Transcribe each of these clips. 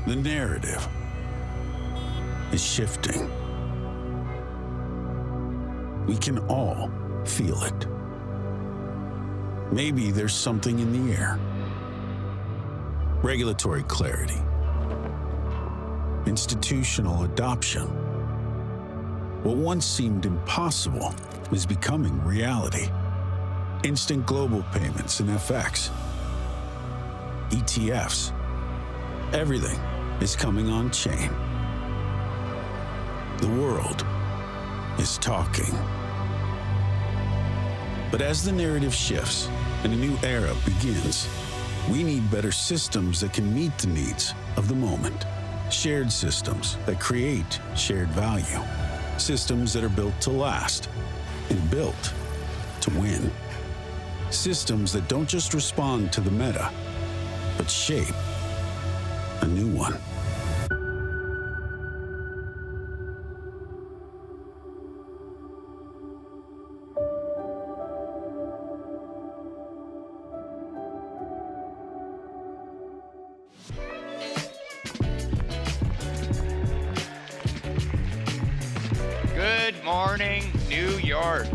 The narrative is shifting. We can all feel it. Maybe there's something in the air. Regulatory clarity. Institutional adoption. What once seemed impossible is becoming reality. Instant global payments and FX. ETFs. Everything is coming on chain. The world is talking. But as the narrative shifts and a new era begins, we need better systems that can meet the needs of the moment. Shared systems that create shared value. Systems that are built to last and built to win. Systems that don't just respond to the meta, but shape a new one. Good morning, New York.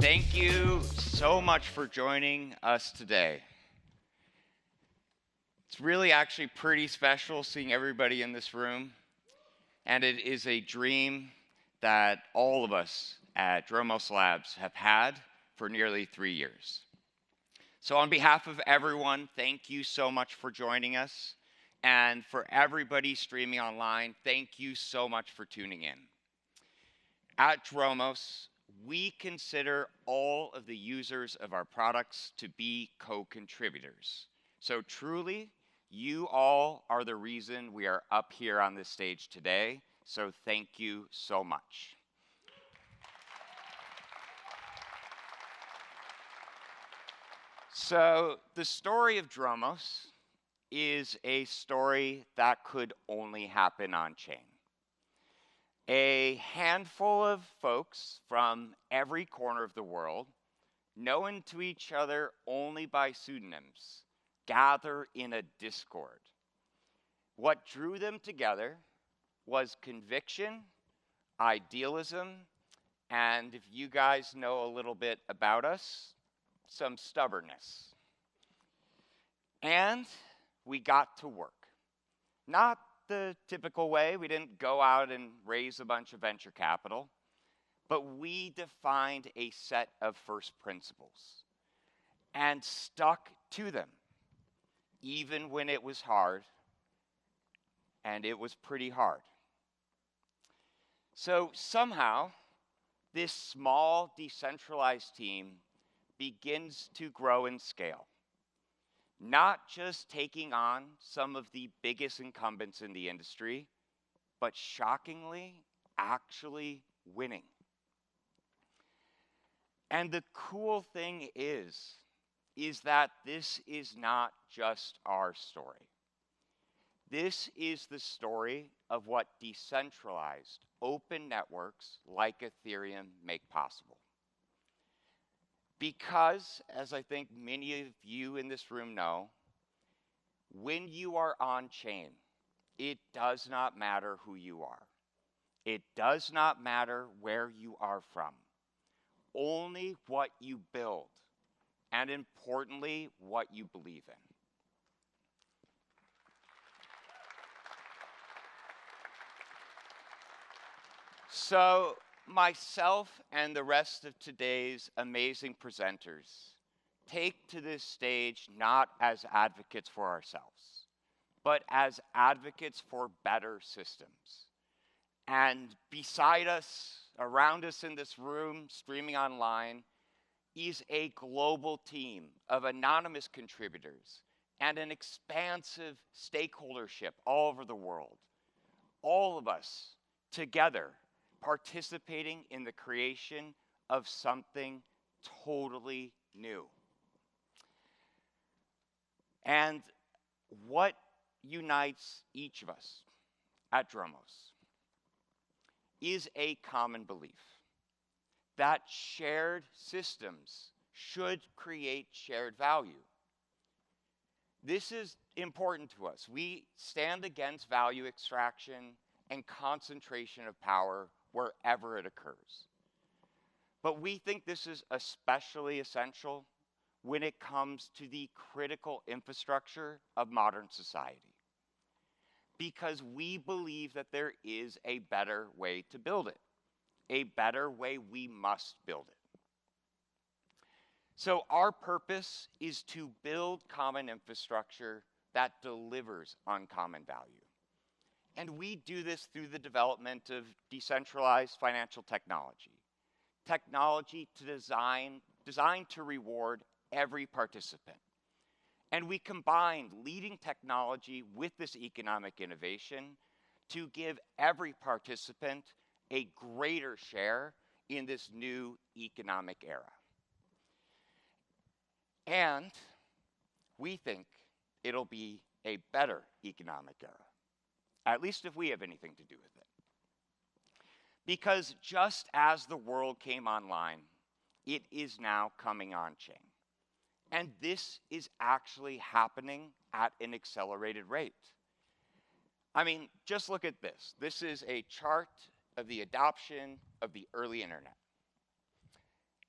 Thank you so much for joining us today. It's really actually pretty special seeing everybody in this room, and it is a dream that all of us at Dromos Labs have had for nearly 3 years. So on behalf of everyone, thank you so much for joining us, and for everybody streaming online, thank you so much for tuning in. At Dromos, we consider all of the users of our products to be co-contributors. So truly, you all are the reason we are up here on this stage today, so thank you so much. So the story of Dromos is a story that could only happen on-chain. A handful of folks from every corner of the world, known to each other only by pseudonyms, gather in a Discord. What drew them together was conviction, idealism, and if you guys know a little bit about us, some stubbornness. And we got to work. Not the typical way. We didn't go out and raise a bunch of venture capital, but we defined a set of first principles and stuck to them, even when it was hard, and it was pretty hard. So somehow, this small decentralized team begins to grow and scale. Not just taking on some of the biggest incumbents in the industry, but shockingly, actually winning. And the cool thing is that this is not just our story. This is the story of what decentralized open networks like Ethereum make possible. Because, as I think many of you in this room know, when you are on-chain, it does not matter who you are. It does not matter where you are from. Only what you build, and importantly, what you believe in. So, myself and the rest of today's amazing presenters take to this stage not as advocates for ourselves, but as advocates for better systems. And beside us, around us in this room, streaming online, is a global team of anonymous contributors and an expansive stakeholdership all over the world. All of us together participating in the creation of something totally new. And what unites each of us at Dromos is a common belief that shared systems should create shared value. This is important to us. We stand against value extraction and concentration of power wherever it occurs. But we think this is especially essential when it comes to the critical infrastructure of modern society, because we believe that there is a better way to build it, a better way we must build it. So our purpose is to build common infrastructure that delivers uncommon value. And we do this through the development of decentralized financial technology. Technology designed to reward every participant. And we combine leading technology with this economic innovation to give every participant a greater share in this new economic era. And we think it'll be a better economic era, at least if we have anything to do with it. Because just as the world came online, it is now coming on chain. And this is actually happening at an accelerated rate. I mean, just look at this. This is a chart of the adoption of the early internet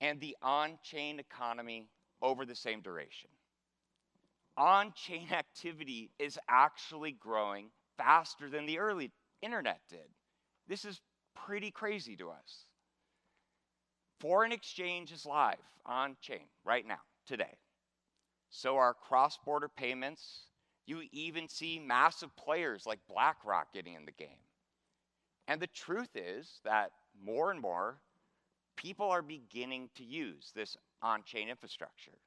and the on-chain economy over the same duration. On-chain activity is actually growing faster than the early internet did. This is pretty crazy to us. Foreign exchange is live on-chain right now, today. So are cross-border payments. You even see massive players like BlackRock getting in the game. And the truth is that more and more people are beginning to use this on-chain infrastructure,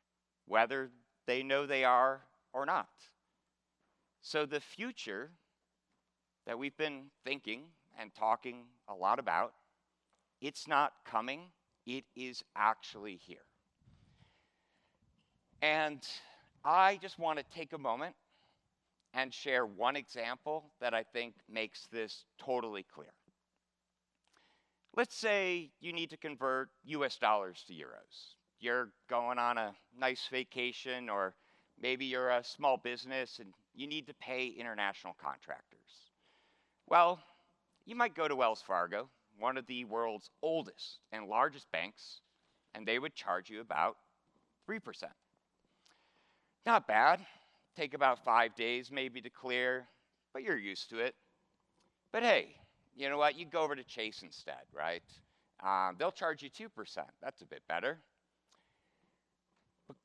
whether they know they are or not. So the future that we've been thinking and talking a lot about, it's not coming, it is actually here. And I just want to take a moment and share one example that I think makes this totally clear. Let's say you need to convert US dollars to euros. You're going on a nice vacation, or maybe you're a small business and you need to pay international contractors. Well, you might go to Wells Fargo, one of the world's oldest and largest banks, and they would charge you about 3%. Not bad. Take about 5 days maybe to clear, but you're used to it. But hey, you know what? You go over to Chase instead, right? They'll charge you 2%. That's a bit better. But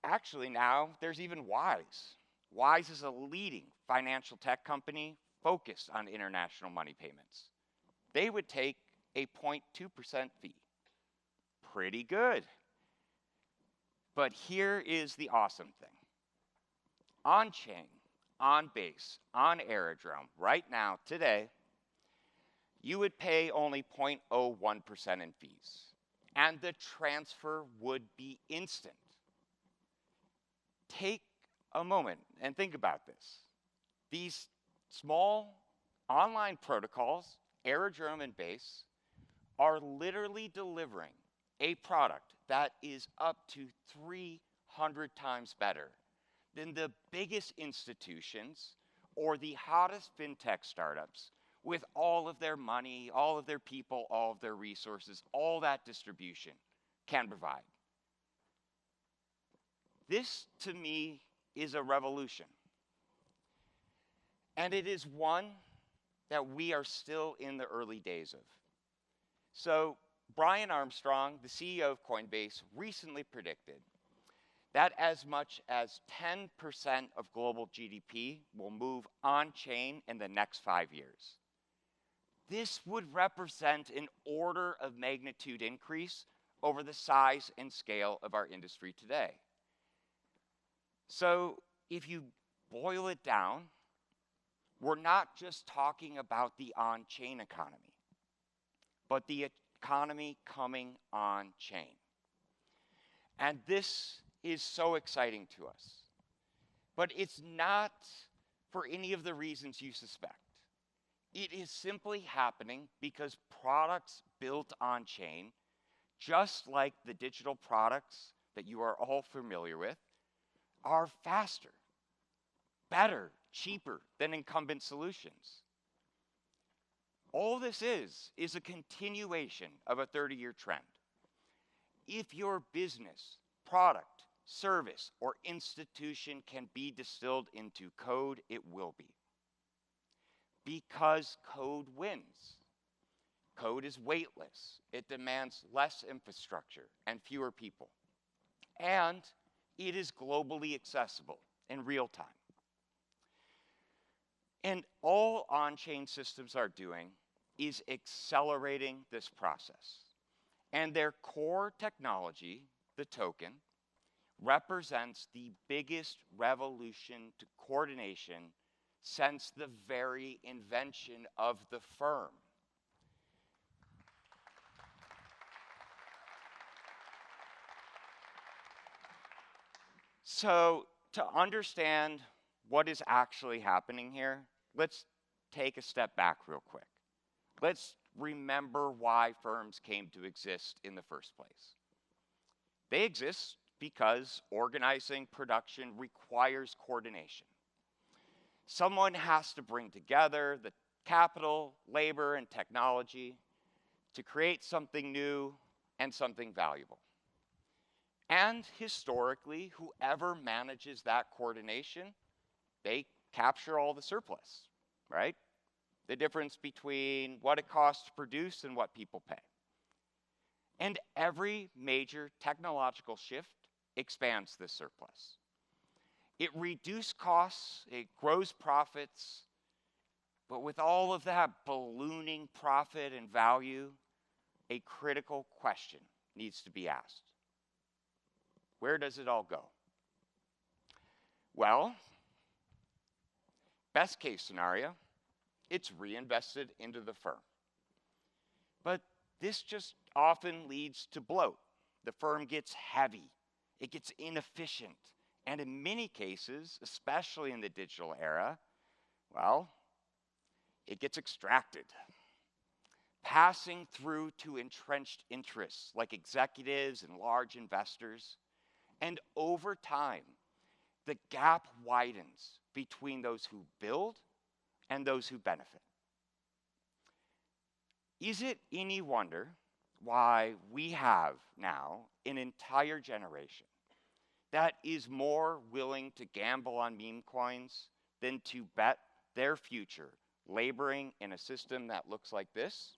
actually now, there's even Wise. Wise is a leading financial tech company focused on international money payments. They would take a 0.2% fee. Pretty good. But here is the awesome thing. On-chain, on-base, on Aerodrome, right now, today, you would pay only 0.01% in fees, and the transfer would be instant. Take a moment and think about this. These small online protocols, Aerodrome and Base, are literally delivering a product that is up to 300 times better than the biggest institutions or the hottest fintech startups with all of their money, all of their people, all of their resources, all that distribution can provide. This, to me, is a revolution. And it is one that we are still in the early days of. So Brian Armstrong, the CEO of Coinbase, recently predicted that as much as 10% of global GDP will move on-chain in the next 5 years. This would represent an order of magnitude increase over the size and scale of our industry today. So if you boil it down, we're not just talking about the on-chain economy, but the economy coming on-chain. And this is so exciting to us. But it's not for any of the reasons you suspect. It is simply happening because products built on-chain, just like the digital products that you are all familiar with, are faster. better, cheaper than incumbent solutions. All this is a continuation of a 30-year trend. If your business, product, service, or institution can be distilled into code, it will be. Because code wins. Code is weightless. It demands less infrastructure and fewer people. And it is globally accessible in real time. And all on-chain systems are doing is accelerating this process. And their core technology, the token, represents the biggest revolution to coordination since the very invention of the firm. So, to understand what is actually happening here, let's take a step back real quick. Let's remember why firms came to exist in the first place. They exist because organizing production requires coordination. Someone has to bring together the capital, labor, and technology to create something new and something valuable. And historically, whoever manages that coordination, they capture all the surplus, right? The difference between what it costs to produce and what people pay. And every major technological shift expands this surplus. It reduces costs, it grows profits, but with all of that ballooning profit and value, a critical question needs to be asked. Where does it all go? Well, best case scenario, it's reinvested into the firm. But this just often leads to bloat. The firm gets heavy, it gets inefficient, and in many cases, especially in the digital era, well, it gets extracted, passing through to entrenched interests like executives and large investors. And over time, the gap widens between those who build and those who benefit. Is it any wonder why we have now an entire generation that is more willing to gamble on meme coins than to bet their future laboring in a system that looks like this?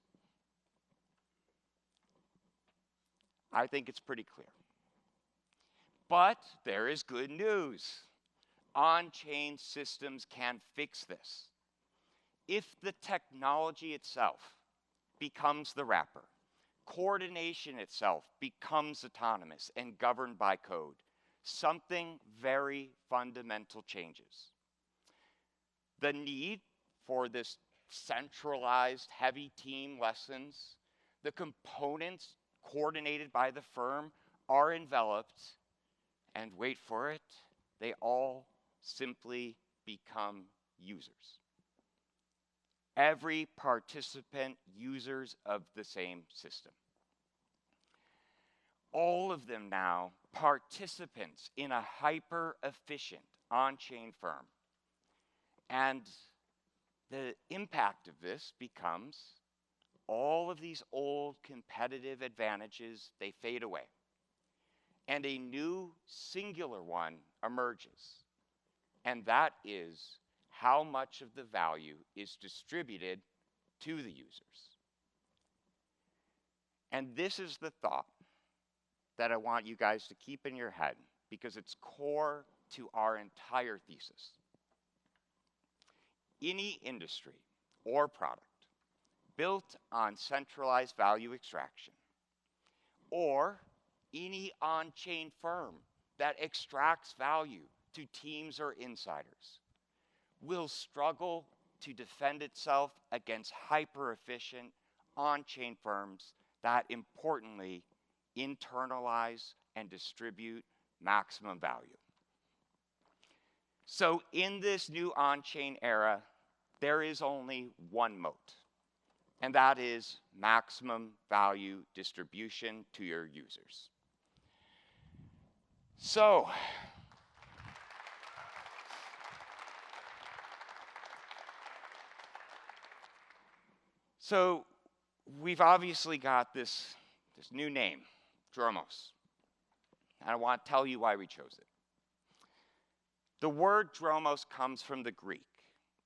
I think it's pretty clear. But there is good news. On-chain systems can fix this. If the technology itself becomes the wrapper, coordination itself becomes autonomous and governed by code, something very fundamental changes. The need for this centralized heavy team lessens, the components coordinated by the firm are enveloped, and wait for it, they all simply become users. Every participant users of the same system. All of them now participants in a hyper-efficient on-chain firm. And the impact of this becomes all of these old competitive advantages, they fade away. And a new singular one emerges. And that is how much of the value is distributed to the users. And this is the thought that I want you guys to keep in your head because it's core to our entire thesis. Any industry or product built on centralized value extraction, or any on-chain firm that extracts value to teams or insiders, will struggle to defend itself against hyper-efficient on-chain firms that importantly internalize and distribute maximum value. So in this new on-chain era, there is only one moat, and that is maximum value distribution to your users. So, So we've obviously got this new name, Dromos. And I want to tell you why we chose it. The word Dromos comes from the Greek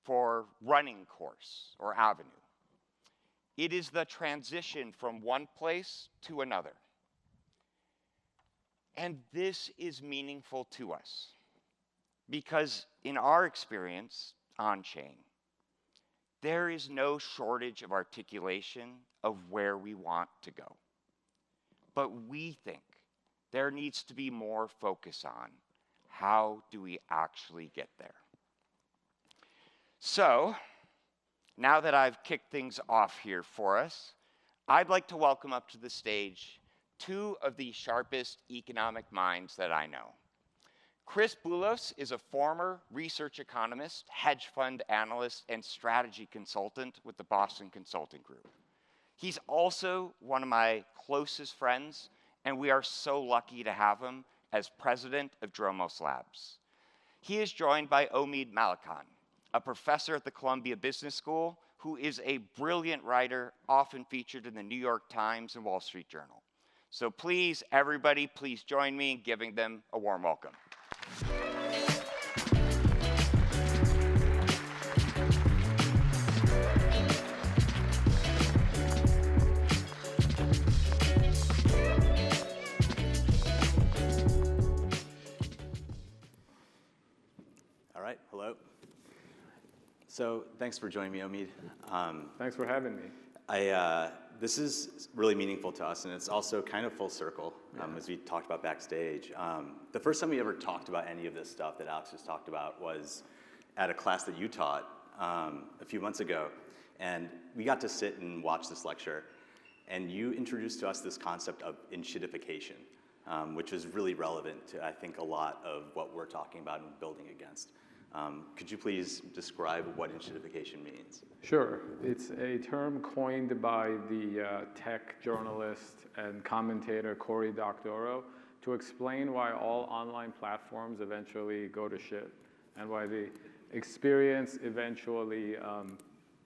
for running course or avenue. It is the transition from one place to another. And this is meaningful to us because in our experience on-chain, there is no shortage of articulation of where we want to go. But we think there needs to be more focus on how do we actually get there. So, now that I've kicked things off here for us, I'd like to welcome up to the stage two of the sharpest economic minds that I know. Chris Boulos is a former research economist, hedge fund analyst, and strategy consultant with the Boston Consulting Group. He's also one of my closest friends, and we are so lucky to have him as president of Dromos Labs. He is joined by Omid Malikan, a professor at the Columbia Business School who is a brilliant writer, often featured in the New York Times and Wall Street Journal. So please, everybody, please join me in giving them a warm welcome. All right, hello. So thanks for joining me, Omid. Thanks for having me. This is really meaningful to us, and it's also kind of full circle, as we talked about backstage. The first time we ever talked about any of this stuff that Alex just talked about was at a class that you taught a few months ago, and we got to sit and watch this lecture, and you introduced to us this concept of enshittification, which is really relevant to, I think, a lot of what we're talking about and building against. Could you please describe what enshittification means? Sure. It's a term coined by the tech journalist and commentator Cory Doctorow to explain why all online platforms eventually go to shit and why the experience eventually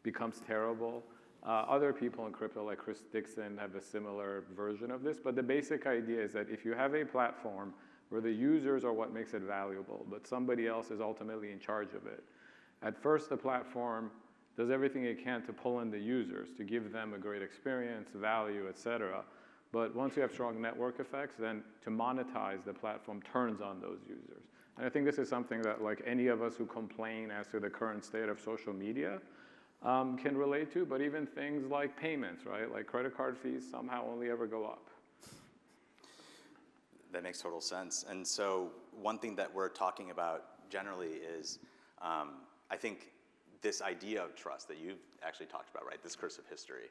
becomes terrible. Other people in crypto, like Chris Dixon, have a similar version of this, but the basic idea is that if you have a platform where the users are what makes it valuable, but somebody else is ultimately in charge of it. At first, the platform does everything it can to pull in the users, to give them a great experience, value, et cetera. But once you have strong network effects, then to monetize, the platform turns on those users. And I think this is something that like any of us who complain as to the current state of social media can relate to, but even things like payments, right? Like credit card fees somehow only ever go up. That makes total sense. And so one thing that we're talking about generally is, I think, this idea of trust that you've actually talked about, right? This curse of history,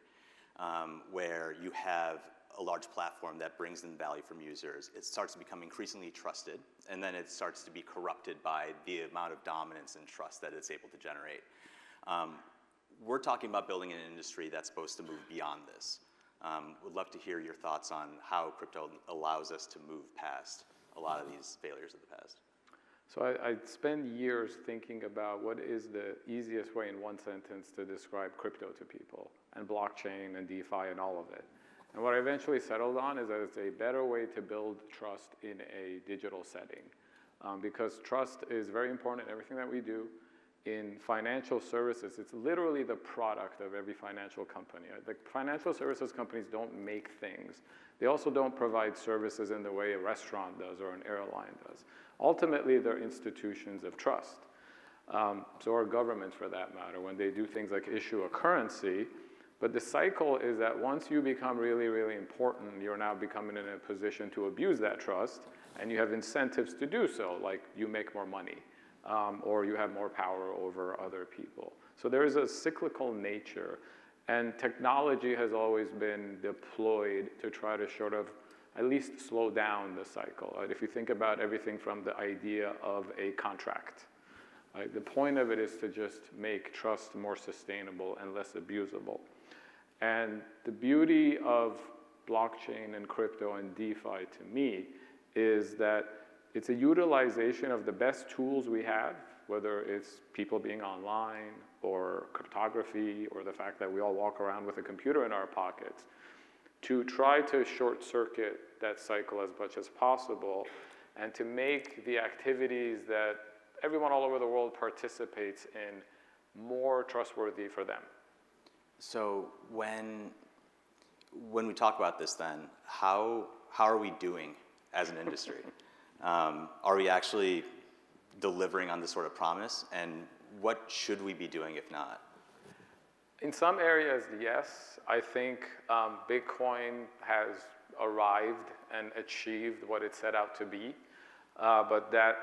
where you have a large platform that brings in value from users. It starts to become increasingly trusted, and then it starts to be corrupted by the amount of dominance and trust that it's able to generate. We're talking about building an industry that's supposed to move beyond this. Would love to hear your thoughts on how crypto allows us to move past a lot of these failures of the past. So I spend years thinking about what is the easiest way in one sentence to describe crypto to people, and blockchain and DeFi and all of it. And what I eventually settled on is that it's a better way to build trust in a digital setting. Because trust is very important in everything that we do. In financial services, it's literally the product of every financial company. The financial services companies don't make things. They also don't provide services in the way a restaurant does or an airline does. Ultimately, they're institutions of trust. So are governments, for that matter, when they do things like issue a currency. But the cycle is that once you become really, really important, you're now becoming in a position to abuse that trust, and you have incentives to do so, like you make more money. Or you have more power over other people. So there is a cyclical nature, and technology has always been deployed to try to sort of at least slow down the cycle. Right? If you think about everything from the idea of a contract, right? The point of it is to just make trust more sustainable and less abusable. And the beauty of blockchain and crypto and DeFi to me is that it's a utilization of the best tools we have, whether it's people being online or cryptography or the fact that we all walk around with a computer in our pockets, to try to short circuit that cycle as much as possible and to make the activities that everyone all over the world participates in more trustworthy for them. So when we talk about this then, how are we doing as an industry? Are we actually delivering on this sort of promise? And what should we be doing if not? In some areas, yes. I think Bitcoin has arrived and achieved what it set out to be. But that,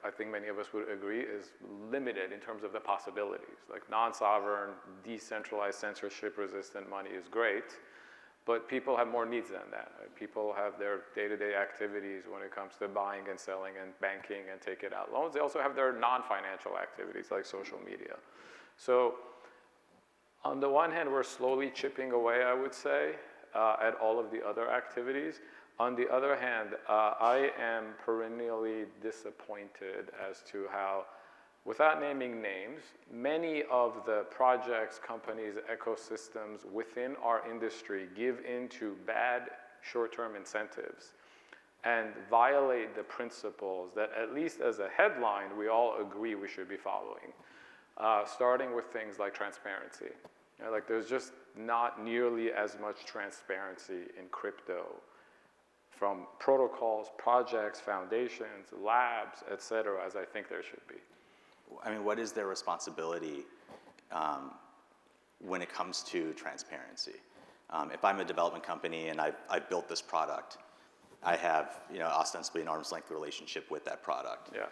I think many of us would agree, is limited in terms of the possibilities. Like non-sovereign, decentralized, censorship-resistant money is great, but people have more needs than that. Right? People have their day-to-day activities when it comes to buying and selling and banking and taking out loans. They also have their non-financial activities like social media. So on the one hand, we're slowly chipping away, I would say, at all of the other activities. On the other hand, I am perennially disappointed as to how, without naming names, many of the projects, companies, ecosystems within our industry give into bad short-term incentives and violate the principles that, at least as a headline, we all agree we should be following, starting with things like transparency. You know, like there's just not nearly as much transparency in crypto from protocols, projects, foundations, labs, et cetera, as I think there should be. I mean, what is their responsibility when it comes to transparency? If I'm a development company and I've built this product, I have, ostensibly an arm's length relationship with that product. Yeah.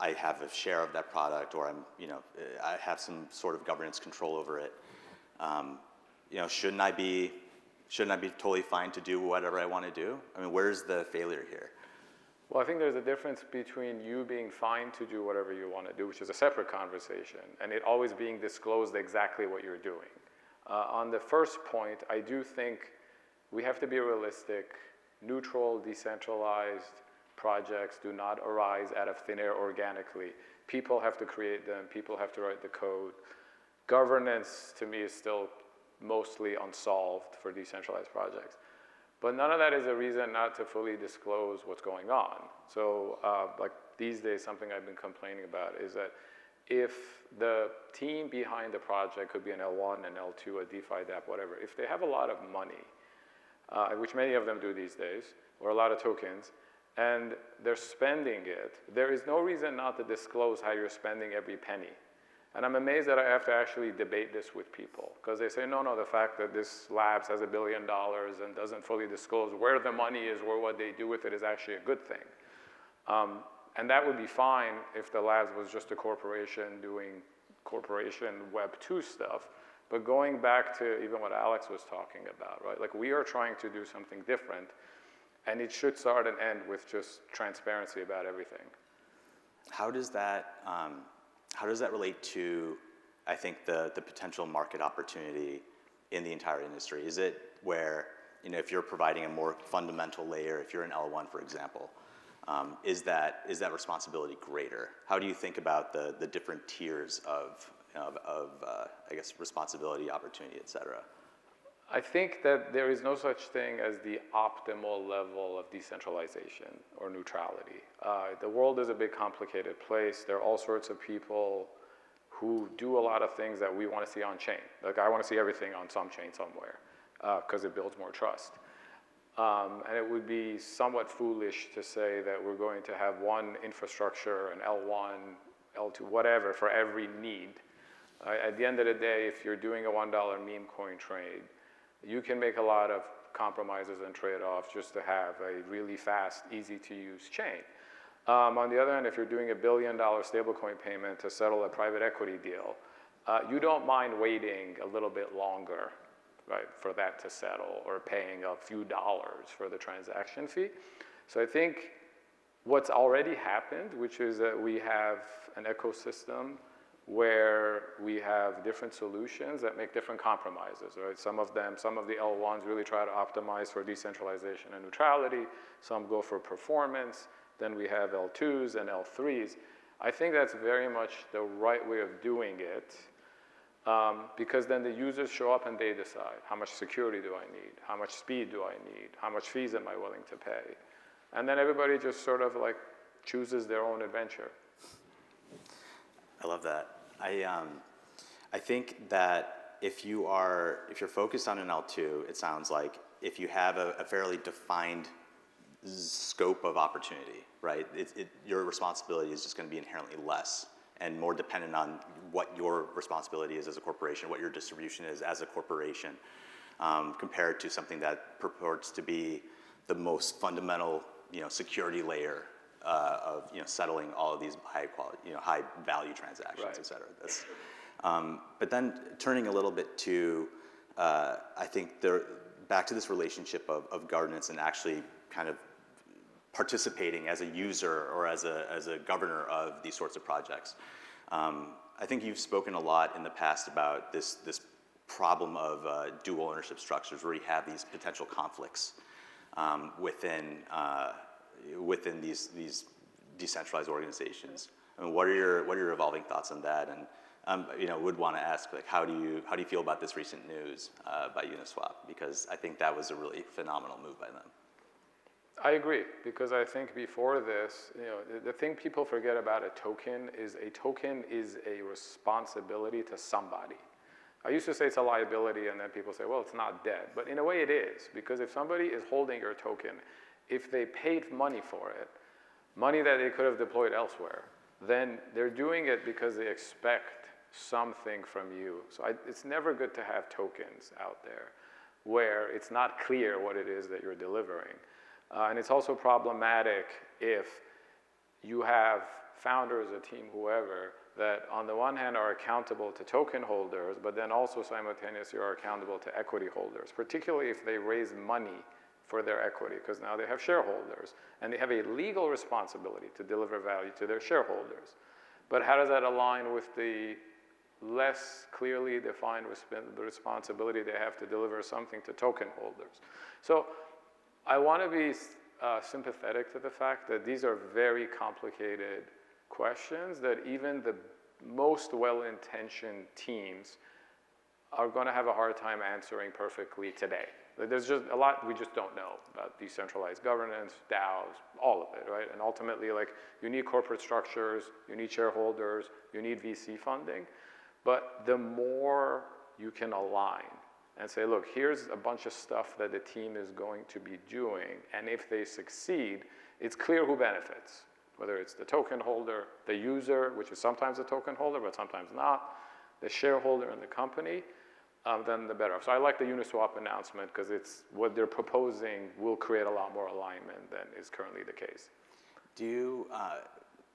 I have a share of that product, or I have some sort of governance control over it. Shouldn't I be totally fine to do whatever I want to do? I mean, where's the failure here? Well, I think there's a difference between you being fine to do whatever you want to do, which is a separate conversation, and it always being disclosed exactly what you're doing. On the first point, I do think we have to be realistic. Neutral, decentralized projects do not arise out of thin air organically. People have to create them. People have to write the code. Governance, to me, is still mostly unsolved for decentralized projects. But none of that is a reason not to fully disclose what's going on. So like these days, something I've been complaining about is that if the team behind the project could be an L1, an L2, a DeFi dApp, whatever, if they have a lot of money, which many of them do these days, or a lot of tokens, and they're spending it, there is no reason not to disclose how you're spending every penny. And I'm amazed that I have to actually debate this with people, because they say, no, the fact that this labs has $1 billion and doesn't fully disclose where the money is or what they do with it is actually a good thing. And that would be fine if the labs was just a corporation doing corporation Web 2 stuff. But going back to even what Alex was talking about, right? Like we are trying to do something different, and it should start and end with just transparency about everything. How does that relate to, I think, the potential market opportunity in the entire industry? Is it where, if you're providing a more fundamental layer, if you're an L1, for example, is that responsibility greater? How do you think about the different tiers of I guess, responsibility, opportunity, et cetera? I think that there is no such thing as the optimal level of decentralization or neutrality. The world is a big, complicated place. There are all sorts of people who do a lot of things that we want to see on chain. Like I want to see everything on some chain somewhere because it builds more trust. And it would be somewhat foolish to say that we're going to have one infrastructure, an L1, L2, whatever, for every need. At the end of the day, if you're doing a $1 meme coin trade, you can make a lot of compromises and trade-offs just to have a really fast, easy-to-use chain. On the other hand, if you're doing $1 billion stablecoin payment to settle a private equity deal, you don't mind waiting a little bit longer, right, for that to settle, or paying a few dollars for the transaction fee. So I think what's already happened, which is that we have an ecosystem where we have different solutions that make different compromises, right? Some of the L1s really try to optimize for decentralization and neutrality. Some go for performance. Then we have L2s and L3s. I think that's very much the right way of doing it, because then the users show up and they decide, how much security do I need? How much speed do I need? How much fees am I willing to pay? And then everybody just sort of like chooses their own adventure. I love that. I think that if you're focused on an L2, it sounds like if you have a fairly defined scope of opportunity, right? Your responsibility is just going to be inherently less and more dependent on what your responsibility is as a corporation, what your distribution is as a corporation, compared to something that purports to be the most fundamental, security layer of settling all of these high quality, high value transactions, right, et cetera. That's, but then turning a little bit to, I think back to this relationship of governance and actually kind of participating as a user or as a governor of these sorts of projects. I think you've spoken a lot in the past about this problem of dual ownership structures where you have these potential conflicts within these decentralized organizations. I mean, what are your evolving thoughts on that? And would want to ask, like, how do you feel about this recent news by Uniswap? Because I think that was a really phenomenal move by them. I agree, because I think before this, the thing people forget about a token is a responsibility to somebody. I used to say it's a liability, and then people say, well, it's not dead. But in a way it is, because if somebody is holding your token, if they paid money for it, money that they could have deployed elsewhere, then they're doing it because they expect something from you. So it's never good to have tokens out there where it's not clear what it is that you're delivering. And it's also problematic if you have founders, a team, whoever, that on the one hand are accountable to token holders, but then also simultaneously are accountable to equity holders, particularly if they raise money for their equity, because now they have shareholders, and they have a legal responsibility to deliver value to their shareholders. But how does that align with the less clearly defined responsibility they have to deliver something to token holders? So I want to be sympathetic to the fact that these are very complicated questions that even the most well-intentioned teams are going to have a hard time answering perfectly today. There's just a lot we just don't know about decentralized governance, DAOs, all of it, right? And ultimately, you need corporate structures, you need shareholders, you need VC funding. But the more you can align and say, look, here's a bunch of stuff that the team is going to be doing, and if they succeed, it's clear who benefits, whether it's the token holder, the user, which is sometimes a token holder, but sometimes not, the shareholder in the company, then the better. So I like the Uniswap announcement because it's what they're proposing will create a lot more alignment than is currently the case.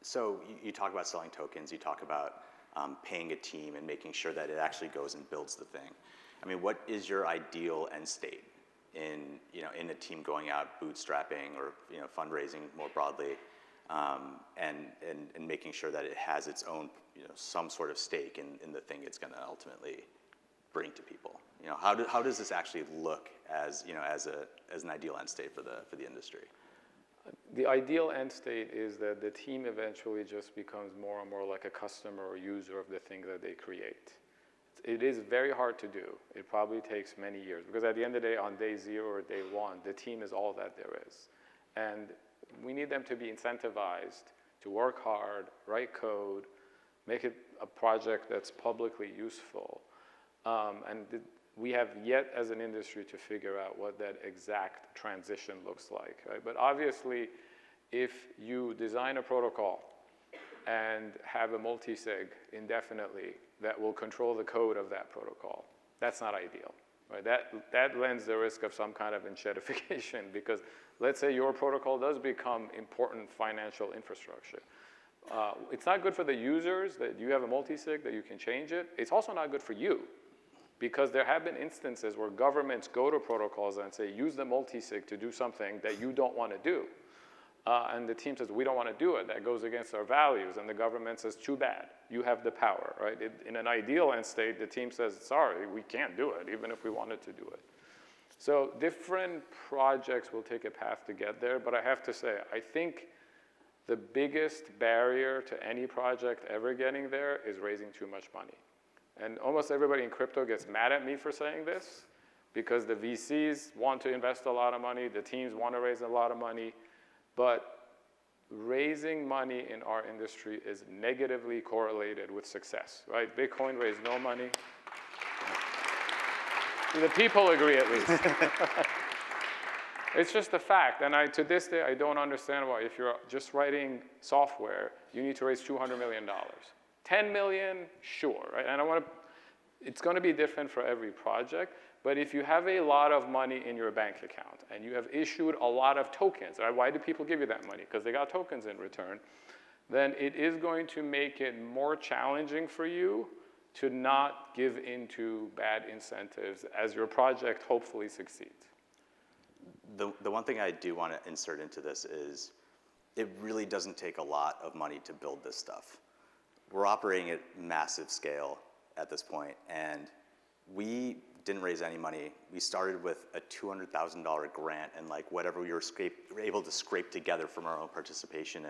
So you talk about selling tokens, you talk about paying a team and making sure that it actually goes and builds the thing. I mean, what is your ideal end state in a team going out bootstrapping or fundraising more broadly, and making sure that it has its own some sort of stake in the thing it's going to ultimately bring to people? How does this actually look as an ideal end state for the industry? The ideal end state is that the team eventually just becomes more and more like a customer or user of the thing that they create. It is very hard to do. It probably takes many years, because at the end of the day, on day 0 or day 1, the team is all that there is. And we need them to be incentivized to work hard, write code, make it a project that's publicly useful. We have yet as an industry to figure out what that exact transition looks like, right? But obviously, if you design a protocol and have a multi-sig indefinitely that will control the code of that protocol, that's not ideal, right? That lends the risk of some kind of enshedification, because let's say your protocol does become important financial infrastructure. It's not good for the users that you have a multi-sig, that you can change it. It's also not good for you, because there have been instances where governments go to protocols and say, use the multi-sig to do something that you don't want to do. And the team says, we don't want to do it. That goes against our values. And the government says, too bad. You have the power, right? In an ideal end state, the team says, sorry, we can't do it, even if we wanted to do it. So different projects will take a path to get there. But I have to say, I think the biggest barrier to any project ever getting there is raising too much money. And almost everybody in crypto gets mad at me for saying this because the VCs want to invest a lot of money, the teams want to raise a lot of money, but raising money in our industry is negatively correlated with success, right? Bitcoin raised no money. The people agree at least. It's just a fact, and to this day, I don't understand why if you're just writing software, you need to raise $200 million. 10 million, sure, right? And it's gonna be different for every project, but if you have a lot of money in your bank account and you have issued a lot of tokens, right? Why do people give you that money? Because they got tokens in return. Then it is going to make it more challenging for you to not give into bad incentives as your project hopefully succeeds. The one thing I do want to insert into this is it really doesn't take a lot of money to build this stuff. We're operating at massive scale at this point, and we didn't raise any money. We started with a $200,000 grant and like whatever we were able to scrape together from our own participation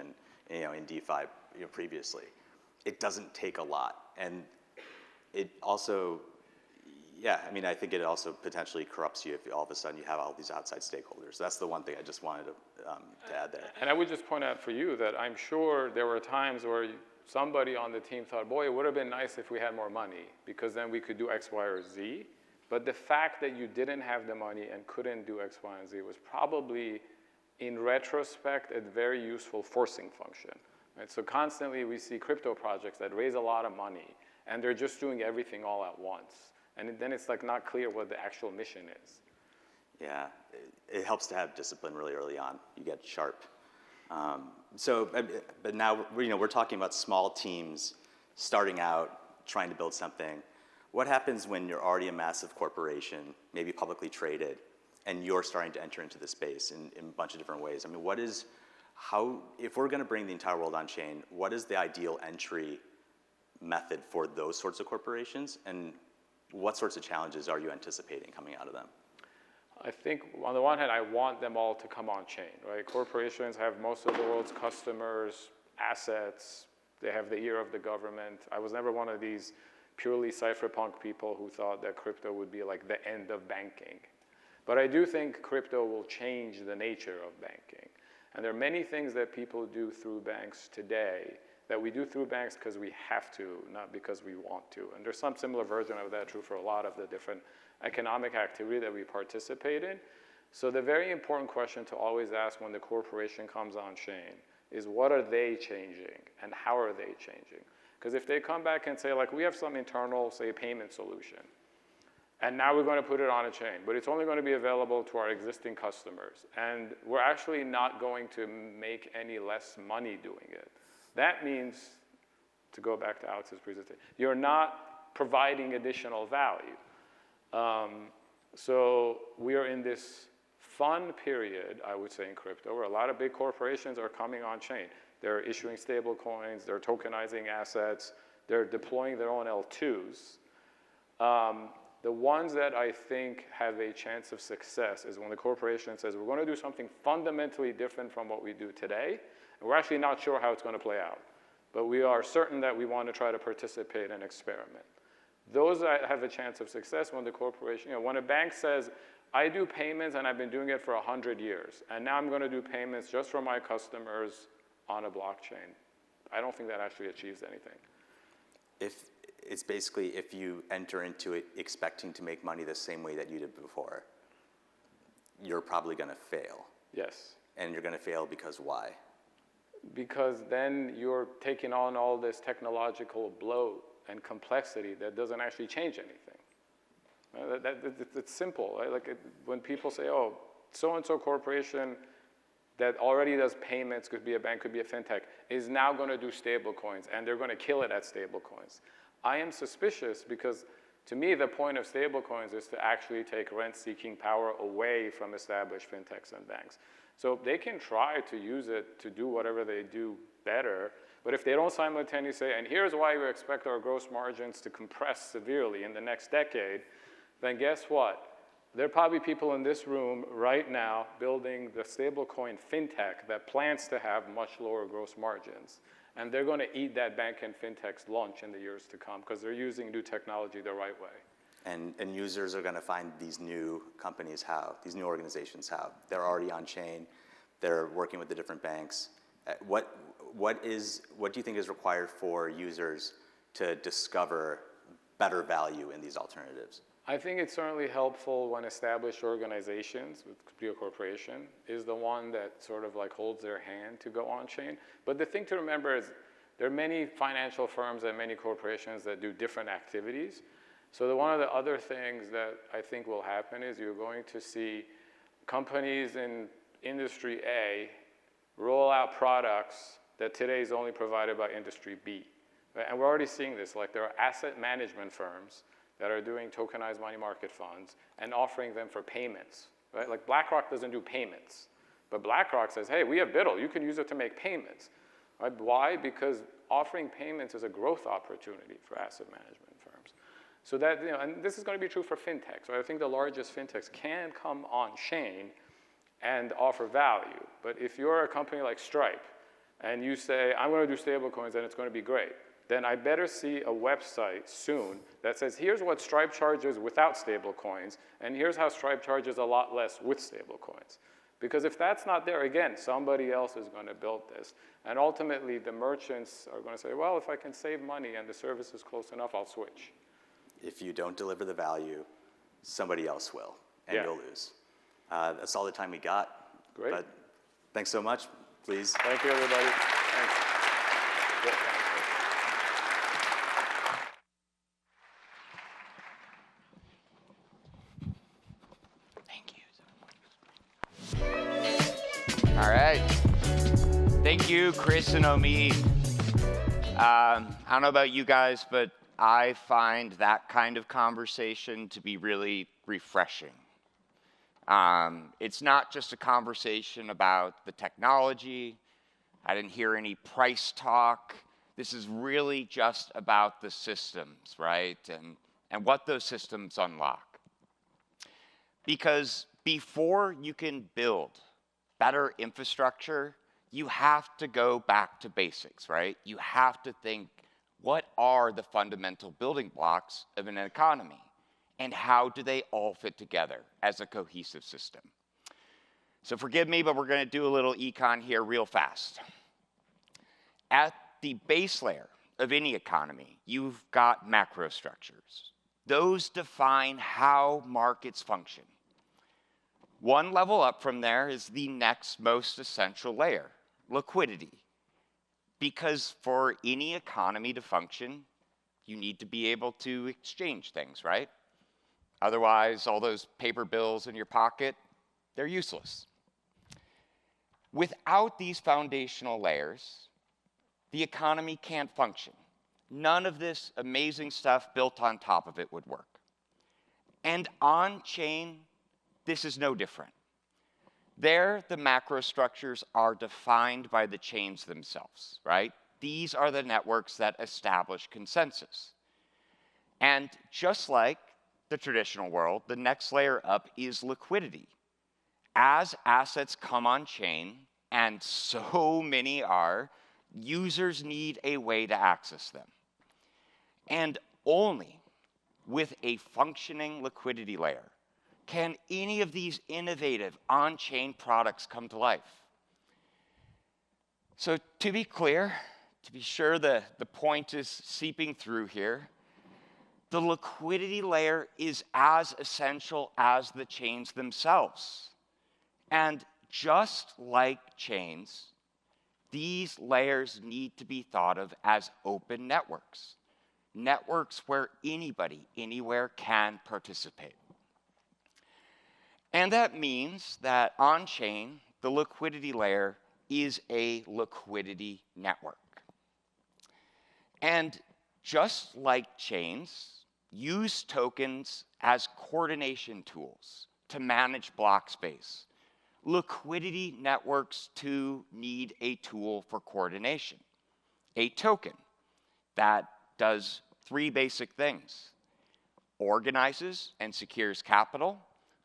in DeFi previously. It doesn't take a lot, and it also, yeah, I mean, I think it also potentially corrupts you if all of a sudden you have all these outside stakeholders. That's the one thing I just wanted to add there. And I would just point out for you that I'm sure there were times where somebody on the team thought, boy, it would have been nice if we had more money because then we could do X, Y, or Z. But the fact that you didn't have the money and couldn't do X, Y, and Z was probably, in retrospect, a very useful forcing function. Right? So constantly we see crypto projects that raise a lot of money and they're just doing everything all at once. And then it's like not clear what the actual mission is. Yeah, it helps to have discipline really early on. You get sharp. But now we're talking about small teams starting out, trying to build something. What happens when you're already a massive corporation, maybe publicly traded, and you're starting to enter into the space in a bunch of different ways? I mean, if we're going to bring the entire world on chain, what is the ideal entry method for those sorts of corporations, and what sorts of challenges are you anticipating coming out of them? I think on the one hand, I want them all to come on chain, right? Corporations have most of the world's customers, assets, they have the ear of the government. I was never one of these purely cypherpunk people who thought that crypto would be like the end of banking. But I do think crypto will change the nature of banking. And there are many things that people do through banks today that we do through banks because we have to, not because we want to. And there's some similar version of that true for a lot of the different economic activity that we participate in. So the very important question to always ask when the corporation comes on chain is what are they changing and how are they changing? Because if they come back and say, like, we have some internal, say, payment solution, and now we're going to put it on a chain, but it's only going to be available to our existing customers, and we're actually not going to make any less money doing it. That means, to go back to Alex's presentation, you're not providing additional value. So we are in this fun period, I would say, in crypto, where a lot of big corporations are coming on chain. They're issuing stable coins, they're tokenizing assets, they're deploying their own L2s. The ones that I think have a chance of success is when the corporation says, we're going to do something fundamentally different from what we do today, and we're actually not sure how it's going to play out. But we are certain that we want to try to participate and experiment. Those have a chance of success when the corporation, when a bank says, I do payments and I've been doing it for 100 years, and now I'm going to do payments just for my customers on a blockchain. I don't think that actually achieves anything. It's basically if you enter into it expecting to make money the same way that you did before, you're probably going to fail. Yes. And you're going to fail because why? Because then you're taking on all this technological bloat and complexity that doesn't actually change anything. It's simple. Right? Like when people say, oh, so-and-so corporation that already does payments, could be a bank, could be a fintech, is now going to do stable coins, and they're going to kill it at stable coins. I am suspicious because to me, the point of stable coins is to actually take rent-seeking power away from established fintechs and banks. So they can try to use it to do whatever they do better, but if they don't simultaneously say, and here's why we expect our gross margins to compress severely in the next decade, then guess what? There are probably people in this room right now building the stablecoin fintech that plans to have much lower gross margins. And they're going to eat that bank and fintech's lunch in the years to come because they're using new technology the right way. And users are going to find these new companies how, these new organizations how. They're already on chain. They're working with the different banks. What do you think is required for users to discover better value in these alternatives? I think it's certainly helpful when established organizations, with Computer Corporation, is the one that sort of like holds their hand to go on chain. But the thing to remember is there are many financial firms and many corporations that do different activities. So one of the other things that I think will happen is you're going to see companies in industry A roll out products that today is only provided by industry B. Right? And we're already seeing this, like there are asset management firms that are doing tokenized money market funds and offering them for payments, right? Like BlackRock doesn't do payments, but BlackRock says, hey, we have Velo, you can use it to make payments. Right? Why? Because offering payments is a growth opportunity for asset management firms. So that, and this is going to be true for fintechs. Right? I think the largest fintechs can come on chain and offer value. But if you're a company like Stripe and you say, I'm going to do stablecoins and it's going to be great, then I better see a website soon that says, here's what Stripe charges without stablecoins, and here's how Stripe charges a lot less with stablecoins. Because if that's not there, again, somebody else is going to build this. And ultimately, the merchants are going to say, well, if I can save money and the service is close enough, I'll switch. If you don't deliver the value, somebody else will, and you'll lose. That's all the time we got. Great. But thanks so much. Please. Thank you, everybody. Thanks. All right. Thank you, Chris and Omid. I don't know about you guys, but I find that kind of conversation to be really refreshing. It's not just a conversation about the technology. I didn't hear any price talk. This is really just about the systems, right? And what those systems unlock. Because before you can build better infrastructure, you have to go back to basics, right? You have to think, what are the fundamental building blocks of an economy? And how do they all fit together as a cohesive system? So forgive me, but we're going to do a little econ here real fast. At the base layer of any economy, you've got macro structures. Those define how markets function. One level up from there is the next most essential layer, liquidity. Because for any economy to function, you need to be able to exchange things, right? Otherwise, all those paper bills in your pocket, they're useless. Without these foundational layers, the economy can't function. None of this amazing stuff built on top of it would work. And on-chain, this is no different. There, the macro structures are defined by the chains themselves, right? These are the networks that establish consensus. And just like the traditional world, the next layer up is liquidity. As assets come on chain, and so many are, users need a way to access them. And only with a functioning liquidity layer can any of these innovative on-chain products come to life. So to be clear, to be sure the point is seeping through here, the liquidity layer is as essential as the chains themselves. And just like chains, these layers need to be thought of as open networks. Networks where anybody, anywhere can participate. And that means that on-chain, the liquidity layer is a liquidity network. And just like chains, use tokens as coordination tools to manage block space. Liquidity networks too need a tool for coordination, a token that does three basic things: organizes and secures capital,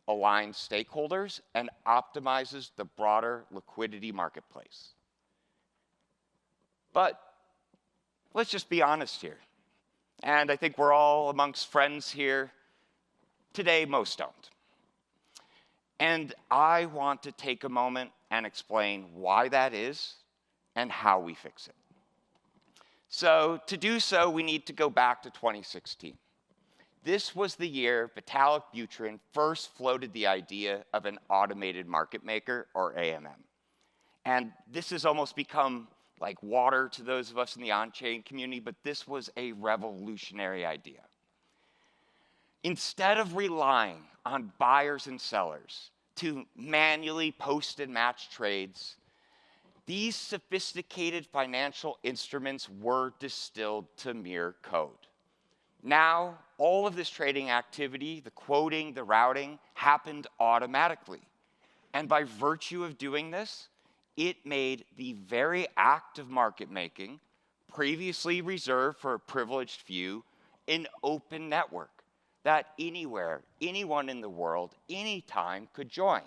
aligns stakeholders and optimizes the broader liquidity marketplace. But let's just be honest here. And I think we're all amongst friends here. Today, most don't. And I want to take a moment and explain why that is and how we fix it. So to do so, we need to go back to 2016. This was the year Vitalik Buterin first floated the idea of an automated market maker, or AMM. And this has almost become like water to those of us in the on-chain community, but this was a revolutionary idea. Instead of relying on buyers and sellers to manually post and match trades, these sophisticated financial instruments were distilled to mere code. Now, all of this trading activity, the quoting, the routing, happened automatically. And by virtue of doing this, it made the very act of market making, previously reserved for a privileged few, an open network that anywhere, anyone in the world, anytime could join.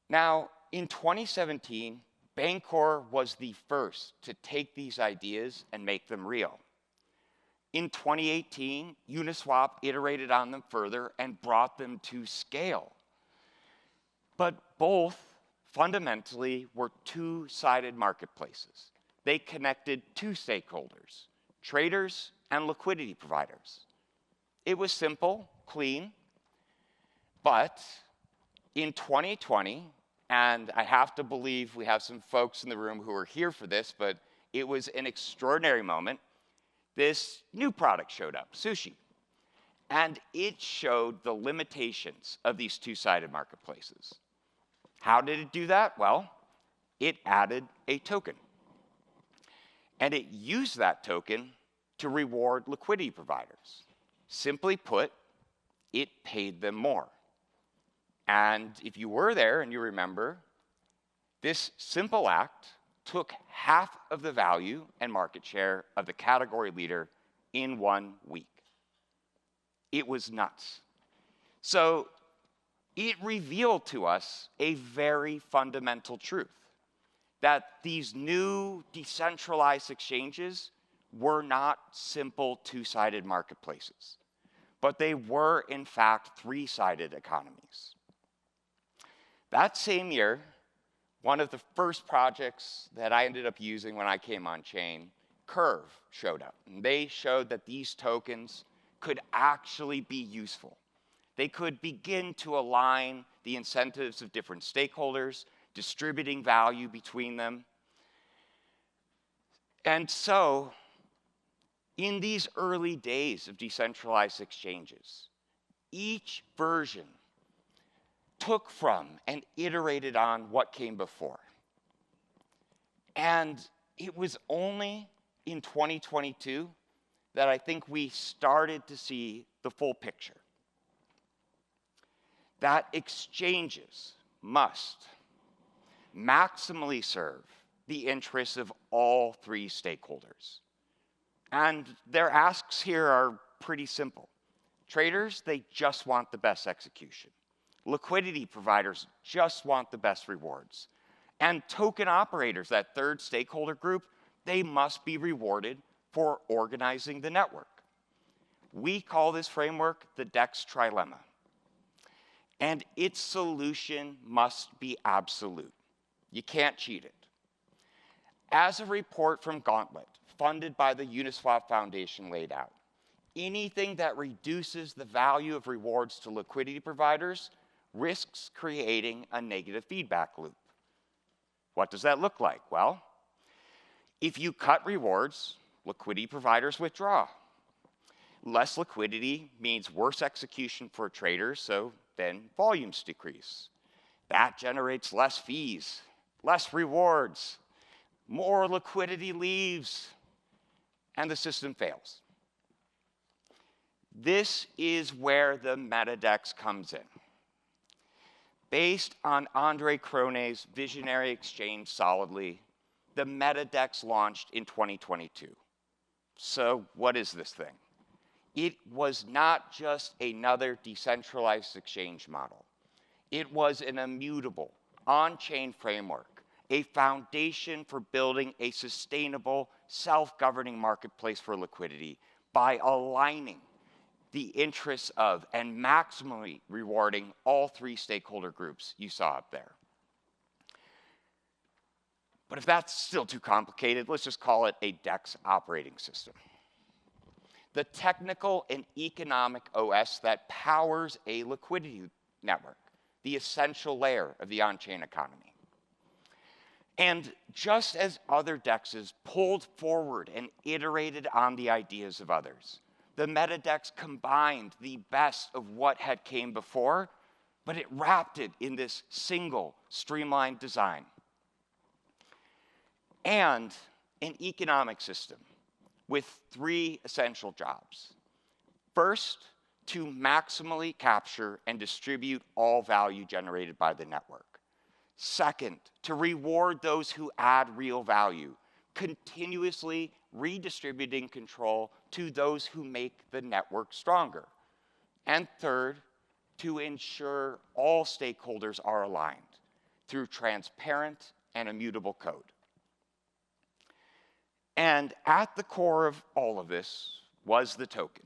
Now, in 2017, Bancor was the first to take these ideas and make them real. In 2018, Uniswap iterated on them further and brought them to scale. But both fundamentally were two-sided marketplaces. They connected two stakeholders, traders and liquidity providers. It was simple, clean, but in 2020, and I have to believe we have some folks in the room who are here for this, but it was an extraordinary moment. This new product showed up, Sushi. And it showed the limitations of these two-sided marketplaces. How did it do that? Well, it added a token. And it used that token to reward liquidity providers. Simply put, it paid them more. And if you were there and you remember, this simple act took half of the value and market share of the category leader in 1 week. It was nuts. So it revealed to us a very fundamental truth, that these new decentralized exchanges were not simple two-sided marketplaces, but they were, in fact, three-sided economies. That same year, one of the first projects that I ended up using when I came on chain, Curve, showed up. And they showed that these tokens could actually be useful. They could begin to align the incentives of different stakeholders, distributing value between them. And so, in these early days of decentralized exchanges, each version took from and iterated on what came before. And it was only in 2022 that I think we started to see the full picture. That exchanges must maximally serve the interests of all three stakeholders. And their asks here are pretty simple. Traders, they just want the best execution. Liquidity providers just want the best rewards. And token operators, that third stakeholder group, they must be rewarded for organizing the network. We call this framework the DEX trilemma. And its solution must be absolute. You can't cheat it. As a report from Gauntlet, funded by the Uniswap Foundation, laid out, anything that reduces the value of rewards to liquidity providers risks creating a negative feedback loop. What does that look like? Well, if you cut rewards, liquidity providers withdraw. Less liquidity means worse execution for traders, so then volumes decrease. That generates less fees, less rewards, more liquidity leaves, and the system fails. This is where the MetaDEX comes in. Based on Andre Cronet's visionary exchange Solidly, the MetaDEX launched in 2022. So what is this thing? It was not just another decentralized exchange model. It was an immutable, on-chain framework, a foundation for building a sustainable, self-governing marketplace for liquidity by aligning the interests of and maximally rewarding all three stakeholder groups you saw up there. But if that's still too complicated, let's just call it a DEX operating system. The technical and economic OS that powers a liquidity network, the essential layer of the on-chain economy. And just as other DEXs pulled forward and iterated on the ideas of others, the MetaDEX combined the best of what had came before, but it wrapped it in this single, streamlined design. And an economic system with three essential jobs. First, to maximally capture and distribute all value generated by the network. Second, to reward those who add real value, continuously redistributing control to those who make the network stronger. And third, to ensure all stakeholders are aligned through transparent and immutable code. And at the core of all of this was the token,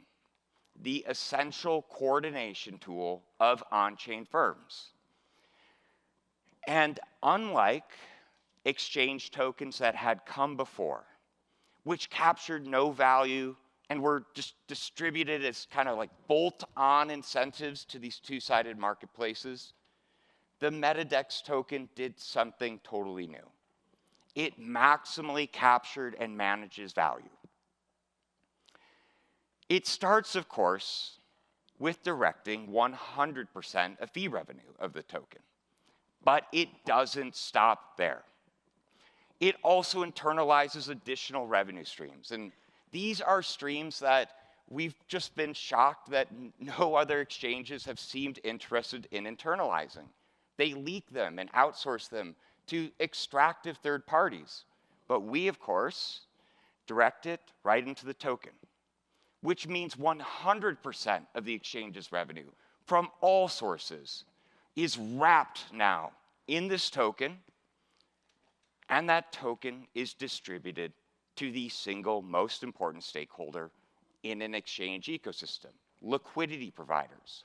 the essential coordination tool of on-chain firms. And unlike exchange tokens that had come before, which captured no value and were just distributed as kind of like bolt-on incentives to these two-sided marketplaces, the MetaDEX token did something totally new. It maximally captured and manages value. It starts, of course, with directing 100% of fee revenue of the token. But it doesn't stop there. It also internalizes additional revenue streams. And these are streams that we've just been shocked that no other exchanges have seemed interested in internalizing. They leak them and outsource them to extractive third parties. But we, of course, direct it right into the token, which means 100% of the exchange's revenue from all sources is wrapped now in this token, and that token is distributed to the single most important stakeholder in an exchange ecosystem, liquidity providers,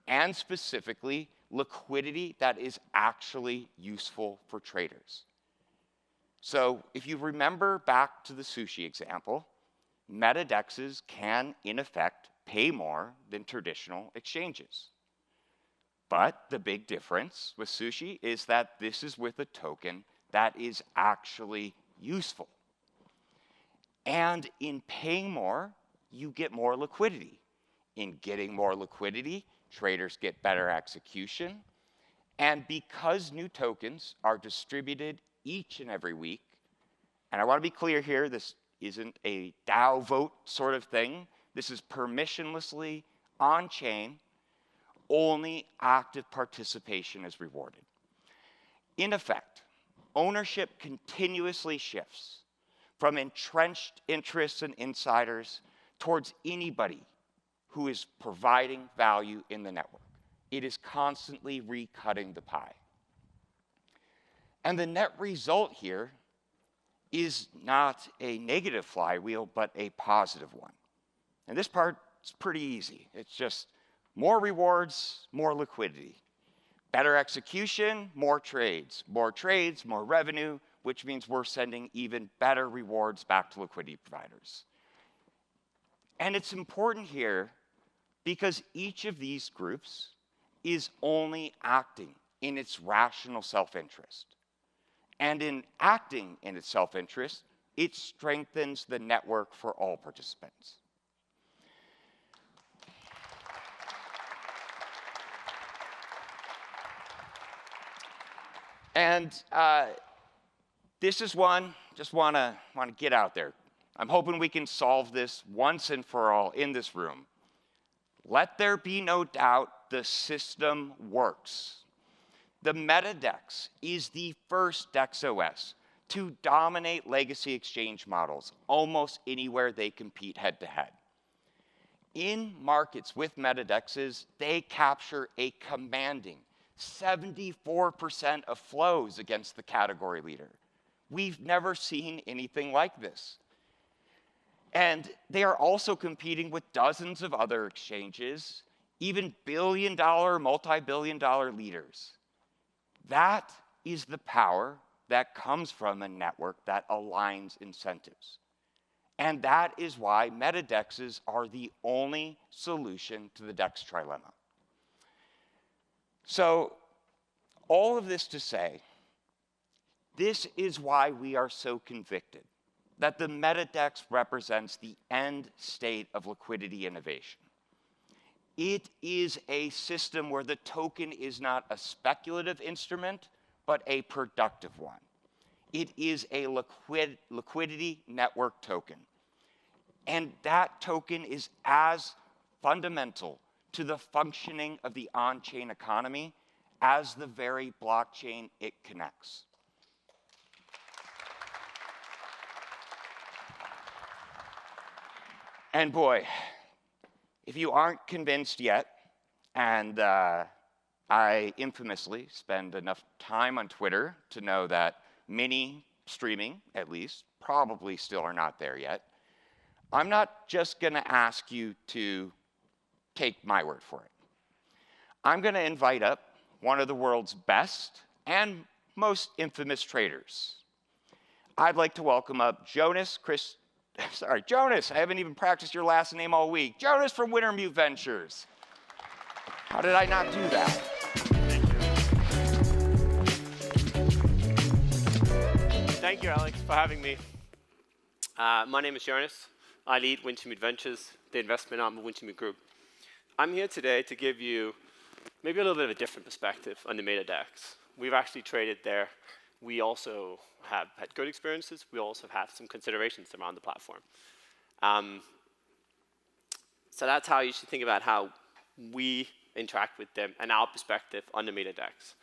and specifically liquidity that is actually useful for traders. So if you remember back to the sushi example, MetaDEXs can, in effect, pay more than traditional exchanges. But the big difference with sushi is that this is with a token that is actually useful. And in paying more, you get more liquidity. In getting more liquidity, traders get better execution. And because new tokens are distributed each and every week, and I want to be clear here, this isn't a DAO vote sort of thing. This is permissionlessly on-chain. Only active participation is rewarded. In effect, ownership continuously shifts from entrenched interests and insiders towards anybody who is providing value in the network. It is constantly recutting the pie. And the net result here is not a negative flywheel, but a positive one. And this part is pretty easy. It's just more rewards, more liquidity. Better execution, more trades. More trades, more revenue, which means we're sending even better rewards back to liquidity providers. And it's important here because each of these groups is only acting in its rational self-interest. And in acting in its self-interest, it strengthens the network for all participants. And this is one, just want to get out there. I'm hoping we can solve this once and for all in this room. Let there be no doubt the system works. The MetaDEX is the first DEX OS to dominate legacy exchange models almost anywhere they compete head-to-head. in markets with metadexes, they capture a commanding 74% of flows against the category leader. We've never seen anything like this. And they are also competing with dozens of other exchanges, even billion-dollar, multi-billion-dollar leaders. That is the power that comes from a network that aligns incentives. And that is why metadexes are the only solution to the DEX trilemma. So, all of this to say, this is why we are so convicted that the metadex represents the end state of liquidity innovation. It is a system where the token is not a speculative instrument, but a productive one. It is a liquidity network token. And that token is as fundamental to the functioning of the on-chain economy as the very blockchain it connects. And boy, if you aren't convinced yet, and I infamously spend enough time on Twitter to know that many streaming, at least, probably still are not there yet, I'm not just going to ask you to take my word for it. I'm going to invite up one of the world's best and most infamous traders. I'd like to welcome up Jonas, I haven't even practiced your last name all week. Jonas from Wintermute Ventures. How did I not do that? Thank you, Alex, for having me. My name is Jonas. I lead Wintermute Ventures, the investment arm of Wintermute Group. I'm here today to give you maybe a little bit of a different perspective on the MetaDex. We've actually traded there. We also have had good experiences. We also have some considerations around the platform. So that's how you should think about how we interact with them and our perspective on the MetaDex.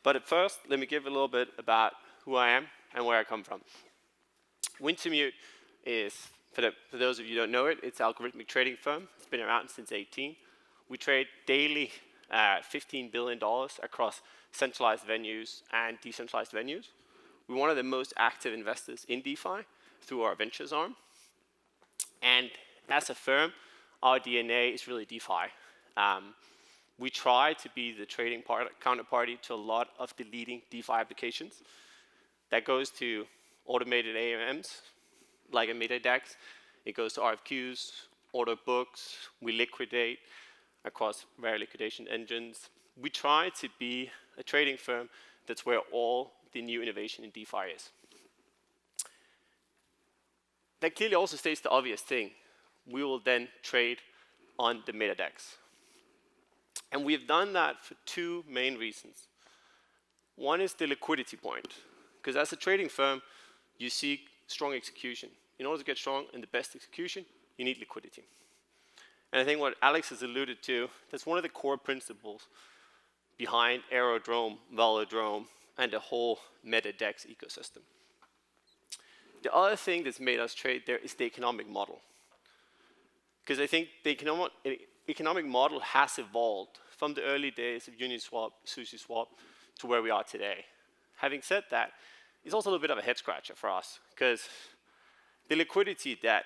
But at first, let me give a little bit about who I am and where I come from. Wintermute is, for those of you who don't know it, it's an algorithmic trading firm. It's been around since 2018. We trade daily $15 billion across centralized venues and decentralized venues. We're one of the most active investors in DeFi through our ventures arm. And as a firm, our DNA is really DeFi. We try to be the trading counterparty to a lot of the leading DeFi applications. That goes to automated AMMs, like a MetaDex. It goes to RFQs, order books. We liquidate across various liquidation engines. We try to be a trading firm that's where all the new innovation in DeFi is. That clearly also states the obvious thing. We will then trade on the MetaDex. And we've done that for two main reasons. One is the liquidity point, because as a trading firm, you seek strong execution. In order to get strong and the best execution, you need liquidity. And I think what Alex has alluded to, that's one of the core principles behind Aero, Velo, and the whole MetaDex ecosystem. The other thing that's made us trade there is the economic model. Because I think the economic model has evolved from the early days of Uniswap, SushiSwap, to where we are today. Having said that, it's also a little bit of a head scratcher for us, because the liquidity that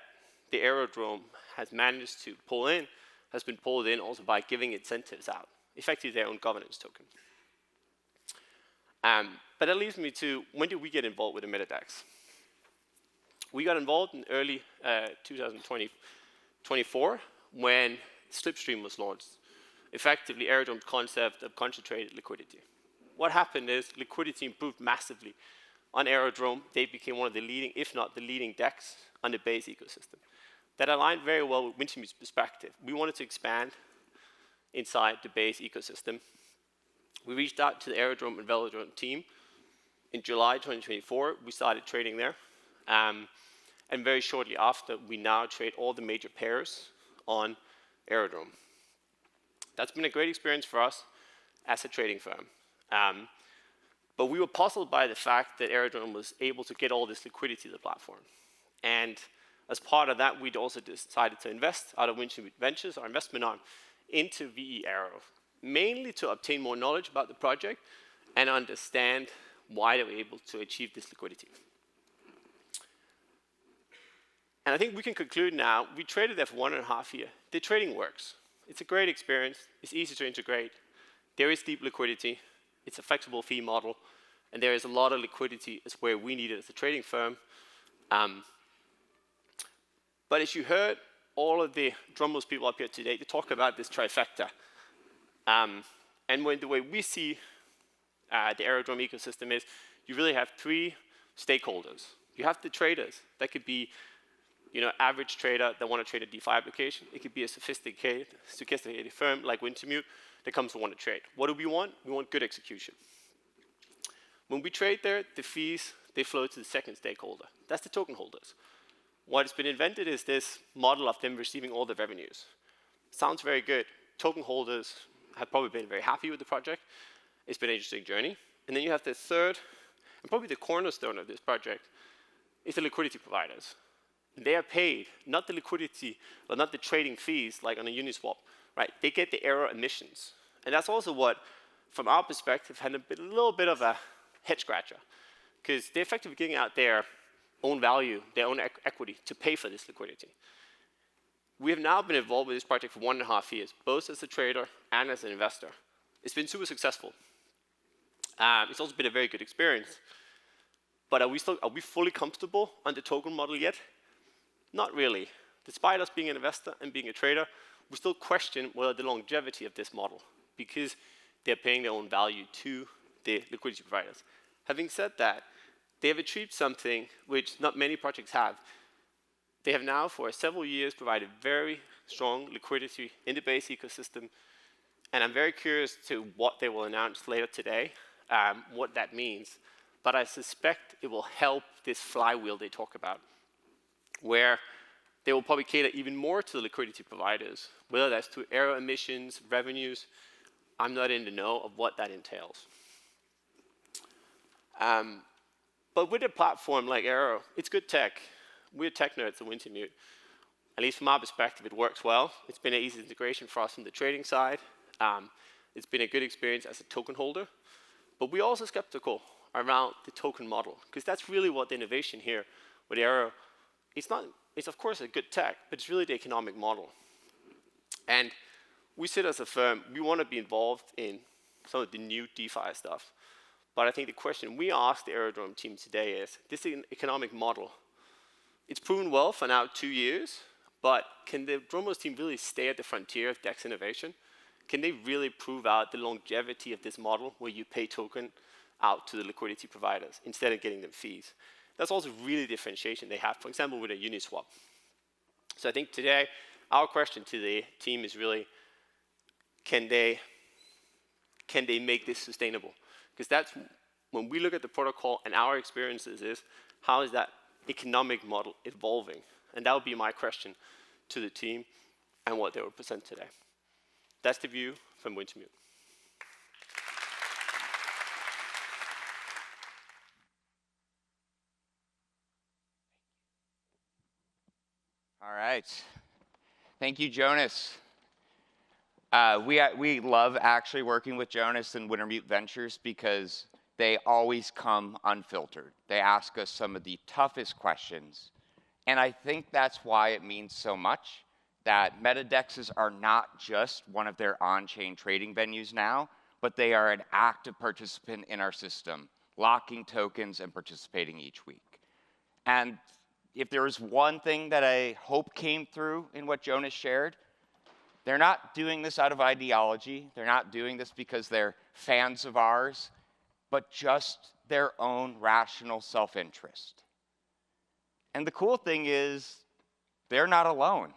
the Aerodrome has managed to pull in has been pulled in also by giving incentives out, effectively their own governance token. But that leads me to, when did we get involved with the MetaDex? We got involved in early 2024 when Slipstream was launched, effectively Aerodrome's concept of concentrated liquidity. What happened is liquidity improved massively on Aerodrome. They became one of the leading, if not the leading DEX on the base ecosystem. That aligned very well with Wintermute's perspective. We wanted to expand inside the base ecosystem. We reached out to the Aerodrome and Velodrome team. In July 2024, we started trading there. And very shortly after, we now trade all the major pairs on Aerodrome. That's been a great experience for us as a trading firm. But we were puzzled by the fact that Aerodrome was able to get all this liquidity to the platform. And As part of that, we'd also decided to invest out of Onchain Ventures, our investment arm, into VE Aero, mainly to obtain more knowledge about the project and understand why they were able to achieve this liquidity. And I think we can conclude now, we traded there for 1.5 years. The trading works. It's a great experience. It's easy to integrate. There is deep liquidity. It's a flexible fee model. And there is a lot of liquidity as where we need it as a trading firm. But as you heard, all of the Dromos people up here today, they talk about this trifecta. And the way we see the Aerodrome ecosystem is, you really have 3 stakeholders. You have the traders. That could be average trader that want to trade a DeFi application. It could be a sophisticated firm like Wintermute that comes to want to trade. What do we want? We want good execution. When we trade there, the fees, they flow to the second stakeholder. That's the token holders. What's been invented is this model of them receiving all the revenues. Sounds very good. Token holders have probably been very happy with the project. It's been an interesting journey. And then you have the third, and probably the cornerstone of this project, is the liquidity providers. They are paid, not the liquidity, or not the trading fees like on a Uniswap, right? They get the Aero emissions. And that's also what, from our perspective, had a little bit of a head scratcher, because they're effectively giving out their own value, their own equity to pay for this liquidity. We have now been involved with this project for 1.5 years, both as a trader and as an investor. It's been super successful. It's also been a very good experience. But are we fully comfortable on the token model yet? Not really. Despite us being an investor and being a trader, we still question whether the longevity of this model, because they're paying their own value to the liquidity providers. Having said that, they have achieved something which not many projects have. They have now, for several years, provided very strong liquidity in the base ecosystem, and I'm very curious to what they will announce later today, what that means. But I suspect it will help this flywheel they talk about, where they will probably cater even more to the liquidity providers, whether that's through Aero emissions, revenues. I'm not in the know of what that entails. But with a platform like Aero, it's good tech. We're tech nerds at Wintermute. At least from our perspective, it works well. It's been an easy integration for us from the trading side. It's been a good experience as a token holder. But we're also skeptical around the token model, because that's really what the innovation here with Aero, it's of course a good tech, but it's really the economic model. And we sit as a firm, we want to be involved in some of the new DeFi stuff. But I think the question we asked the Aerodrome team today is, this is an economic model. It's proven well for now 2 years, but can the Dromos team really stay at the frontier of DEX innovation? Can they really prove out the longevity of this model where you pay token out to the liquidity providers instead of getting them fees? That's also really differentiation they have, for example, with a Uniswap. So I think today, our question to the team is really, can they make this sustainable? Because that's, when we look at the protocol and our experiences is, how is that economic model evolving? And that would be my question to the team and what they will present today. That's the view from Wintermute. All right. Thank you, Jonas. We love actually working with Jonas and Wintermute Ventures because they always come unfiltered. They ask us some of the toughest questions. And I think that's why it means so much that MetaDexes are not just one of their on-chain trading venues now, but they are an active participant in our system, locking tokens and participating each week. And if there was one thing that I hope came through in what Jonas shared, they're not doing this out of ideology. They're not doing this because they're fans of ours, but just their own rational self-interest. And the cool thing is, they're not alone.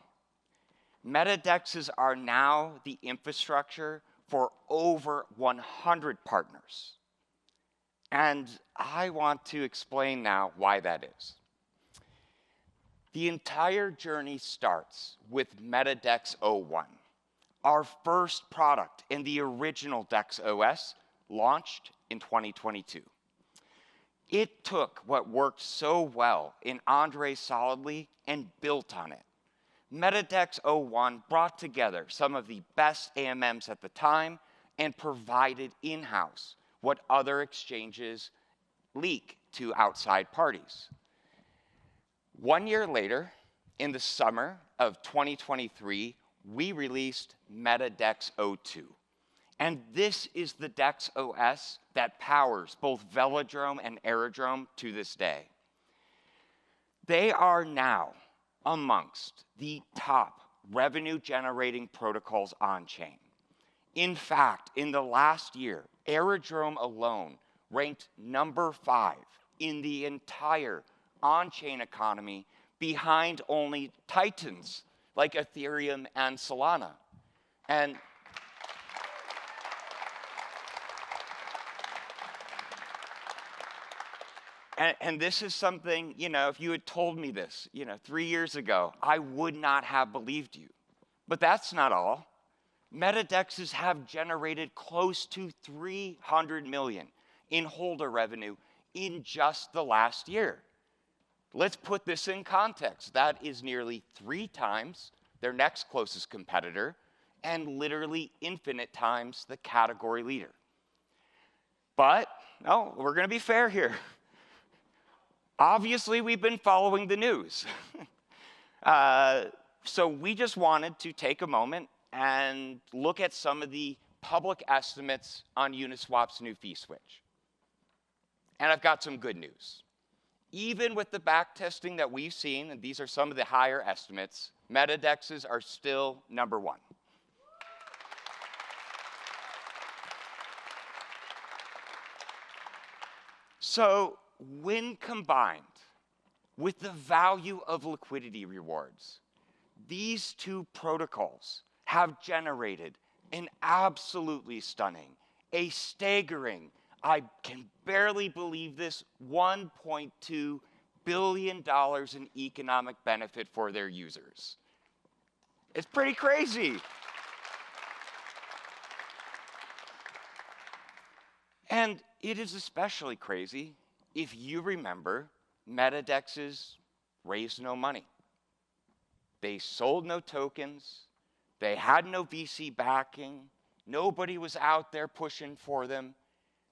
MetaDexes are now the infrastructure for over 100 partners. And I want to explain now why that is. The entire journey starts with MetaDex 01, our first product in the original DEX OS, launched in 2022. It took what worked so well in André Solidly and built on it. MetaDex 01 brought together some of the best AMMs at the time and provided in-house what other exchanges leak to outside parties. 1 year later, in the summer of 2023, we released MetaDex 02. And this is the DEX OS that powers both Velodrome and Aerodrome to this day. They are now amongst the top revenue-generating protocols on-chain. In fact, in the last year, Aerodrome alone ranked number 5 in the entire on-chain economy, behind only titans like Ethereum and Solana. And this is something, if you had told me this, 3 years ago, I would not have believed you. But that's not all. MetaDexes have generated close to $300 million in holder revenue in just the last year. Let's put this in context. That is nearly 3 times their next closest competitor and literally infinite times the category leader. But, no, we're going to be fair here. Obviously, we've been following the news. So we just wanted to take a moment and look at some of the public estimates on Uniswap's new fee switch. And I've got some good news. Even with the backtesting that we've seen, and these are some of the higher estimates, MetaDexes are still number 1. So when combined with the value of liquidity rewards, these two protocols have generated an absolutely stunning, a staggering, I can barely believe this, $1.2 billion in economic benefit for their users. It's pretty crazy. And it is especially crazy if you remember MetaDexes raised no money. They sold no tokens. They had no VC backing. Nobody was out there pushing for them.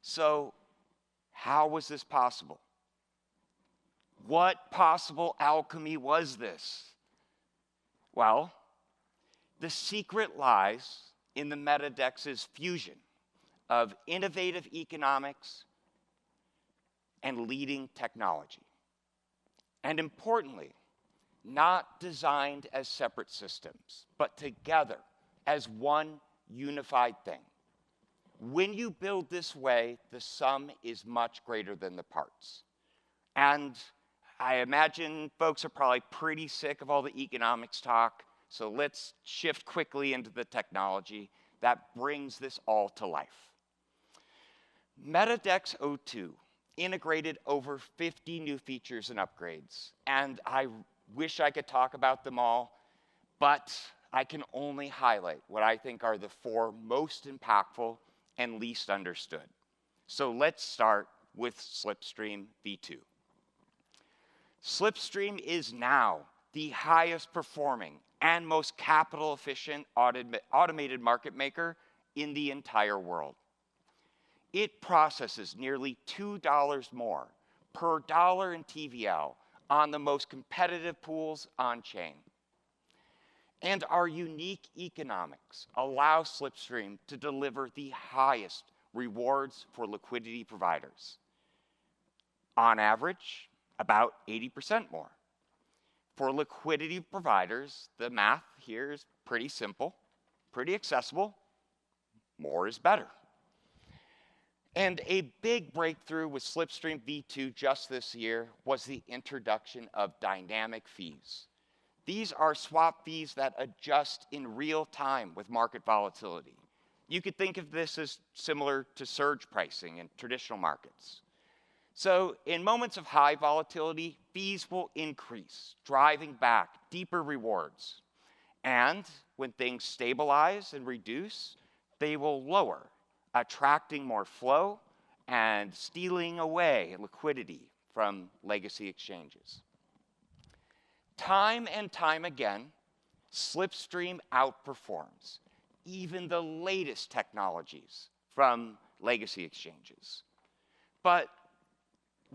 So how was this possible? What possible alchemy was this? Well, the secret lies in the MetaDex's fusion of innovative economics and leading technology. And importantly, not designed as separate systems, but together as one unified thing. When you build this way, the sum is much greater than the parts. And I imagine folks are probably pretty sick of all the economics talk, so let's shift quickly into the technology that brings this all to life. MetaDex 02 integrated over 50 new features and upgrades, and I wish I could talk about them all, but I can only highlight what I think are the 4 most impactful and least understood. So let's start with Slipstream v2. Slipstream is now the highest performing and most capital efficient automated market maker in the entire world. It processes nearly $2 more per dollar in TVL on the most competitive pools on chain. And our unique economics allow Slipstream to deliver the highest rewards for liquidity providers. On average, about 80% more. For liquidity providers, the math here is pretty simple, pretty accessible. More is better. And a big breakthrough with Slipstream v2 just this year was the introduction of dynamic fees. These are swap fees that adjust in real time with market volatility. You could think of this as similar to surge pricing in traditional markets. So in moments of high volatility, fees will increase, driving back deeper rewards. And when things stabilize and reduce, they will lower, attracting more flow and stealing away liquidity from legacy exchanges. Time and time again, Slipstream outperforms even the latest technologies from legacy exchanges. But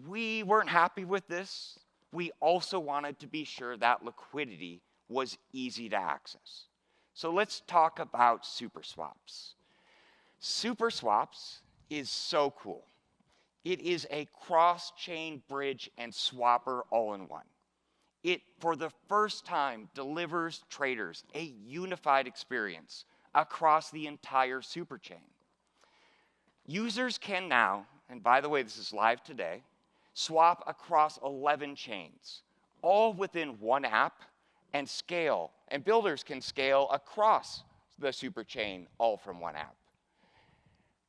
we weren't happy with this. We also wanted to be sure that liquidity was easy to access. So let's talk about super swaps. Super swaps is so cool. It is a cross-chain bridge and swapper all-in-one. It, for the first time, delivers traders a unified experience across the entire superchain. Users can now, and by the way, this is live today, swap across 11 chains, all within one app, and scale. And builders can scale across the superchain, all from one app.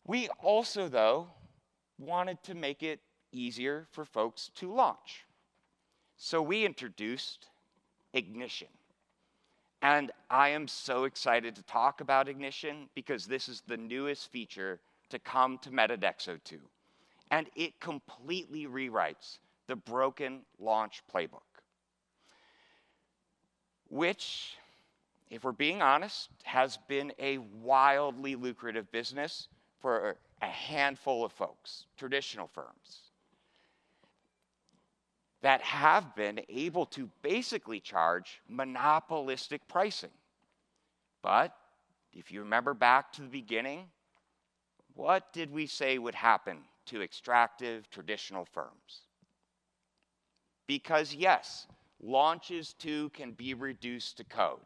We also, though, wanted to make it easier for folks to launch. So we introduced Ignition. And I am so excited to talk about Ignition because this is the newest feature to come to MetaDex 02. And it completely rewrites the broken launch playbook, which, if we're being honest, has been a wildly lucrative business for a handful of folks, traditional firms, that have been able to basically charge monopolistic pricing. But if you remember back to the beginning, what did we say would happen to extractive traditional firms? Because yes, launches too can be reduced to code.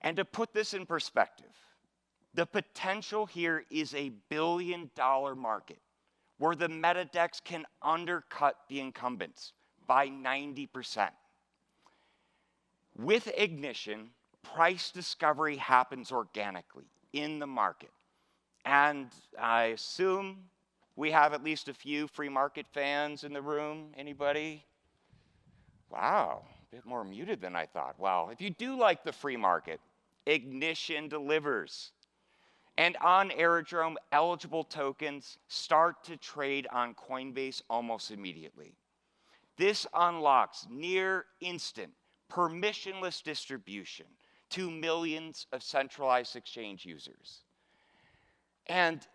And to put this in perspective, the potential here is a billion-dollar market where the MetaDex can undercut the incumbents by 90%. With Ignition, price discovery happens organically in the market. And I assume we have at least a few free market fans in the room. Anybody? Wow, a bit more muted than I thought. Well, if you do like the free market, Ignition delivers. And on Aerodrome, eligible tokens start to trade on Coinbase almost immediately. This unlocks near instant, permissionless distribution to millions of centralized exchange users. And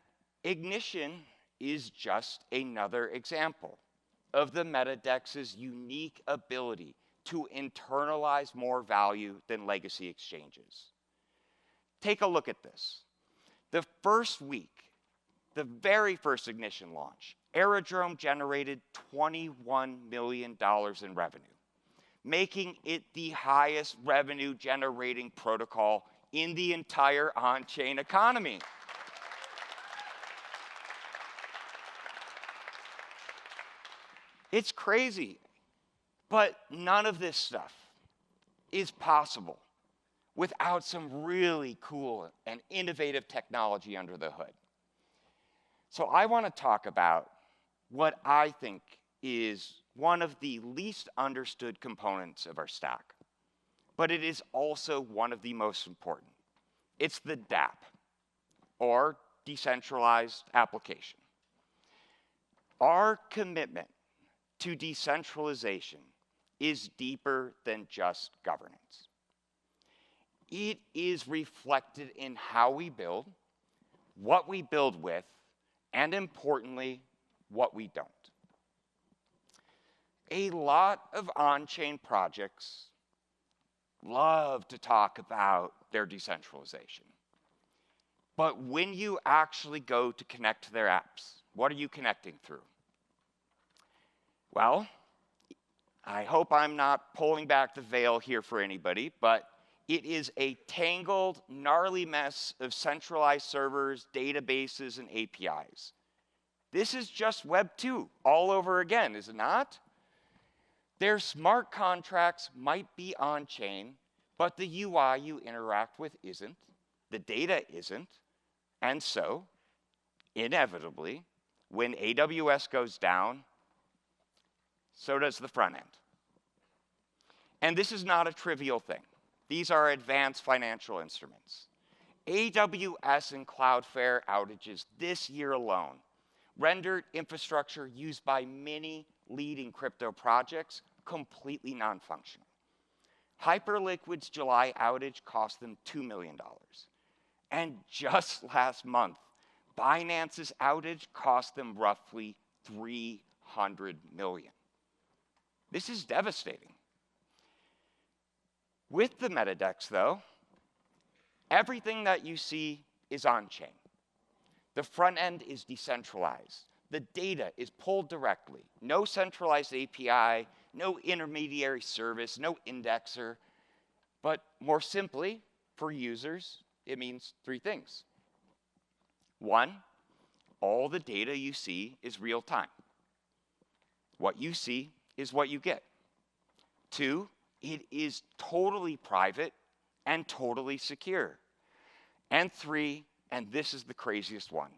Ignition is just another example of the MetaDex's unique ability to internalize more value than legacy exchanges. Take a look at this. The first week, the very first Ignition launch, Aerodrome generated $21 million in revenue, making it the highest revenue generating protocol in the entire on-chain economy. It's crazy, but none of this stuff is possible without some really cool and innovative technology under the hood. So I want to talk about what I think is one of the least understood components of our stack, but it is also one of the most important. It's the DApp, or Decentralized Application. Our commitment to decentralization is deeper than just governance. It is reflected in how we build, what we build with, and importantly, what we don't. A lot of on-chain projects love to talk about their decentralization. But when you actually go to connect to their apps, what are you connecting through? Well, I hope I'm not pulling back the veil here for anybody, but it is a tangled, gnarly mess of centralized servers, databases, and APIs. This is just Web 2 all over again, is it not? Their smart contracts might be on-chain, but the UI you interact with isn't, the data isn't, and so, inevitably, when AWS goes down, so does the front end. And this is not a trivial thing. These are advanced financial instruments. AWS and Cloudflare outages this year alone rendered infrastructure used by many leading crypto projects completely non-functional. Hyperliquid's July outage cost them $2 million. And just last month, Binance's outage cost them roughly $300 million. This is devastating. With the MetaDEX, though, everything that you see is on-chain. The front end is decentralized. The data is pulled directly. No centralized API, no intermediary service, no indexer. But more simply, for users, it means three things. One, all the data you see is real time. What you see is what you get. Two, it is totally private and totally secure. And three, and this is the craziest one,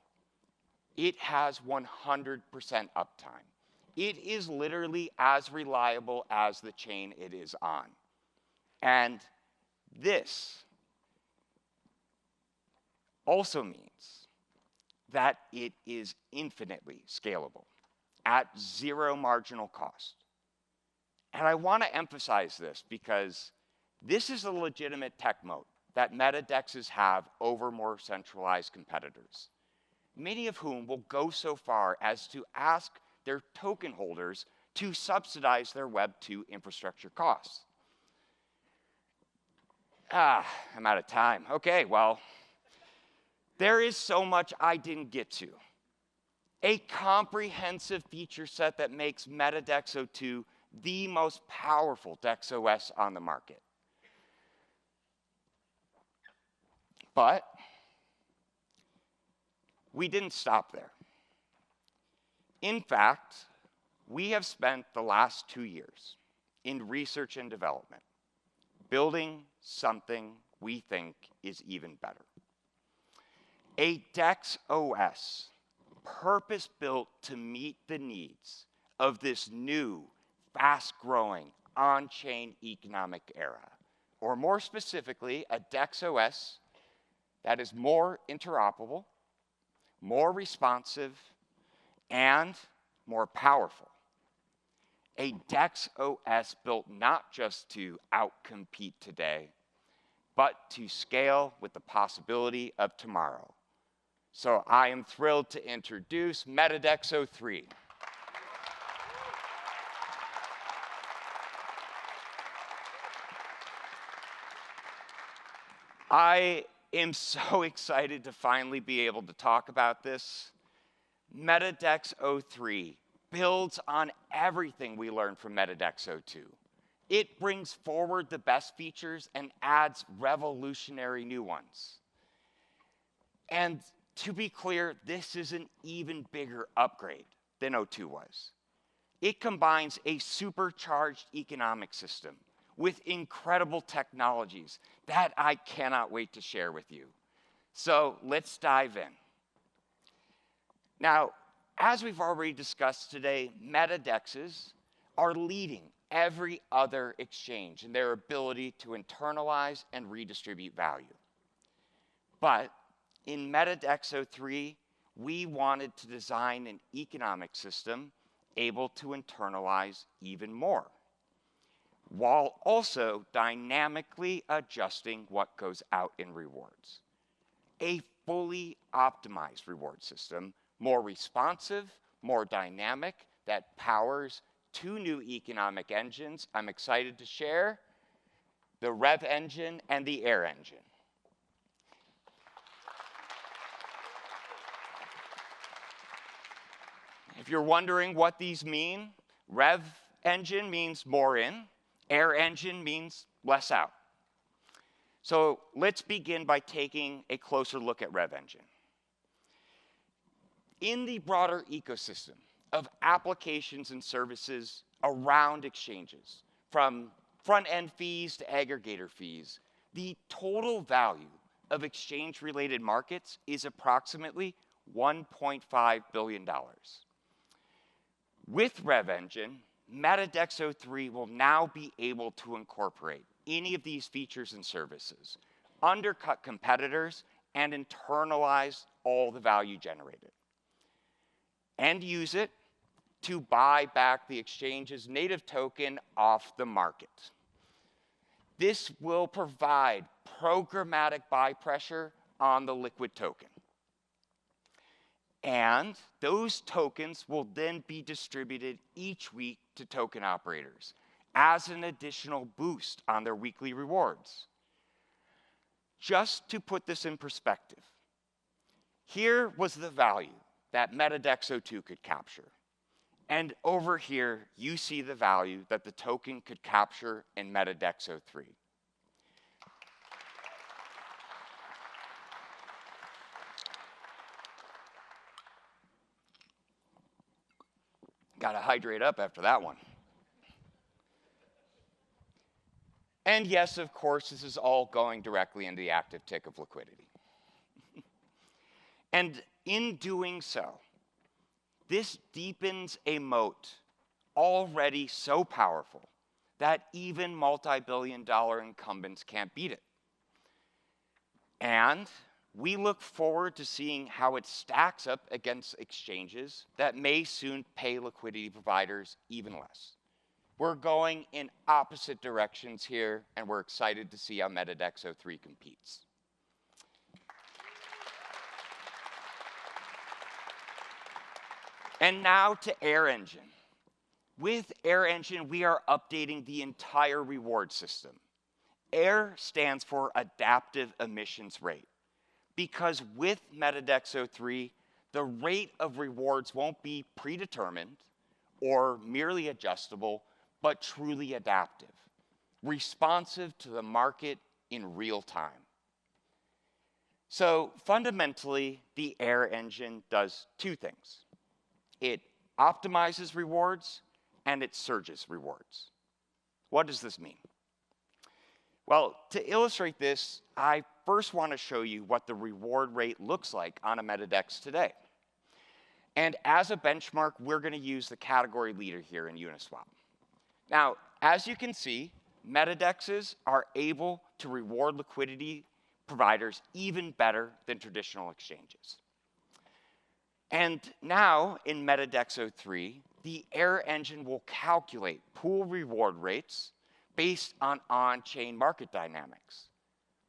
it has 100% uptime. It is literally as reliable as the chain it is on. And this also means that it is infinitely scalable at zero marginal cost. And I want to emphasize this because this is a legitimate tech moat that MetaDEXs have over more centralized competitors, many of whom will go so far as to ask their token holders to subsidize their Web 2 infrastructure costs. I'm out of time. Okay, well, there is so much I didn't get to. A comprehensive feature set that makes MetaDEX 02 the most powerful DEX OS on the market. But we didn't stop there. In fact, we have spent the last 2 years in research and development, building something we think is even better. A DEX OS purpose-built to meet the needs of this new, fast-growing, on-chain economic era. Or more specifically, a DEX OS that is more interoperable, more responsive, and more powerful. A DEX OS built not just to outcompete today, but to scale with the possibility of tomorrow. So I am thrilled to introduce MetaDEX 03. I am so excited to finally be able to talk about this. MetaDEX 03 builds on everything we learned from MetaDEX 02. It brings forward the best features and adds revolutionary new ones. And to be clear, this is an even bigger upgrade than 02 was. It combines a supercharged economic system with incredible technologies that I cannot wait to share with you. So let's dive in. Now, as we've already discussed today, MetaDEXs are leading every other exchange in their ability to internalize and redistribute value. But in MetaDEX 03, we wanted to design an economic system able to internalize even more, while also dynamically adjusting what goes out in rewards. A fully optimized reward system, more responsive, more dynamic, that powers two new economic engines I'm excited to share, the Rev engine and the Air engine. If you're wondering what these mean, Rev engine means more in, Air engine means less out. So let's begin by taking a closer look at Rev engine. In the broader ecosystem of applications and services around exchanges, from front-end fees to aggregator fees, the total value of exchange-related markets is approximately $1.5 billion. With Rev engine, MetaDEX 03 will now be able to incorporate any of these features and services, undercut competitors, and internalize all the value generated. And use it to buy back the exchange's native token off the market. This will provide programmatic buy pressure on the liquid token. And those tokens will then be distributed each week to token operators as an additional boost on their weekly rewards. Just to put this in perspective, here was the value that MetaDex 02 could capture. And over here, you see the value that the token could capture in MetaDex 03. Got to hydrate up after that one. And yes, of course, this is all going directly into the active tick of liquidity. And in doing so, this deepens a moat already so powerful that even multi-billion-dollar incumbents can't beat it. And we look forward to seeing how it stacks up against exchanges that may soon pay liquidity providers even less. We're going in opposite directions here, and we're excited to see how MetaDex 03 competes. And now to Air Engine. With Air Engine, we are updating the entire reward system. AIR stands for Adaptive Emissions Rate, because with MetaDex 03, the rate of rewards won't be predetermined or merely adjustable, but truly adaptive, responsive to the market in real time. So fundamentally, the Air Engine does two things. It optimizes rewards and it surges rewards. What does this mean? Well, to illustrate this, I first want to show you what the reward rate looks like on a MetaDex today. And as a benchmark, we're going to use the category leader here in Uniswap. Now, as you can see, MetaDexes are able to reward liquidity providers even better than traditional exchanges. And now, in MetaDex 03, the Air Engine will calculate pool reward rates based on on-chain market dynamics.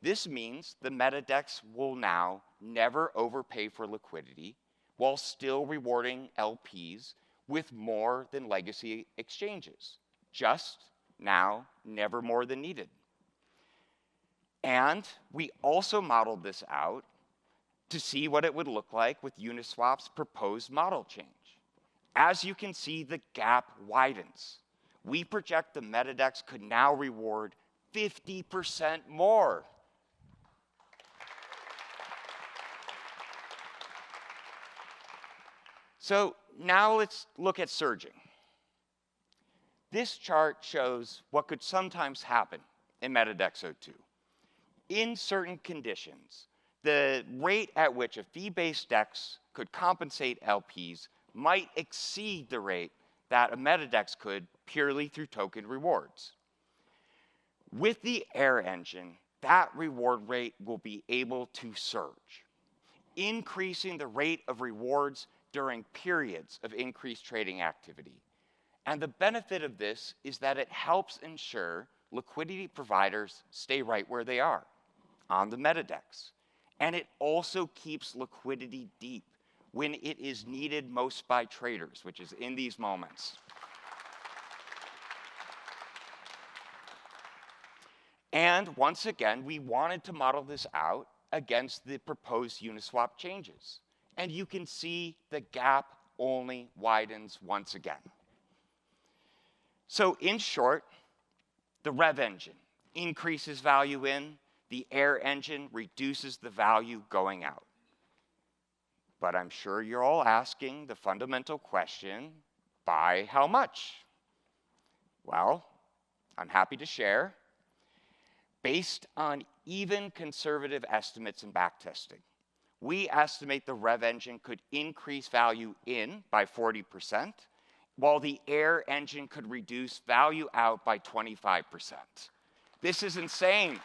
This means the MetaDex will now never overpay for liquidity while still rewarding LPs with more than legacy exchanges. Just now, never more than needed. And we also modeled this out to see what it would look like with Uniswap's proposed model change. As you can see, the gap widens. We project the MetaDex could now reward 50% more. So now let's look at surging. This chart shows what could sometimes happen in MetaDex 02. In certain conditions, the rate at which a fee-based DEX could compensate LPs might exceed the rate that a MetaDex could purely through token rewards. With the Air Engine, that reward rate will be able to surge, increasing the rate of rewards during periods of increased trading activity. And the benefit of this is that it helps ensure liquidity providers stay right where they are, on the MetaDex. And it also keeps liquidity deep when it is needed most by traders, which is in these moments. And once again, we wanted to model this out against the proposed Uniswap changes. And you can see the gap only widens once again. So in short, the Rev Engine increases value in, the Air Engine reduces the value going out. But I'm sure you're all asking the fundamental question, by how much? Well, I'm happy to share. Based on even conservative estimates and backtesting, we estimate the Rev Engine could increase value in by 40%, while the Air Engine could reduce value out by 25%. This is insane.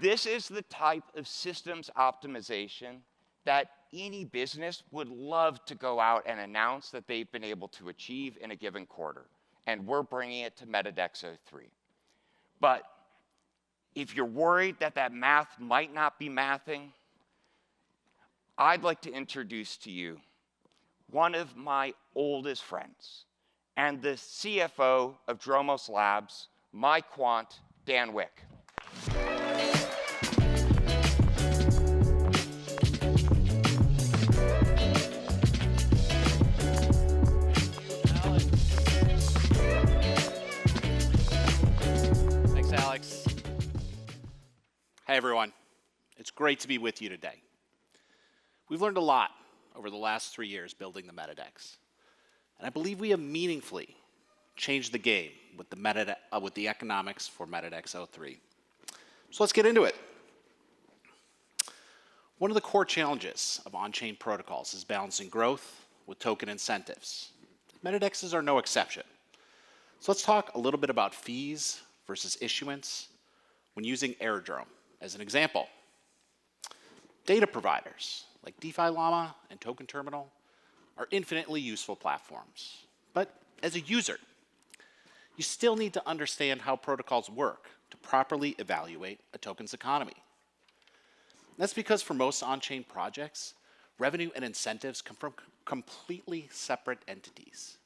This is the type of systems optimization that any business would love to go out and announce that they've been able to achieve in a given quarter. And we're bringing it to MetaDex 03. But if you're worried that that math might not be mathing, I'd like to introduce to you one of my oldest friends and the CFO of Dromos Labs, my quant, Dan Wick. Thanks, Alex. Hey, everyone. It's great to be with you today. We've learned a lot over the last 3 years building the MetaDex. And I believe we have meaningfully changed the game with the economics for MetaDex 03. So let's get into it. One of the core challenges of on-chain protocols is balancing growth with token incentives. MetaDexes are no exception. So let's talk a little bit about fees versus issuance when using Aerodrome as an example. Data providers like DeFi Llama and Token Terminal are infinitely useful platforms. But as a user, you still need to understand how protocols work to properly evaluate a token's economy. That's because for most on-chain projects, revenue and incentives come from completely separate entities.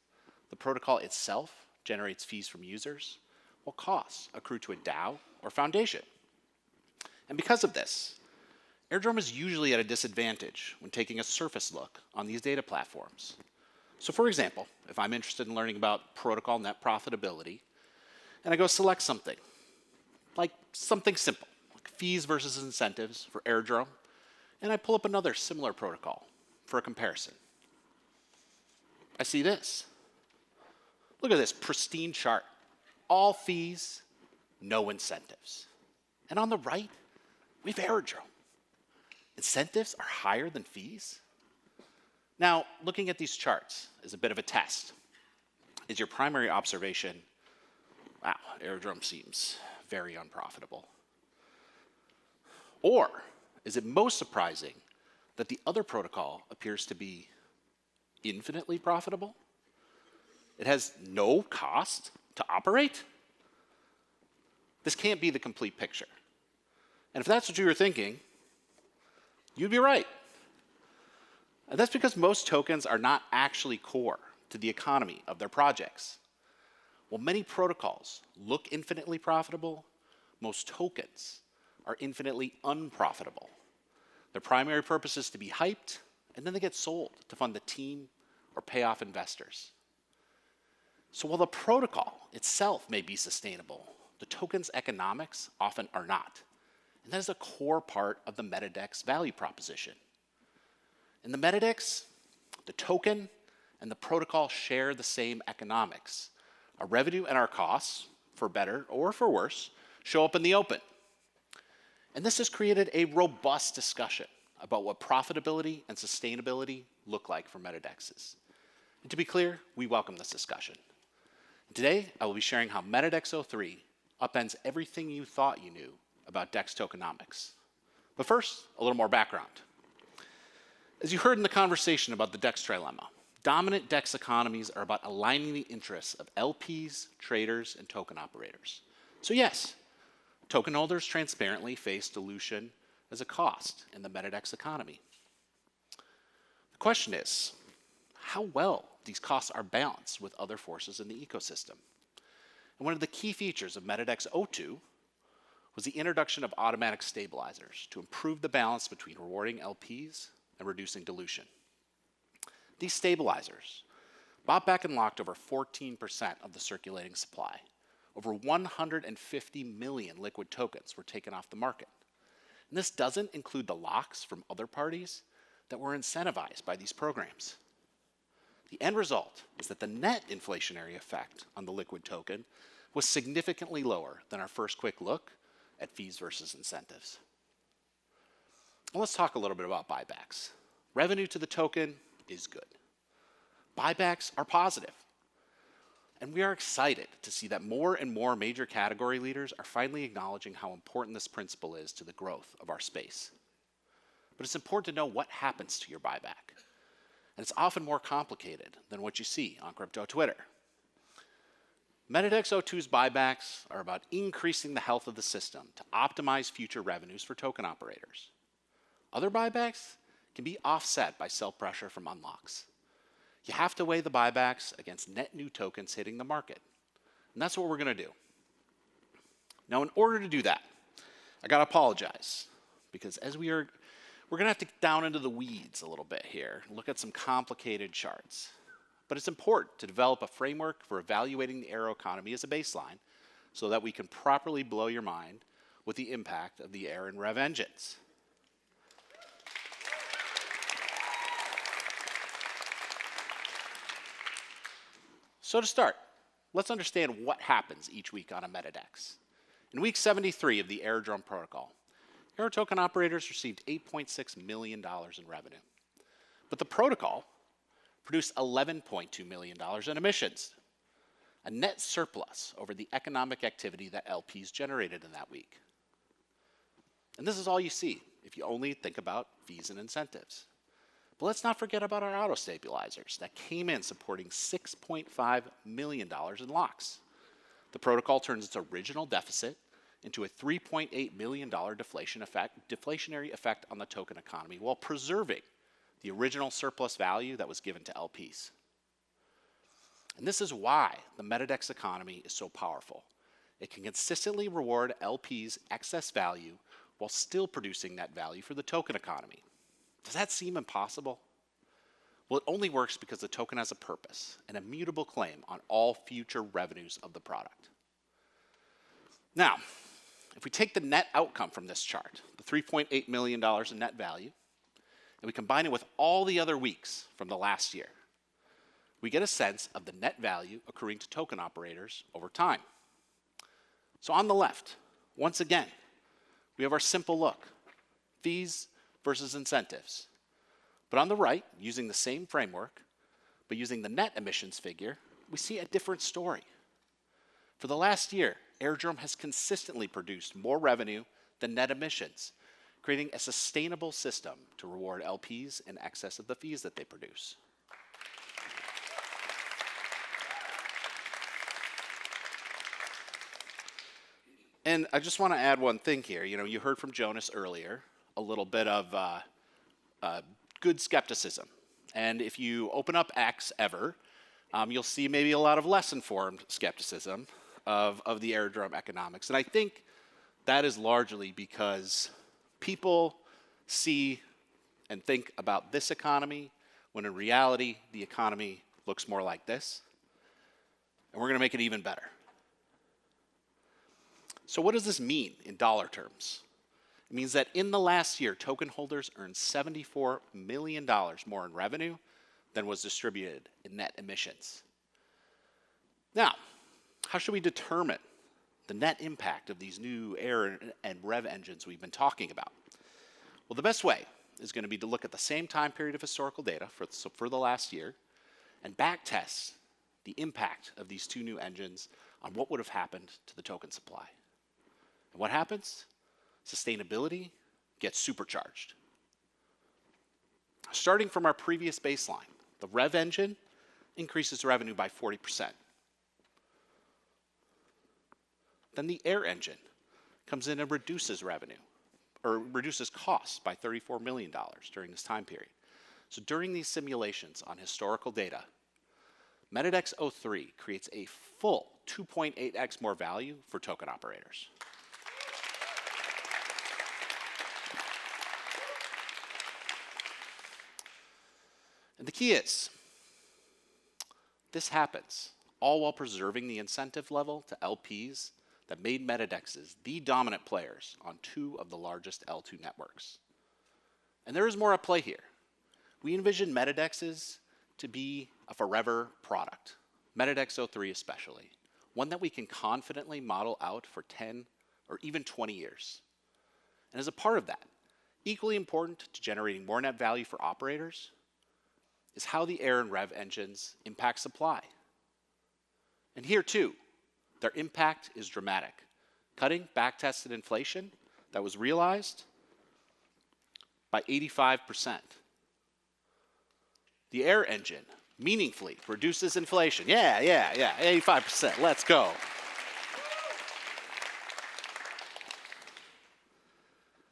The protocol itself generates fees from users, while costs accrue to a DAO or foundation. And because of this, Aerodrome is usually at a disadvantage when taking a surface look on these data platforms. So for example, if I'm interested in learning about protocol net profitability, and I go select something, like something simple, like fees versus incentives for Aerodrome, and I pull up another similar protocol for a comparison, I see this. Look at this pristine chart. All fees, no incentives. And on the right, we have Aerodrome. Incentives are higher than fees. Now, looking at these charts is a bit of a test. Is your primary observation, wow, Aerodrome seems very unprofitable? Or is it most surprising that the other protocol appears to be infinitely profitable? It has no cost to operate? This can't be the complete picture. And if that's what you were thinking, you'd be right. And that's because most tokens are not actually core to the economy of their projects. While many protocols look infinitely profitable, most tokens are infinitely unprofitable. Their primary purpose is to be hyped, and then they get sold to fund the team or pay off investors. So while the protocol itself may be sustainable, the token's economics often are not. And that is a core part of the MetaDex value proposition. In the MetaDex, the token and the protocol share the same economics. Our revenue and our costs, for better or for worse, show up in the open. And this has created a robust discussion about what profitability and sustainability look like for MetaDexes. And to be clear, we welcome this discussion. Today, I will be sharing how MetaDex 03 upends everything you thought you knew about DEX tokenomics. But first, a little more background. As you heard in the conversation about the DEX trilemma, dominant DEX economies are about aligning the interests of LPs, traders, and token operators. So yes, token holders transparently face dilution as a cost in the MetaDex economy. The question is, how well these costs are balanced with other forces in the ecosystem. And one of the key features of MetaDex 02 was the introduction of automatic stabilizers to improve the balance between rewarding LPs and reducing dilution. These stabilizers bought back and locked over 14% of the circulating supply. Over 150 million liquid tokens were taken off the market. And this doesn't include the locks from other parties that were incentivized by these programs. The end result is that the net inflationary effect on the liquid token was significantly lower than our first quick look at fees versus incentives. Well, let's talk a little bit about buybacks. Revenue to the token is good. Buybacks are positive. And we are excited to see that more and more major category leaders are finally acknowledging how important this principle is to the growth of our space. But it's important to know what happens to your buyback. And it's often more complicated than what you see on crypto Twitter. METADEX 02's buybacks are about increasing the health of the system to optimize future revenues for token operators. Other buybacks can be offset by sell pressure from unlocks. You have to weigh the buybacks against net new tokens hitting the market. And that's what we're going to do. Now, in order to do that, I got to apologize, because as we're going to have to get down into the weeds a little bit here, look at some complicated charts. But it's important to develop a framework for evaluating the Aero economy as a baseline so that we can properly blow your mind with the impact of the Air and Rev engines. So to start, let's understand what happens each week on a METADEX. In week 73 of the Airdrome protocol, Aero token operators received $8.6 million in revenue. But the protocol produced $11.2 million in emissions, a net surplus over the economic activity that LPs generated in that week. And this is all you see if you only think about fees and incentives. But let's not forget about our auto stabilizers that came in supporting $6.5 million in locks. The protocol turns its original deficit into a $3.8 million deflationary effect on the token economy while preserving the original surplus value that was given to LPs. And this is why the METADEX economy is so powerful. It can consistently reward LPs' excess value while still producing that value for the token economy. Does that seem impossible? Well, it only works because the token has a purpose, an immutable claim on all future revenues of the product. Now, if we take the net outcome from this chart, the $3.8 million in net value, and we combine it with all the other weeks from the last year, we get a sense of the net value accruing to token operators over time. So on the left, once again, we have our simple look, fees versus incentives. But on the right, using the same framework, but using the net emissions figure, we see a different story. For the last year, Airdrome has consistently produced more revenue than net emissions, creating a sustainable system to reward LPs in excess of the fees that they produce. And I just want to add one thing here. You heard from Jonas earlier a little bit of good skepticism. And if you open up X ever, you'll see maybe a lot of less informed skepticism of the Airdrome economics. And I think that is largely because people see and think about this economy when in reality the economy looks more like this. And we're going to make it even better. So what does this mean in dollar terms? It means that in the last year, token holders earned $74 million more in revenue than was distributed in net emissions. Now, how should we determine the net impact of these new Air and Rev engines we've been talking about? Well, the best way is going to be to look at the same time period of historical data for the last year and backtest the impact of these two new engines on what would have happened to the token supply. And what happens? Sustainability gets supercharged. Starting from our previous baseline, the Rev engine increases revenue by 40%. Then the Air engine comes in and reduces revenue, or reduces costs by $34 million during this time period. So during these simulations on historical data, METADEX 03 creates a full 2.8x more value for token operators. And the key is, this happens all while preserving the incentive level to LPs that made METADEXs the dominant players on two of the largest L2 networks. And there is more at play here. We envision METADEXs to be a forever product, METADEX 03 especially, one that we can confidently model out for 10 or even 20 years. And as a part of that, equally important to generating more net value for operators is how the Air and Rev engines impact supply. And here too, their impact is dramatic. Cutting back-tested inflation that was realized by 85%. The Air engine meaningfully reduces inflation. Yeah, 85%, let's go.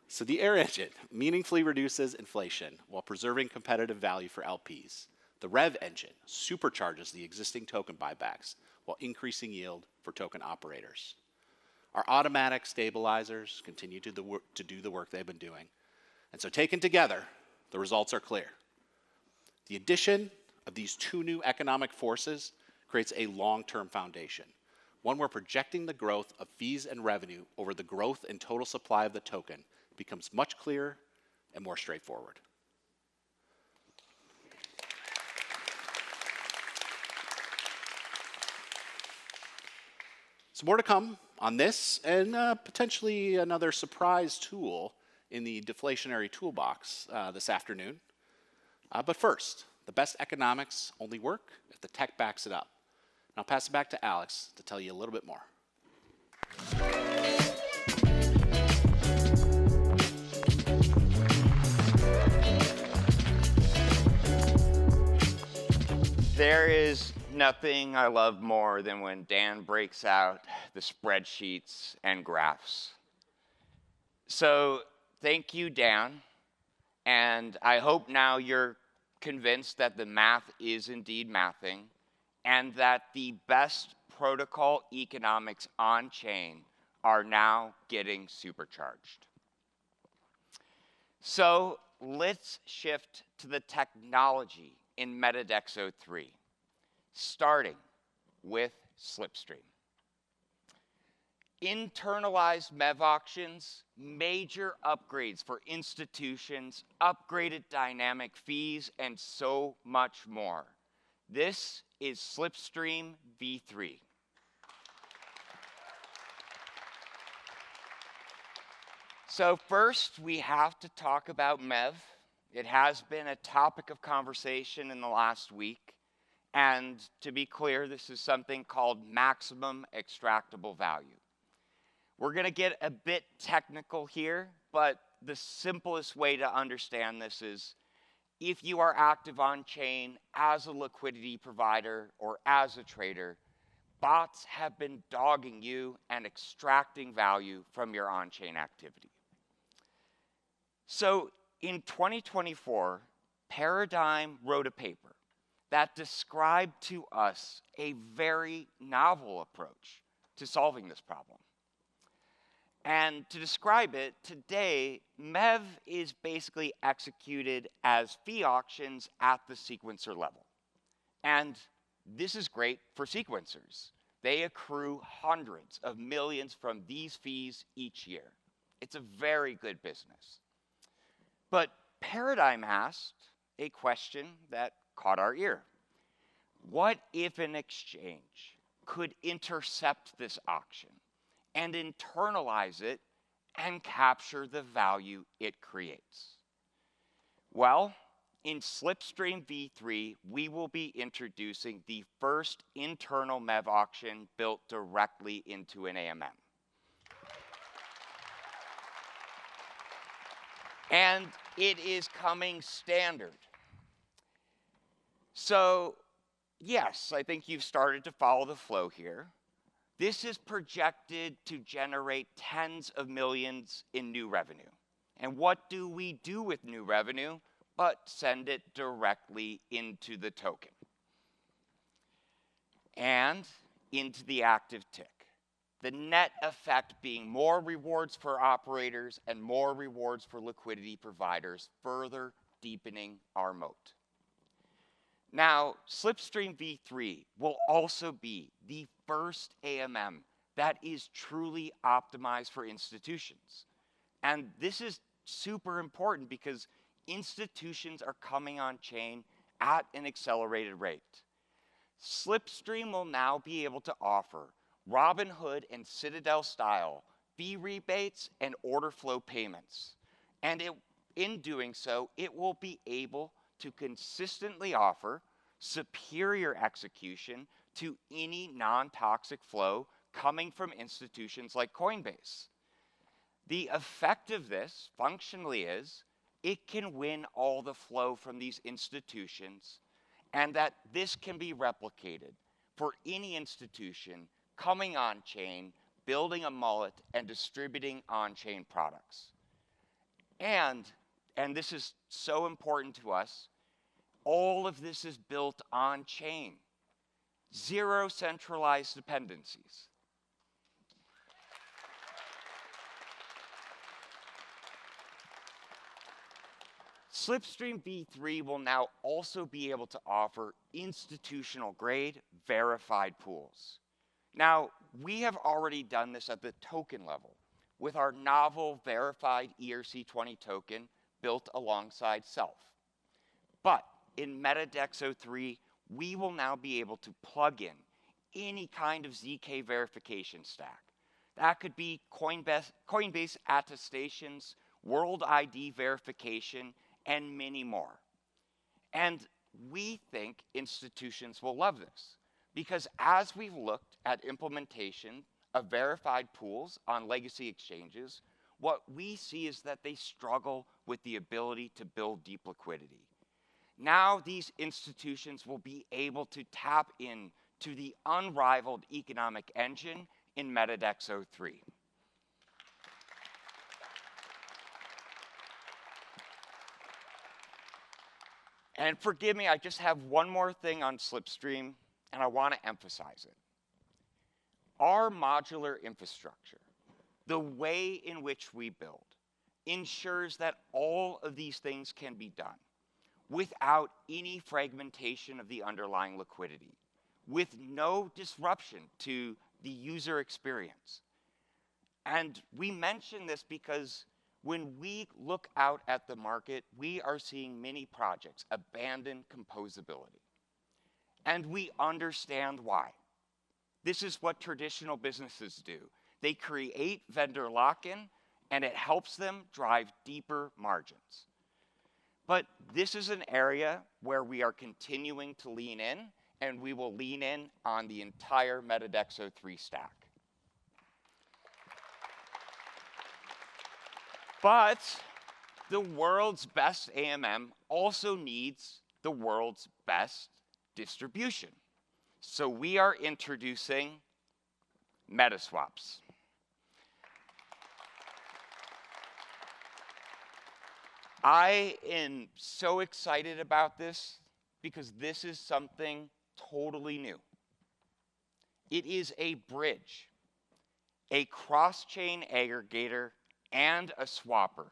So the Air engine meaningfully reduces inflation while preserving competitive value for LPs. The Rev engine supercharges the existing token buybacks while increasing yield for token operators. Our automatic stabilizers continue to do the work they've been doing. And so taken together, the results are clear. The addition of these two new economic forces creates a long-term foundation, one where projecting the growth of fees and revenue over the growth and total supply of the token becomes much clearer and more straightforward. So more to come on this and potentially another surprise tool in the deflationary toolbox this afternoon. But first, the best economics only work if the tech backs it up. And I'll pass it back to Alex to tell you a little bit more. There is nothing I love more than when Dan breaks out the spreadsheets and graphs. So thank you, Dan. And I hope now you're convinced that the math is indeed mathing and that the best protocol economics on chain are now getting supercharged. So let's shift to the technology in MetaDexo 3, starting with Slipstream. Internalized MEV auctions, major upgrades for institutions, upgraded dynamic fees, and so much more. This is Slipstream v3. So first, we have to talk about MEV. It has been a topic of conversation in the last week. And to be clear, this is something called maximum extractable value. We're going to get a bit technical here, but the simplest way to understand this is if you are active on chain as a liquidity provider or as a trader, bots have been dogging you and extracting value from your on-chain activity. So in 2024, Paradigm wrote a paper that described to us a very novel approach to solving this problem. And to describe it, today, MEV is basically executed as fee auctions at the sequencer level. And this is great for sequencers. They accrue hundreds of millions from these fees each year. It's a very good business. But Paradigm asked a question that caught our ear. What if an exchange could intercept this auction and internalize it and capture the value it creates? Well, in Slipstream v3, we will be introducing the first internal MEV auction built directly into an AMM. And it is coming standard. So, yes, I think you've started to follow the flow here. This is projected to generate tens of millions in new revenue. And what do we do with new revenue but send it directly into the token and into the active tick? The net effect being more rewards for operators and more rewards for liquidity providers, further deepening our moat. Now, Slipstream v3 will also be the first AMM that is truly optimized for institutions. And this is super important because institutions are coming on chain at an accelerated rate. Slipstream will now be able to offer Robinhood and Citadel style fee rebates and order flow payments. And in doing so, it will be able to consistently offer superior execution to any non-toxic flow coming from institutions like Coinbase. The effect of this functionally is it can win all the flow from these institutions, and that this can be replicated for any institution coming on-chain, building a mullet, and distributing on-chain products. And this is so important to us, all of this is built on-chain. Zero centralized dependencies. Slipstream v3 will now also be able to offer institutional grade verified pools. Now, we have already done this at the token level with our novel verified ERC20 token built alongside Self. But in MetaDex 03, we will now be able to plug in any kind of ZK verification stack. That could be Coinbase attestations, World ID verification, and many more. And we think institutions will love this because as we've looked at implementation of verified pools on legacy exchanges, what we see is that they struggle with the ability to build deep liquidity. Now these institutions will be able to tap into the unrivaled economic engine in MetaDex 03. And forgive me, I just have one more thing on Slipstream, and I want to emphasize it. Our modular infrastructure, the way in which we build, ensures that all of these things can be done without any fragmentation of the underlying liquidity, with no disruption to the user experience. And we mention this because when we look out at the market, we are seeing many projects abandon composability. And we understand why. This is what traditional businesses do. They create vendor lock-in, and it helps them drive deeper margins. But this is an area where we are continuing to lean in, and we will lean in on the entire MetaDex 03 stack. But the world's best AMM also needs the world's best distribution. So we are introducing MetaSwaps. I am so excited about this because this is something totally new. It is a bridge, a cross-chain aggregator, and a swapper,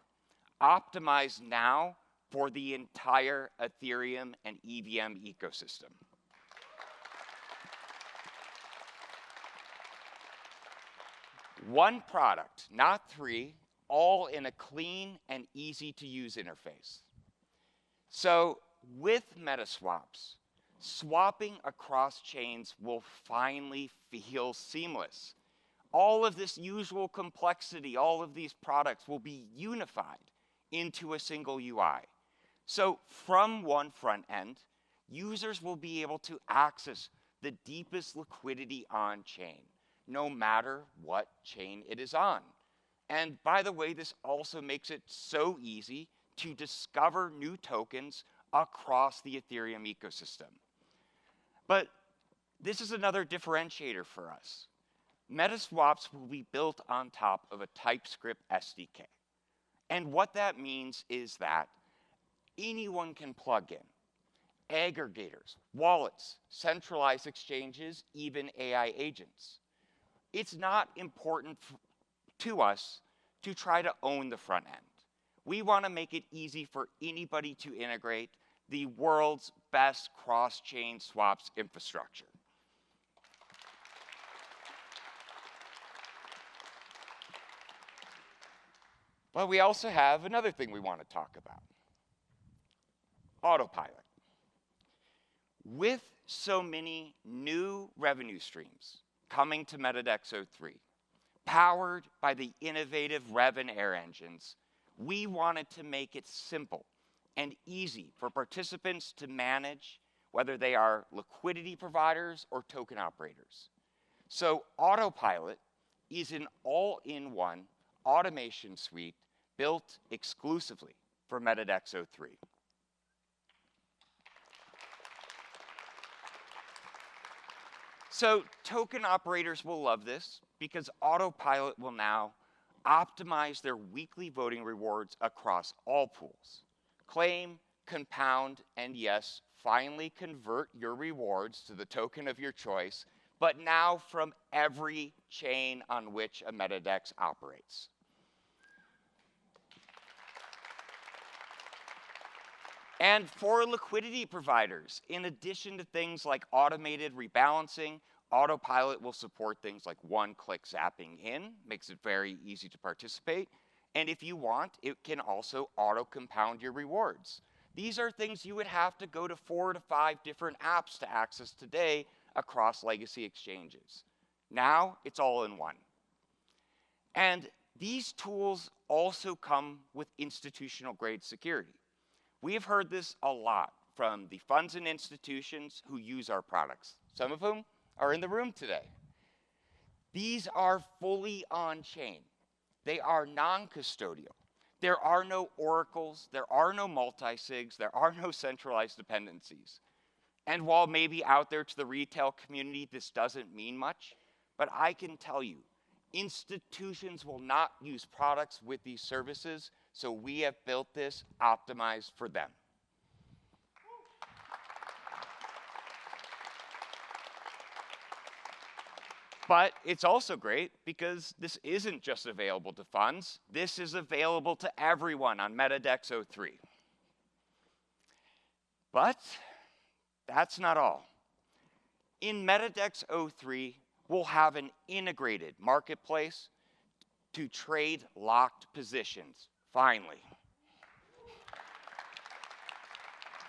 optimized now for the entire Ethereum and EVM ecosystem. One product, not three, all in a clean and easy to use interface. So with MetaSwaps, swapping across chains will finally feel seamless. All of this usual complexity, all of these products will be unified into a single UI. So from one front end, users will be able to access the deepest liquidity on chain, no matter what chain it is on. And by the way, this also makes it so easy to discover new tokens across the Ethereum ecosystem. But this is another differentiator for us. MetaSwaps will be built on top of a TypeScript SDK. And what that means is that anyone can plug in aggregators, wallets, centralized exchanges, even AI agents. It's not important to us to try to own the front end. We want to make it easy for anybody to integrate the world's best cross-chain swaps infrastructure. But we also have another thing we want to talk about. Autopilot. With so many new revenue streams coming to MetaDex 03, powered by the innovative Rev and Air engines, we wanted to make it simple and easy for participants to manage whether they are liquidity providers or token operators. So Autopilot is an all-in-one automation suite built exclusively for MetaDex 03. So token operators will love this because Autopilot will now optimize their weekly voting rewards across all pools. Claim, compound, and yes, finally convert your rewards to the token of your choice, but now from every chain on which a MetaDex operates. And for liquidity providers, in addition to things like automated rebalancing, Autopilot will support things like one-click zapping in, makes it very easy to participate. And if you want, it can also auto-compound your rewards. These are things you would have to go to 4 to 5 different apps to access today across legacy exchanges. Now, it's all in one. And these tools also come with institutional-grade security. We have heard this a lot from the funds and institutions who use our products, some of whom are in the room today. These are fully on-chain. They are non-custodial. There are no oracles, there are no multi-sigs, there are no centralized dependencies. And while maybe out there to the retail community this doesn't mean much, but I can tell you, institutions will not use products with these services, so we have built this optimized for them. But it's also great because this isn't just available to funds. This is available to everyone on MetaDex 03. But that's not all. In MetaDex 03, we'll have an integrated marketplace to trade locked positions, finally.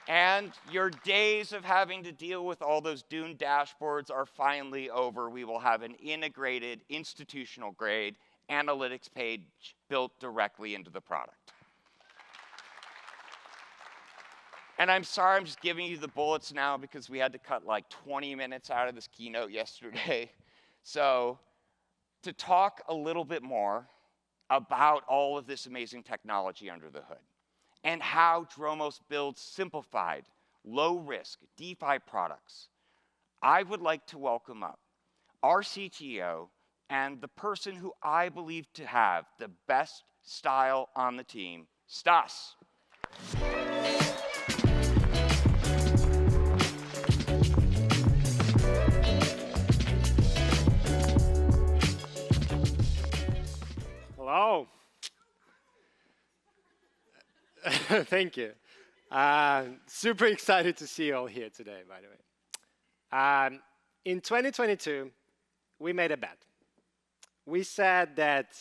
And your days of having to deal with all those doomed dashboards are finally over. We will have an integrated, institutional-grade analytics page built directly into the product. And I'm sorry I'm just giving you the bullets now because we had to cut like 20 minutes out of this keynote yesterday. So to talk a little bit more about all of this amazing technology under the hood, and how Dromos builds simplified, low-risk DeFi products, I would like to welcome up our CTO and the person who I believe to have the best style on the team, Stas. Hello. Thank you. Super excited to see you all here today, by the way. In 2022, we made a bet. We said that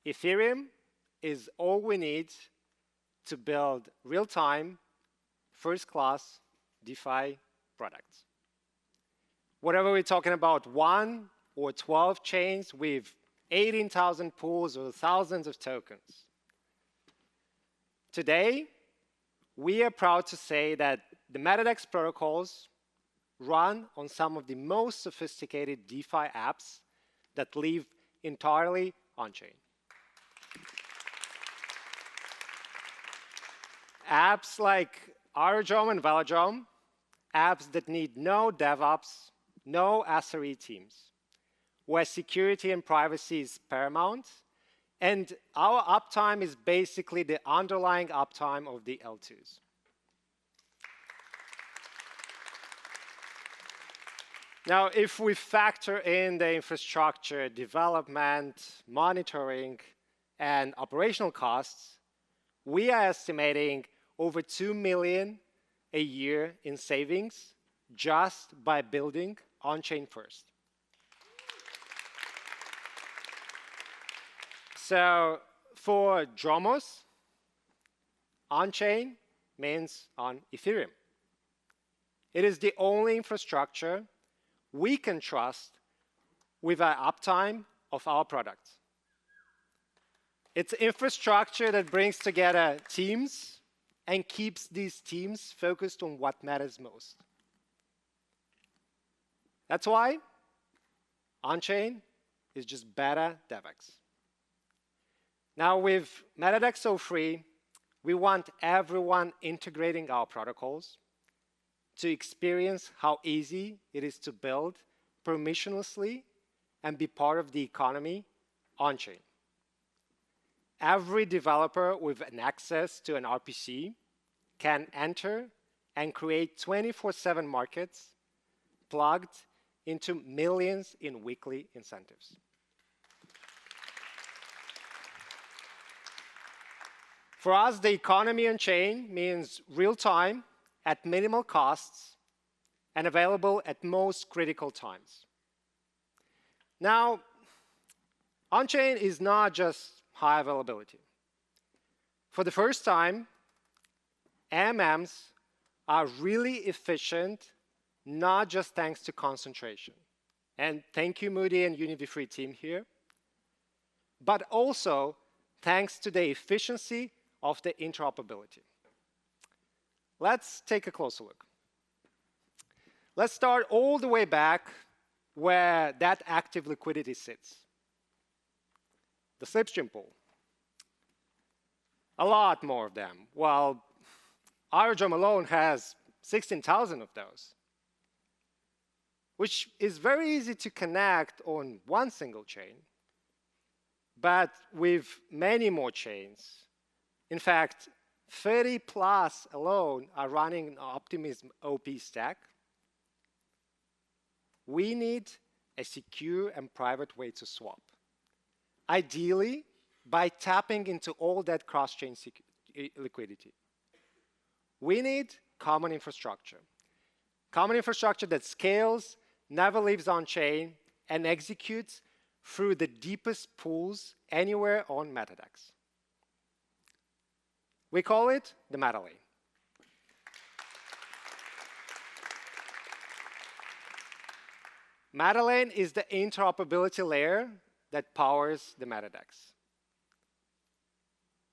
Ethereum is all we need to build real-time, first-class DeFi products. Whatever we're talking about, 1 or 12 chains with 18,000 pools or thousands of tokens. Today, we are proud to say that the MetaDex protocols run on some of the most sophisticated DeFi apps that live entirely on-chain. Apps like Aero and Velo, apps that need no DevOps, no SRE teams, where security and privacy is paramount, and our uptime is basically the underlying uptime of the L2s. Now, if we factor in the infrastructure, development, monitoring, and operational costs, we are estimating over $2 million a year in savings just by building on-chain first. So for Dromos, on-chain means on Ethereum. It is the only infrastructure we can trust with our uptime of our products. It's infrastructure that brings together teams and keeps these teams focused on what matters most, That's why Onchain is just beta DevX. Now with MetaDex 03, we want everyone integrating our protocols to experience how easy it is to build permissionlessly and be part of the economy on-chain. Every developer with an access to an RPC can enter and create 24/7 markets plugged into millions in weekly incentives. For us, the economy on chain means real time at minimal costs and available at most critical times. Now, on-chain is not just high availability. For the first time, AMMs are really efficient, not just thanks to concentration. And thank you, Moody and UniV3 team here, but also thanks to the efficiency of the interoperability. Let's take a closer look. Let's start all the way back where that active liquidity sits. The slipstream pool. A lot more of them. Well, Aero alone has 16,000 of those, which is very easy to connect on one single chain, but with many more chains. In fact, 30 plus alone are running an Optimism OP stack. We need a secure and private way to swap, ideally by tapping into all that cross-chain liquidity. We need common infrastructure that scales, never leaves on-chain, and executes through the deepest pools anywhere on MetaDex. We call it the Meta Lane. Meta Lane is the interoperability layer that powers the MetaDex.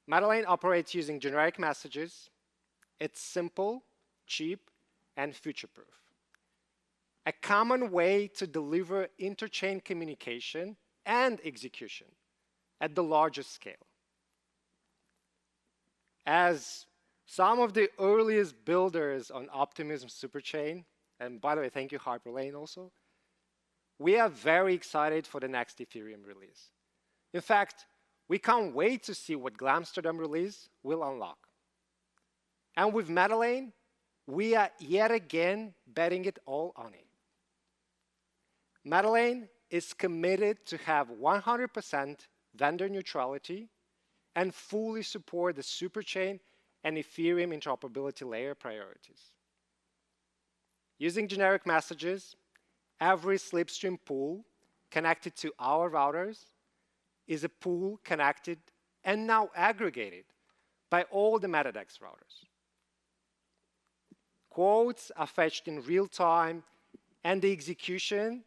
Meta Lane operates using generic messages. It's simple, cheap, and future-proof. A common way to deliver interchain communication and execution at the largest scale. As some of the earliest builders on Optimism Superchain, and by the way, thank you Hyperlane also, we are very excited for the next Ethereum release. In fact, we can't wait to see what Glamsterdam release will unlock. And with Meta Lane, we are yet again betting it all on it. Meta Lane is committed to have 100% vendor neutrality and fully support the superchain and Ethereum interoperability layer priorities. Using generic messages, every slipstream pool connected to our routers is a pool connected and now aggregated by all the MetaDex routers. Quotes are fetched in real time, and the execution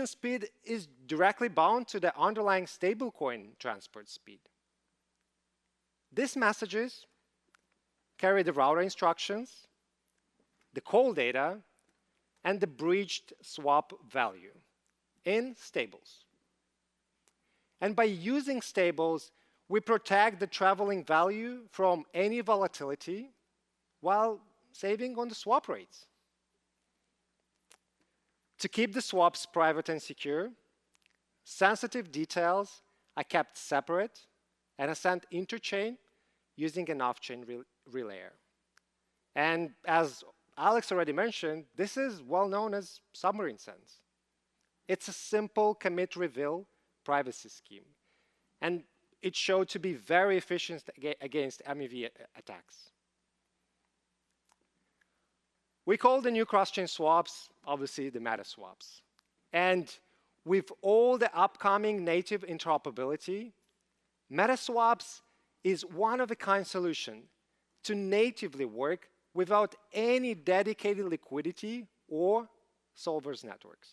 speed is directly bound to the underlying stablecoin transport speed. These messages carry the router instructions, the call data, and the breached swap value in stables. And by using stables, we protect the traveling value from any volatility while saving on the swap rates. To keep the swaps private and secure, sensitive details are kept separate and are sent interchain using an off-chain relayer. And as Alex already mentioned, this is well known as submarine sense. It's a simple commit reveal privacy scheme, and it showed to be very efficient against MEV attacks. We call the new cross-chain swaps, obviously, the meta swaps. And with all the upcoming native interoperability, meta swaps is one-of-a-kind solution to natively work without any dedicated liquidity or solvers networks.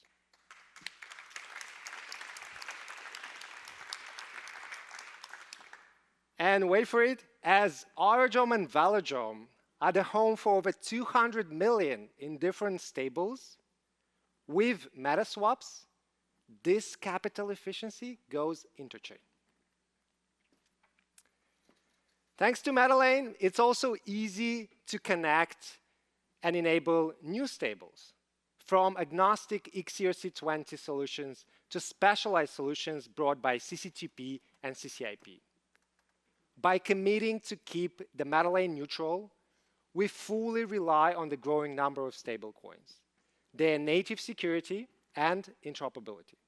And wait for it, as Aero and Velo are the home for over 200 million in different stables, With meta swaps, this capital efficiency goes interchain. Thanks to MetaLane, it's also easy to connect and enable new stables, from agnostic XERC20 solutions to specialized solutions brought by CCTP and CCIP. By committing to keep the MetaLane neutral, we fully rely on the growing number of stablecoins, their native security and interoperability.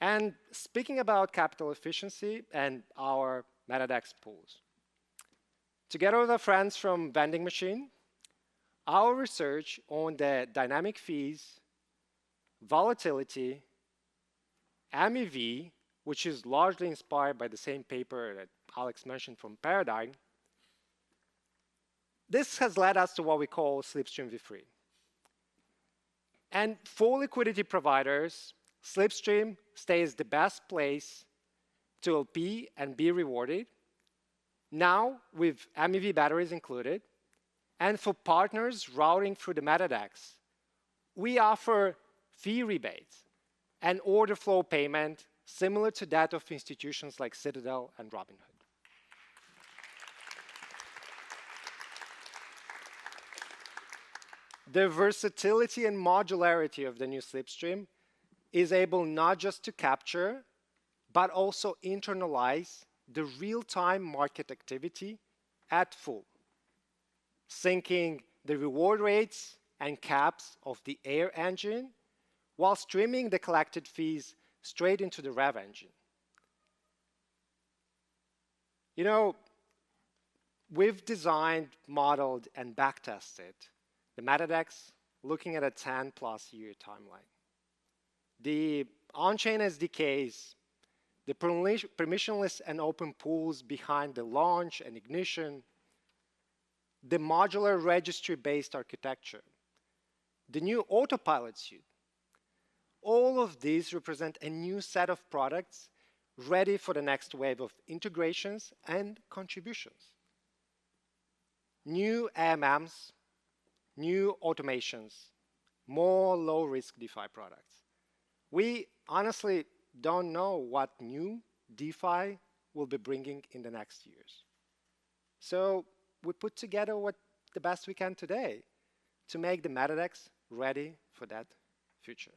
And speaking about capital efficiency and our MetaDex pools, together with our friends from Vending Machine, our research on the dynamic fees, volatility, MEV, which is largely inspired by the same paper that Alex mentioned from Paradigm, this has led us to what we call Slipstream v3. And for liquidity providers, Slipstream stays the best place to LP and be rewarded, now with MEV batteries included. And for partners routing through the MetaDex, we offer fee rebates and order flow payment similar to that of institutions like Citadel and Robinhood. The versatility and modularity of the new Slipstream is able not just to capture, but also internalize the real-time market activity at full, syncing the reward rates and caps of the Air engine while streaming the collected fees straight into the Rev engine. You know, we've designed, modeled, and backtested the MetaDex looking at a 10+ year timeline. The on-chain SDKs, the permissionless and open pools behind the launch and ignition, the modular registry-based architecture, the new autopilot suite, all of these represent a new set of products ready for the next wave of integrations and contributions. New AMMs, new automations, more low-risk DeFi products. We honestly don't know what new DeFi will be bringing in the next years. So we put together the best we can today to make the MetaDex ready for that future.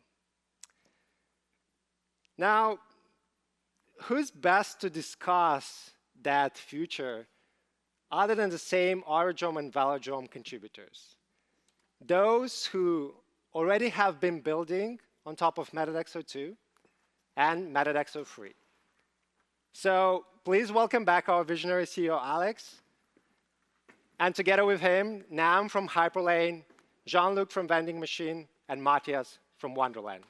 Now, who's best to discuss that future other than the same Aerodrome and Velodrome contributors? Those who already have been building on top of MetaDex 02 and MetaDex 03. So please welcome back our visionary CEO, Alex. And together with him, Nam from Hyperlane, Jean-Luc from Vending Machine, and Matthias from Wonderland.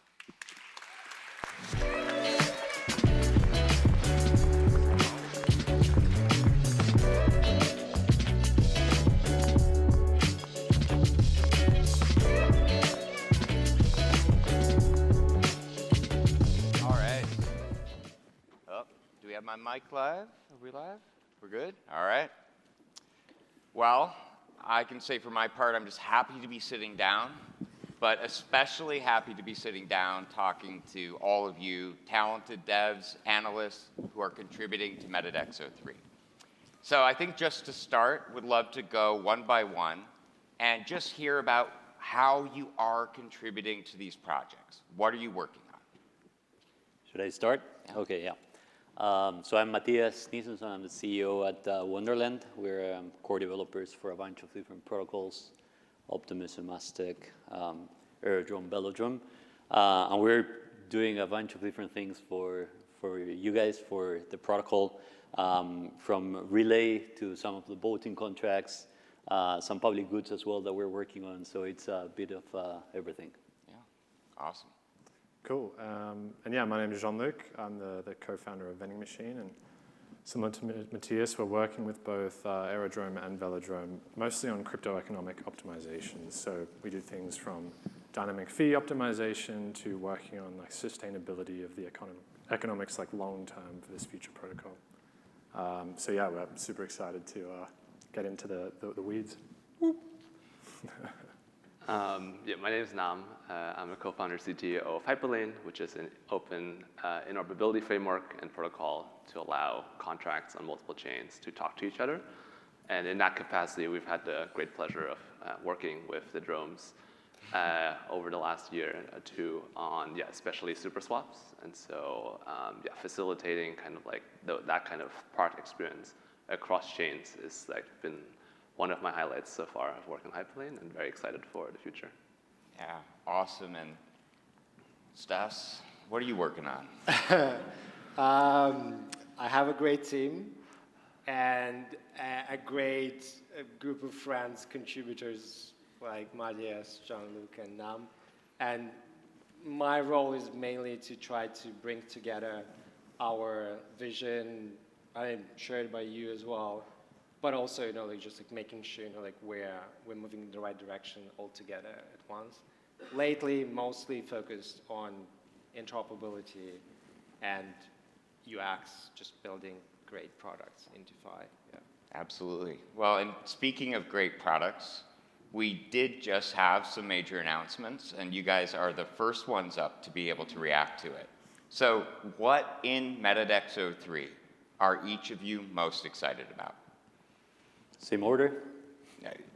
Have my mic live? Are we live? We're good? All right. Well, I can say for my part, I'm just happy to be sitting down, but especially happy to be sitting down talking to all of you talented devs, analysts who are contributing to MetaDex 03. So I think just to start, would love to go one by one and just hear about how you are contributing to these projects. What are you working on? Should I start? Yeah. Okay, yeah. So I'm Matthias Nielsen, I'm the CEO at Wonderland. We're core developers for a bunch of different protocols, Optimism, Aztec, Aerodrome, Velodrome. And we're doing a bunch of different things for you guys, for the protocol, from relay to some of the voting contracts, some public goods as well that we're working on. So it's a bit of everything. Yeah, awesome. Cool. And yeah, my name is Jean-Luc. I'm the co-founder of Vending Machine. And similar to Matthias, we're working with both Aerodrome and Velodrome, mostly on crypto economic optimizations. So we do things from dynamic fee optimization to working on like sustainability of the economics like long-term for this future protocol. So yeah, we're super excited to get into the weeds. Yeah, my name is Nam. I'm a co-founder CTO of Hyperlane, which is an open interoperability framework and protocol to allow contracts on multiple chains to talk to each other. And in that capacity, we've had the great pleasure of working with the Dromos over the last year or two on, especially super swaps. And so, facilitating kind of like that kind of product experience across chains is like been one of my highlights so far of working on Hyperlane, and very excited for the future. Yeah, awesome. And Stas, what are you working on? I have a great team and a great group of friends, contributors like Matthias, Jean-Luc, and Nam. And my role is mainly to try to bring together our vision, shared by you as well, but also, like just like making sure, like we're moving in the right direction all together at once. Lately, mostly focused on interoperability and UX, just building great products in DeFi. Yeah. Absolutely. Well, and speaking of great products, we did just have some major announcements, and you guys are the first ones up to be able to react to it. So what in MetaDex 03 are each of you most excited about? Same order?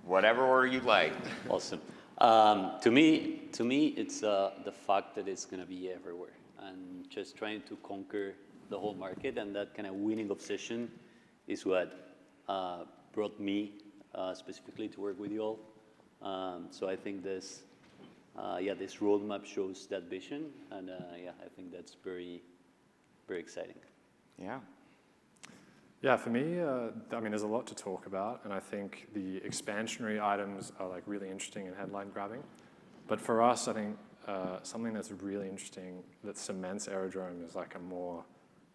Whatever order you'd like. Awesome. To me, it's the fact that it's going to be everywhere and just trying to conquer the whole market, and that kind of winning obsession is what brought me specifically to work with you all. So I think this roadmap shows that vision, and I think that's very, very exciting. Yeah. Yeah, for me, I mean, there's a lot to talk about, and I think the expansionary items are like really interesting and headline grabbing. But for us, I think something that's really interesting that cements Aerodrome is like a more,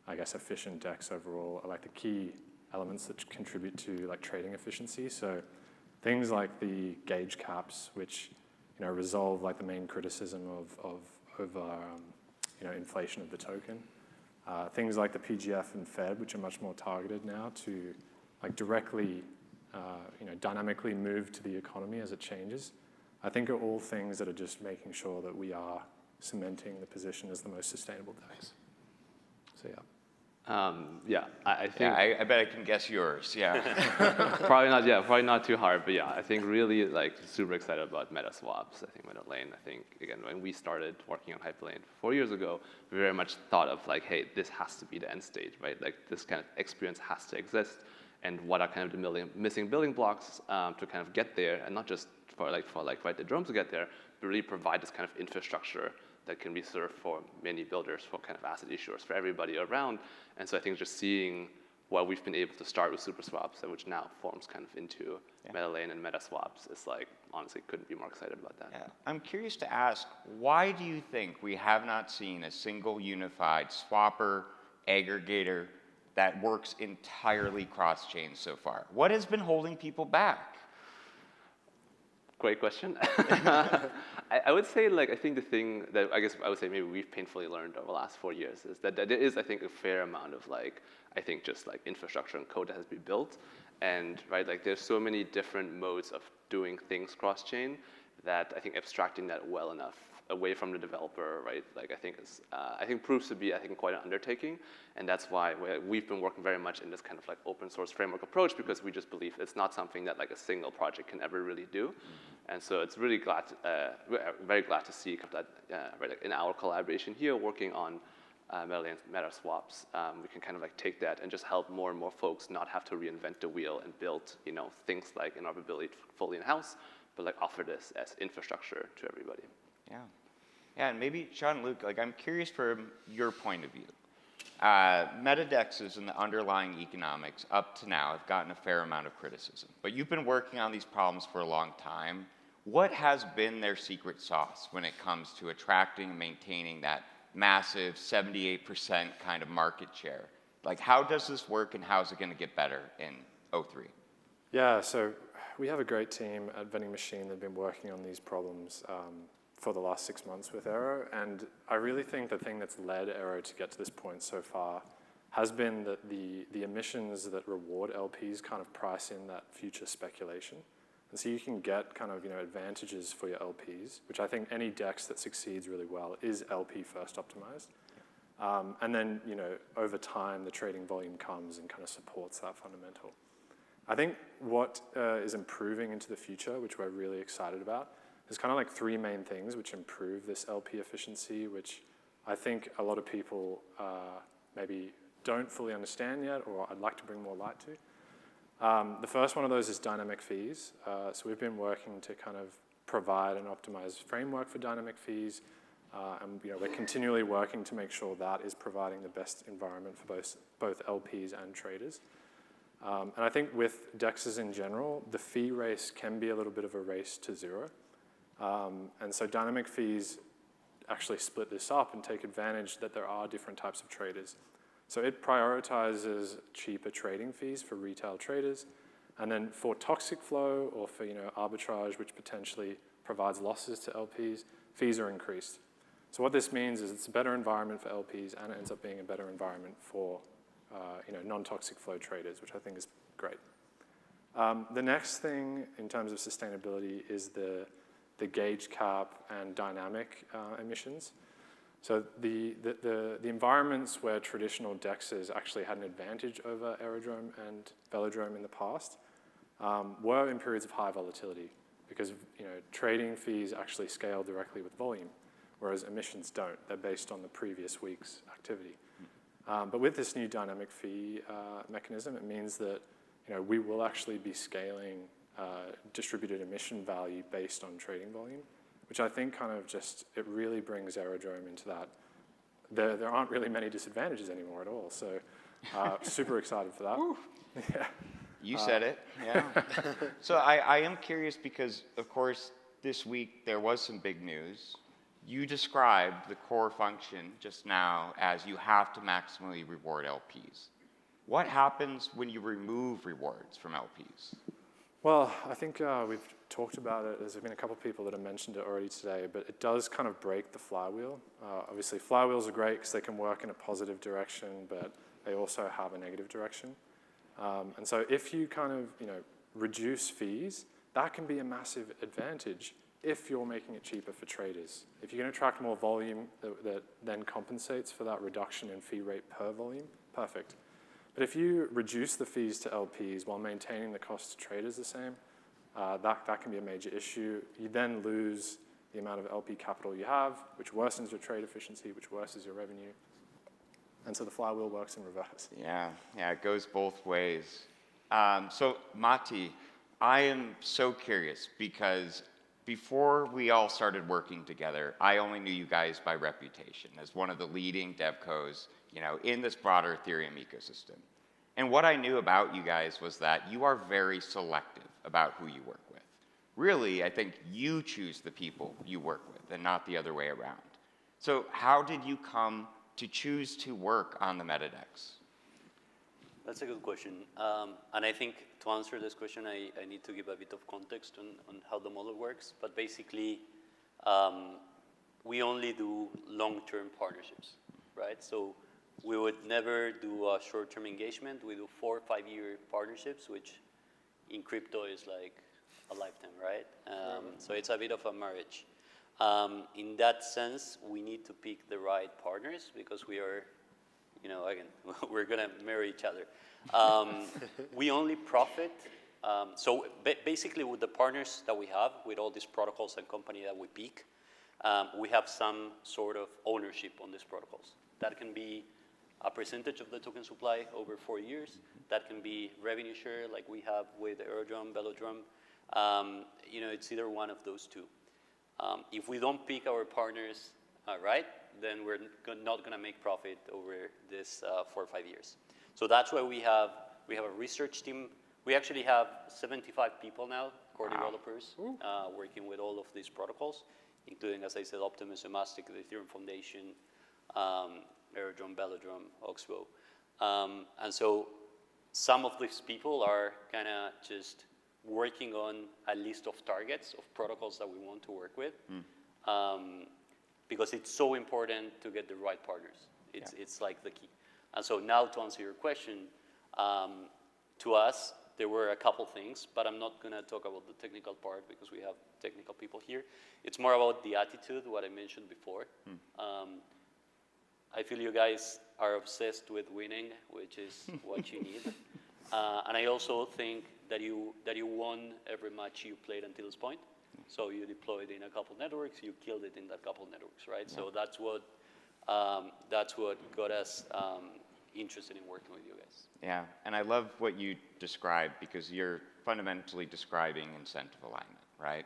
I guess, efficient DEX overall, are like the key elements that contribute to like trading efficiency. So things like the gauge caps, which resolve like the main criticism of inflation of the token. Things like the PGF and Fed, which are much more targeted now to like directly, dynamically move to the economy as it changes. I think are all things that are just making sure that we are cementing the position as the most sustainable DEX. So I think. Yeah, I bet I can guess yours. Yeah. Probably not too hard, but I think really like super excited about meta swaps. I think MetaLane. I think again when we started working on Hyperlane 4 years ago, we very much thought of like, hey, this has to be the end state, right? Like this kind of experience has to exist, and what are kind of the missing building blocks to kind of get there, and not just for the drones to get there, but really provide this kind of infrastructure that can be served for many builders, for kind of asset issuers, for everybody around. And so I think just seeing what we've been able to start with super swaps, which now forms kind of into MetaLane and meta swaps, is like, honestly, couldn't be more excited about that. Yeah. I'm curious to ask, why do you think we have not seen a single unified swapper, aggregator that works entirely cross-chain so far? What has been holding people back? Great question. I would say, like, I think the thing that I guess I would say maybe we've painfully learned over the last 4 years is that there is, I think, a fair amount of like, I think just like infrastructure and code that has been built. And right, like there's so many different modes of doing things cross-chain that I think abstracting that well enough away from the developer, right, like I think proves to be, I think, quite an undertaking. And that's why we've been working very much in this kind of like open source framework approach, because we just believe it's not something that like a single project can ever really do. And so it's really very glad to see that right, like in our collaboration here, working on meta swaps, we can kind of like take that and just help more and more folks not have to reinvent the wheel and build things like interoperability fully in-house, but like offer this as infrastructure to everybody. Yeah. Yeah, and maybe Jean-Luc, like I'm curious from your point of view. MetaDexes and the underlying economics up to now have gotten a fair amount of criticism, but you've been working on these problems for a long time. What has been their secret sauce when it comes to attracting and maintaining that massive 78% kind of market share? Like, how does this work, and how is it going to get better in 03? Yeah, so we have a great team at Vending Machine that have been working on these problems for the last 6 months with Aero, and I really think the thing that's led Aero to get to this point so far has been that the emissions that reward LPs kind of price in that future speculation. And so you can get kind of, advantages for your LPs, which I think any DEX that succeeds really well is LP first optimized. And then, over time, the trading volume comes and kind of supports that fundamental. I think what is improving into the future, which we're really excited about, is kind of like three main things which improve this LP efficiency, which I think a lot of people maybe don't fully understand yet, or I'd like to bring more light to. The first one of those is dynamic fees. So we've been working to kind of provide an optimized framework for dynamic fees. And we're continually working to make sure that is providing the best environment for both LPs and traders. And I think with DEXs in general, the fee race can be a little bit of a race to zero. And so dynamic fees actually split this up and take advantage that there are different types of traders. So it prioritizes cheaper trading fees for retail traders. And then for toxic flow or for arbitrage, which potentially provides losses to LPs, fees are increased. So what this means is it's a better environment for LPs, and it ends up being a better environment for non-toxic flow traders, which I think is great. The next thing in terms of sustainability is the gauge cap and dynamic emissions. So the environments where traditional DEXs actually had an advantage over Aerodrome and Velodrome in the past were in periods of high volatility, because trading fees actually scale directly with volume, whereas emissions don't. They're based on the previous week's activity. But with this new dynamic fee mechanism, it means that we will actually be scaling distributed emission value based on trading volume, which I think kind of it really brings Aerodrome into that. There aren't really many disadvantages anymore at all, so super excited for that. Yeah. You said it, yeah. So I am curious because, of course, this week there was some big news. You described the core function just now as you have to maximally reward LPs. What happens when you remove rewards from LPs? Well, I think we've talked about it. There's been a couple of people that have mentioned it already today, but it does kind of break the flywheel. Obviously, flywheels are great because they can work in a positive direction, but they also have a negative direction. And so if you kind of reduce fees, that can be a massive advantage if you're making it cheaper for traders. If you can attract more volume that then compensates for that reduction in fee rate per volume, perfect. But if you reduce the fees to LPs while maintaining the cost to traders the same, that can be a major issue. You then lose the amount of LP capital you have, which worsens your trade efficiency, which worsens your revenue. And so the flywheel works in reverse. Yeah, it goes both ways. So Matti, I am so curious because before we all started working together, I only knew you guys by reputation as one of the leading devcos, in this broader Ethereum ecosystem. And what I knew about you guys was that you are very selective about who you work with. Really, I think you choose the people you work with and not the other way around. So how did you come to choose to work on the MetaDex? That's a good question. And I think to answer this question, I need to give a bit of context on how the model works. But basically, we only do long-term partnerships, right? So we would never do a short-term engagement. We do 4 or 5 year partnerships, which in crypto is like a lifetime, right? So it's a bit of a marriage. In that sense, we need to pick the right partners because we are, again, we're going to marry each other. We only profit. So basically with the partners that we have, with all these protocols and company that we pick, we have some sort of ownership on these protocols. That can be a percentage of the token supply over 4 years. That can be revenue share like we have with Aerodrome, Velodrome. It's either one of those two. If we don't pick our partners right, then we're not going to make profit over this 4 or 5 years. So that's why we have a research team. We actually have 75 people now, core developers, working with all of these protocols, including, as I said, Optimus, Emastic, the Ethereum Foundation, Aerodrome, Velodrome, Oxbow. And so some of these people are kind of just working on a list of targets of protocols that we want to work with, because it's so important to get the right partners. It's like the key. And so now to answer your question, to us, there were a couple things, but I'm not going to talk about the technical part because we have technical people here. It's more about the attitude, what I mentioned before. I feel you guys are obsessed with winning, which is what you need. And I also think that you won every match you played until this point. So you deployed in a couple networks, you killed it in that couple networks, right? Yeah. So that's what got us interested in working with you guys. Yeah, and I love what you described because you're fundamentally describing incentive alignment, right?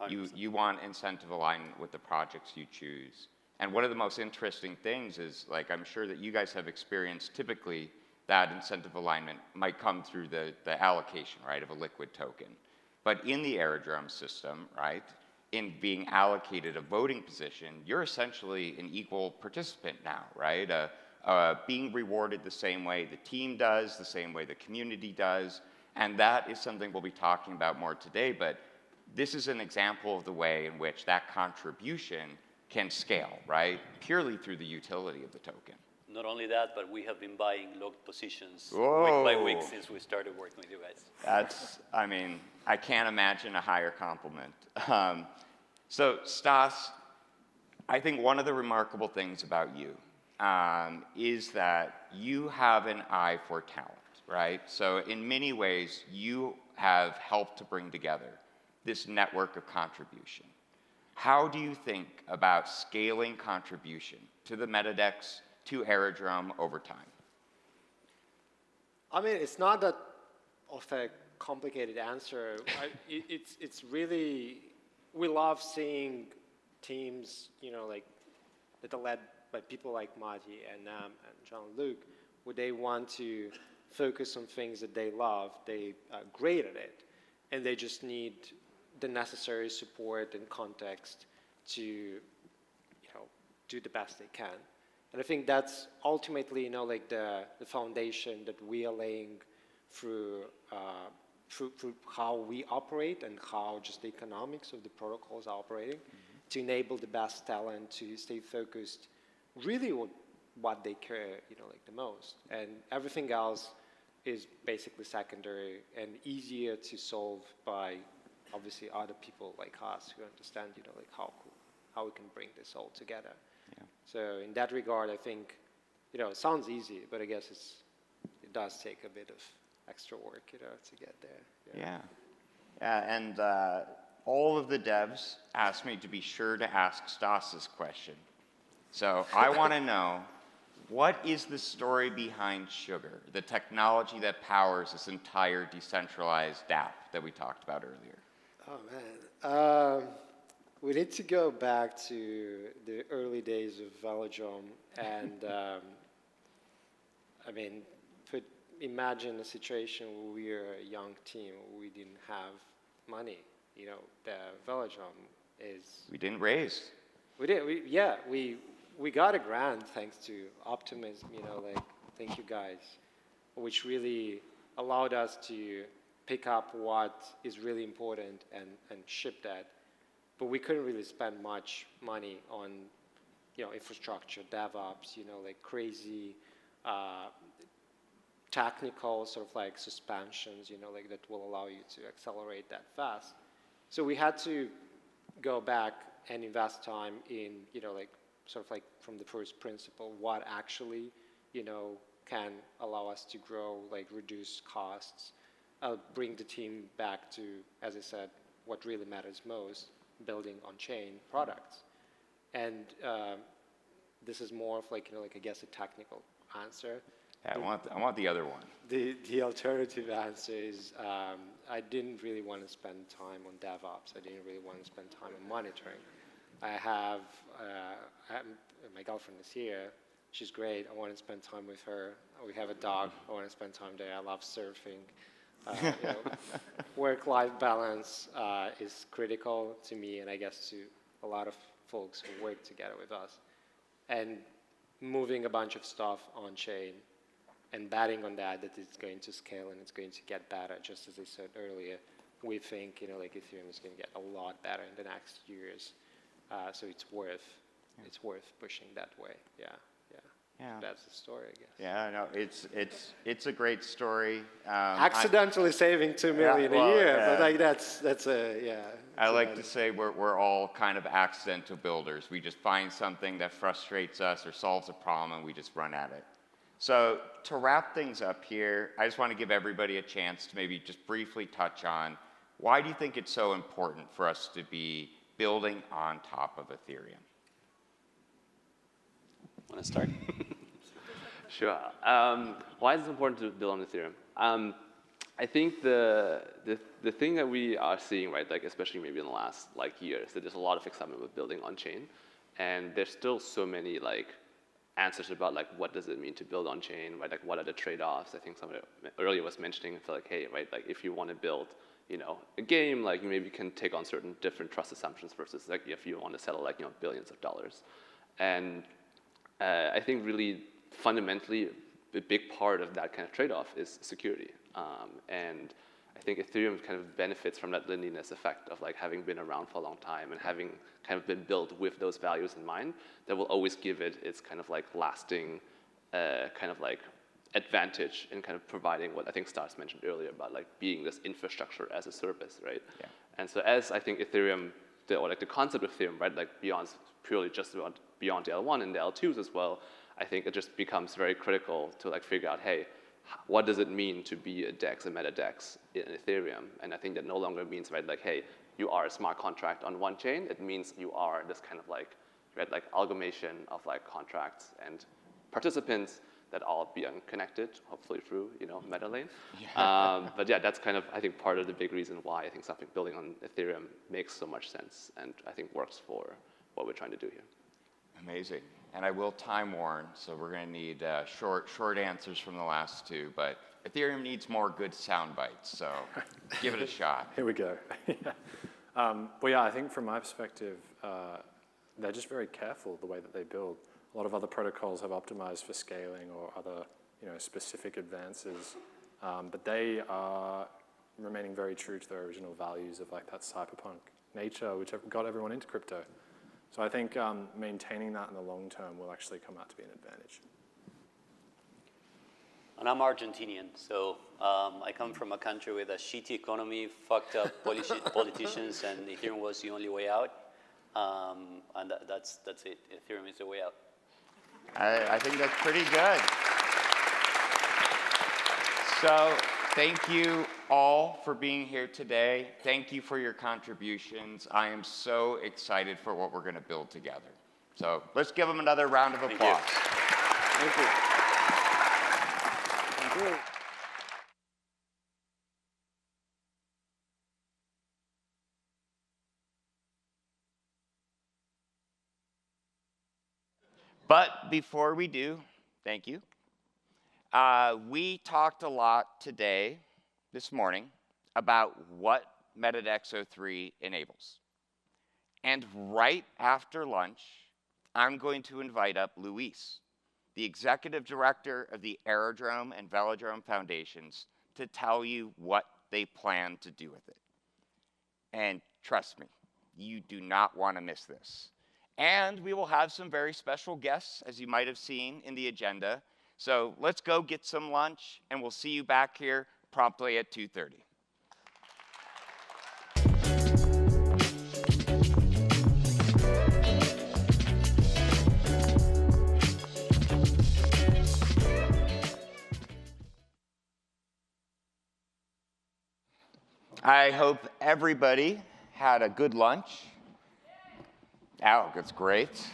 You want incentive alignment with the projects you choose. And one of the most interesting things is, like, I'm sure that you guys have experienced typically that incentive alignment might come through the allocation, right, of a liquid token. But in the Aerodrome system, right, in being allocated a voting position, you're essentially an equal participant now, right? Being rewarded the same way the team does, the same way the community does, and that is something we'll be talking about more today, but this is an example of the way in which that contribution can scale, right? Purely through the utility of the token. Not only that, but we have been buying locked positions Whoa. week by week since we started working with you guys. That's, I mean, I can't imagine a higher compliment. So Stas, I think one of the remarkable things about you is that you have an eye for talent, right? So in many ways, you have helped to bring together this network of contribution. How do you think about scaling contribution to the MetaDex, to Aerodrome over time? I mean, it's not that of a complicated answer. It's really, we love seeing teams, you know, like that are led by people like Mati and Nam and Jean-Luc, where they want to focus on things that they love, they are great at it, and they just need the necessary support and context to, you know, do the best they can. And I think that's ultimately, you know, like the foundation that we are laying through how we operate and how just the economics of the protocols are operating to enable the best talent to stay focused really on what they care, you know, like the most. And everything else is basically secondary and easier to solve by obviously other people like us who understand, you know, like how we can bring this all together. Yeah. So in that regard, I think, you know, it sounds easy, but I guess it does take a bit of extra work, you know, to get there. Yeah. Yeah, and all of the devs asked me to be sure to ask Stas's question. So I want to know, what is the story behind Sugar, the technology that powers this entire decentralized dApp that we talked about earlier? Oh, man. We need to go back to the early days of Velodrome, and I mean, imagine a situation where we are a young team, we didn't have money. You know, the Velodrome is... We didn't raise. We did, we got a grant thanks to optimism, you know, like, thank you guys, which really allowed us to pick up what is really important and ship that. But we couldn't really spend much money on, you know, infrastructure, DevOps, you know, like crazy technical sort of like suspensions, you know, like that will allow you to accelerate that fast. So we had to go back and invest time in, you know, like sort of like from the first principle, what actually, you know, can allow us to grow, like reduce costs, bring the team back to, as I said, what really matters most, building on-chain products. And this is more of like, you know, like I guess a technical answer. Yeah, I want the other one. The alternative answer is I didn't really want to spend time on DevOps. I didn't really want to spend time on monitoring. I have my girlfriend is here. She's great. I want to spend time with her. We have a dog. I want to spend time there. I love surfing. You know, work-life balance is critical to me, and I guess to a lot of folks who work together with us. And moving a bunch of stuff on-chain and betting on that it's going to scale and it's going to get better, just as I said earlier. We think, you know, like Ethereum is going to get a lot better in the next years. So it's worth pushing that way. Yeah. Yeah. That's the story, I guess. Yeah, no, it's a great story. Accidentally saving 2 million a year, but like that's a, yeah. I like to say we're all kind of accidental builders. We just find something that frustrates us or solves a problem and we just run at it. So to wrap things up here, I just want to give everybody a chance to maybe just briefly touch on why do you think it's so important for us to be building on top of Ethereum? Want to start? Sure. Why is it important to build on Ethereum? I think the thing that we are seeing, right, like especially maybe in the last year, is that there's a lot of excitement with building on chain, and there's still so many answers about what does it mean to build on chain, right? Like what are the trade-offs? I think somebody earlier was mentioning, hey, right, if you want to build, a game, you maybe can take on certain different trust assumptions versus if you want to settle billions of dollars, and I think really fundamentally, a big part of that kind of trade-off is security. And I think Ethereum kind of benefits from that linearness effect of having been around for a long time and having kind of been built with those values in mind that will always give it its kind of lasting advantage in kind of providing what I think Stas mentioned earlier about being this infrastructure as a service, right? Yeah. And so as I think Ethereum, the concept of Ethereum, right, beyond purely just beyond the L1 and the L2s as well, I think it just becomes very critical to figure out, hey, what does it mean to be a DEX, a meta DEX in Ethereum? And I think that no longer means, right, hey, you are a smart contract on one chain. It means you are this kind of amalgamation of contracts and participants that all be connected, hopefully through MetaLane. Yeah. But yeah, that's kind of I think part of the big reason why I think something building on Ethereum makes so much sense and I think works for what we're trying to do here. Amazing. And I will time warn, so we're going to need short answers from the last two, but Ethereum needs more good sound bites, so give it a shot. Here we go. Well, yeah, I think from my perspective, they're just very careful the way that they build. A lot of other protocols have optimized for scaling or other specific advances, but they are remaining very true to their original values of that cyberpunk nature, which got everyone into crypto. So I think maintaining that in the long term will actually come out to be an advantage. And I'm Argentinian, so I come from a country with a shitty economy, fucked up politicians, and Ethereum was the only way out. And that's it. Ethereum is the way out. I think that's pretty good. So thank you all for being here today. Thank you for your contributions. I am so excited for what we're going to build together. So let's give them another round of applause. Thank you. Thank you. But before we do, thank you. We talked a lot today, this morning, about what MetaDex 03 enables. And right after lunch, I'm going to invite up Luis, the executive director of the Aerodrome and Velodrome Foundations, to tell you what they plan to do with it. And trust me, you do not want to miss this. And we will have some very special guests, as you might have seen in the agenda. So let's go get some lunch, and we'll see you back here promptly at 2:30. I hope everybody had a good lunch. Oh, that's great.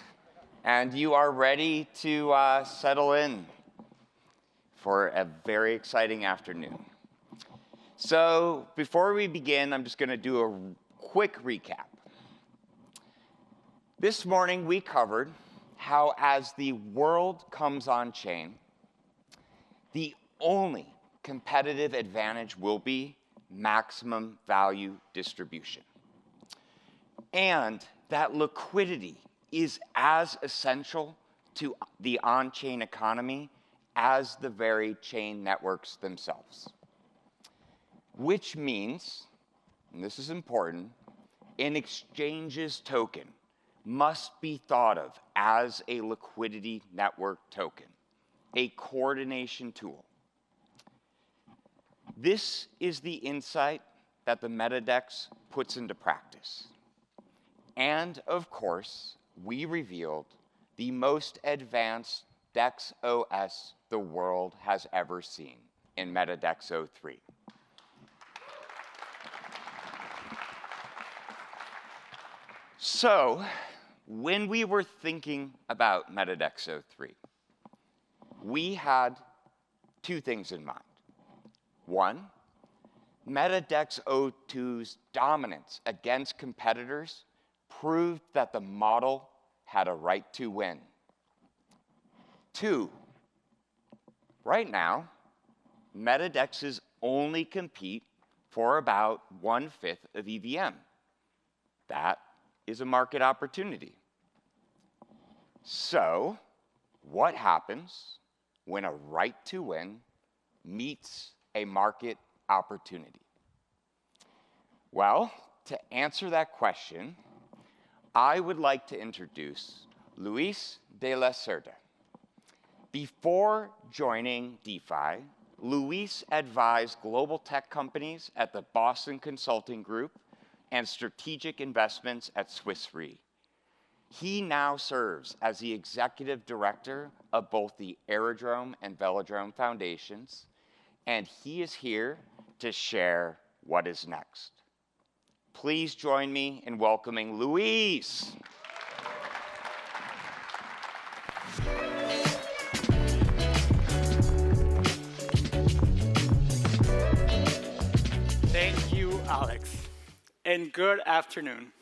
And you are ready to settle in for a very exciting afternoon. So before we begin, I'm just going to do a quick recap. This morning we covered how as the world comes on chain, the only competitive advantage will be maximum value distribution. And that liquidity is as essential to the on-chain economy as the very chain networks themselves. Which means, and this is important, an exchange's token must be thought of as a liquidity network token, a coordination tool. This is the insight that the MetaDex puts into practice. And of course, we revealed the most advanced DEX OS the world has ever seen in MetaDex 03. So, when we were thinking about MetaDex 03, we had two things in mind. One, MetaDex 02's dominance against competitors proved that the model had a right to win. Two, right now, MetaDexes only compete for about 1/5 of EVM. That is a market opportunity. So, what happens when a right to win meets a market opportunity? Well, to answer that question, I would like to introduce Luis de la Cerda. Before joining DeFi, Luis advised global tech companies at the Boston Consulting Group and strategic investments at Swiss Re. He now serves as the executive director of both the Aerodrome and Velodrome foundations, and he is here to share what is next. Please join me in welcoming Luis. Thank you, Alex, and good afternoon.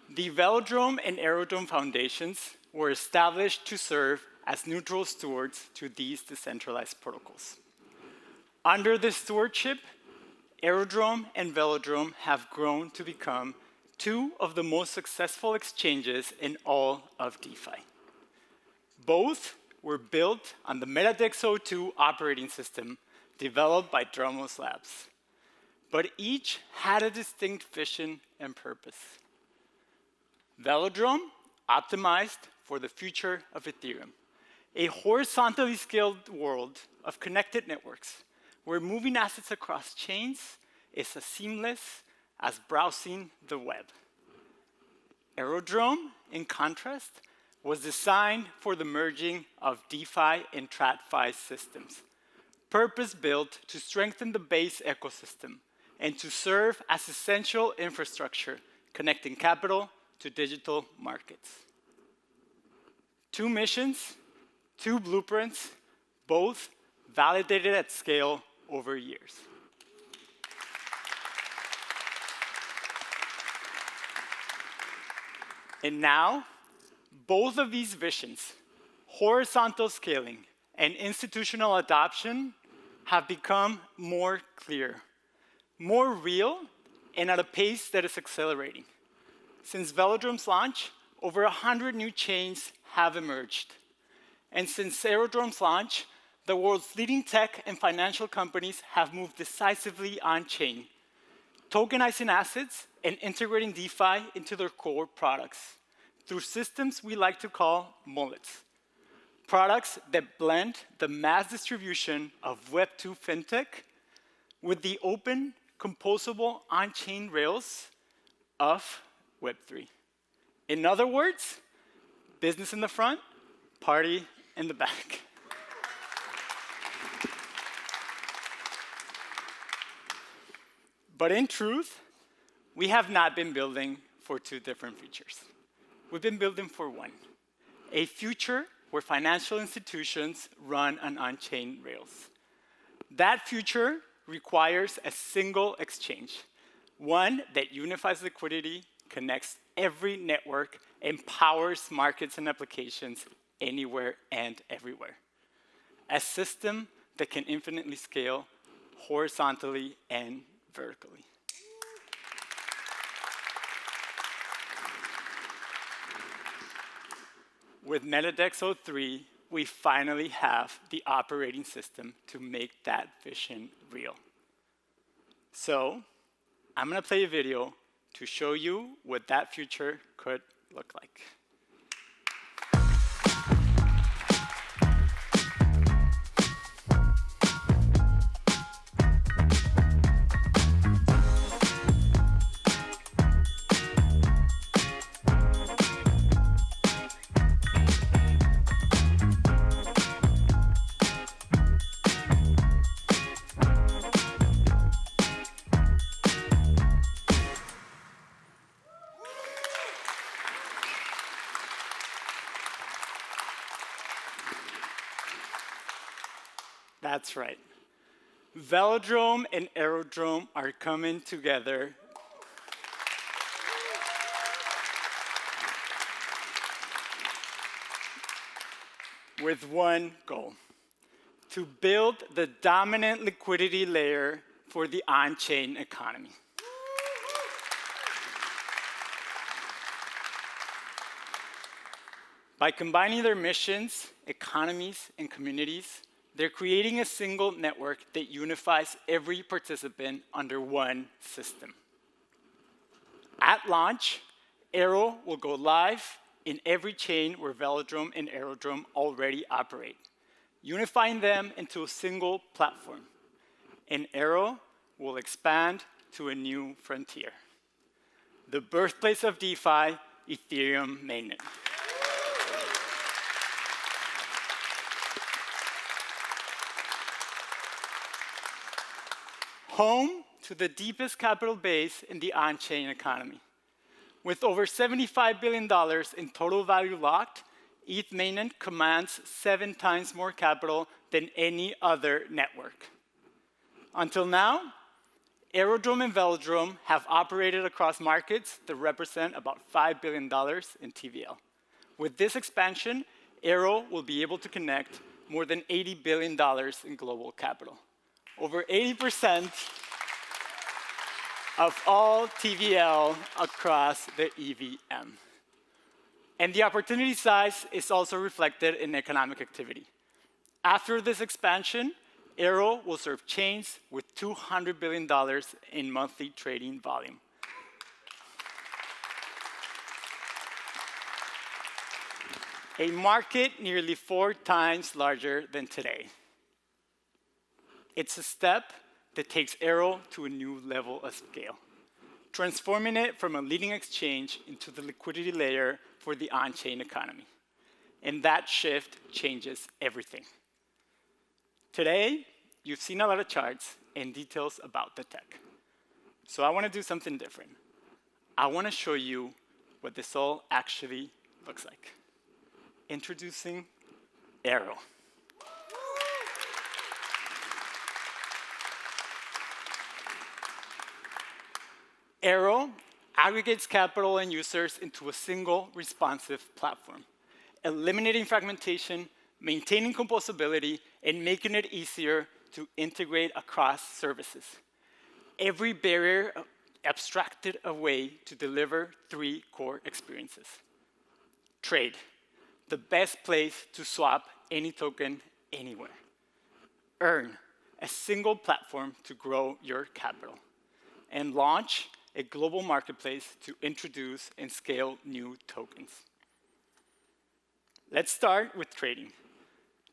The Velodrome and Aerodrome foundations were established to serve as neutral stewards to these decentralized protocols. Under this stewardship, Aerodrome and Velodrome have grown to become two of the most successful exchanges in all of DeFi. Both were built on the MetaDex 02 operating system developed by Dromos Labs, but each had a distinct vision and purpose. Velodrome optimized for the future of Ethereum, a horizontally scaled world of connected networks where moving assets across chains is as seamless as browsing the web. Aerodrome, in contrast, was designed for the merging of DeFi and TradFi systems, purpose-built to strengthen the base ecosystem and to serve as essential infrastructure connecting capital to digital markets. Two missions, two blueprints, both validated at scale over years. And now, both of these visions, horizontal scaling and institutional adoption, have become more clear, more real, and at a pace that is accelerating. Since Velodrome's launch, over 100 new chains have emerged. And since Aerodrome's launch, the world's leading tech and financial companies have moved decisively on-chain, tokenizing assets and integrating DeFi into their core products through systems we like to call mullets, products that blend the mass distribution of Web2 fintech with the open, composable on-chain rails of Web3. In other words, business in the front, party in the back. But in truth, we have not been building for two different futures. We've been building for one, a future where financial institutions run on on-chain rails. That future requires a single exchange, one that unifies liquidity, connects every network, empowers markets and applications anywhere and everywhere. A system that can infinitely scale horizontally and vertically. With MetaDex 03, we finally have the operating system to make that vision real. So, I'm going to play a video to show you what that future could look like. That's right. Velodrome and Aerodrome are coming together with one goal: to build the dominant liquidity layer for the on-chain economy. By combining their missions, economies, and communities, they're creating a single network that unifies every participant under one system. At launch, Aero will go live in every chain where Velodrome and Aerodrome already operate, unifying them into a single platform. And Aero will expand to a new frontier, the birthplace of DeFi, Ethereum mainnet. Home to the deepest capital base in the on-chain economy. With over $75 billion in total value locked, ETH mainnet commands 7 times more capital than any other network. Until now, Aerodrome and Velodrome have operated across markets that represent about $5 billion in TVL. With this expansion, Aero will be able to connect more than $80 billion in global capital. Over 80% of all TVL across the EVM. And the opportunity size is also reflected in economic activity. After this expansion, Aero will serve chains with $200 billion in monthly trading volume. A market nearly 4 times larger than today. It's a step that takes Aero to a new level of scale, transforming it from a leading exchange into the liquidity layer for the on-chain economy. And that shift changes everything. Today, you've seen a lot of charts and details about the tech. So I want to do something different. I want to show you what this all actually looks like. Introducing Aero. Aero aggregates capital and users into a single responsive platform, eliminating fragmentation, maintaining composability, and making it easier to integrate across services. Every barrier abstracted away to deliver 3 core experiences. Trade, the best place to swap any token anywhere. Earn, a single platform to grow your capital. And launch, a global marketplace to introduce and scale new tokens. Let's start with trading.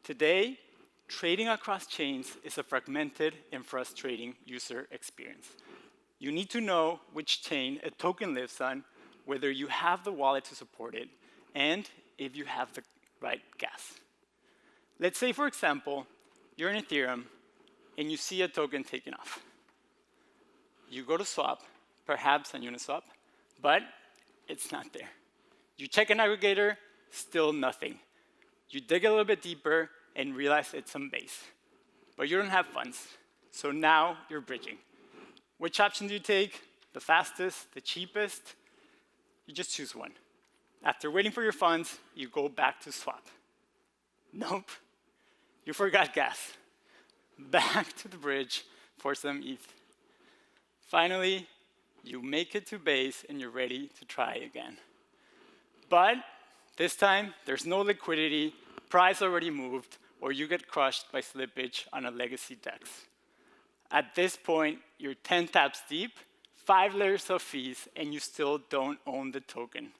Today, trading across chains is a fragmented and frustrating user experience. You need to know which chain a token lives on, whether you have the wallet to support it, and if you have the right gas. Let's say, for example, you're in Ethereum and you see a token taking off. You go to swap, perhaps on Uniswap, but it's not there. You check an aggregator, still nothing. You dig a little bit deeper and realize it's some base. But you don't have funds, so now you're bridging. Which option do you take? The fastest, the cheapest? You just choose one. After waiting for your funds, you go back to swap. Nope, you forgot gas. Back to the bridge for some ETH. Finally, you make it to base and you're ready to try again. But this time, there's no liquidity, price already moved, or you get crushed by slippage on a legacy DEX. At this point, you're 10 taps deep, 5 layers of fees, and you still don't own the token.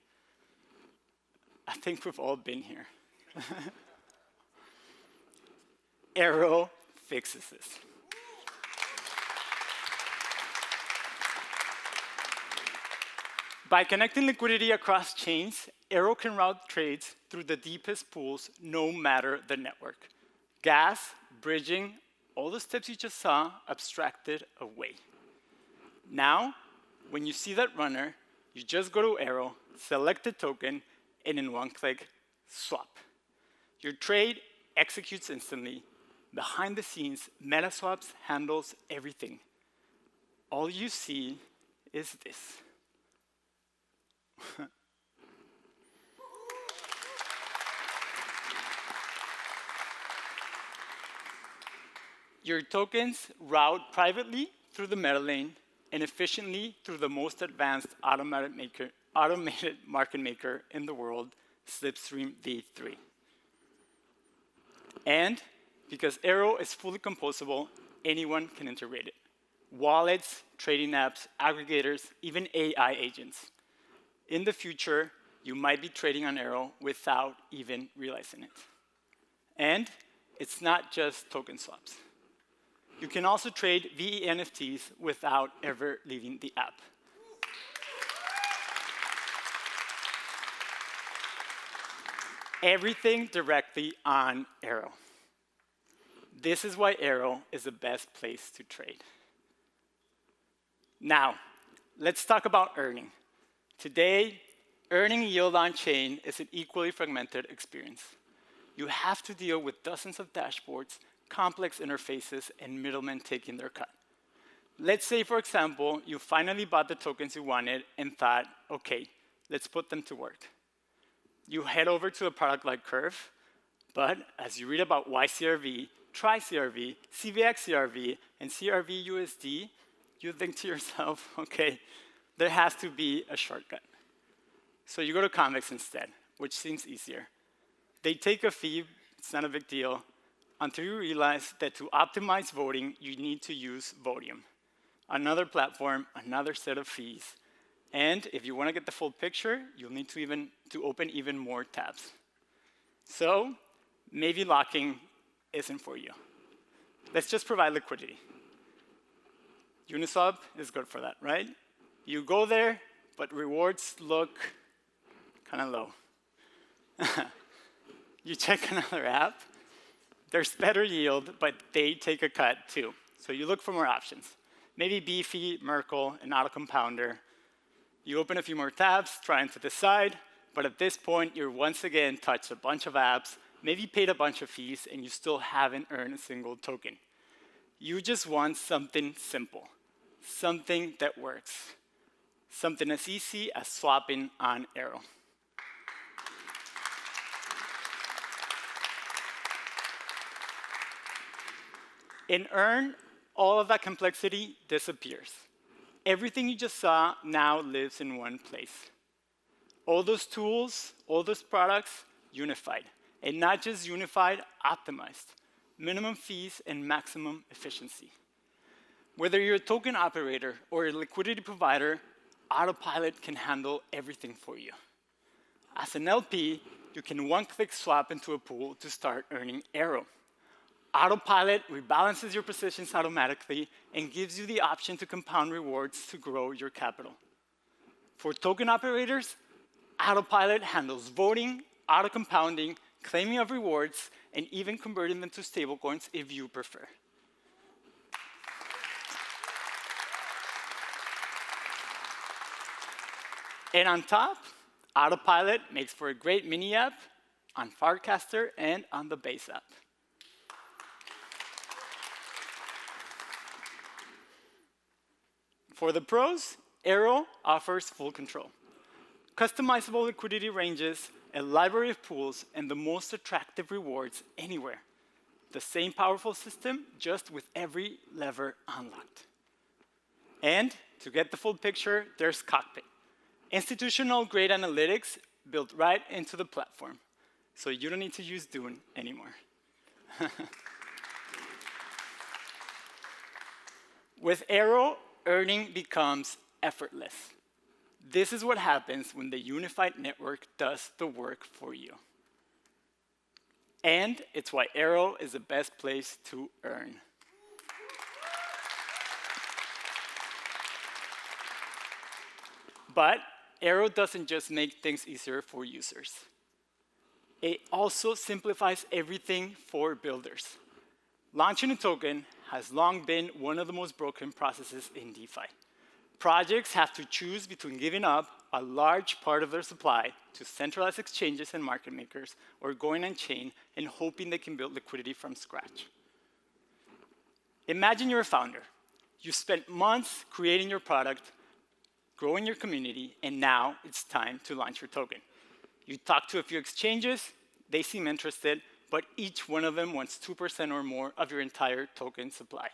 I think we've all been here. Aero fixes this. By connecting liquidity across chains, Aero can route trades through the deepest pools no matter the network. Gas, bridging, all the steps you just saw abstracted away. Now, when you see that runner, you just go to Aero, select the token, and in one click, swap. Your trade executes instantly. Behind the scenes, MetaSwaps handles everything. All you see is this. Your tokens route privately through the meta lane and efficiently through the most advanced automated market maker in the world, Slipstream V3. And because Aero is fully composable, anyone can integrate it. Wallets, trading apps, aggregators, even AI agents. In the future, you might be trading on Aero without even realizing it. And it's not just token swaps. You can also trade VE NFTs without ever leaving the app. Everything directly on Aero. This is why Aero is the best place to trade. Now, let's talk about earning. Today, earning yield on chain is an equally fragmented experience. You have to deal with dozens of dashboards, complex interfaces, and middlemen taking their cut. Let's say, for example, you finally bought the tokens you wanted and thought, okay, let's put them to work. You head over to a product like Curve, but as you read about YCRV, TriCRV, CVXCRV, and CRV USD, you think to yourself, okay, there has to be a shortcut. So you go to Convex instead, which seems easier. They take a fee, it's not a big deal, until you realize that to optimize voting, you need to use Votium. Another platform, another set of fees. And if you want to get the full picture, you'll need to open even more tabs. So maybe locking isn't for you. Let's just provide liquidity. Uniswap is good for that, right? You go there, but rewards look kind of low. You check another app, there's better yield, but they take a cut too. So you look for more options. Maybe Beefy, Merkle, and Auto Compounder. You open a few more tabs, trying to decide, but at this point, you're once again touched a bunch of apps, maybe paid a bunch of fees, and you still haven't earned a single token. You just want something simple, something that works, something as easy as swapping on Aero. In Earn, all of that complexity disappears. Everything you just saw now lives in one place. All those tools, all those products, unified. And not just unified, optimized. Minimum fees and maximum efficiency. Whether you're a token operator or a liquidity provider, Autopilot can handle everything for you. As an LP, you can one-click swap into a pool to start earning Aero. Autopilot rebalances your positions automatically and gives you the option to compound rewards to grow your capital. For token operators, Autopilot handles voting, auto-compounding, claiming of rewards, and even converting them to stablecoins if you prefer. And on top, Autopilot makes for a great mini app on Farcaster and on the base app. For the pros, Aero offers full control. Customizable liquidity ranges, a library of pools, and the most attractive rewards anywhere. The same powerful system, just with every lever unlocked. And to get the full picture, there's Cockpit. Institutional-grade analytics built right into the platform. So you don't need to use Dune anymore. With Aero, earning becomes effortless. This is what happens when the unified network does the work for you. And it's why Aero is the best place to earn. But Aero doesn't just make things easier for users. It also simplifies everything for builders. Launching a token has long been one of the most broken processes in DeFi. Projects have to choose between giving up a large part of their supply to centralized exchanges and market makers or going on-chain and hoping they can build liquidity from scratch. Imagine you're a founder. You spent months creating your product, growing your community, and now it's time to launch your token. You talk to a few exchanges, they seem interested, but each one of them wants 2% or more of your entire token supply.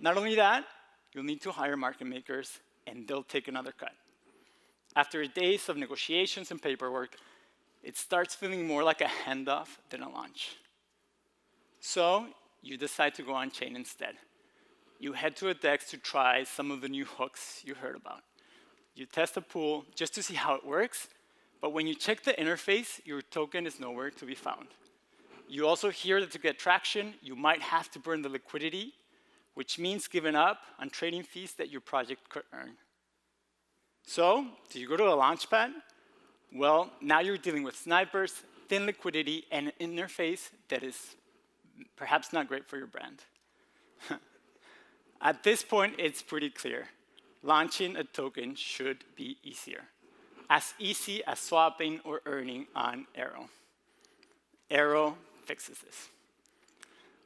Not only that, you'll need to hire market makers, and they'll take another cut. After days of negotiations and paperwork, it starts feeling more like a handoff than a launch. So you decide to go on-chain instead. You head to a DEX to try some of the new hooks you heard about. You test a pool just to see how it works, but when you check the interface, your token is nowhere to be found. You also hear that to get traction, you might have to burn the liquidity, which means giving up on trading fees that your project could earn. So, do you go to a launchpad? Well, now you're dealing with snipers, thin liquidity, and an interface that is perhaps not great for your brand. At this point, it's pretty clear. Launching a token should be easier. As easy as swapping or earning on Aero. Aero fixes this.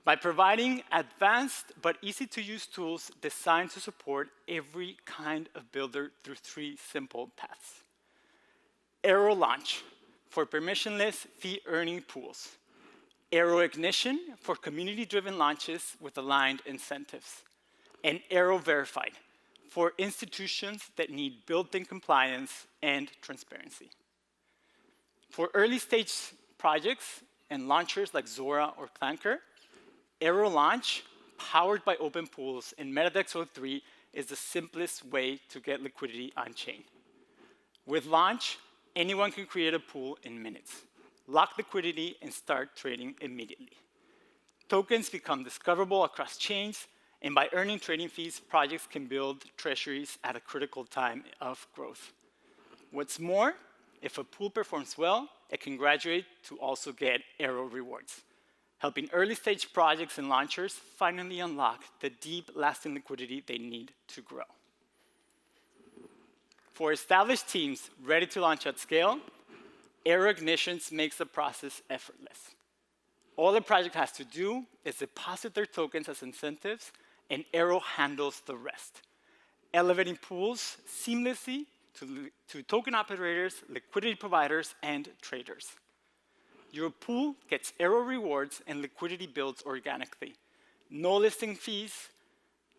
By providing advanced but easy-to-use tools designed to support every kind of builder through 3 simple paths. Aero Launch for permissionless fee-earning pools. Aero Ignition for community-driven launches with aligned incentives. And Aero Verified for institutions that need built-in compliance and transparency. For early-stage projects and launchers like Zora or Clanker, Aero Launch, powered by open pools in MetaDex 03, is the simplest way to get liquidity on-chain. With Launch, anyone can create a pool in minutes, lock liquidity, and start trading immediately. Tokens become discoverable across chains, and by earning trading fees, projects can build treasuries at a critical time of growth. What's more, if a pool performs well, it can graduate to also get Aero rewards, helping early-stage projects and launchers finally unlock the deep, lasting liquidity they need to grow. For established teams ready to launch at scale, Aero Ignitions makes the process effortless. All the project has to do is deposit their tokens as incentives, and Aero handles the rest, elevating pools seamlessly to token operators, liquidity providers, and traders. Your pool gets Aero rewards and liquidity builds organically. No listing fees,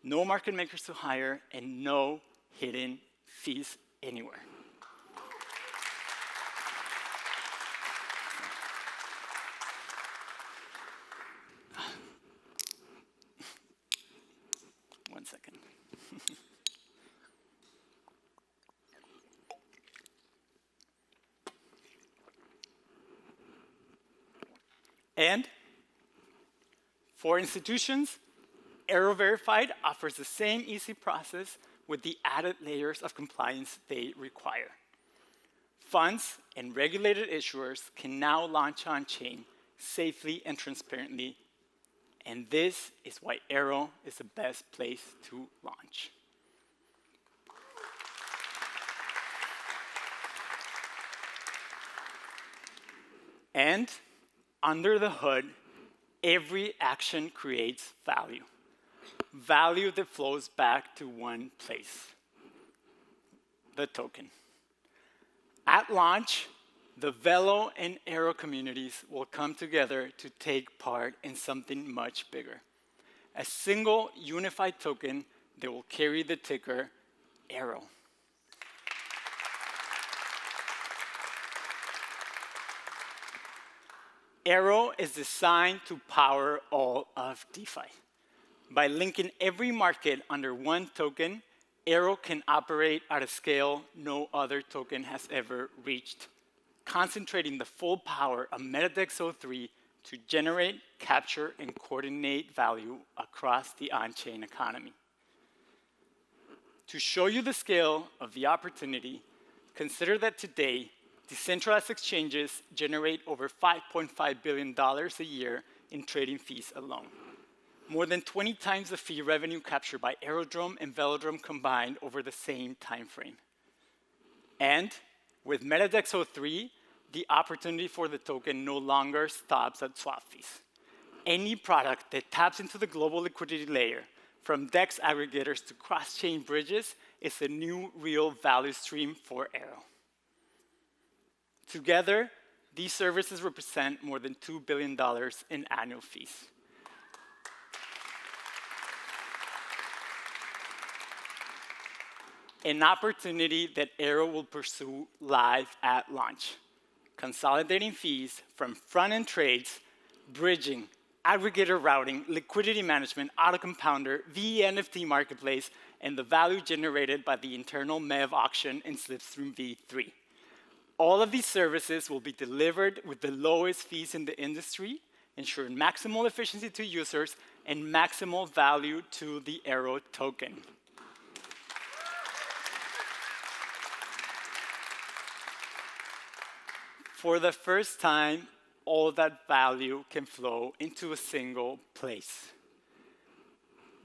no market makers to hire, and no hidden fees anywhere. One second. And for institutions, Aero Verified offers the same easy process with the added layers of compliance they require. Funds and regulated issuers can now launch on-chain safely and transparently, and this is why Aero is the best place to launch. And under the hood, every action creates value. Value that flows back to one place, the token. At launch, the Velo and Aero communities will come together to take part in something much bigger. A single unified token that will carry the ticker Aero. Aero is designed to power all of DeFi. By linking every market under one token, Aero can operate at a scale no other token has ever reached, concentrating the full power of MetaDex 03 to generate, capture, and coordinate value across the on-chain economy. To show you the scale of the opportunity, consider that today, decentralized exchanges generate over $5.5 billion a year in trading fees alone, more than 20 times the fee revenue captured by Aerodrome and Velodrome combined over the same time frame. And with MetaDex 03, the opportunity for the token no longer stops at swap fees. Any product that taps into the global liquidity layer, from DEX aggregators to cross-chain bridges, is a new real value stream for Aero. Together, these services represent more than $2 billion in annual fees. An opportunity that Aero will pursue live at launch, consolidating fees from front-end trades, bridging, aggregator routing, liquidity management, auto-compounder, NFT marketplace, and the value generated by the internal MEV auction and Slipstream v3. All of these services will be delivered with the lowest fees in the industry, ensuring maximal efficiency to users and maximal value to the Aero token. For the first time, all that value can flow into a single place.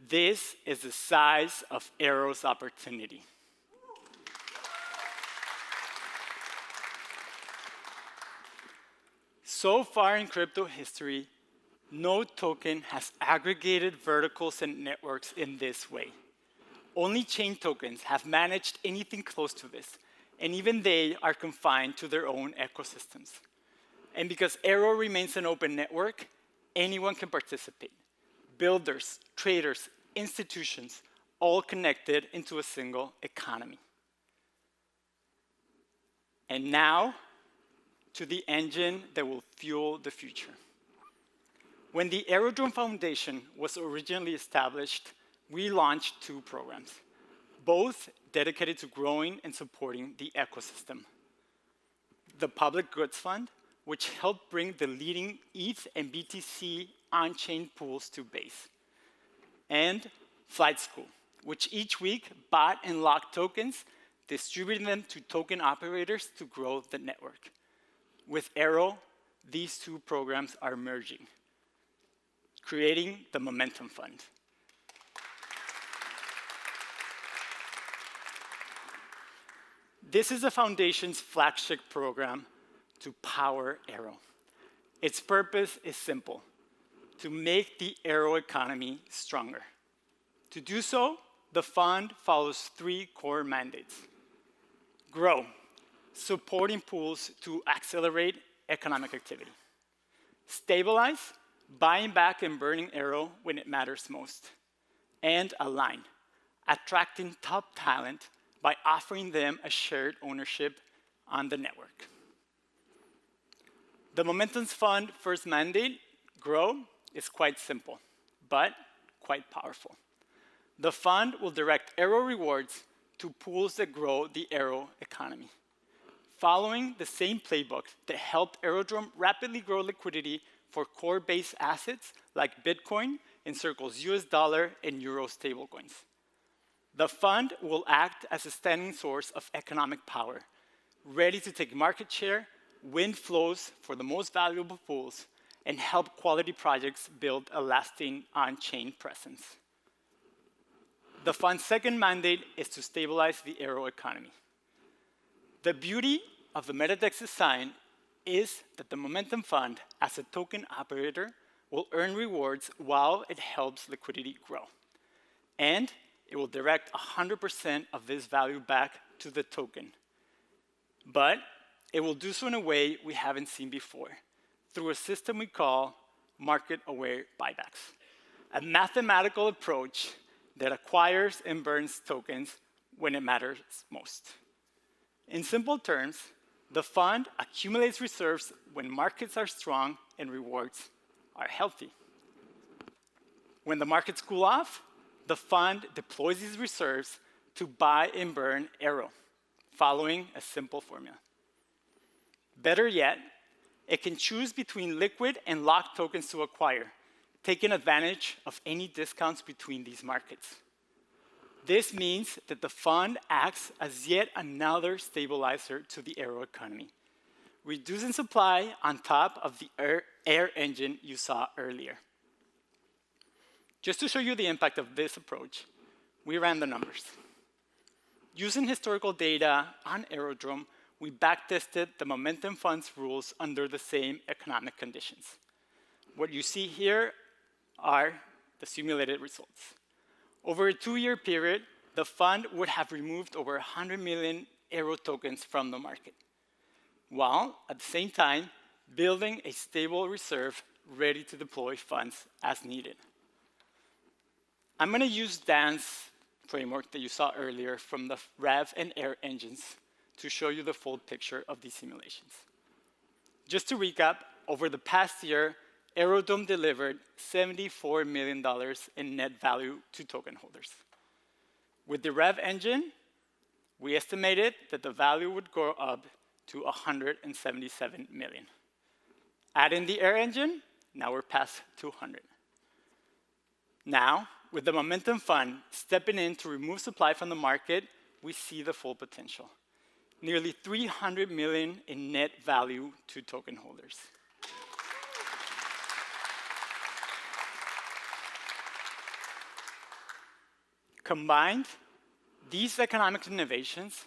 This is the size of Aero's opportunity. So far in crypto history, no token has aggregated verticals and networks in this way. Only chain tokens have managed anything close to this, and even they are confined to their own ecosystems. And because Aero remains an open network, anyone can participate. Builders, traders, institutions, all connected into a single economy. And now, to the engine that will fuel the future. When the Aerodrome Foundation was originally established, we launched 2 programs, both dedicated to growing and supporting the ecosystem. The Public Goods Fund, which helped bring the leading ETH and BTC on-chain pools to base. And Flight School, which each week bought and locked tokens, distributing them to token operators to grow the network. With Aero, these 2 programs are merging, creating the Momentum Fund. This is the Foundation's flagship program to power Aero. Its purpose is simple: to make the Aero economy stronger. To do so, the fund follows 3 core mandates. Grow, supporting pools to accelerate economic activity. Stabilize, buying back and burning Aero when it matters most. And align, attracting top talent by offering them a shared ownership on the network. The Momentum's Fund first mandate, grow, is quite simple, but quite powerful. The fund will direct Aero rewards to pools that grow the Aero economy, following the same playbook that helped Aerodrome rapidly grow liquidity for core-based assets like Bitcoin and Circle's US dollar and euro stablecoins. The fund will act as a standing source of economic power, ready to take market share, win flows for the most valuable pools, and help quality projects build a lasting on-chain presence. The fund's second mandate is to stabilize the Aero economy. The beauty of the MetaDex design is that the Momentum Fund, as a token operator, will earn rewards while it helps liquidity grow. And it will direct 100% of this value back to the token. But it will do so in a way we haven't seen before, through a system we call market-aware buybacks, a mathematical approach that acquires and burns tokens when it matters most. In simple terms, the fund accumulates reserves when markets are strong and rewards are healthy. When the markets cool off, the fund deploys these reserves to buy and burn Aero, following a simple formula. Better yet, it can choose between liquid and locked tokens to acquire, taking advantage of any discounts between these markets. This means that the fund acts as yet another stabilizer to the Aero economy, reducing supply on top of the air engine you saw earlier. Just to show you the impact of this approach, we ran the numbers. Using historical data on Aerodrome, we backtested the Momentum Fund's rules under the same economic conditions. What you see here are the simulated results. Over a 2-year period, the fund would have removed over 100 million Aero tokens from the market, while at the same time building a stable reserve ready to deploy funds as needed. I'm going to use Dan's framework that you saw earlier from the Rev and Air engines to show you the full picture of these simulations. Just to recap, over the past year, Aerodrome delivered $74 million in net value to token holders. With the Rev engine, we estimated that the value would go up to $177 million. Add in the Air engine, now we're past 200. Now, with the Momentum Fund stepping in to remove supply from the market, we see the full potential. Nearly $300 million in net value to token holders. Combined, these economic innovations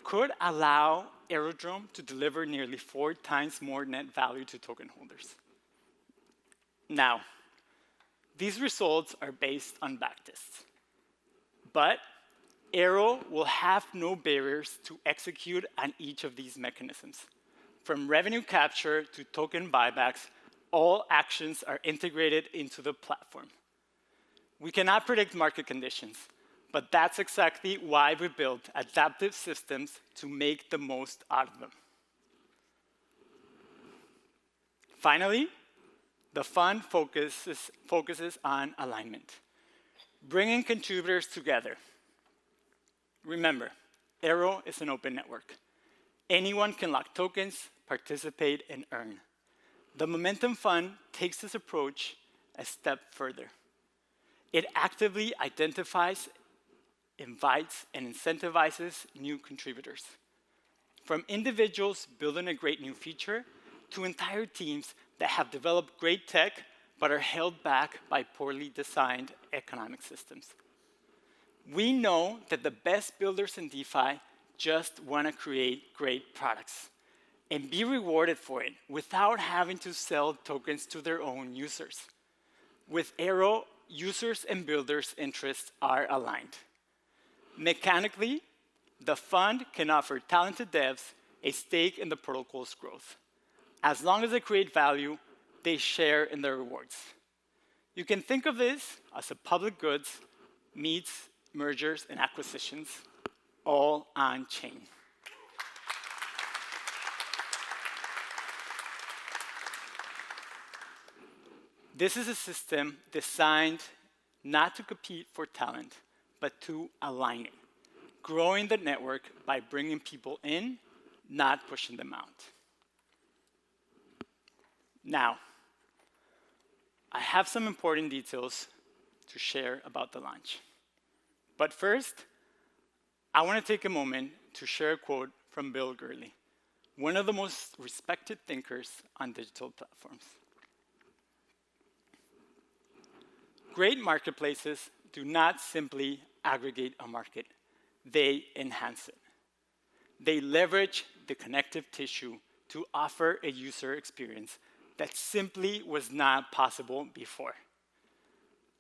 could allow Aerodrome to deliver nearly 4 times more net value to token holders. Now, these results are based on backtests. But Aero will have no barriers to execute on each of these mechanisms. From revenue capture to token buybacks, all actions are integrated into the platform. We cannot predict market conditions, but that's exactly why we built adaptive systems to make the most out of them. Finally, the fund focuses on alignment, bringing contributors together. Remember, Aero is an open network. Anyone can lock tokens, participate, and earn. The Momentum Fund takes this approach a step further. It actively identifies, invites, and incentivizes new contributors. From individuals building a great new feature to entire teams that have developed great tech but are held back by poorly designed economic systems. We know that the best builders in DeFi just want to create great products and be rewarded for it without having to sell tokens to their own users. With Aero, users and builders' interests are aligned. Mechanically, the fund can offer talented devs a stake in the protocol's growth. As long as they create value, they share in the rewards. You can think of this as a public goods meets mergers and acquisitions, all on chain. This is a system designed not to compete for talent, but to align it, growing the network by bringing people in, not pushing them out. Now, I have some important details to share about the launch. But first, I want to take a moment to share a quote from Bill Gurley, one of the most respected thinkers on digital platforms. Great marketplaces do not simply aggregate a market, they enhance it. They leverage the connective tissue to offer a user experience that simply was not possible before.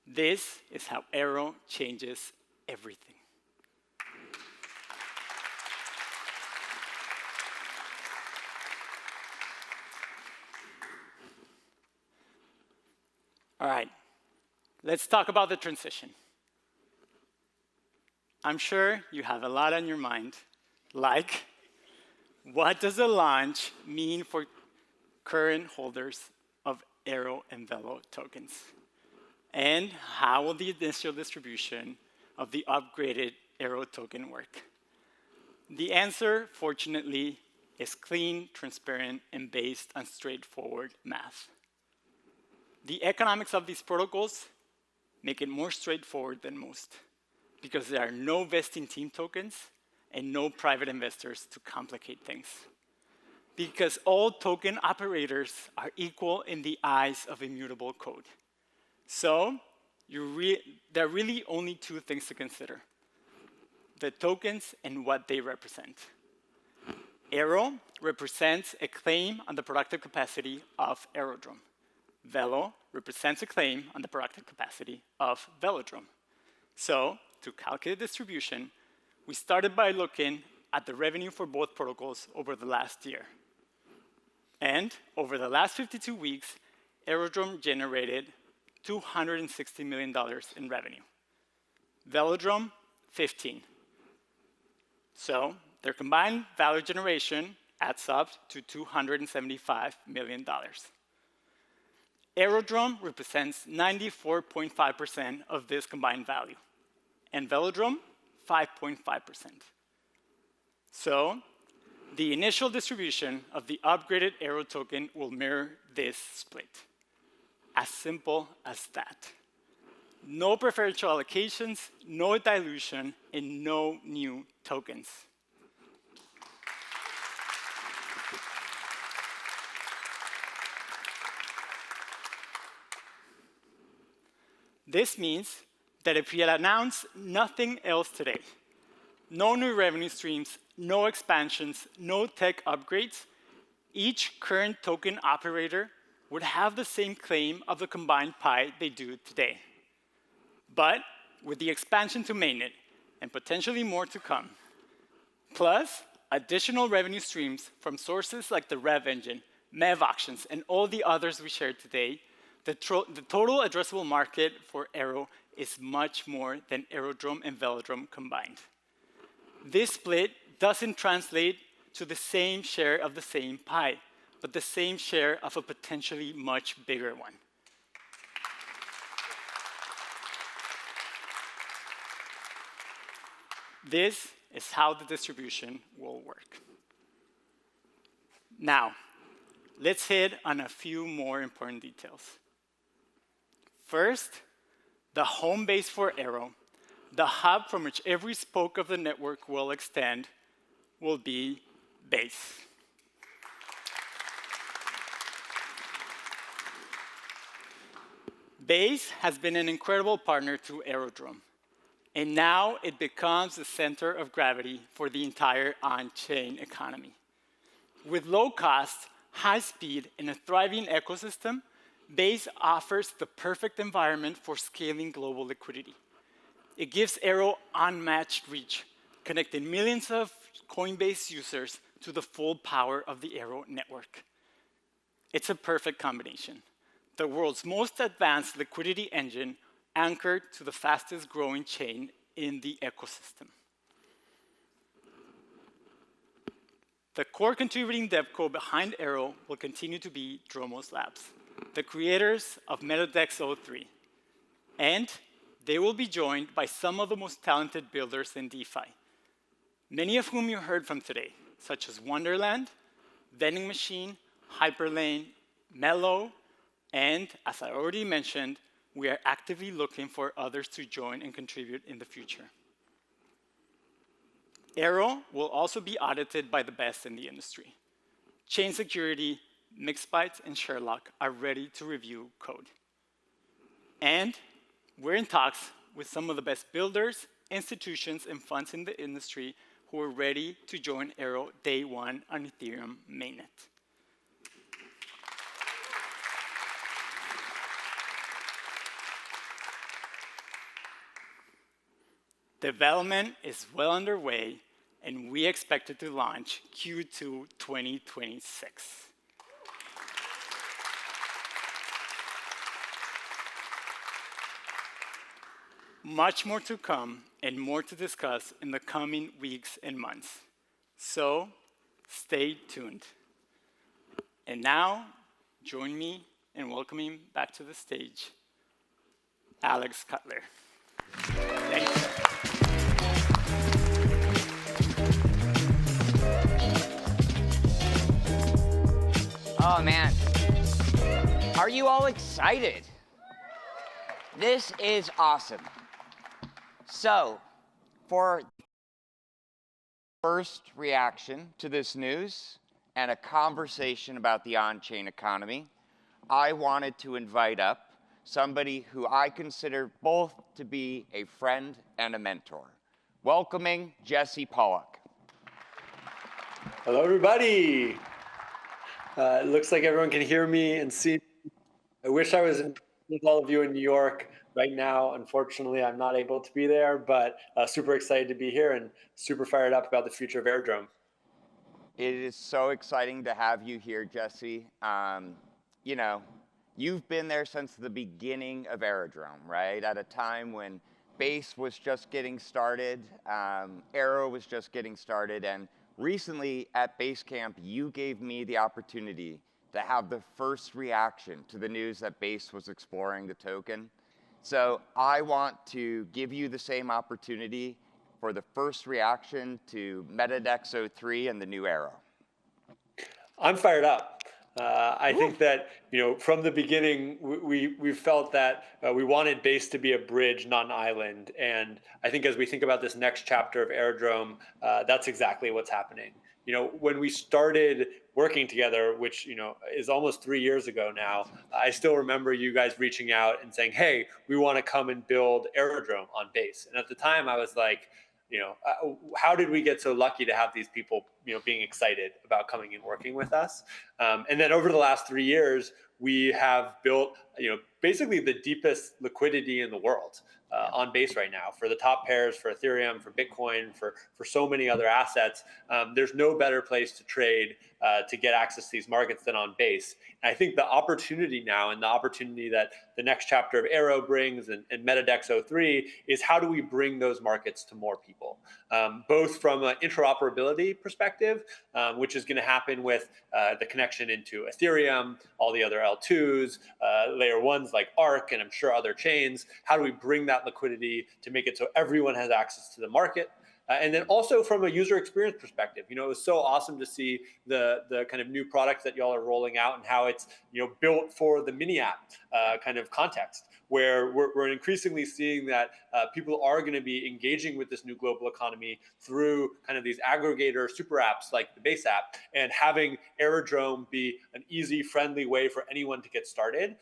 This is how Aero changes everything. All right, let's talk about the transition. I'm sure you have a lot on your mind, like, what does a launch mean for current holders of Aero and Velo tokens? And how will the initial distribution of the upgraded Aero token work? The answer, fortunately, is clean, transparent, and based on straightforward math. The economics of these protocols make it more straightforward than most, because there are no vesting team tokens and no private investors to complicate things. Because all token operators are equal in the eyes of immutable code. So there are really only two things to consider: the tokens and what they represent. Aero represents a claim on the productive capacity of Aerodrome. Velo represents a claim on the productive capacity of Velodrome. So to calculate distribution, we started by looking at the revenue for both protocols over the last year. And over the last 52 weeks, Aerodrome generated $260 million in revenue. Velodrome, 15. So their combined value generation adds up to $275 million. Aerodrome represents 94.5% of this combined value, and Velodrome, 5.5%. So the initial distribution of the upgraded Aero token will mirror this split. As simple as that. No preferential allocations, no dilution, and no new tokens. This means that if we had announced nothing else today, no new revenue streams, no expansions, no tech upgrades, each current token operator would have the same claim of the combined pie they do today. But with the expansion to mainnet, and potentially more to come, plus additional revenue streams from sources like the Rev Engine, MEV auctions, and all the others we shared today, the total addressable market for Aero is much more than Aerodrome and Velodrome combined. This split doesn't translate to the same share of the same pie, but the same share of a potentially much bigger one. This is how the distribution will work. Now, let's hit on a few more important details. First, the home base for Aero, the hub from which every spoke of the network will extend, will be Base. Base has been an incredible partner to Aerodrome, and now it becomes the center of gravity for the entire on-chain economy. With low cost, high speed, and a thriving ecosystem, Base offers the perfect environment for scaling global liquidity. It gives Aero unmatched reach, connecting millions of Coinbase users to the full power of the Aero network. It's a perfect combination. The world's most advanced liquidity engine anchored to the fastest growing chain in the ecosystem. The core contributing dev code behind Aero will continue to be Dromos Labs, the creators of MetaDex 03. And they will be joined by some of the most talented builders in DeFi, many of whom you heard from today, such as Wonderland, Vending Machine, Hyperlane, Melo, and as I already mentioned, we are actively looking for others to join and contribute in the future. Aero will also be audited by the best in the industry. Chain Security, Mixbytes, and Sherlock are ready to review code. And we're in talks with some of the best builders, institutions, and funds in the industry who are ready to join Aero day one on Ethereum mainnet. Development is well underway, and we expect it to launch Q2 2026. Much more to come and more to discuss in the coming weeks and months. So stay tuned. And now, join me in welcoming back to the stage Alex Cutler. Thank you. Oh man, are you all excited? This is awesome. So, for first reaction to this news and a conversation about the on-chain economy, I wanted to invite up somebody who I consider both to be a friend and a mentor. Welcoming Jesse Pollak. Hello, everybody. It looks like everyone can hear me and see. I wish I was with all of you in New York right now. Unfortunately, I'm not able to be there, but super excited to be here and super fired up about the future of Airdrome. It is so exciting to have you here, Jesse. You know, you've been there since the beginning of Aerodrome, right? At a time when Base was just getting started, Aero was just getting started, and recently at Basecamp, you gave me the opportunity to have the first reaction to the news that Base was exploring the token. So I want to give you the same opportunity for the first reaction to MetaDex 03 and the new Aero. I'm fired up. I think that, you know, from the beginning, we felt that we wanted Base to be a bridge, not an island. And I think as we think about this next chapter of Aerodrome, that's exactly what's happening. You know, when we started working together, which, you know, is almost 3 years ago now, I still remember you guys reaching out and saying, hey, we want to come and build Aerodrome on Base. And at the time I was like, you know, how did we get so lucky to have these people, you know, being excited about coming and working with us? And then over the last 3 years, we have built, you know, basically the deepest liquidity in the world on Base right now for the top pairs, for Ethereum, for Bitcoin, for so many other assets. There's no better place to trade to get access to these markets than on Base. And I think the opportunity now and the opportunity that the next chapter of Aero brings and MetaDex 03 is how do we bring those markets to more people, both from an interoperability perspective, which is going to happen with the connection into Ethereum, all the other L2s, layer ones like Arc, and I'm sure other chains. How do we bring that liquidity to make it so everyone has access to the market? And then also from a user experience perspective, you know, it was so awesome to see the kind of new products that y'all are rolling out and how it's, you know, built for the mini app kind of context, where we're increasingly seeing that people are going to be engaging with this new global economy through kind of these aggregator super apps like the Base app, and having Aerodrome be an easy, friendly way for anyone to get started,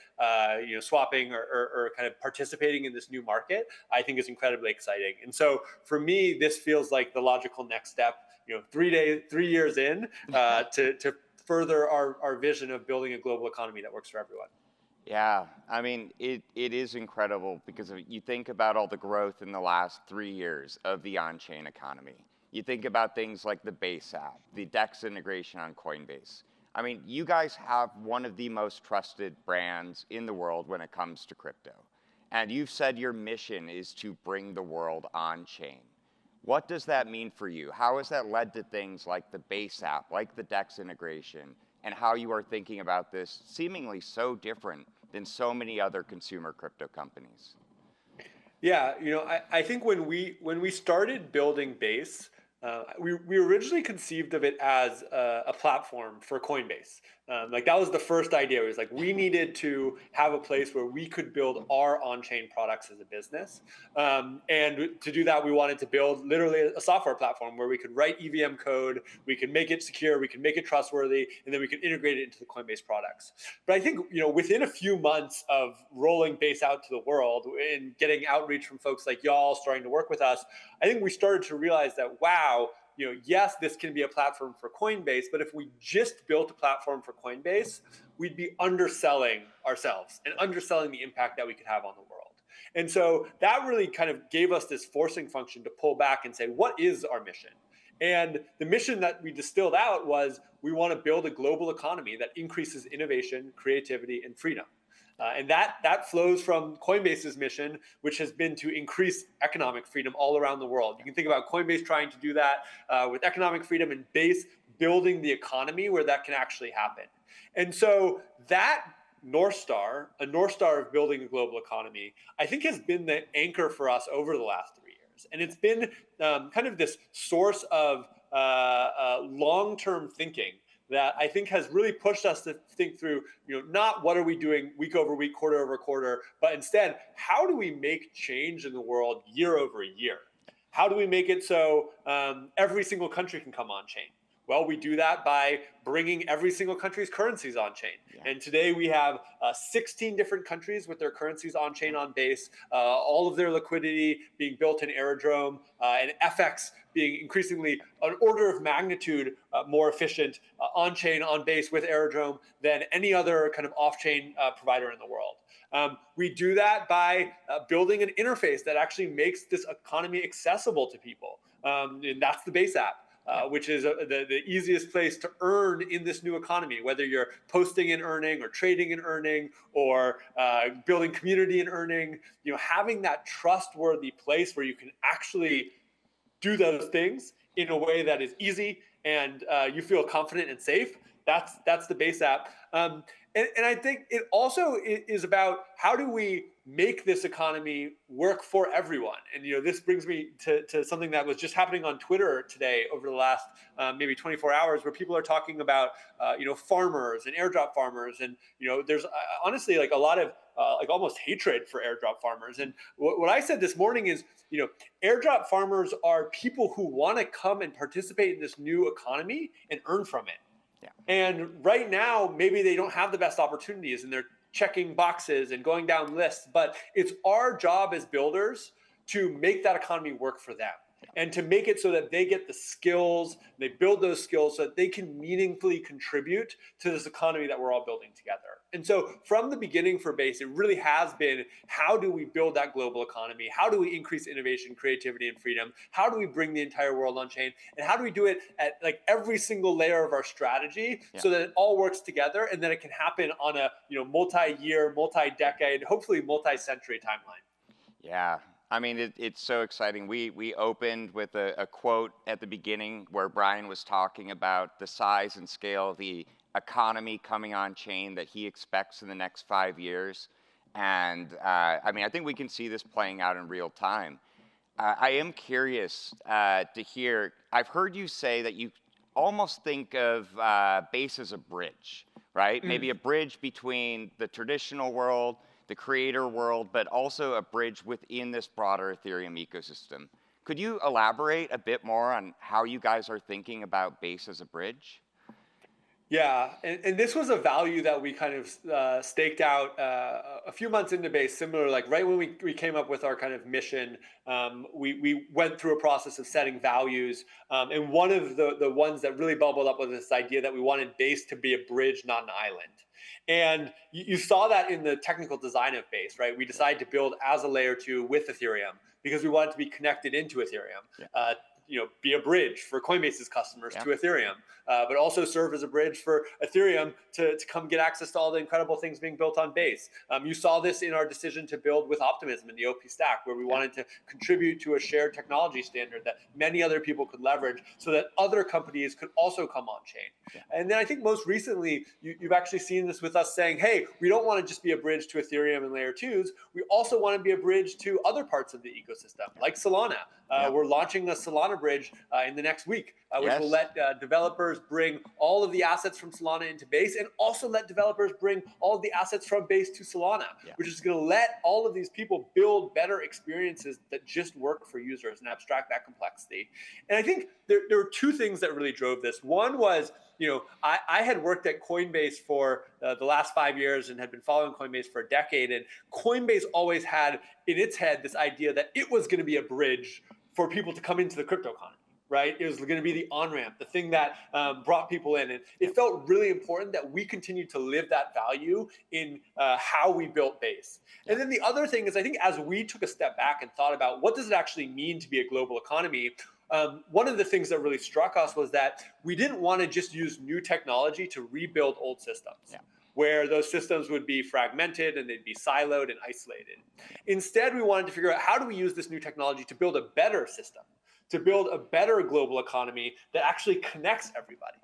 you know, swapping or kind of participating in this new market, I think is incredibly exciting. And so for me, this feels like the logical next step, you know, 3 years in to further our vision of building a global economy that works for everyone. Yeah, I mean, it is incredible because you think about all the growth in the last 3 years of the on-chain economy. You think about things like the Base app, the DEX integration on Coinbase. I mean, you guys have one of the most trusted brands in the world when it comes to crypto. And you've said your mission is to bring the world on-chain. What does that mean for you? How has that led to things like the Base app, like the DEX integration, and how you are thinking about this seemingly so different than so many other consumer crypto companies? Yeah, you know, I think when we started building Base, we originally conceived of it as a platform for Coinbase. Like that was the first idea. It was like we needed to have a place where we could build our on-chain products as a business. And to do that, we wanted to build literally a software platform where we could write EVM code, we could make it secure, we could make it trustworthy, and then we could integrate it into the Coinbase products. But I think, you know, within a few months of rolling Base out to the world and getting outreach from folks like y'all starting to work with us, I think we started to realize that, wow, you know, yes, this can be a platform for Coinbase, but if we just built a platform for Coinbase, we'd be underselling ourselves and underselling the impact that we could have on the world. And so that really kind of gave us this forcing function to pull back and say, what is our mission? And the mission that we distilled out was we want to build a global economy that increases innovation, creativity, and freedom. And that flows from Coinbase's mission, which has been to increase economic freedom all around the world. You can think about Coinbase trying to do that with economic freedom, and Base building the economy where that can actually happen. And so that North Star, a North Star of building a global economy, I think has been the anchor for us over the last 3 years. And it's been kind of this source of long-term thinking that I think has really pushed us to think through, not what are we doing week over week, quarter over quarter, but instead, how do we make change in the world year over year? How do we make it so every single country can come on chain? Well, we do that by bringing every single country's currencies on chain. Yeah. And today we have 16 different countries with their currencies on chain on Base, all of their liquidity being built in Aerodrome, and FX being increasingly an order of magnitude more efficient on chain, on Base with Aerodrome than any other kind of off-chain provider in the world. We do that by building an interface that actually makes this economy accessible to people. And that's the Base app. Which is the easiest place to earn in this new economy, whether you're posting and earning or trading and earning or building community and earning, having that trustworthy place where you can actually do those things in a way that is easy and you feel confident and safe. That's the Base app. And I think it also is about how do we make this economy work for everyone. And this brings me to something that was just happening on Twitter today over the last maybe 24 hours, where people are talking about farmers and airdrop farmers, and there's honestly like a lot of like almost hatred for airdrop farmers. And what I said this morning is, airdrop farmers are people who want to come and participate in this new economy and earn from it. Yeah. And right now, maybe they don't have the best opportunities and they're checking boxes and going down lists, but it's our job as builders to make that economy work for them and to make it so that they get the skills, they build those skills so that they can meaningfully contribute to this economy that we're all building together. And so from the beginning for Base, it really has been, how do we build that global economy? How do we increase innovation, creativity, and freedom? How do we bring the entire world on chain? And how do we do it at like every single layer of our strategy so that it all works together and that it can happen on a multi-year, multi-decade, hopefully multi-century timeline? Yeah. I mean, it's so exciting. We opened with a quote at the beginning where Brian was talking about the size and scale of the economy coming on chain that he expects in the next 5 years. And I mean, I think we can see this playing out in real time. I am curious to hear, I've heard you say that you almost think of Base as a bridge, right? Maybe a bridge between the traditional world, the creator world, but also a bridge within this broader Ethereum ecosystem. Could you elaborate a bit more on how you guys are thinking about Base as a bridge? Yeah, and this was a value that we kind of staked out a few months into Base, similar, like right when we came up with our kind of mission, we went through a process of setting values. And one of the ones that really bubbled up was this idea that we wanted Base to be a bridge, not an island. And you saw that in the technical design of Base, right? We decided to build as a layer 2 with Ethereum because we wanted to be connected into Ethereum. Be a bridge for Coinbase's customers to Ethereum, but also serve as a bridge for Ethereum to come get access to all the incredible things being built on Base. You saw this in our decision to build with Optimism in the OP stack, where we wanted to contribute to a shared technology standard that many other people could leverage so that other companies could also come on chain. And then I think most recently, you've actually seen this with us saying, hey, we don't want to just be a bridge to Ethereum and layer 2s. We also want to be a bridge to other parts of the ecosystem, like Solana. We're launching a Solana bridge in the next week, which will let developers bring all of the assets from Solana into Base and also let developers bring all of the assets from Base to Solana, which is going to let all of these people build better experiences that just work for users and abstract that complexity. And I think there were two things that really drove this. One was, I had worked at Coinbase for the last 5 years and had been following Coinbase for a decade. And Coinbase always had in its head this idea that it was going to be a bridge for people to come into the crypto economy, right? It was going to be the on-ramp, the thing that brought people in. And it felt really important that we continued to live that value in how we built Base. And then the other thing is, I think as we took a step back and thought about what does it actually mean to be a global economy, one of the things that really struck us was that we didn't want to just use new technology to rebuild old systems. Where those systems would be fragmented and they'd be siloed and isolated. Instead, we wanted to figure out how do we use this new technology to build a better system, to build a better global economy that actually connects everybody.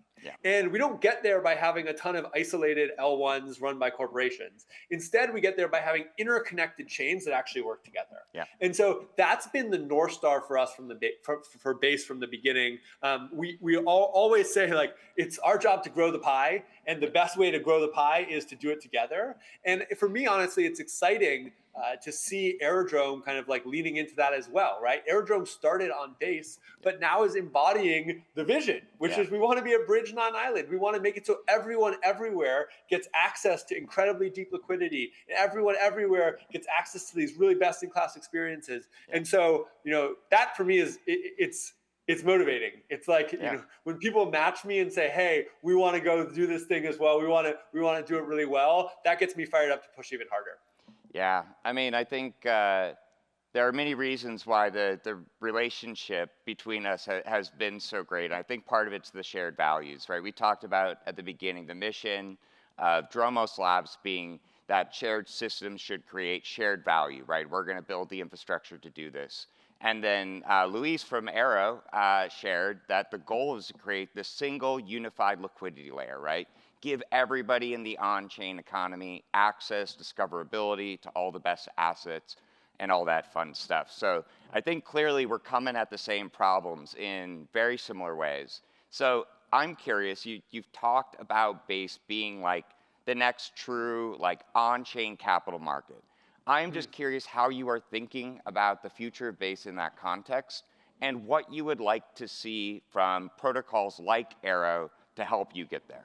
And we don't get there by having a ton of isolated L1s run by corporations. Instead, we get there by having interconnected chains that actually work together. And so that's been the North Star for us from for Base from the beginning. We always say, like, it's our job to grow the pie, and the best way to grow the pie is to do it together. And for me, honestly, it's exciting to see Aerodrome kind of like leaning into that as well, right? Aerodrome started on Base, but now is embodying the vision, which is we want to be a bridge, not an island. We want to make it so everyone everywhere gets access to incredibly deep liquidity, and everyone everywhere gets access to these really best-in-class experiences. And so, that for me is it's motivating. It's like, when people match me and say, hey, we want to go do this thing as well, we want to do it really well, that gets me fired up to push even harder. Yeah, I mean, I think there are many reasons why the relationship between us has been so great. I think part of it's the shared values, right? We talked about at the beginning the mission of Dromos Labs being that shared systems should create shared value, right? We're going to build the infrastructure to do this. And then Luis from Aero shared that the goal is to create this single unified liquidity layer, right? Give everybody in the on-chain economy access, discoverability to all the best assets and all that fun stuff. So I think clearly we're coming at the same problems in very similar ways. So I'm curious, you've talked about Base being like the next true like on-chain capital market. I'm just curious how you are thinking about the future of Base in that context and what you would like to see from protocols like Aero to help you get there.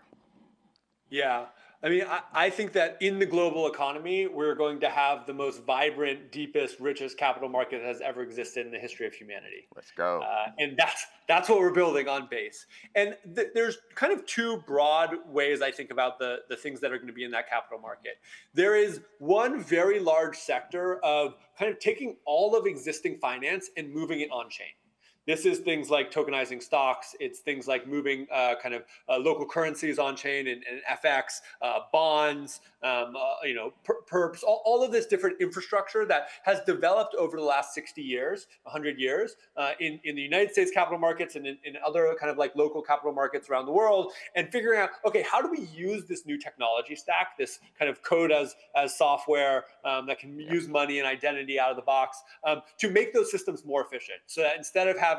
Yeah, I mean, I think that in the global economy, we're going to have the most vibrant, deepest, richest capital market that has ever existed in the history of humanity. Let's go. And that's what we're building on Base. And there's kind of two broad ways I think about the things that are going to be in that capital market. There is one very large sector of kind of taking all of existing finance and moving it on chain. This is things like tokenizing stocks. It's things like moving local currencies on chain and FX, bonds, perps, all of this different infrastructure that has developed over the last 60 years, 100 years in the United States capital markets and in other kind of like local capital markets around the world, and figuring out, okay, how do we use this new technology stack, this kind of code as software that can use money and identity out of the box to make those systems more efficient, so that instead of having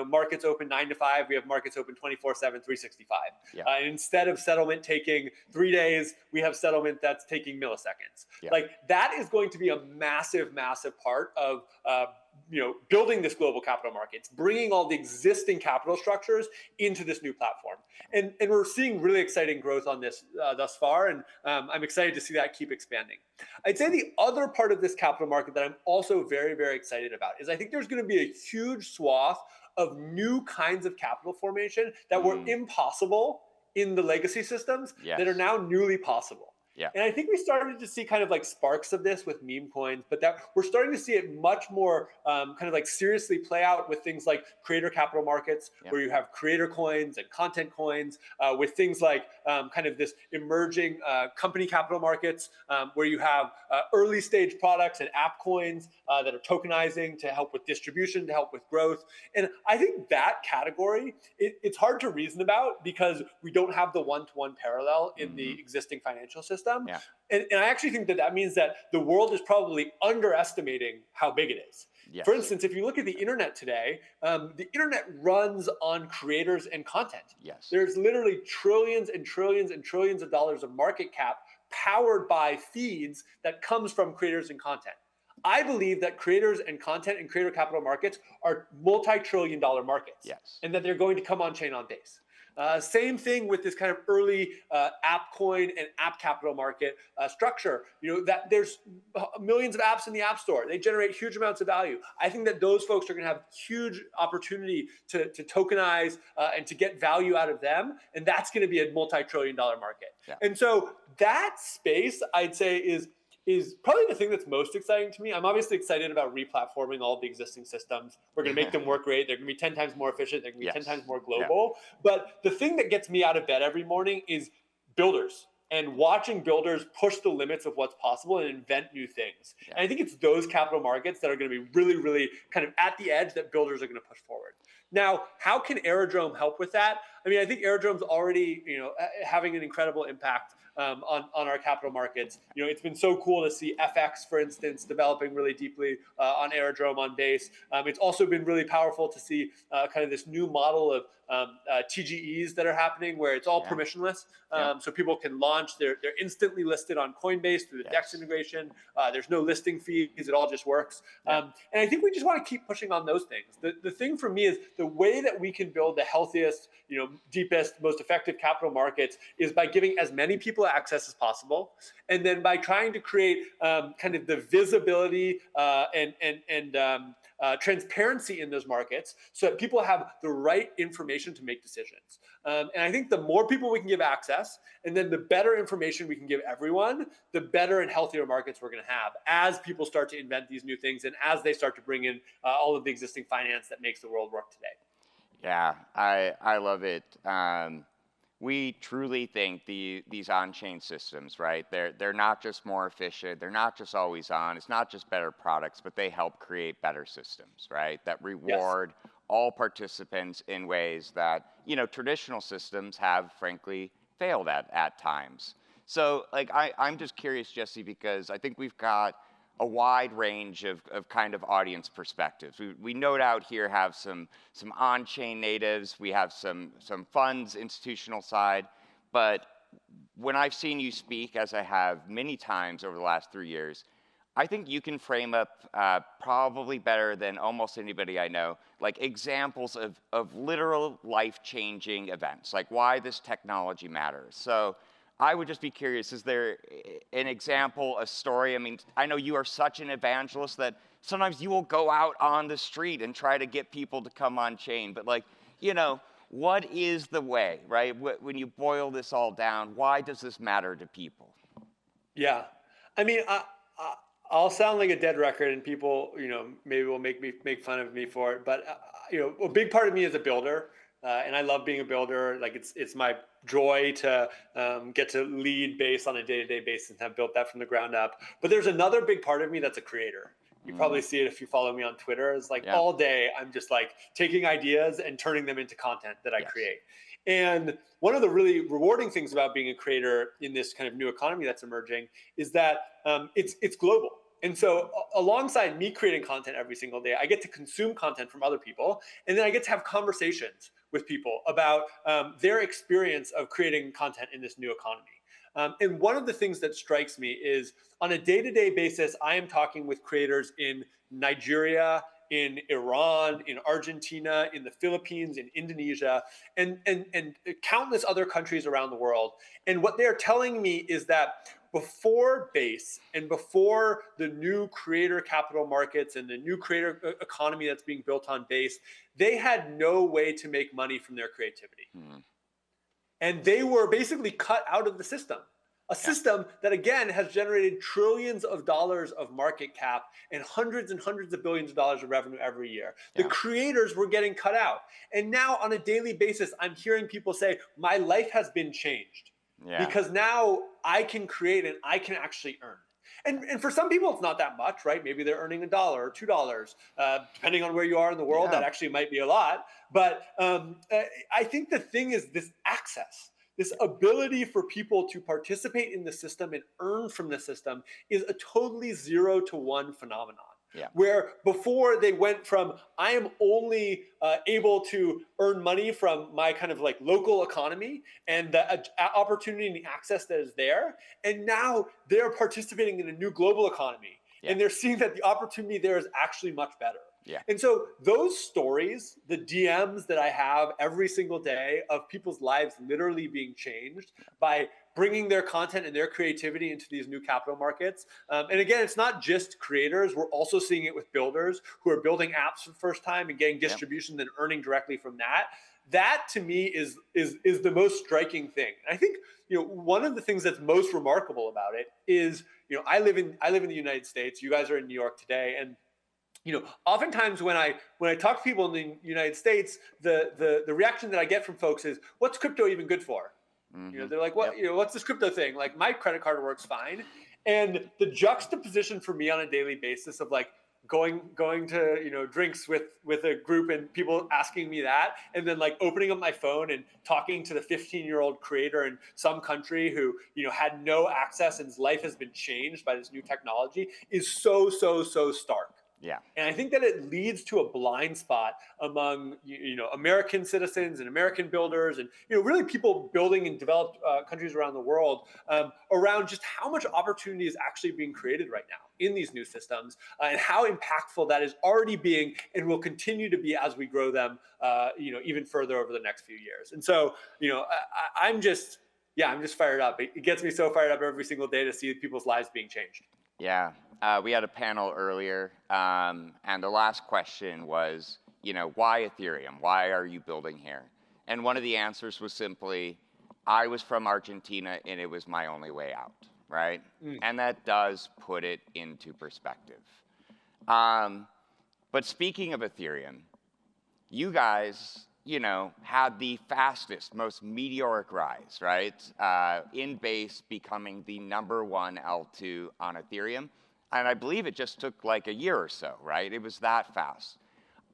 markets open 9 to 5, we have markets open 24/7, 365. And instead of settlement taking 3 days, we have settlement that's taking milliseconds. Like that is going to be a massive, massive part of building this global capital markets, bringing all the existing capital structures into this new platform. And we're seeing really exciting growth on this thus far, and I'm excited to see that keep expanding. I'd say the other part of this capital market that I'm also very, very excited about is I think there's going to be a huge swath of new kinds of capital formation that were impossible in the legacy systems that are now newly possible. And I think we started to see kind of like sparks of this with meme coins, but that we're starting to see it much more kind of like seriously play out with things like creator capital markets, where you have creator coins and content coins, with things like kind of this emerging company capital markets, where you have early stage products and app coins that are tokenizing to help with distribution, to help with growth. And I think that category, it's hard to reason about because we don't have the one-to-one parallel in the existing financial system. And I actually think that means that the world is probably underestimating how big it is. For instance, if you look at the internet today, the internet runs on creators and content. There's literally trillions and trillions and trillions of dollars of market cap powered by feeds that comes from creators and content. I believe that creators and content and creator capital markets are multi-trillion-dollar markets, and that they're going to come on chain on Base. Same thing with this kind of early app coin and app capital market structure. That there's millions of apps in the App Store. They generate huge amounts of value. I think that those folks are going to have huge opportunity to tokenize and to get value out of them, and that's going to be a multi-trillion-dollar market. And so that space, I'd say, is probably the thing that's most exciting to me. I'm obviously excited about replatforming all of the existing systems. We're going to make them work great. They're going to be 10 times more efficient. They're going to be 10 times more global. But the thing that gets me out of bed every morning is builders and watching builders push the limits of what's possible and invent new things. And I think it's those capital markets that are going to be really, really kind of at the edge that builders are going to push forward. Now, how can Aerodrome help with that? I mean, I think Aerodrome's already, having an incredible impact on our capital markets. It's been so cool to see FX, for instance, developing really deeply on Aerodrome on Base. It's also been really powerful to see kind of this new model of TGEs that are happening where it's all permissionless. So people can launch, they're instantly listed on Coinbase through the DEX integration. There's no listing fees, it all just works. And I think we just want to keep pushing on those things. The thing for me is the way that we can build the healthiest, deepest, most effective capital markets is by giving as many people access as possible. And then by trying to create kind of the visibility and transparency in those markets so that people have the right information to make decisions. And I think the more people we can give access, and then the better information we can give everyone, the better and healthier markets we're going to have as people start to invent these new things and as they start to bring in all of the existing finance that makes the world work today. Yeah, I love it. We truly think these on-chain systems, right? They're not just more efficient. They're not just always on. It's not just better products, but they help create better systems, right? That reward all participants in ways that traditional systems have, frankly, failed at times. So, like, I'm just curious, Jesse, because I think we've got a wide range of kind of audience perspectives. We no doubt here have some on-chain natives, we have some funds, institutional side, but when I've seen you speak, as I have many times over the last 3 years, I think you can frame up probably better than almost anybody I know, like examples of literal life-changing events, like why this technology matters. So I would just be curious, is there an example, a story? I mean, I know you are such an evangelist that sometimes you will go out on the street and try to get people to come on chain. But like, what is the way, right? When you boil this all down, why does this matter to people? Yeah. I mean, I'll sound like a dead record and people, maybe will make fun of me for it. But, a big part of me is a builder. And I love being a builder. Like it's my joy to get to lead Base on a day-to-day basis and have built that from the ground up. But there's another big part of me that's a creator. You probably see it if you follow me on Twitter. It's like all day I'm just like taking ideas and turning them into content that I create. And one of the really rewarding things about being a creator in this kind of new economy that's emerging is that it's global. And so alongside me creating content every single day, I get to consume content from other people, and then I get to have conversations with people about their experience of creating content in this new economy. And one of the things that strikes me is on a day-to-day basis, I am talking with creators in Nigeria, in Iran, in Argentina, in the Philippines, in Indonesia, and countless other countries around the world. And what they're telling me is that before Base and before the new creator capital markets and the new creator economy that's being built on Base, they had no way to make money from their creativity. And they were basically cut out of the system. A system that, again, has generated trillions of dollars of market cap and hundreds of billions of dollars of revenue every year. The creators were getting cut out. And now on a daily basis, I'm hearing people say, my life has been changed. Because now I can create and I can actually earn. And for some people, it's not that much, right? Maybe they're earning $1 or $2, depending on where you are in the world. That actually might be a lot. But I think the thing is this access. This ability for people to participate in the system and earn from the system is a totally 0 to 1 phenomenon. Where before they went from, I am only able to earn money from my kind of like local economy and the opportunity and the access that is there. And now they're participating in a new global economy. And they're seeing that the opportunity there is actually much better. And so those stories, the DMs that I have every single day of people's lives literally being changed by bringing their content and their creativity into these new capital markets. And again, it's not just creators. We're also seeing it with builders who are building apps for the first time and getting distribution and earning directly from that. That to me is the most striking thing. And I think one of the things that's most remarkable about it is I live in the United States. You guys are in New York today, and oftentimes when I talk to people in the United States, the reaction that I get from folks is, "What's crypto even good for?" They're like, "What? What's this crypto thing? Like my credit card works fine." And the juxtaposition for me on a daily basis of like, going to drinks with a group and people asking me that, and then like opening up my phone and talking to the 15-year-old creator in some country who had no access and his life has been changed by this new technology is so stark. Yeah. And I think that it leads to a blind spot among American citizens and American builders and really people building in developed countries around the world around just how much opportunity is actually being created right now in these new systems and how impactful that is already being and will continue to be as we grow them even further over the next few years. And so I'm just fired up. It gets me so fired up every single day to see people's lives being changed. Yeah. We had a panel earlier, and the last question was, why Ethereum? Why are you building here? And one of the answers was simply, I was from Argentina, and it was my only way out, right? And that does put it into perspective. But speaking of Ethereum, you guys, had the fastest, most meteoric rise, right? In base becoming the #1 L2 on Ethereum. And I believe it just took like a year or so, right? It was that fast.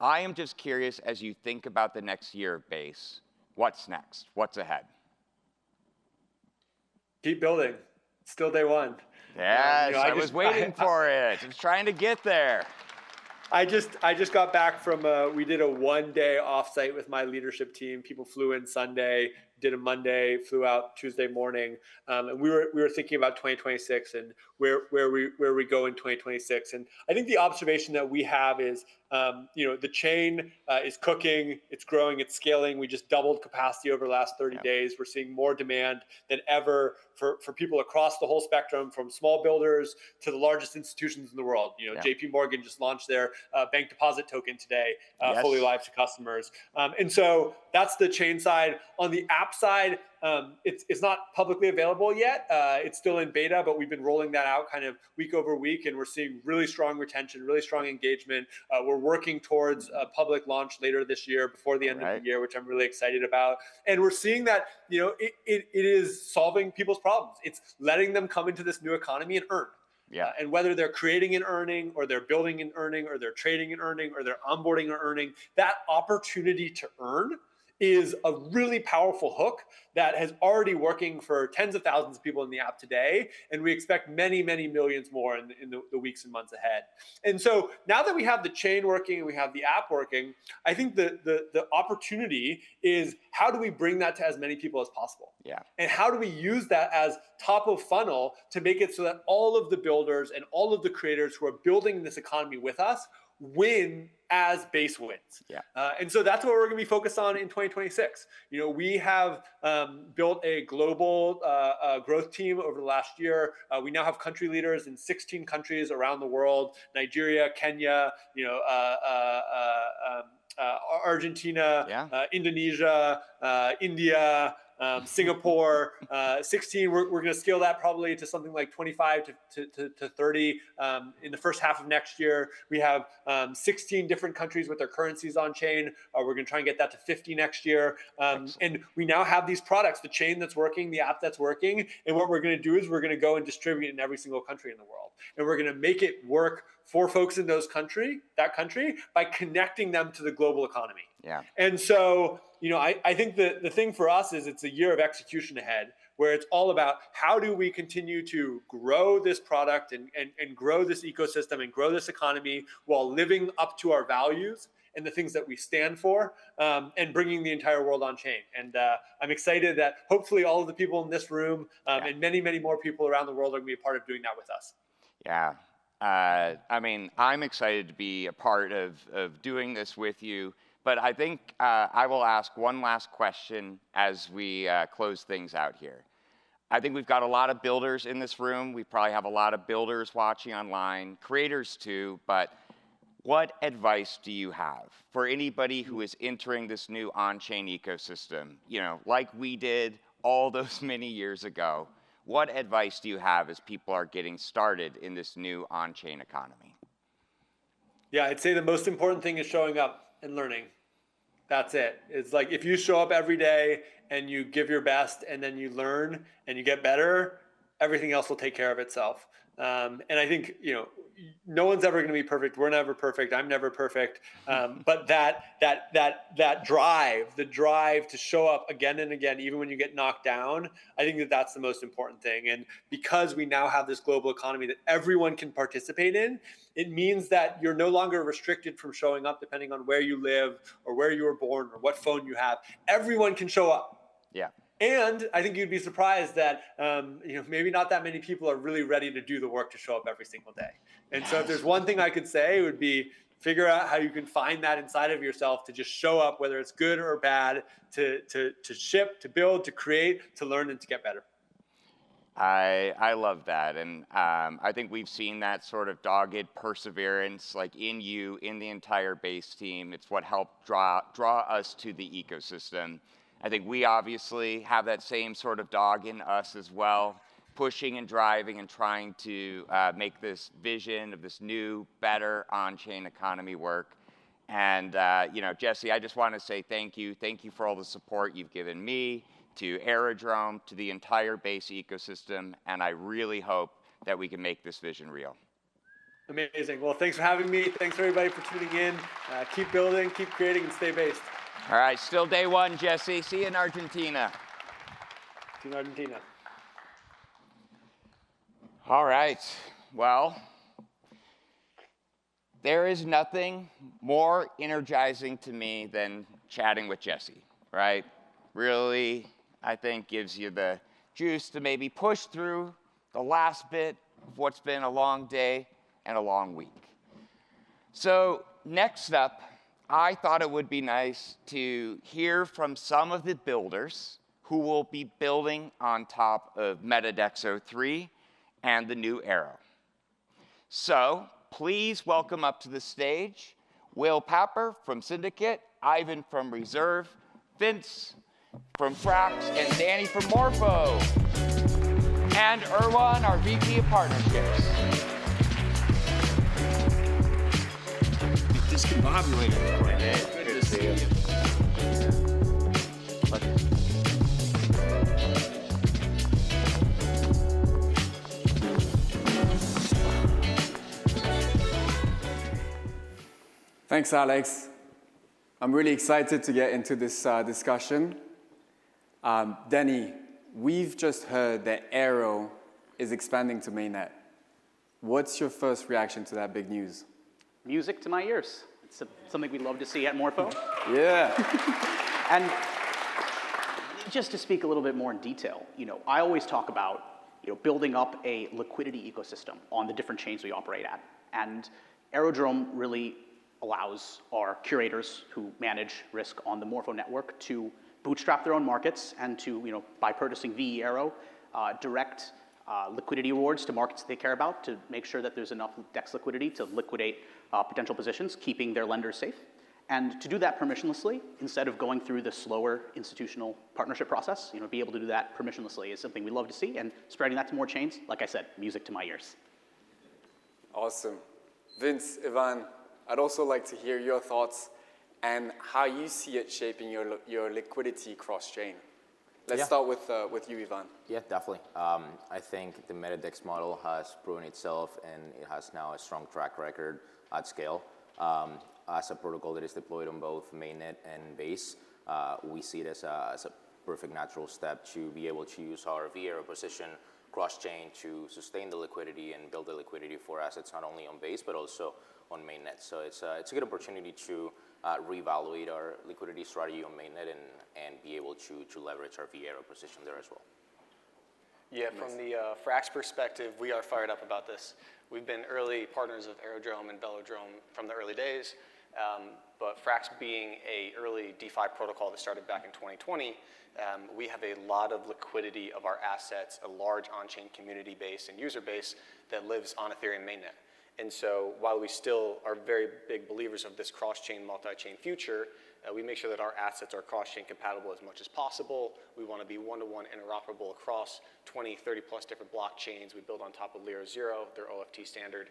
I am just curious, as you think about the next year of base, what's next? What's ahead? Keep building. Still day one. Yes, I was waiting for it. I was trying to get there. I just got back from we did a 1-day offsite with my leadership team. People flew in Sunday, did a Monday, flew out Tuesday morning, and we were thinking about 2026 and where we go in 2026. And I think the observation that we have is the chain is cooking, it's growing, it's scaling. We just doubled capacity over the last 30 days. We're seeing more demand than ever for people across the whole spectrum, from small builders to the largest institutions in the world. JP Morgan just launched their bank deposit token today, fully live to customers. And so that's the chain side. On the app side, it's not publicly available yet. It's still in beta, but we've been rolling that out kind of week over week, and we're seeing really strong retention, really strong engagement. We're working towards a public launch later this year, before the end of the year, which I'm really excited about. And we're seeing that it is solving people's problems. It's letting them come into this new economy and earn. Yeah. And whether they're creating and earning, or they're building and earning, or they're trading and earning, or they're onboarding and earning, that opportunity to earn is a really powerful hook that has already working for tens of thousands of people in the app today. And we expect many, many millions more in the weeks and months ahead. And so now that we have the chain working and we have the app working, I think the opportunity is, how do we bring that to as many people as possible? Yeah. And how do we use that as top of funnel to make it so that all of the builders and all of the creators who are building this economy with us win as base wins. Yeah. And so that's what we're going to be focused on in 2026. We have built a global growth team over the last year. We now have country leaders in 16 countries around the world: Nigeria, Kenya, Argentina, Indonesia, India, Singapore, 16. We're going to scale that probably to something like 25 to 30 in the first half of next year. We have 16 different countries with their currencies on chain. We're going to try and get that to 50 next year. And we now have these products, the chain that's working, the app that's working. And what we're going to do is we're going to go and distribute it in every single country in the world. And we're going to make it work for folks in that country by connecting them to the global economy. Yeah. And so, I think the thing for us is it's a year of execution ahead, where it's all about how do we continue to grow this product and grow this ecosystem and grow this economy while living up to our values and the things that we stand for, and bringing the entire world on chain. And I'm excited that hopefully all of the people in this room and many, many more people around the world are going to be a part of doing that with us. Yeah. I'm excited to be a part of doing this with you. But I think I will ask one last question as we close things out here. I think we've got a lot of builders in this room. We probably have a lot of builders watching online, creators too. But what advice do you have for anybody who is entering this new on-chain ecosystem, like we did all those many years ago? What advice do you have as people are getting started in this new on-chain economy? Yeah, I'd say the most important thing is showing up and learning. That's it. It's like, if you show up every day and you give your best and then you learn and you get better, everything else will take care of itself. And I think, no one's ever going to be perfect. We're never perfect. I'm never perfect. But that drive, the drive to show up again and again, even when you get knocked down, I think that that's the most important thing. And because we now have this global economy that everyone can participate in, it means that you're no longer restricted from showing up depending on where you live or where you were born or what phone you have. Everyone can show up. Yeah. And I think you'd be surprised that maybe not that many people are really ready to do the work to show up every single day. And so if there's one thing I could say, it would be figure out how you can find that inside of yourself to just show up, whether it's good or bad, to ship, to build, to create, to learn, and to get better. I love that, and I think we've seen that sort of dogged perseverance, like in you, in the entire base team. It's what helped draw us to the ecosystem. I think we obviously have that same sort of dog in us as well, pushing and driving and trying to make this vision of this new, better on-chain economy work. And Jesse, I just want to say thank you. Thank you for all the support you've given me, to Aerodrome, to the entire base ecosystem, and I really hope that we can make this vision real. Amazing. Well, thanks for having me. Thanks everybody for tuning in. Keep building, keep creating, and stay based. All right, still day one, Jesse. See you in Argentina. See you in Argentina. All right, well, there is nothing more energizing to me than chatting with Jesse, right? Really, I think gives you the juice to maybe push through the last bit of what's been a long day and a long week. So next up, I thought it would be nice to hear from some of the builders who will be building on top of MetaDex 03 and the new Aero. So please welcome up to the stage Will Papper from Syndicate, Ivan from Reserve, Vince from Frax, and Danny from Morpho, and Erwan, our VP of Partnerships. Discombobulated. Good to see you. Thanks, Alex. I'm really excited to get into this discussion. Danny, we've just heard that Aero is expanding to mainnet. What's your first reaction to that big news? Music to my ears. It's something we love to see at Morpho. Yeah. And just to speak a little bit more in detail, I always talk about building up a liquidity ecosystem on the different chains we operate at. And Aerodrome really allows our curators who manage risk on the Morpho network to bootstrap their own markets and to, by purchasing VE Aero, direct liquidity rewards to markets they care about to make sure that there's enough DEX liquidity to liquidate potential positions, keeping their lenders safe. And to do that permissionlessly, instead of going through the slower institutional partnership process, be able to do that permissionlessly is something we love to see, and spreading that to more chains, like I said, music to my ears. Awesome. Vince, Ivan, I'd also like to hear your thoughts and how you see it shaping your liquidity cross-chain. Let's start with you, Ivan. Yeah, definitely. I think the MetaDex model has proven itself, and it has now a strong track record at scale. As a protocol that is deployed on both mainnet and base, we see it as a perfect natural step to be able to use our Aero position cross-chain to sustain the liquidity and build the liquidity for assets not only on base but also on mainnet. So it's a good opportunity to reevaluate our liquidity strategy on mainnet and be able to leverage our Aero position there as well. Yeah, from the Frax perspective, we are fired up about this. We've been early partners of Aerodrome and Velodrome from the early days, but Frax being a early DeFi protocol that started back in 2020, we have a lot of liquidity of our assets, a large on-chain community base and user base that lives on Ethereum mainnet. And so while we still are very big believers of this cross-chain, multi-chain future, We make sure that our assets are cross-chain compatible as much as possible. We want to be one-to-one interoperable across 20, 30 plus different blockchains. We build on top of Layer 0, their OFT standard.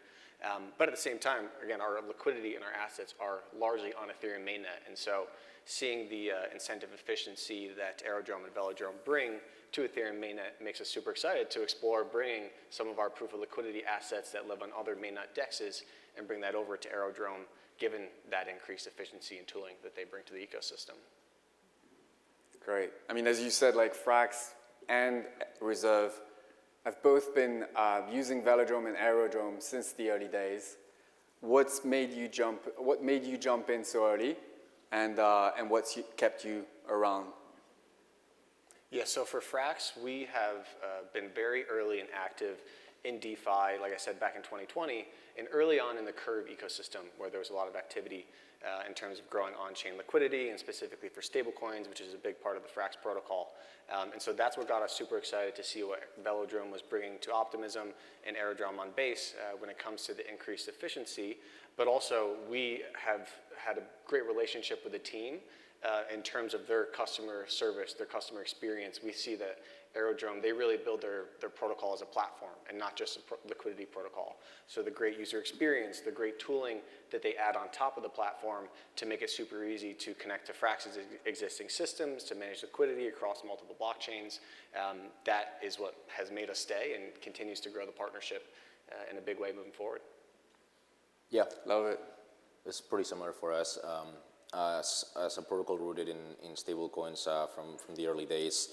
But at the same time, again, our liquidity and our assets are largely on Ethereum mainnet. And so seeing the incentive efficiency that Aerodrome and Velodrome bring to Ethereum mainnet makes us super excited to explore bringing some of our proof of liquidity assets that live on other mainnet dexes and bring that over to Aerodrome, given that increased efficiency and tooling that they bring to the ecosystem. Great. I mean, as you said, like Frax and Reserve have both been using Velodrome and Aerodrome since the early days. What made you jump in so early, and what's kept you around? Yeah, so for Frax, we have been very early and active in DeFi, like I said, back in 2020, and early on in the Curve ecosystem, where there was a lot of activity in terms of growing on-chain liquidity, and specifically for stablecoins, which is a big part of the Frax protocol. And so that's what got us super excited to see what Velodrome was bringing to Optimism and Aerodrome on Base when it comes to the increased efficiency. But also, we have had a great relationship with the team in terms of their customer service, their customer experience. We see that Aerodrome, they really build their protocol as a platform and not just a liquidity protocol. So the great user experience, the great tooling that they add on top of the platform to make it super easy to connect to Frax's existing systems, to manage liquidity across multiple blockchains, that is what has made us stay and continues to grow the partnership in a big way moving forward. Yeah, love it. It's pretty similar for us. As a protocol rooted in stablecoins from the early days,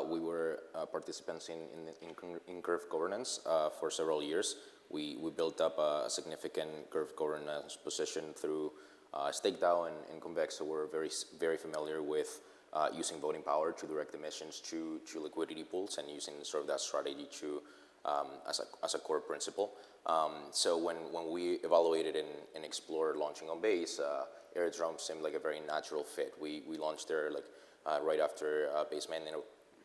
we were participants in Curve governance for several years. We built up a significant Curve governance position through StakeDAO and Convex, so we're very familiar with using voting power to direct emissions to liquidity pools and using sort of that strategy to as a core principle. So when we evaluated and explored launching on Base, Aerodrome seemed like a very natural fit. We launched there right after Base mainnet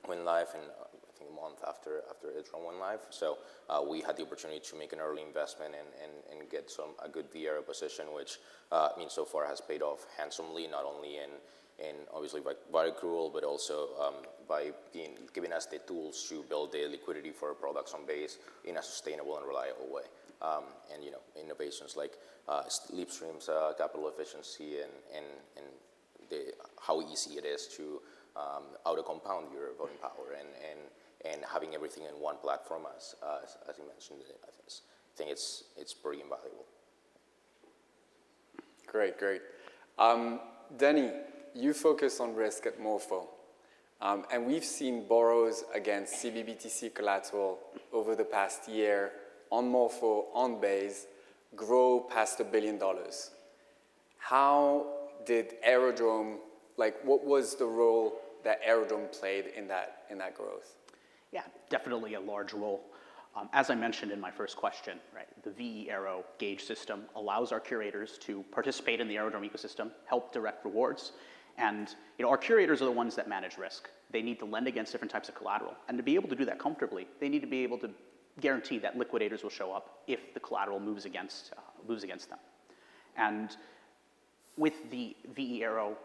went live, and I think a month after Aerodrome went live. So we had the opportunity to make an early investment and get a good VR position, which so far has paid off handsomely, not only in obviously by accrual, but also by giving us the tools to build the liquidity for our products on Base in a sustainable and reliable way. And innovations like Leapstream's capital efficiency and how easy it is to auto-compound your voting power and having everything in one platform, as you mentioned, I think it's pretty invaluable. Great. Denny, you focus on risk at Morpho, and we've seen borrows against CBBTC collateral over the past year on Morpho, on Base, grow past $1 billion. How did Aerodrome, what was the role that Aerodrome played in that growth? Yeah, definitely a large role. As I mentioned in my first question, right, the VE Aero gauge system allows our curators to participate in the Aerodrome ecosystem, help direct rewards, and our curators are the ones that manage risk. They need to lend against different types of collateral, and to be able to do that comfortably, they need to be able to guarantee that liquidators will show up if the collateral moves against them. And with the VE Aero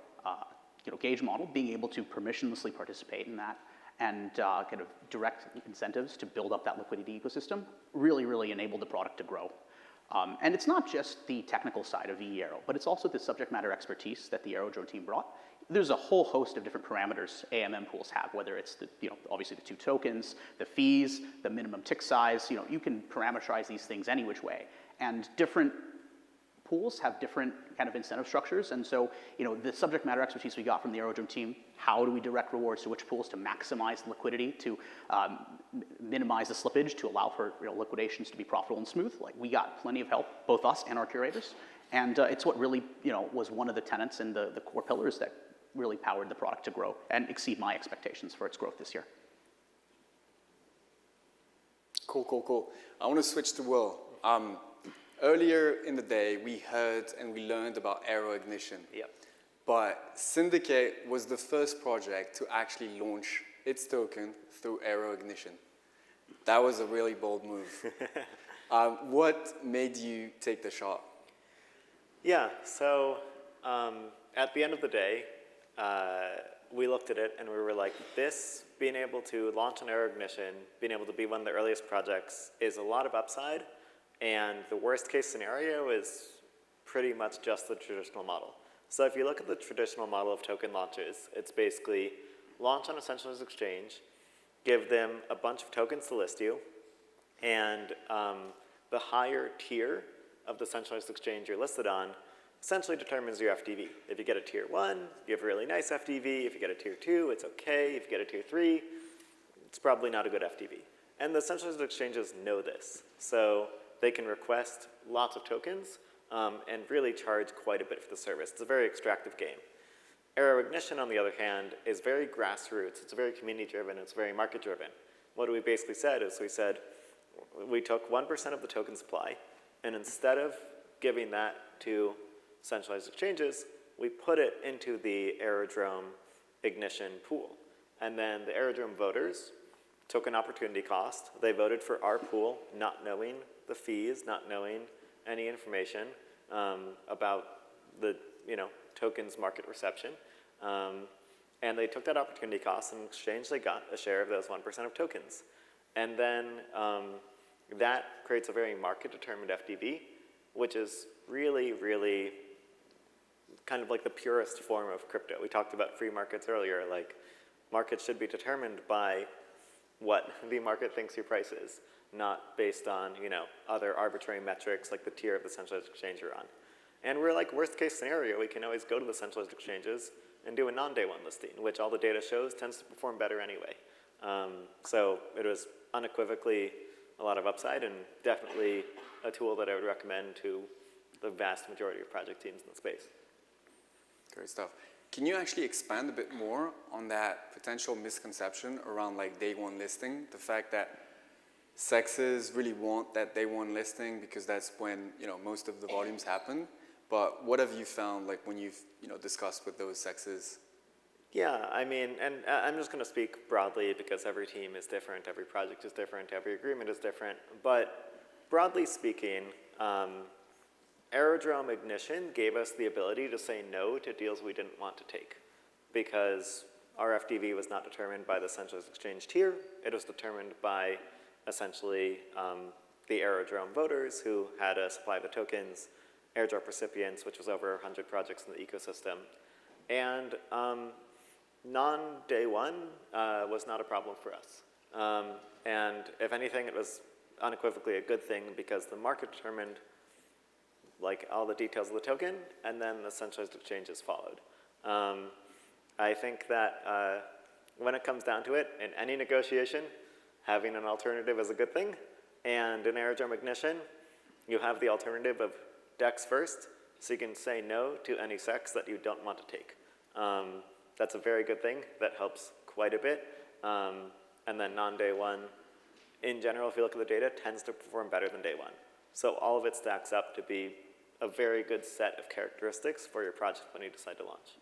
gauge model, being able to permissionlessly participate in that and kind of direct incentives to build up that liquidity ecosystem really enabled the product to grow. And it's not just the technical side of VE Aero, but it's also the subject matter expertise that the Aerodrome team brought. There's a whole host of different parameters AMM pools have, whether it's obviously the 2 tokens, the fees, the minimum tick size. You can parameterize these things any which way, and different pools have different kind of incentive structures. And so, the subject matter expertise we got from the Aerodrome team, how do we direct rewards to which pools to maximize liquidity, to minimize the slippage, to allow for liquidations to be profitable and smooth? We got plenty of help, both us and our curators. And it's what really, was one of the tenets and the core pillars that really powered the product to grow and exceed my expectations for its growth this year. Cool. I want to switch to Will. Earlier in the day, we heard and we learned about Aero Ignition. Yep. But Syndicate was the first project to actually launch its token through Aero Ignition. That was a really bold move. What made you take the shot? Yeah, so at the end of the day, we looked at it and we were like, this, being able to launch an Aero ignition, being able to be one of the earliest projects is a lot of upside, and the worst case scenario is pretty much just the traditional model. So if you look at the traditional model of token launches, it's basically launch on a centralized exchange, give them a bunch of tokens to list you, and the higher tier of the centralized exchange you're listed on essentially determines your FTV. If you get a tier 1, you have a really nice FTV. If you get a tier 2, it's okay. If you get a tier 3, it's probably not a good FTV. And the centralized exchanges know this. So they can request lots of tokens and really charge quite a bit for the service. It's a very extractive game. Aero Ignition, on the other hand, is very grassroots. It's very community-driven. It's very market-driven. What we basically said is we took 1% of the token supply, and instead of giving that to centralized exchanges, we put it into the Aerodrome Ignition pool. And then the Aerodrome voters took an opportunity cost. They voted for our pool, not knowing the fees, not knowing any information about the tokens market reception. And they took that opportunity cost, and in exchange they got a share of those 1% of tokens. And then that creates a very market-determined FTV, which is really, really kind of like the purest form of crypto. We talked about free markets earlier. Like, markets should be determined by what the market thinks your price is, not based on other arbitrary metrics like the tier of the centralized exchange you're on. And we're like, worst case scenario, we can always go to the centralized exchanges and do a non-day one listing, which all the data shows tends to perform better anyway. So it was unequivocally a lot of upside, and definitely a tool that I would recommend to the vast majority of project teams in the space. Great stuff. Can you actually expand a bit more on that potential misconception around like day one listing? The fact that sexes really want that day one listing because that's when most of the volumes happen. But what have you found like when you've discussed with those sexes? Yeah, I mean, and I'm just going to speak broadly because every team is different, every project is different, every agreement is different. But broadly speaking, Aerodrome Ignition gave us the ability to say no to deals we didn't want to take because our FTV was not determined by the centralized exchange tier. It was determined by essentially the Aerodrome voters who had a supply of the tokens, airdrop recipients, which was over 100 projects in the ecosystem. And non-day one was not a problem for us. And if anything, it was unequivocally a good thing because the market determined like all the details of the token, and then the centralized exchanges followed. I think that when it comes down to it, in any negotiation, having an alternative is a good thing. And in Aerodrome Ignition, you have the alternative of DEX first, so you can say no to any sex that you don't want to take. That's a very good thing. That helps quite a bit. And then non-day one, in general, if you look at the data, tends to perform better than day one. So all of it stacks up to be a very good set of characteristics for your project when you decide to launch.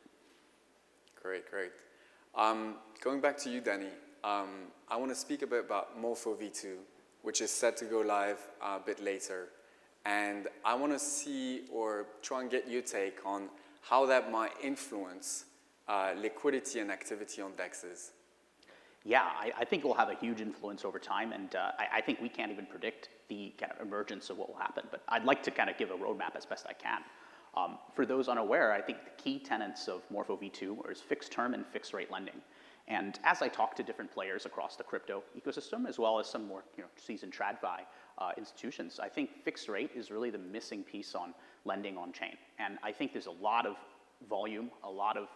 Great, great. Going back to you, Danny, I want to speak a bit about Morpho V2, which is set to go live a bit later. And I want to see or try and get your take on how that might influence liquidity and activity on DEXs. Yeah, I think it will have a huge influence over time, and I think we can't even predict the kind of emergence of what will happen, but I'd like to kind of give a roadmap as best I can. For those unaware, I think the key tenets of Morpho V2 is fixed term and fixed rate lending. And as I talk to different players across the crypto ecosystem, as well as some more seasoned TradFi institutions, I think fixed rate is really the missing piece on lending on chain. And I think there's a lot of volume, a lot of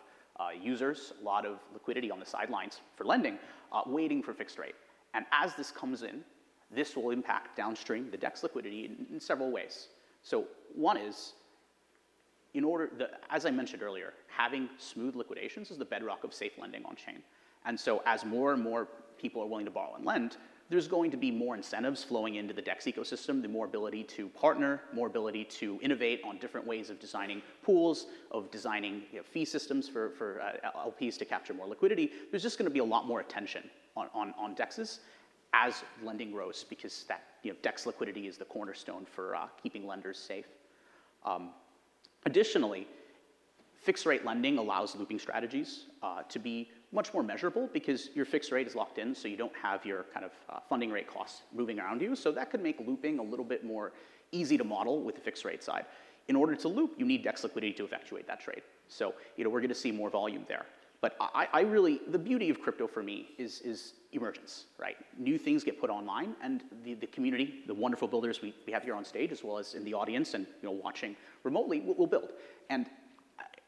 users, a lot of liquidity on the sidelines for lending, waiting for fixed rate. And as this comes in, this will impact downstream the DEX liquidity in several ways. So one is, as I mentioned earlier, having smooth liquidations is the bedrock of safe lending on chain. And so as more and more people are willing to borrow and lend, there's going to be more incentives flowing into the DEX ecosystem, the more ability to partner, more ability to innovate on different ways of designing pools, of designing fee systems for LPs to capture more liquidity. There's just going to be a lot more attention on DEXs as lending grows, because that DEX liquidity is the cornerstone for keeping lenders safe. Additionally, Fixed rate lending allows looping strategies to be much more measurable because your fixed rate is locked in, so you don't have your kind of funding rate costs moving around you. So that could make looping a little bit more easy to model with the fixed rate side. In order to loop, you need DEX liquidity to effectuate that trade. So we're going to see more volume there. But I really, the beauty of crypto for me is emergence, right? New things get put online, and the community, the wonderful builders we have here on stage, as well as in the audience and watching remotely, will build. And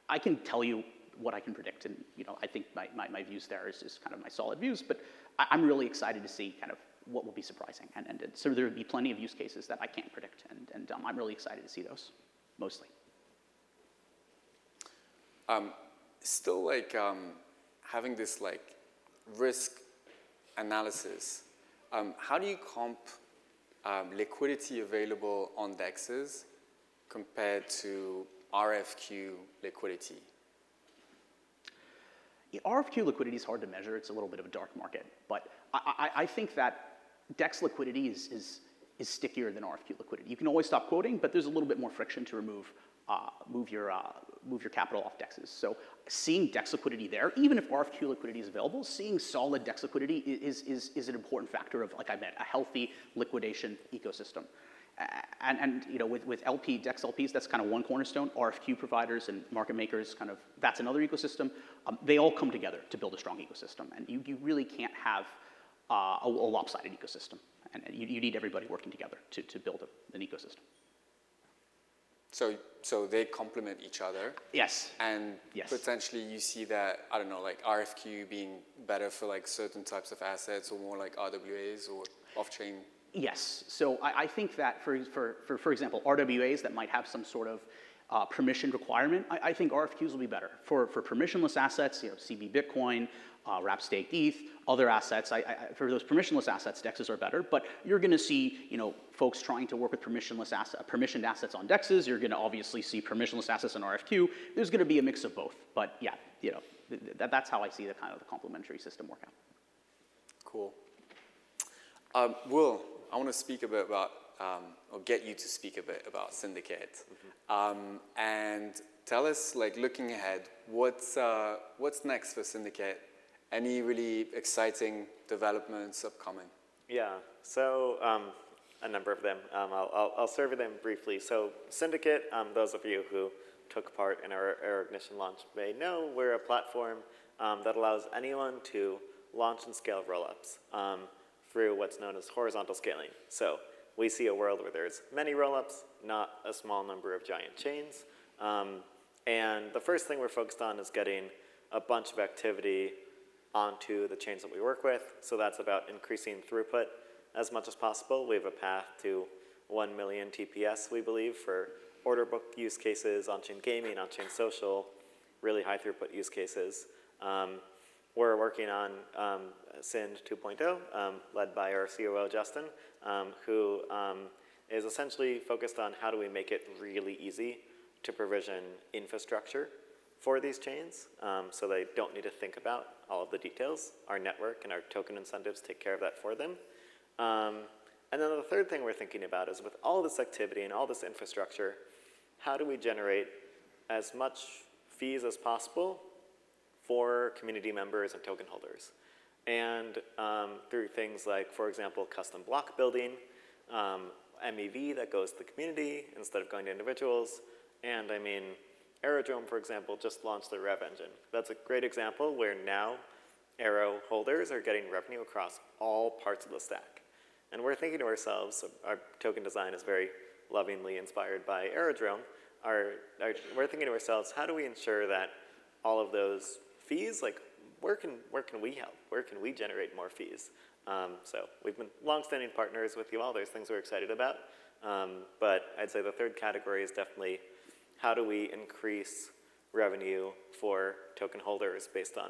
I can tell you what I can predict, and I think my views there is kind of my solid views, but I'm really excited to see kind of what will be surprising. And so there will be plenty of use cases that I can't predict, and I'm really excited to see those, mostly. Still like having this like risk analysis, how do you comp liquidity available on DEXs compared to RFQ liquidity? Yeah, RFQ liquidity is hard to measure. It's a little bit of a dark market, but I think that DEX liquidity is stickier than RFQ liquidity. You can always stop quoting, but there's a little bit more friction to move your capital off DEXs. So seeing DEX liquidity there, even if RFQ liquidity is available, seeing solid DEX liquidity is an important factor of, like I meant, a healthy liquidation ecosystem. And with DEX LPs, that's kind of one cornerstone. RFQ providers and market makers, that's another ecosystem. They all come together to build a strong ecosystem, and you really can't have a lopsided ecosystem. And you need everybody working together to build an ecosystem. So they complement each other. Yes. And yes. Potentially you see that, I don't know, like RFQ being better for like certain types of assets or more like RWAs or off-chain. Yes. So I think that for example, RWAs that might have some sort of permission requirement, I think RFQs will be better. For permissionless assets, CB Bitcoin, wrap staked ETH, other assets, for those permissionless assets, DEXs are better, but you're going to see, folks trying to work with permissioned assets on DEXs. You're going to obviously see permissionless assets on RFQ. There's going to be a mix of both, but yeah, that's how I see the kind of the complementary system work out. Cool. Will, I want to speak a bit about, or get you to speak a bit about Syndicate, and tell us, like, looking ahead, what's next for Syndicate? Any really exciting developments upcoming? Yeah, so a number of them. I'll survey them briefly. So Syndicate, those of you who took part in our Aero Ignition launch may know we're a platform that allows anyone to launch and scale rollups through what's known as horizontal scaling. So we see a world where there's many rollups, not a small number of giant chains. And the first thing we're focused on is getting a bunch of activity onto the chains that we work with. So that's about increasing throughput as much as possible. We have a path to 1 million TPS, we believe, for order book use cases, on-chain gaming, on-chain social, really high throughput use cases. We're working on Synd 2.0, led by our COO, Justin, who is essentially focused on how do we make it really easy to provision infrastructure for these chains, so they don't need to think about all of the details. Our network and our token incentives take care of that for them. And then the third thing we're thinking about is with all this activity and all this infrastructure, how do we generate as much fees as possible for community members and token holders? And through things like, for example, custom block building, MEV that goes to the community instead of going to individuals. And I mean, Aerodrome, for example, just launched their rev engine. That's a great example where now Aero holders are getting revenue across all parts of the stack. And we're thinking to ourselves, our token design is very lovingly inspired by Aerodrome. We're thinking to ourselves, how do we ensure that all of those fees, like where can we help? Where can we generate more fees? So we've been longstanding partners with you all. There's things we're excited about. But I'd say the third category is definitely how do we increase revenue for token holders based on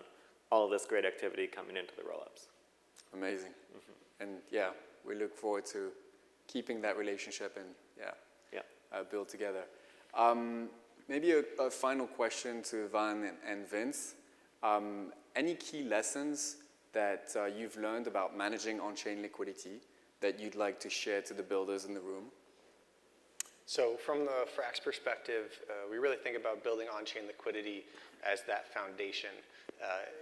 all of this great activity coming into the rollups. Amazing. And yeah, we look forward to keeping that relationship and build together. Maybe a final question to Van and Vince. Any key lessons that you've learned about managing on-chain liquidity that you'd like to share to the builders in the room? So from the Frax perspective, we really think about building on-chain liquidity as that foundation.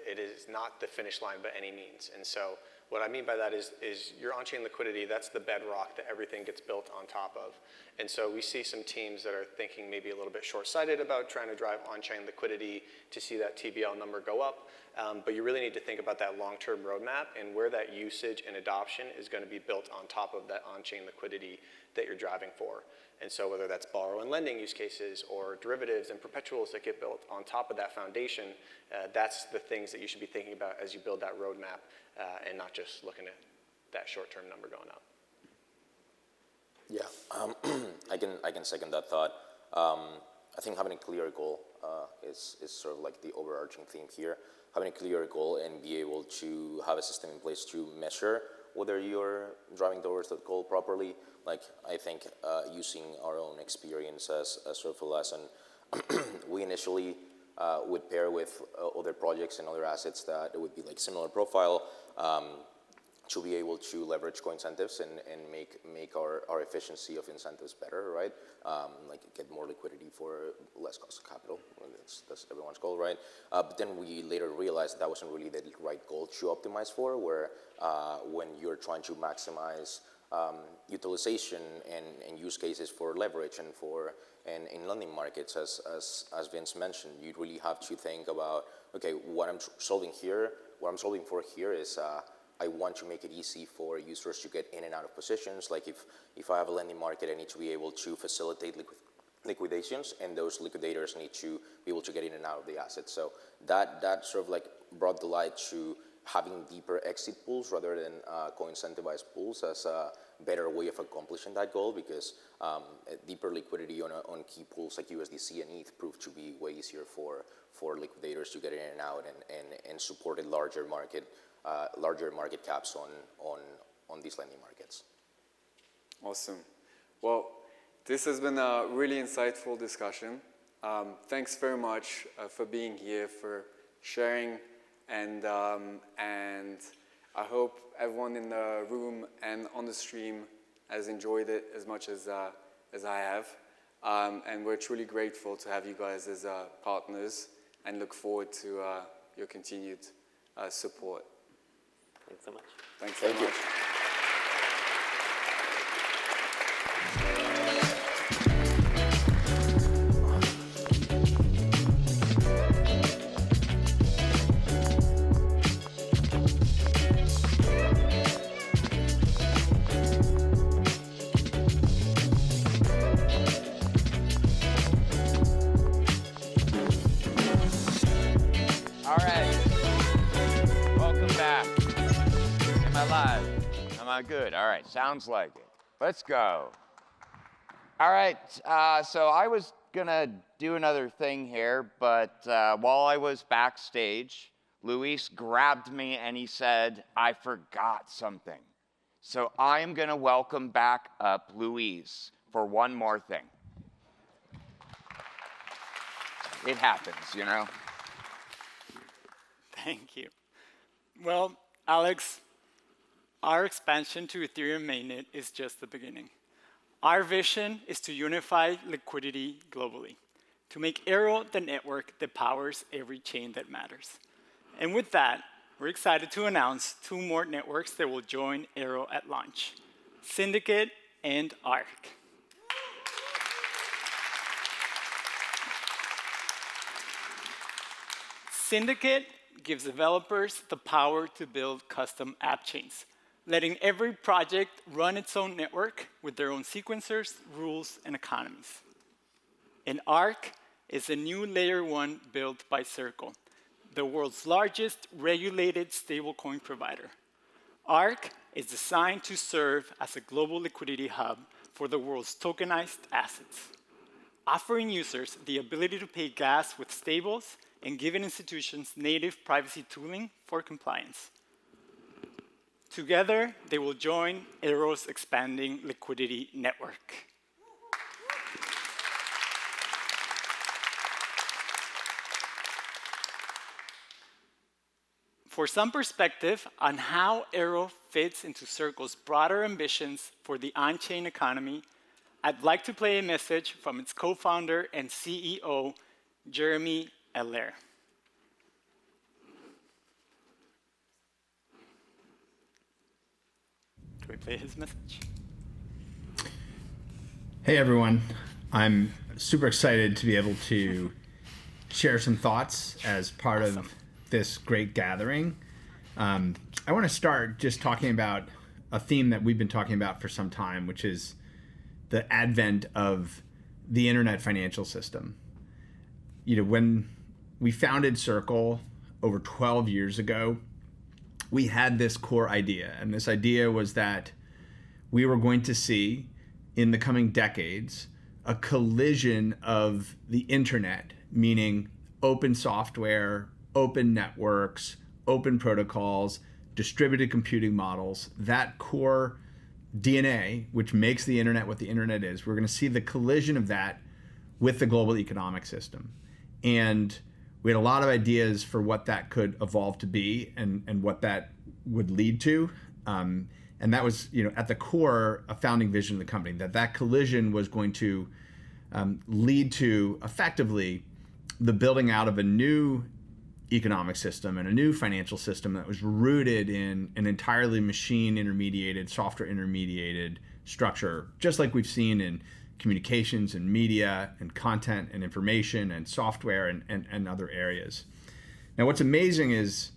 It is not the finish line by any means. And so what I mean by that is your on-chain liquidity, that's the bedrock that everything gets built on top of. And so we see some teams that are thinking maybe a little bit short-sighted about trying to drive on-chain liquidity to see that TVL number go up. But you really need to think about that long-term roadmap and where that usage and adoption is going to be built on top of that on-chain liquidity that you're driving for. And so whether that's borrow and lending use cases or derivatives and perpetuals that get built on top of that foundation, that's the things that you should be thinking about as you build that roadmap and not just looking at that short-term number going up. Yeah, I can second that thought. I think having a clear goal is sort of like the overarching theme here. Having a clear goal and be able to have a system in place to measure whether you're driving towards that goal properly. Like, I think using our own experience as sort of a lesson, we initially would pair with other projects and other assets that would be like similar profile to be able to leverage co-incentives and make our efficiency of incentives better, right? Like get more liquidity for less cost of capital. That's everyone's goal, right? But then we later realized that wasn't really the right goal to optimize for, where when you're trying to maximize utilization and use cases for leverage and in lending markets, as Vince mentioned, you really have to think about, okay, what I'm solving for here is I want to make it easy for users to get in and out of positions. Like if I have a lending market, I need to be able to facilitate liquidations, and those liquidators need to be able to get in and out of the assets. So that sort of like brought the light to having deeper exit pools rather than co-incentivized pools as a better way of accomplishing that goal, because deeper liquidity on key pools like USDC and ETH proved to be way easier for liquidators to get in and out and supported larger market caps on these lending markets. Awesome. Well, this has been a really insightful discussion. Thanks very much for being here, for sharing, and I hope everyone in the room and on the stream has enjoyed it as much as I have. And we're truly grateful to have you guys as partners and look forward to your continued support. Thanks so much. Thanks so much. All right. Welcome back. Am I live? Am I good? All right, sounds like it. Let's go. All right, so I was gonna do another thing here, but while I was backstage, Luis grabbed me and he said, I forgot something. So I'm gonna welcome back up Luis for one more thing. It happens, you know? Thank you. Well, Alex, our expansion to Ethereum mainnet is just the beginning. Our vision is to unify liquidity globally, to make Aero the network that powers every chain that matters. And with that, we're excited to announce 2 more networks that will join Aero at launch: Syndicate and Arc. Syndicate gives developers the power to build custom app chains, letting every project run its own network with their own sequencers, rules, and economies. And Arc is a new layer 1 built by Circle, the world's largest regulated stablecoin provider. Arc is designed to serve as a global liquidity hub for the world's tokenized assets, offering users the ability to pay gas with stables and giving institutions native privacy tooling for compliance. Together, they will join Aero's expanding liquidity network. For some perspective on how Aero fits into Circle's broader ambitions for the on-chain economy, I'd like to play a message from its co-founder and CEO, Jeremy Allaire. Do we play his message? Hey everyone, I'm super excited to be able to share some thoughts as part of this great gathering. I want to start just talking about a theme that we've been talking about for some time, which is the advent of the internet financial system. You know, when we founded Circle over 12 years ago, we had this core idea, and this idea was that we were going to see in the coming decades a collision of the internet, meaning open software, open networks, open protocols, distributed computing models, that core DNA, which makes the internet what the internet is. We're going to see the collision of that with the global economic system. And we had a lot of ideas for what that could evolve to be and what that would lead to. And that was, you know, at the core, a founding vision of the company, that collision was going to lead to effectively the building out of a new economic system and a new financial system that was rooted in an entirely machine intermediated, software intermediated structure, just like we've seen in communications and media and content and information and software and other areas. Now, what's amazing is,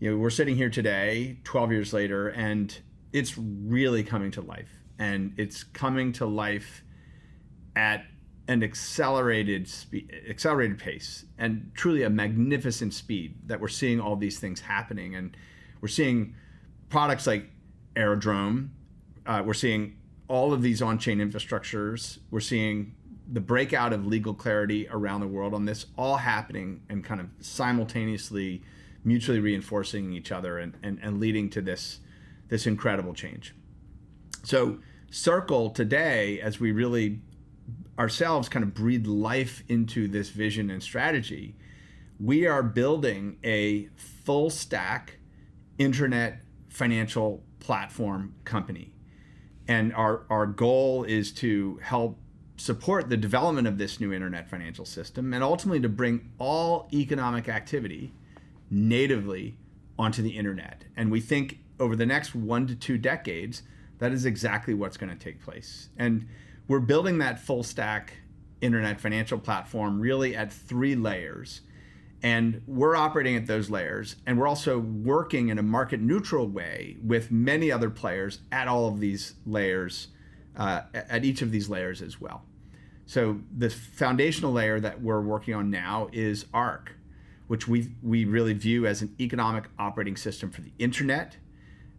you know, we're sitting here today, 12 years later, and it's really coming to life. And it's coming to life at an accelerated pace, and truly a magnificent speed that we're seeing all these things happening. And we're seeing products like Aero, we're seeing all of these on-chain infrastructures, we're seeing the breakout of legal clarity around the world on this, all happening and kind of simultaneously mutually reinforcing each other and leading to this incredible change. So Circle today, as we really ourselves kind of breathe life into this vision and strategy, we are building a full stack internet financial platform company. And our goal is to help support the development of this new internet financial system and ultimately to bring all economic activity natively onto the internet. And we think over the next 1 to 2 decades, that is exactly what's going to take place. And we're building that full stack internet financial platform really at 3 layers. And we're operating at those layers. And we're also working in a market neutral way with many other players at all of these layers, at each of these layers as well. So the foundational layer that we're working on now is Arc, which we really view as an economic operating system for the internet.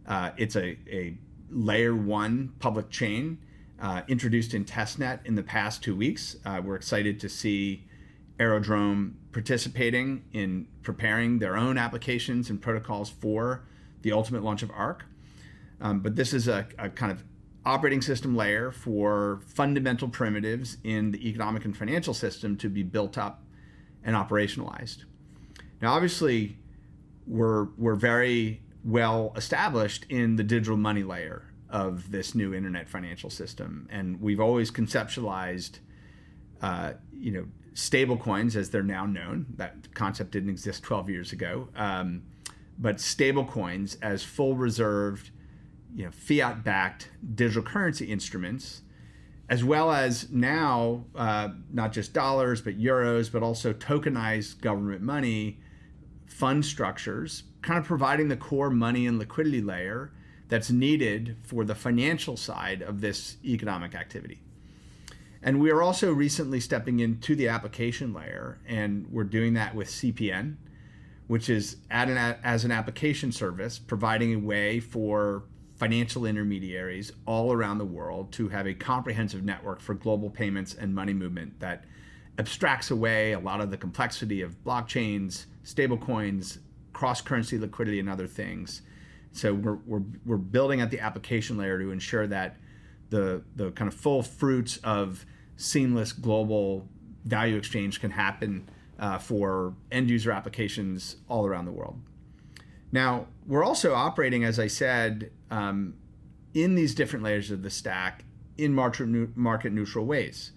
It's a layer 1 public chain introduced in testnet in the past 2 weeks. We're excited to see Aero participating in preparing their own applications and protocols for the ultimate launch of Arc. But this is a kind of operating system layer for fundamental primitives in the economic and financial system to be built up and operationalized. Now, obviously, we're very well established in the digital money layer of this new internet financial system. And we've always conceptualized, stable coins as they're now known. That concept didn't exist 12 years ago. But stable coins as full reserved, fiat-backed digital currency instruments, as well as now, not just dollars, but euros, but also tokenized government money, fund structures, kind of providing the core money and liquidity layer that's needed for the financial side of this economic activity. And we are also recently stepping into the application layer, and we're doing that with CPN, which is as an application service, providing a way for financial intermediaries all around the world to have a comprehensive network for global payments and money movement that abstracts away a lot of the complexity of blockchains, stablecoins, cross-currency liquidity, and other things. So we're building at the application layer to ensure that the kind of full fruits of seamless global value exchange can happen for end user applications all around the world. Now, we're also operating, as I said, in these different layers of the stack in market neutral ways.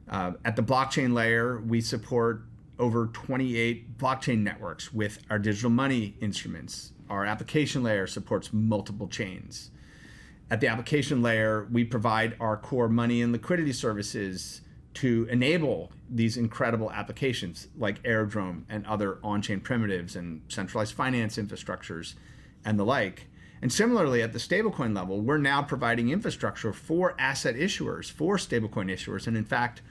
At the blockchain layer, we support over 28 blockchain networks with our digital money instruments. Our application layer supports multiple chains. At the application layer, we provide our core money and liquidity services to enable these incredible applications like Aerodrome and other on-chain primitives and centralized finance infrastructures and the like. And similarly, at the stablecoin level, we're now providing infrastructure for asset issuers, for stablecoin issuers. And in fact,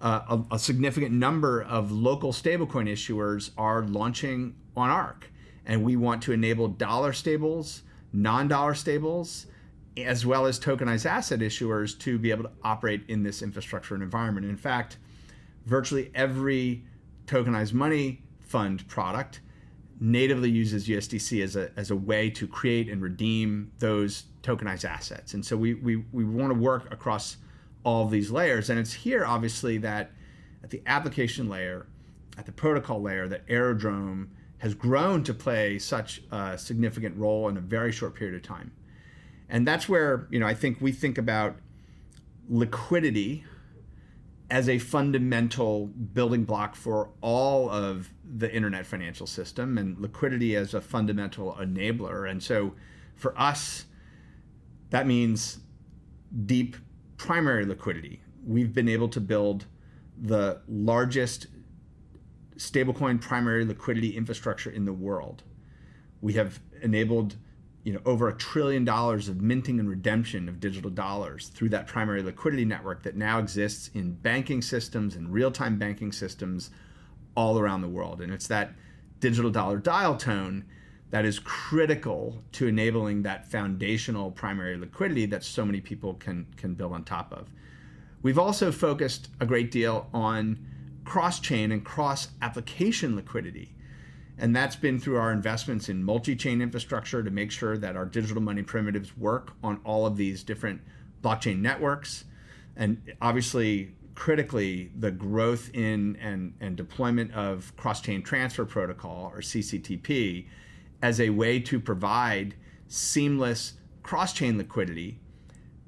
a significant number of local stablecoin issuers are launching on Arc. And we want to enable dollar stables, non-dollar stables, as well as tokenized asset issuers to be able to operate in this infrastructure and environment. In fact, virtually every tokenized money fund product natively uses USDC as a way to create and redeem those tokenized assets. And so we want to work across all of these layers. And it's here, obviously, that at the application layer, at the protocol layer, that Aerodrome has grown to play such a significant role in a very short period of time. And that's where, I think we think about liquidity as a fundamental building block for all of the internet financial system, and liquidity as a fundamental enabler. And so for us, that means deep primary liquidity. We've been able to build the largest stablecoin primary liquidity infrastructure in the world. We have enabled over $1 trillion of minting and redemption of digital dollars through that primary liquidity network that now exists in banking systems and real-time banking systems all around the world. And it's that digital dollar dial tone that is critical to enabling that foundational primary liquidity that so many people can build on top of. We've also focused a great deal on cross-chain and cross-application liquidity. And that's been through our investments in multi-chain infrastructure to make sure that our digital money primitives work on all of these different blockchain networks. And obviously, critically, the growth in and deployment of cross-chain transfer protocol, or CCTP, as a way to provide seamless cross-chain liquidity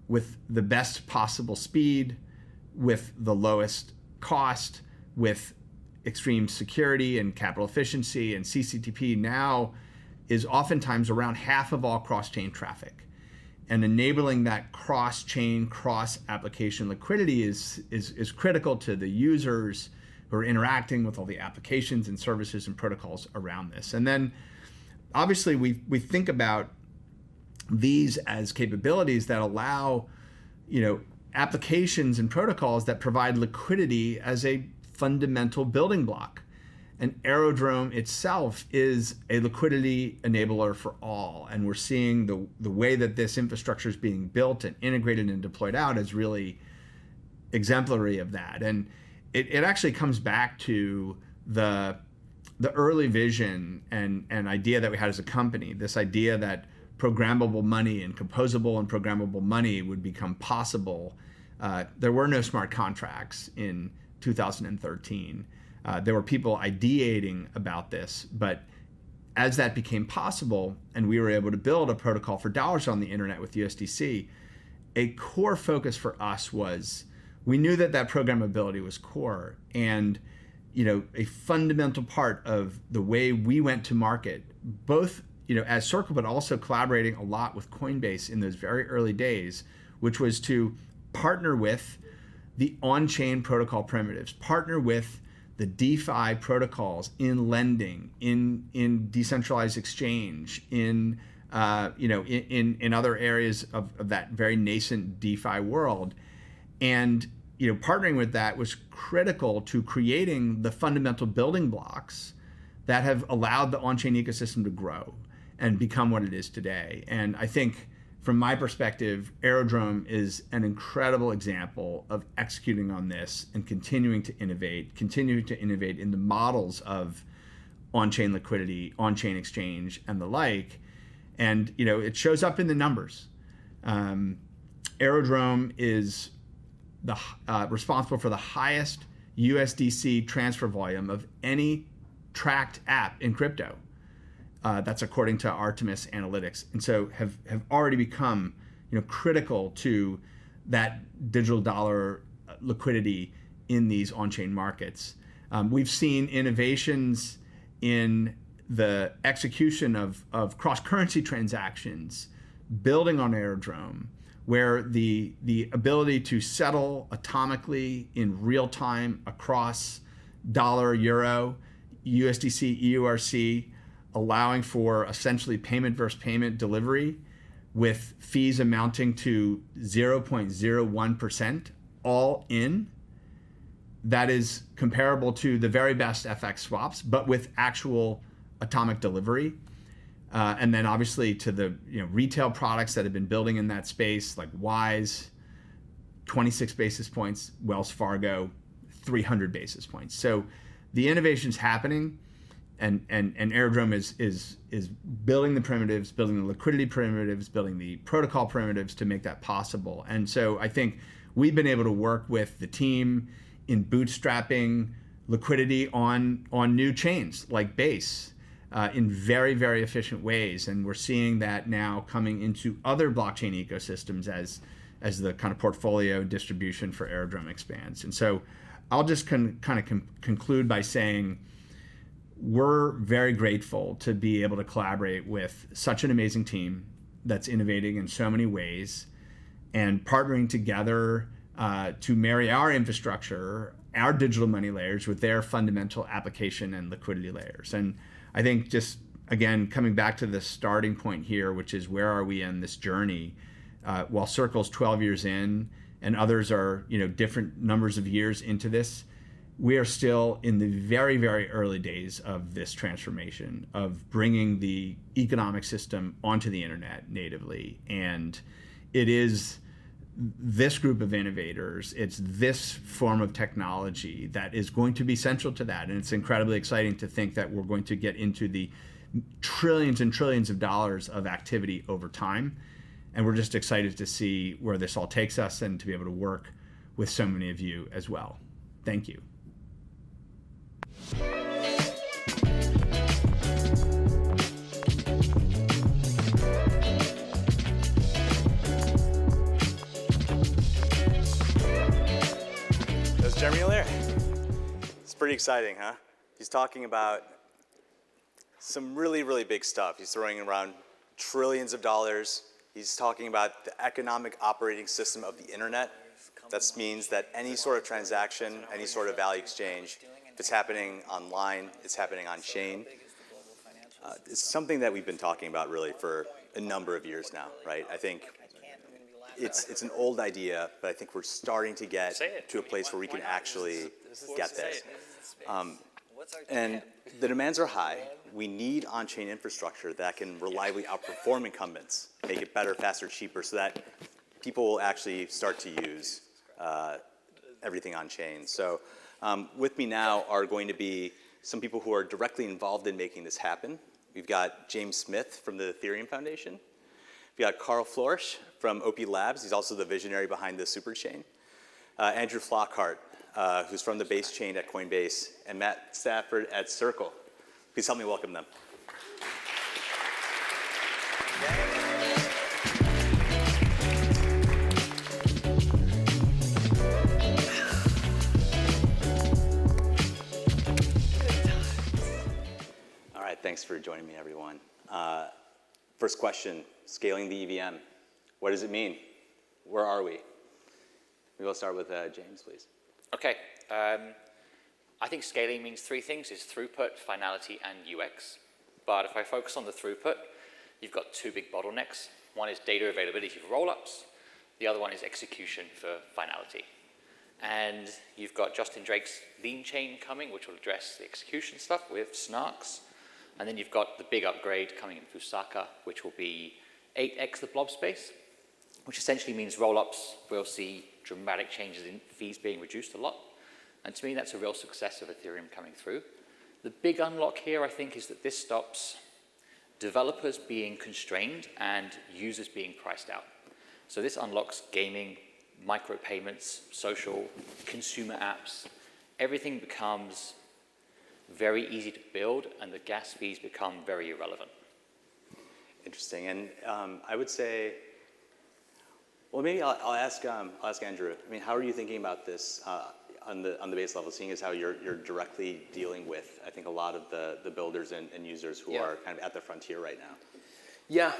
with the best possible speed, with the lowest cost, with extreme security and capital efficiency. And CCTP now is oftentimes around half of all cross-chain traffic. And enabling that cross-chain, cross-application liquidity is critical to the users who are interacting with all the applications and services and protocols around this. And then obviously we think about these as capabilities that allow, applications and protocols that provide liquidity as a fundamental building block. And Aerodrome itself is a liquidity enabler for all. And we're seeing the way that this infrastructure is being built and integrated and deployed out is really exemplary of that. And it actually comes back to the early vision and idea that we had as a company, this idea that programmable money and composable and programmable money would become possible. There were no smart contracts in 2013. There were people ideating about this, but as that became possible and we were able to build a protocol for dollars on the internet with USDC, a core focus for us was we knew that programmability was core, and a fundamental part of the way we went to market, both as Circle, but also collaborating a lot with Coinbase in those very early days, which was to partner with the on-chain protocol primitives, partner with the DeFi protocols in lending, in decentralized exchange, in other areas of that very nascent DeFi world. And partnering with that was critical to creating the fundamental building blocks that have allowed the on-chain ecosystem to grow and become what it is today. And I think from my perspective, Aerodrome is an incredible example of executing on this and continuing to innovate in the models of on-chain liquidity, on-chain exchange, and the like. And it shows up in the numbers. Aerodrome is responsible for the highest USDC transfer volume of any tracked app in crypto. That's according to Artemis Analytics, and so have already become critical to that digital dollar liquidity in these on-chain markets. We've seen innovations in the execution of cross-currency transactions building on Aerodrome, where the ability to settle atomically in real time across dollar, euro, USDC, EURC, allowing for essentially payment versus payment delivery with fees amounting to 0.01% all in. That is comparable to the very best FX swaps, but with actual atomic delivery. And then obviously to the retail products that have been building in that space, like Wise, 26 basis points, Wells Fargo, 300 basis points. So the innovation's happening, and Aerodrome is building the primitives, building the liquidity primitives, building the protocol primitives to make that possible. And so I think we've been able to work with the team in bootstrapping liquidity on new chains like Base in very, very efficient ways. And we're seeing that now coming into other blockchain ecosystems as the kind of portfolio distribution for Aerodrome expands. And so I'll just conclude by saying we're very grateful to be able to collaborate with such an amazing team that's innovating in so many ways and partnering together to marry our infrastructure, our digital money layers with their fundamental application and liquidity layers. And I think just, again, coming back to the starting point here, which is where are we in this journey? While Circle's 12 years in and others are different numbers of years into this, we are still in the very, very early days of this transformation of bringing the economic system onto the internet natively. And it is this group of innovators, it's this form of technology that is going to be central to that. And it's incredibly exciting to think that we're going to get into the trillions and trillions of dollars of activity over time. And we're just excited to see where this all takes us and to be able to work with so many of you as well. Thank you. That's Jeremy Allaire. It's pretty exciting, huh? He's talking about some really, really big stuff. He's throwing around trillions of dollars. He's talking about the economic operating system of the internet. That means that any sort of transaction, any sort of value exchange, if it's happening online, it's happening on chain. It's something that we've been talking about really for a number of years now, right? I think it's an old idea, but I think we're starting to get to a place where we can actually get there. And the demands are high. We need on-chain infrastructure that can reliably outperform incumbents, make it better, faster, cheaper, so that people will actually start to use everything on-chain. So with me now are going to be some people who are directly involved in making this happen. We've got James Smith from the Ethereum Foundation. We've got Carl Florisch from OP Labs. He's also the visionary behind the superchain. Andrew Flockhart, who's from the Base chain at Coinbase, and Matt Stafford at Circle. Please help me welcome them. All right, thanks for joining me, everyone. First question, scaling the EVM. What does it mean? Where are we? We'll start with James, please. Okay. I think scaling means three things. It's throughput, finality, and UX. But if I focus on the throughput, you've got two big bottlenecks. One is data availability for rollups. The other one is execution for finality. And you've got Justin Drake's Lean Chain coming, which will address the execution stuff with snarks. And then you've got the big upgrade coming in Fusaka, which will be 8x the blob space, which essentially means rollups will see dramatic changes in fees being reduced a lot. And to me, that's a real success of Ethereum coming through. The big unlock here, I think, is that this stops developers being constrained and users being priced out. So this unlocks gaming, micropayments, social, consumer apps. Everything becomes very easy to build, and the gas fees become very irrelevant. Interesting. And I would say Well, maybe I'll ask Andrew. I mean, how are you thinking about this on the base level, seeing as how you're directly dealing with, I think, a lot of the builders and users who are kind of at the frontier right now? Yeah,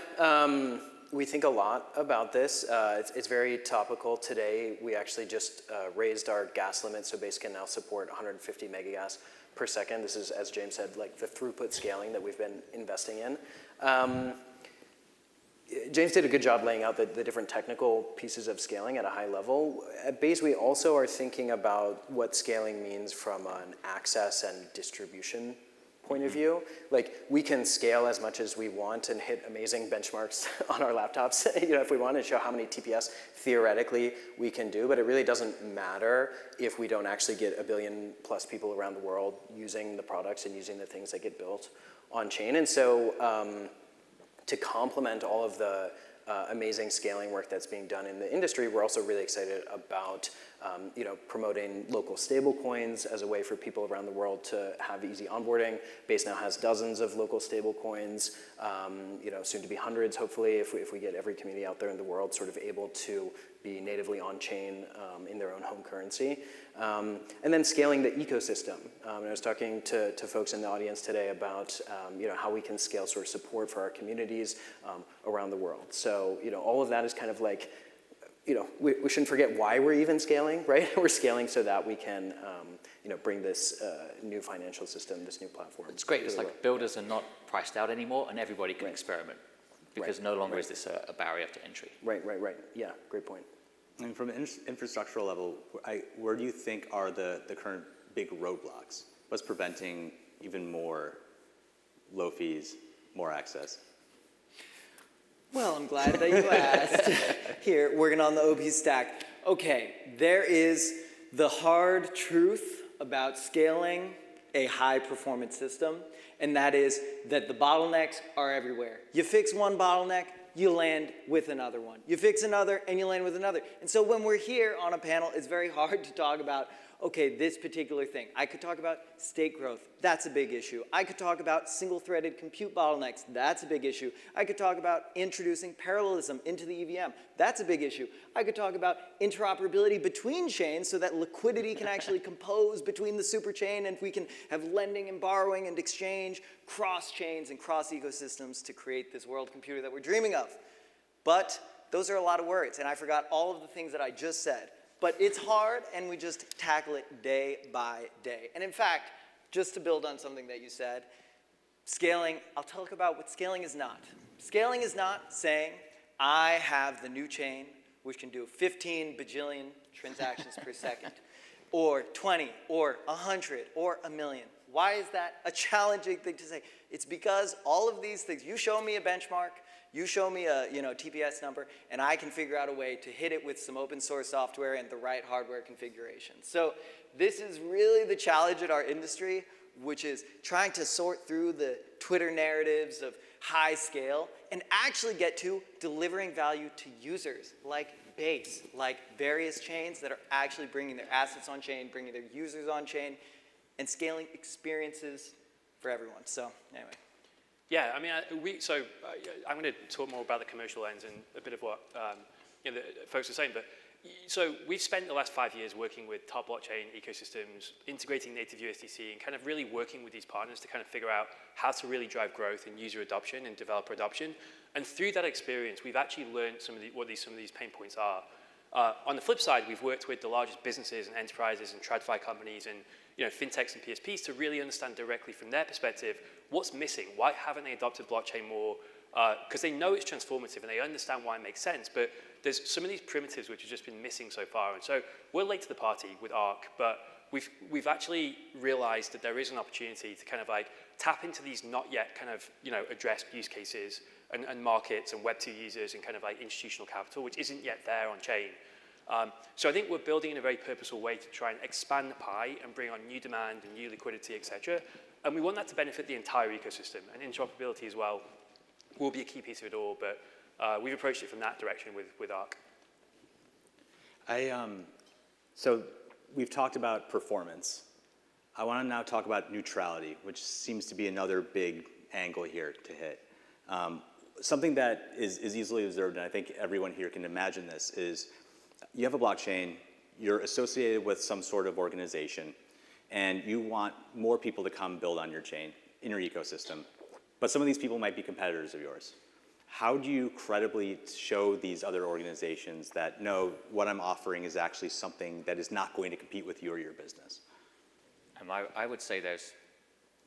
we think a lot about this. It's very topical today. We actually just raised our gas limit, so Base can now support 150 megagas per second. This is, as James said, like the throughput scaling that we've been investing in. James did a good job laying out the different technical pieces of scaling at a high level. At Base, we also are thinking about what scaling means from an access and distribution point of view. Like, we can scale as much as we want and hit amazing benchmarks on our laptops, if we want to show how many TPS theoretically we can do, but it really doesn't matter if we don't actually get 1 billion plus people around the world using the products and using the things that get built on chain. And so to complement all of the amazing scaling work that's being done in the industry, we're also really excited about promoting local stablecoins as a way for people around the world to have easy onboarding. Base now has dozens of local stablecoins, soon to be hundreds, hopefully, if we get every community out there in the world sort of able to be natively on-chain in their own home currency. And then scaling the ecosystem. And I was talking to folks in the audience today about how we can scale sort of support for our communities around the world. So all of that is kind of like, we shouldn't forget why we're even scaling, right? We're scaling so that we can bring this new financial system, this new platform. It's great. It's like builders are not priced out anymore, and everybody can experiment because no longer is this a barrier to entry. Right. Yeah, great point. And from an infrastructural level, where do you think are the current big roadblocks? What's preventing even more low fees, more access? Well, I'm glad that you asked. Here, working on the OP stack. Okay, there is the hard truth about scaling a high-performance system, and that is that the bottlenecks are everywhere. You fix one bottleneck, you land with another one. You fix another, and you land with another. And so when we're here on a panel, it's very hard to talk about, okay, this particular thing. I could talk about state growth. That's a big issue. I could talk about single-threaded compute bottlenecks. That's a big issue. I could talk about introducing parallelism into the EVM. That's a big issue. I could talk about interoperability between chains so that liquidity can actually compose between the superchain, and we can have lending and borrowing and exchange cross chains and cross ecosystems to create this world computer that we're dreaming of. But those are a lot of words, and I forgot all of the things that I just said. But it's hard, and we just tackle it day by day. And in fact, just to build on something that you said, scaling, I'll talk about what scaling is not. Scaling is not saying, I have the new chain, which can do 15 bajillion transactions per second, or 20, or 100, or 1 million. Why is that a challenging thing to say? It's because all of these things, you show me a benchmark, you show me a TPS number, and I can figure out a way to hit it with some open source software and the right hardware configuration. So this is really the challenge in our industry, which is trying to sort through the Twitter narratives of high scale and actually get to delivering value to users like Base, like various chains that are actually bringing their assets on chain, bringing their users on chain, and scaling experiences for everyone. So anyway. Yeah, I mean, I'm going to talk more about the commercial lens and a bit of what the folks are saying. But so we've spent the last 5 years working with top blockchain ecosystems, integrating native USDC, and kind of really working with these partners to kind of figure out how to really drive growth and user adoption and developer adoption. And through that experience, we've actually learned some of these pain points are. On the flip side, we've worked with the largest businesses and enterprises and TradFi companies and fintechs and PSPs to really understand directly from their perspective what's missing. Why haven't they adopted blockchain more? Because they know it's transformative and they understand why it makes sense, but there's some of these primitives which have just been missing so far. And so we're late to the party with Arc, but we've actually realized that there is an opportunity to kind of like tap into these not yet kind of addressed use cases and markets and Web2 users and kind of like institutional capital, which isn't yet there on chain. So I think we're building in a very purposeful way to try and expand the pie and bring on new demand and new liquidity, et cetera. And we want that to benefit the entire ecosystem, and interoperability as well will be a key piece of it all, but we've approached it from that direction with Arc. So we've talked about performance. I want to now talk about neutrality, which seems to be another big angle here to hit. something that is easily observed, and I think everyone here can imagine this, is you have a blockchain, you're associated with some sort of organization, and you want more people to come build on your chain, in your ecosystem. But some of these people might be competitors of yours. How do you credibly show these other organizations that, no, what I'm offering is actually something that is not going to compete with you or your business? I would say there's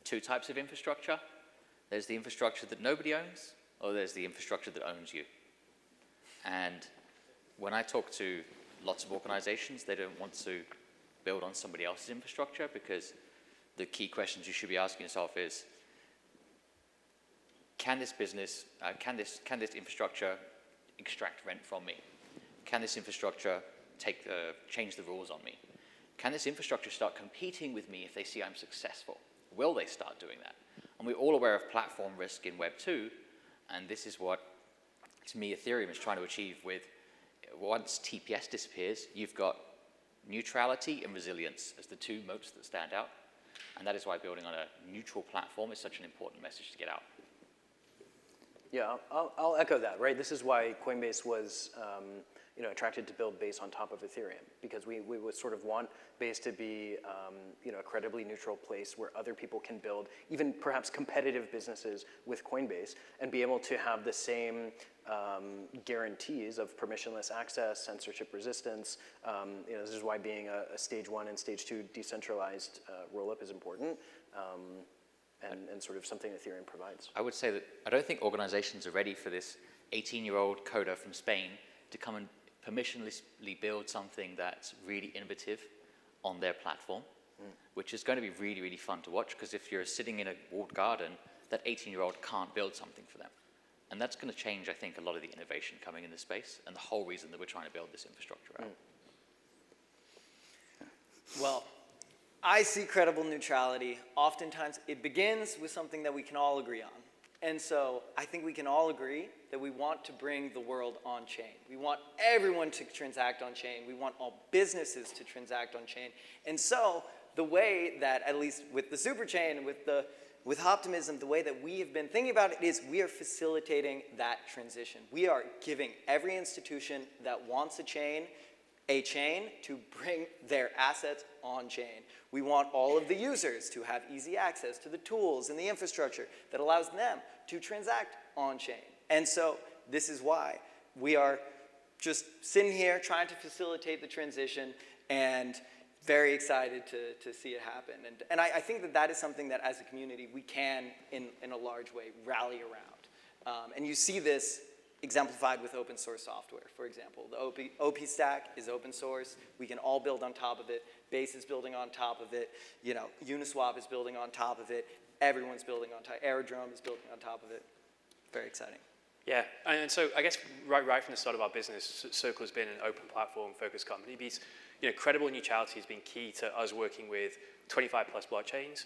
two types of infrastructure. There's the infrastructure that nobody owns, or there's the infrastructure that owns you. And when I talk to lots of organizations, they don't want to build on somebody else's infrastructure, because the key questions you should be asking yourself is, can this business, can this infrastructure extract rent from me? Can this infrastructure change the rules on me? Can this infrastructure start competing with me if they see I'm successful? Will they start doing that? And we're all aware of platform risk in Web 2, and this is what, to me, Ethereum is trying to achieve with, once TPS disappears, you've got neutrality and resilience as the two moats that stand out, and that is why building on a neutral platform is such an important message to get out. Yeah, I'll echo that, right? This is why Coinbase was attracted to build Base on top of Ethereum, because we would sort of want Base to be a credibly neutral place where other people can build even perhaps competitive businesses with Coinbase and be able to have the same guarantees of permissionless access, censorship resistance. This is why being a stage 1 and stage 2 decentralized rollup is important. And sort of something Ethereum provides. I would say that I don't think organizations are ready for this 18-year-old coder from Spain to come and permissionlessly build something that's really innovative on their platform, which is going to be really, really fun to watch, because if you're sitting in a walled garden, that 18-year-old can't build something for them. And that's going to change, I think, a lot of the innovation coming in the space and the whole reason that we're trying to build this infrastructure out. Well, I see credible neutrality. Oftentimes, it begins with something that we can all agree on. And so I think we can all agree that we want to bring the world on chain. We want everyone to transact on chain. We want all businesses to transact on chain. And so the way that, at least with the superchain and with Optimism, the way that we have been thinking about it is we are facilitating that transition. We are giving every institution that wants a chain to bring their assets on chain. We want all of the users to have easy access to the tools and the infrastructure that allows them to transact on chain. And so this is why we are just sitting here trying to facilitate the transition and very excited to see it happen. And I think that is something that as a community we can, in a large way, rally around. And you see this exemplified with open source software, for example. The OP stack is open source. We can all build on top of it. Base is building on top of it. Uniswap is building on top of it. Everyone's building on top. Aerodrome is building on top of it. Very exciting. Yeah, and so I guess right from the start of our business, Circle has been an open platform focused company because credible neutrality has been key to us working with 25 plus blockchains.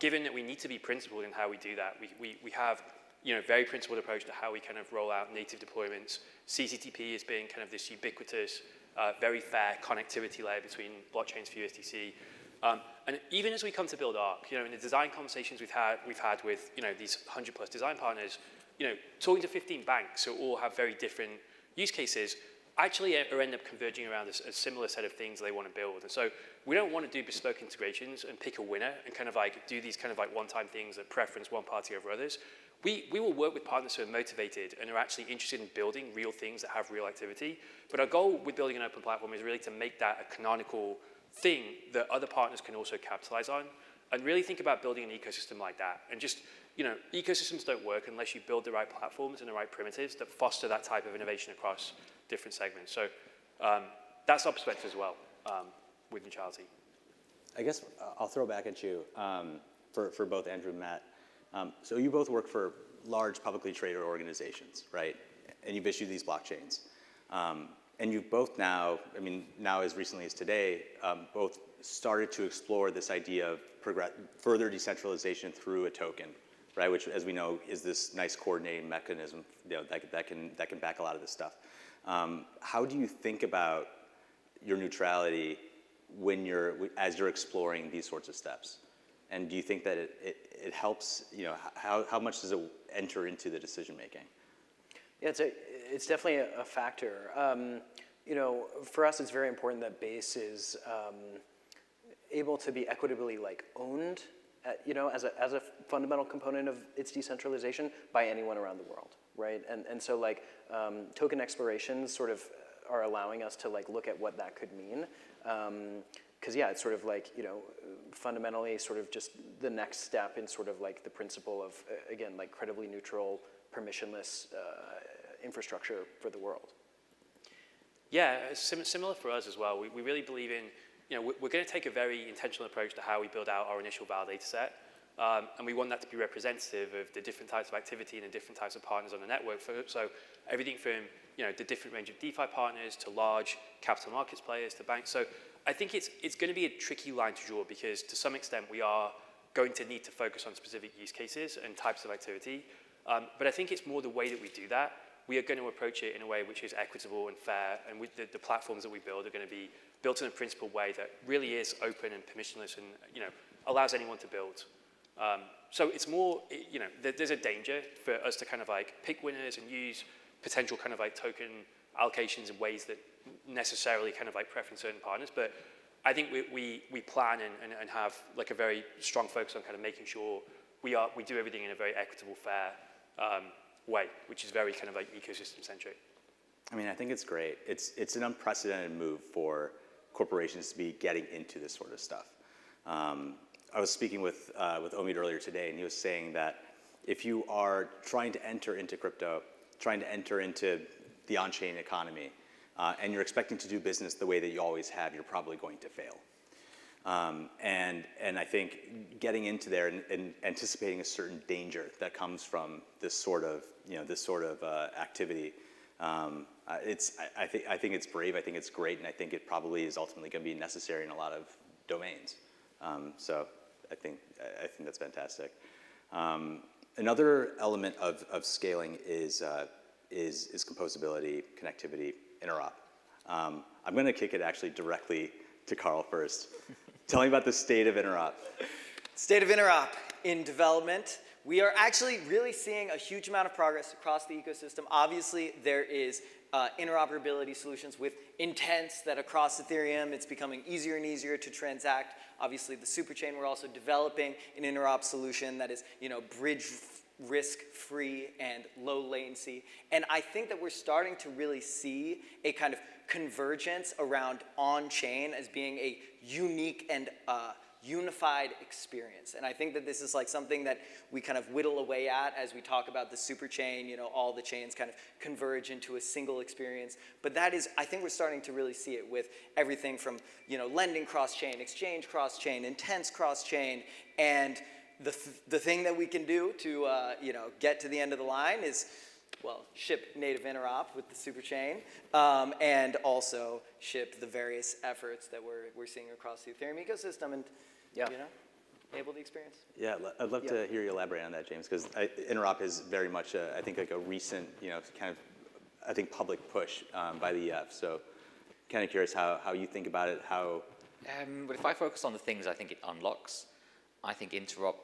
Given that we need to be principled in how we do that, we have very principled approach to how we kind of roll out native deployments. CCTP has been kind of this ubiquitous, very fair connectivity layer between blockchains for USDC. And even as we come to build Arc, in the design conversations we've had with these 100 plus design partners, talking to 15 banks who all have very different use cases, actually end up converging around a similar set of things they want to build. And so we don't want to do bespoke integrations and pick a winner and kind of like do these kind of like one-time things that preference one party over others. We will work with partners who are motivated and are actually interested in building real things that have real activity. But our goal with building an open platform is really to make that a canonical thing that other partners can also capitalize on, and really think about building an ecosystem like that. And just, ecosystems don't work unless you build the right platforms and the right primitives that foster that type of innovation across different segments. So that's our perspective as well with neutrality. I guess I'll throw back at you for both Andrew and Matt. So you both work for large publicly traded organizations, right? And you've issued these blockchains. And you've both now as recently as today, both started to explore this idea of further decentralization through a token, right? Which, as we know, is this nice coordinating mechanism that can back a lot of this stuff. How do you think about your neutrality as you're exploring these sorts of steps? And do you think that it helps, how much does it enter into the decision making? Yeah, it's definitely a factor. For us, it's very important that Base is able to be equitably owned, as a fundamental component of its decentralization by anyone around the world, right? And so token explorations sort of are allowing us to look at what that could mean. Because it's sort of fundamentally sort of just the next step in sort of the principle of, again, credibly neutral, permissionless infrastructure for the world. Yeah, similar for us as well. We really believe in, we're going to take a very intentional approach to how we build out our initial validator set. And we want that to be representative of the different types of activity and the different types of partners on the network. So everything from, the different range of DeFi partners to large capital markets players to banks. So I think it's going to be a tricky line to draw because to some extent we are going to need to focus on specific use cases and types of activity. But I think it's more the way that we do that. We are going to approach it in a way which is equitable and fair, and with the platforms that we build are going to be built in a principled way that really is open and permissionless and allows anyone to build. So it's more, there's a danger for us to kind of pick winners and use potential kind of token allocations in ways that necessarily kind of preference certain partners. But I think we plan and have a very strong focus on kind of making sure we do everything in a very equitable, fair way, which is very kind of ecosystem centric. I mean, I think it's great. It's an unprecedented move for corporations to be getting into this sort of stuff. I was speaking with Omid earlier today, and he was saying that if you are trying to enter into crypto, trying to enter into the on-chain economy, and you're expecting to do business the way that you always have, you're probably going to fail. And I think getting into there and anticipating a certain danger that comes from this sort of activity, I think it's brave. I think it's great, and I think it probably is ultimately going to be necessary in a lot of domains. So I think that's fantastic. Another element of scaling is composability, connectivity, interop. I'm going to kick it actually directly to Carl first. Tell me about the state of interop. State of interop in development. We are actually really seeing a huge amount of progress across the ecosystem. Obviously, there is interoperability solutions with intents that across Ethereum, it's becoming easier and easier to transact. Obviously, the superchain, we're also developing an interop solution that is, bridge risk-free and low latency. And I think that we're starting to really see a kind of convergence around on-chain as being a unique and unified experience. And I think that this is something that we kind of whittle away at as we talk about the superchain, all the chains kind of converge into a single experience. But that is, I think we're starting to really see it with everything from, lending cross-chain, exchange cross-chain, intents cross-chain, and the thing that we can do to, get to the end of the line is, well, ship native interop with the superchain, and also ship the various efforts that we're seeing across the Ethereum ecosystem, and enable the experience. Yeah, I'd love to hear you elaborate on that, James, because interop is very much, I think, a recent, kind of, I think, public push by the EF. So, kind of curious how you think about it. But if I focus on the things I think it unlocks, I think interop,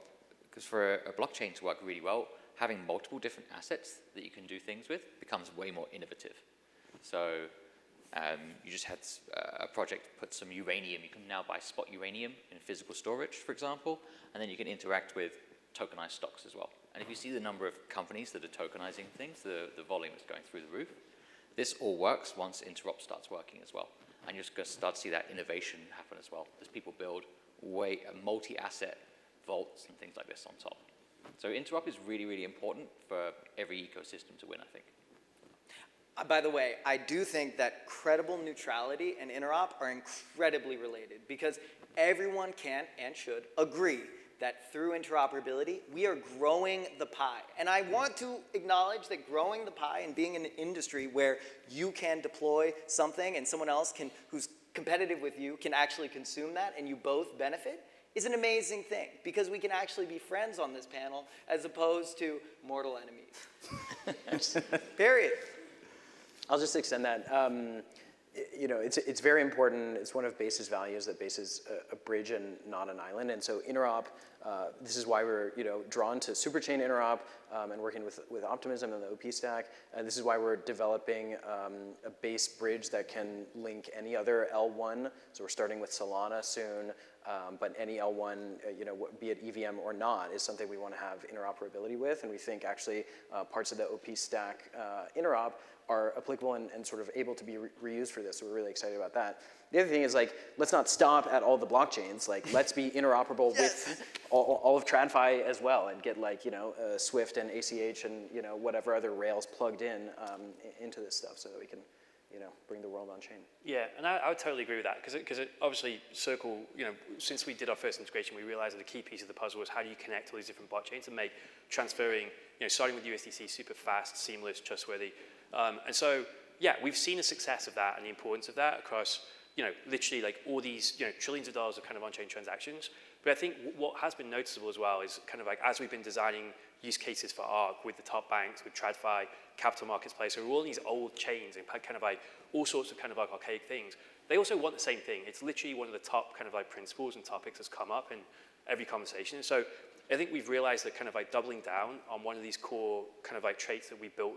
because for a blockchain to work really well, having multiple different assets that you can do things with becomes way more innovative. So you just had a project put some uranium. You can now buy spot uranium in physical storage, for example, and then you can interact with tokenized stocks as well. And if you see the number of companies that are tokenizing things, the volume is going through the roof. This all works once interop starts working as well. And you're just going to start to see that innovation happen as well as people build multi-asset vaults and things like this on top. So interop is really, really important for every ecosystem to win, I think. By the way, I do think that credible neutrality and interop are incredibly related because everyone can and should agree that through interoperability, we are growing the pie. And I want to acknowledge that growing the pie and being in an industry where you can deploy something and someone else who's competitive with you can actually consume that and you both benefit is an amazing thing because we can actually be friends on this panel as opposed to mortal enemies. Period. I'll just extend that. you know, it's very important. It's one of Base's values that Base is a bridge and not an island. And so interop, this is why we're, you know, drawn to superchain interop and working with Optimism and the OP stack. And this is why we're developing a Base bridge that can link any other L1. So we're starting with Solana soon, but any L1, you know, be it EVM or not, is something we want to have interoperability with. And we think actually parts of the OP stack interop are applicable and sort of able to be reused for this. So we're really excited about that. The other thing is, like, let's not stop at all the blockchains. Like, let's be interoperable with all of TradFi as well, and get, like, you know, Swift and ACH and, you know, whatever other rails plugged in into this stuff, so that we can, you know, bring the world on chain. Yeah, and I would totally agree with that, because obviously Circle, you know, since we did our first integration, we realized that the key piece of the puzzle was how do you connect all these different blockchains and make transferring, you know, starting with USDC super fast, seamless, trustworthy. And so, yeah, we've seen the success of that and the importance of that across, you know, literally like all these, you know, trillions of dollars of kind of on-chain transactions. But I think what has been noticeable as well is kind of like as we've been designing use cases for ARC with the top banks, with TradFi, Capital Markets Place, so all these old chains and kind of like all sorts of kind of like archaic things, they also want the same thing. It's literally one of the top kind of like principles and topics that's come up in every conversation. So I think we've realized that kind of like doubling down on one of these core kind of like traits that we built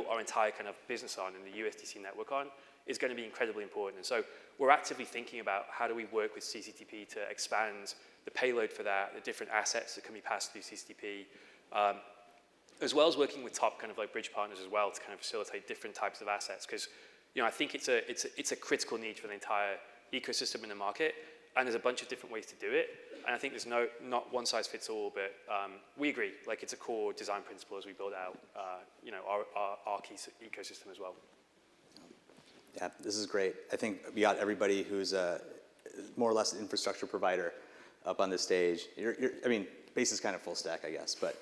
our entire kind of business on and the USDC network on is going to be incredibly important. And so we're actively thinking about how do we work with CCTP to expand the payload for that, the different assets that can be passed through CCTP, as well as working with top kind of like bridge partners as well to kind of facilitate different types of assets. Because, you know, I think it's a critical need for the entire ecosystem in the market, and there's a bunch of different ways to do it. And I think there's not one size fits all, but we agree, like it's a core design principle as we build out, you know, our key ecosystem as well. Yeah, this is great. I think we got everybody who's more or less an infrastructure provider up on this stage. I mean, Base is kind of full stack, I guess, but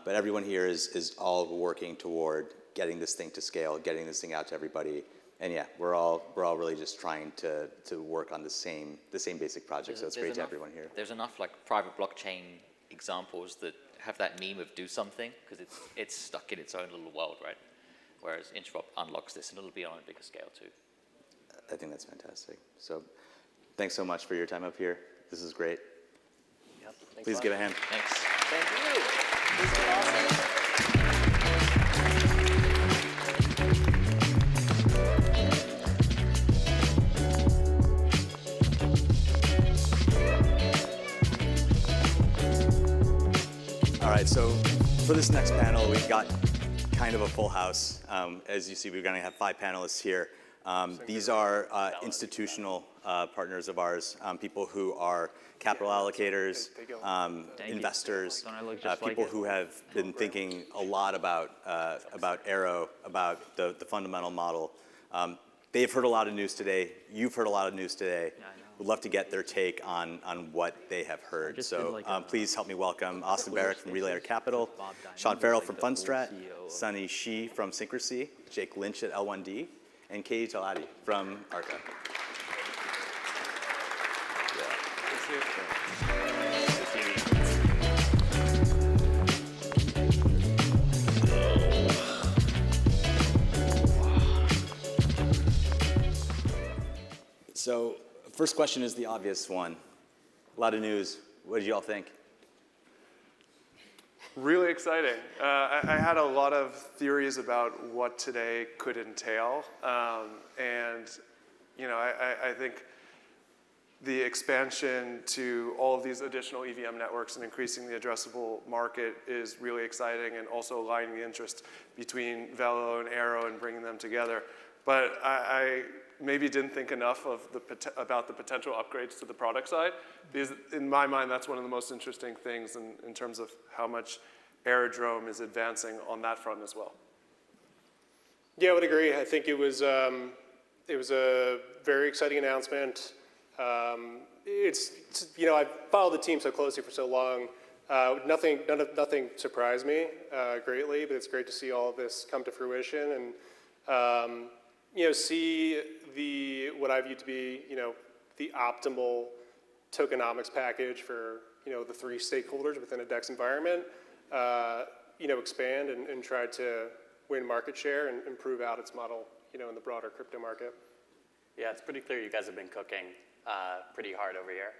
everyone here is all working toward getting this thing to scale, getting this thing out to everybody. And yeah, we're all really just trying to work on the same basic project. So it's great to have everyone here. There's enough like private blockchain examples that have that meme of do something, because it's stuck in its own little world, right? Whereas Interop unlocks this, and it'll be on a bigger scale too. I think that's fantastic. So thanks so much for your time up here. This is great. Yep, Please give a hand. Thanks. Thank you. This is awesome. All right, so for this next panel, we've got kind of a full house. As you see, we're going to have 5 panelists here. These are institutional partners of ours, people who are capital allocators, investors, people who have been thinking a lot about Aero, about the fundamental model. They've heard a lot of news today. You've heard a lot of news today. We'd love to get their take on what they have heard. So please help me welcome Austin Barrick from Relayer Capital, Sean Farrell from Fundstrat, Sunny Shi from Syncrasy, Jake Lynch at L1D, and Katie Talati from Arca. So first question is the obvious one. A lot of news. What did you all think? Really exciting. I had a lot of theories about what today could entail. And, you know, I think the expansion to all of these additional EVM networks and increasing the addressable market is really exciting, and also aligning the interest between Velo and Aero and bringing them together. But I maybe didn't think enough of about the potential upgrades to the product side, because in my mind, that's one of the most interesting things in terms of how much Aerodrome is advancing on that front as well. Yeah, I would agree. I think it was a very exciting announcement. It's you know, I've followed the team so closely for so long. Nothing surprised me greatly, but it's great to see all of this come to fruition and you know, see what I view to be, you know, the optimal tokenomics package for, you know, the 3 stakeholders within a DEX environment, you know, expand and try to win market share and improve out its model, you know, in the broader crypto market. Yeah, it's pretty clear you guys have been cooking pretty hard over here.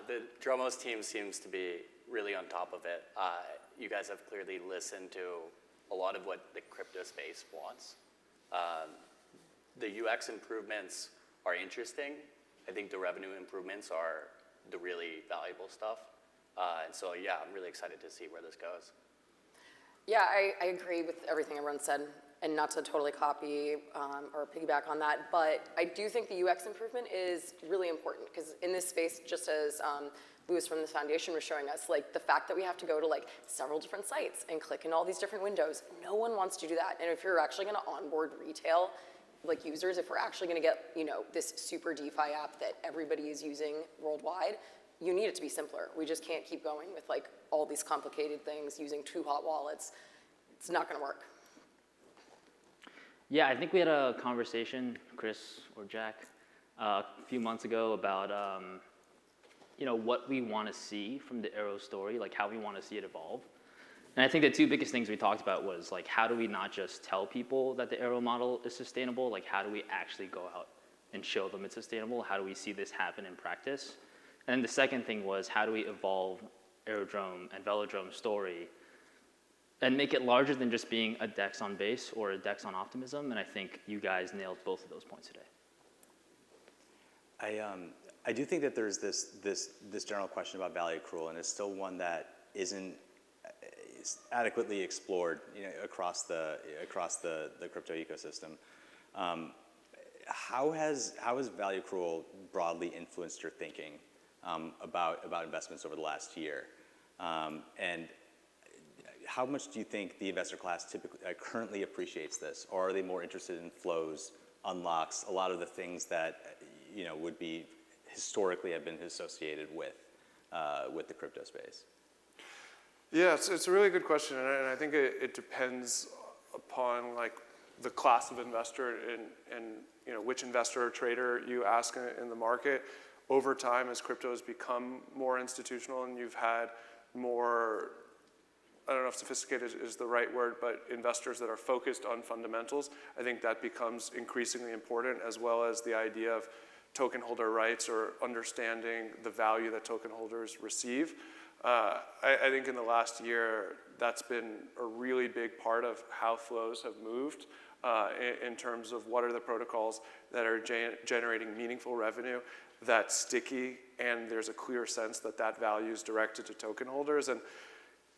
The Dromos team seems to be really on top of it. You guys have clearly listened to a lot of what the crypto space wants. The UX improvements are interesting. I think the revenue improvements are the really valuable stuff. And so, yeah, I'm really excited to see where this goes. Yeah, I agree with everything everyone said, and not to totally copy or piggyback on that, but I do think the UX improvement is really important, because in this space, just as Louis from the foundation was showing us, like the fact that we have to go to like several different sites and click in all these different windows, no one wants to do that. And if you're actually gonna onboard retail, like users, if we're actually gonna get, you know, this super DeFi app that everybody is using worldwide, you need it to be simpler. We just can't keep going with like all these complicated things using 2 hot wallets. It's not gonna work. Yeah, I think we had a conversation, Chris or Jack, a few months ago about you know, what we want to see from the Aero story, like how we want to see it evolve. And I think the 2 biggest things we talked about was like, how do we not just tell people that the Aero model is sustainable? Like, how do we actually go out and show them it's sustainable? How do we see this happen in practice? And the second thing was, how do we evolve Aerodrome and Velodrome's story and make it larger than just being a DEX on base or a DEX on optimism? And I think you guys nailed both of those points today. I do think that there's this general question about value accrual, and it's still one that isn't adequately explored, you know, across the crypto ecosystem. How has value accrual broadly influenced your thinking about investments over the last year? And how much do you think the investor class typically currently appreciates this, or are they more interested in flows, unlocks, a lot of the things that, you know, would be historically have been associated with the crypto space? Yeah, it's a really good question, and I think it depends upon like the class of investor and you know, which investor or trader you ask in the market. Over time, as crypto has become more institutional and you've had more, I don't know if sophisticated is the right word, but investors that are focused on fundamentals, I think that becomes increasingly important, as well as the idea of token holder rights or understanding the value that token holders receive. I think in the last year, that's been a really big part of how flows have moved in terms of what are the protocols that are generating meaningful revenue, that's sticky, and there's a clear sense that that value is directed to token holders. And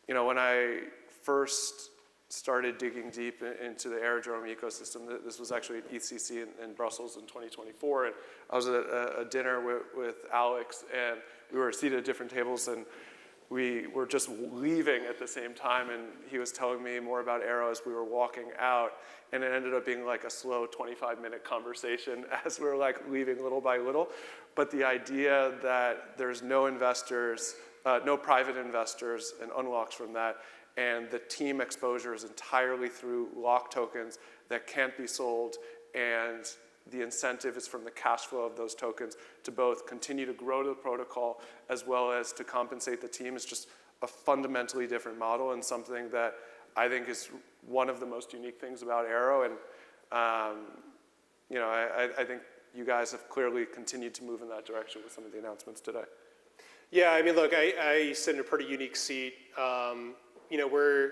you know, when I first started digging deep into the Aerodrome ecosystem, this was actually at ECC in Brussels in 2024, and I was at a dinner with Alex, and we were seated at different tables, and we were just leaving at the same time, and he was telling me more about Aero as we were walking out, and it ended up being like a slow 25-minute conversation as we were like leaving little by little. But the idea that there's no investors, no private investors and unlocks from that, and the team exposure is entirely through lock tokens that can't be sold, and the incentive is from the cash flow of those tokens to both continue to grow the protocol as well as to compensate the team, is just a fundamentally different model, and something that I think is one of the most unique things about Aero. And you know, I think you guys have clearly continued to move in that direction with some of the announcements today. Yeah, I mean, look, I sit in a pretty unique seat. You know, we're,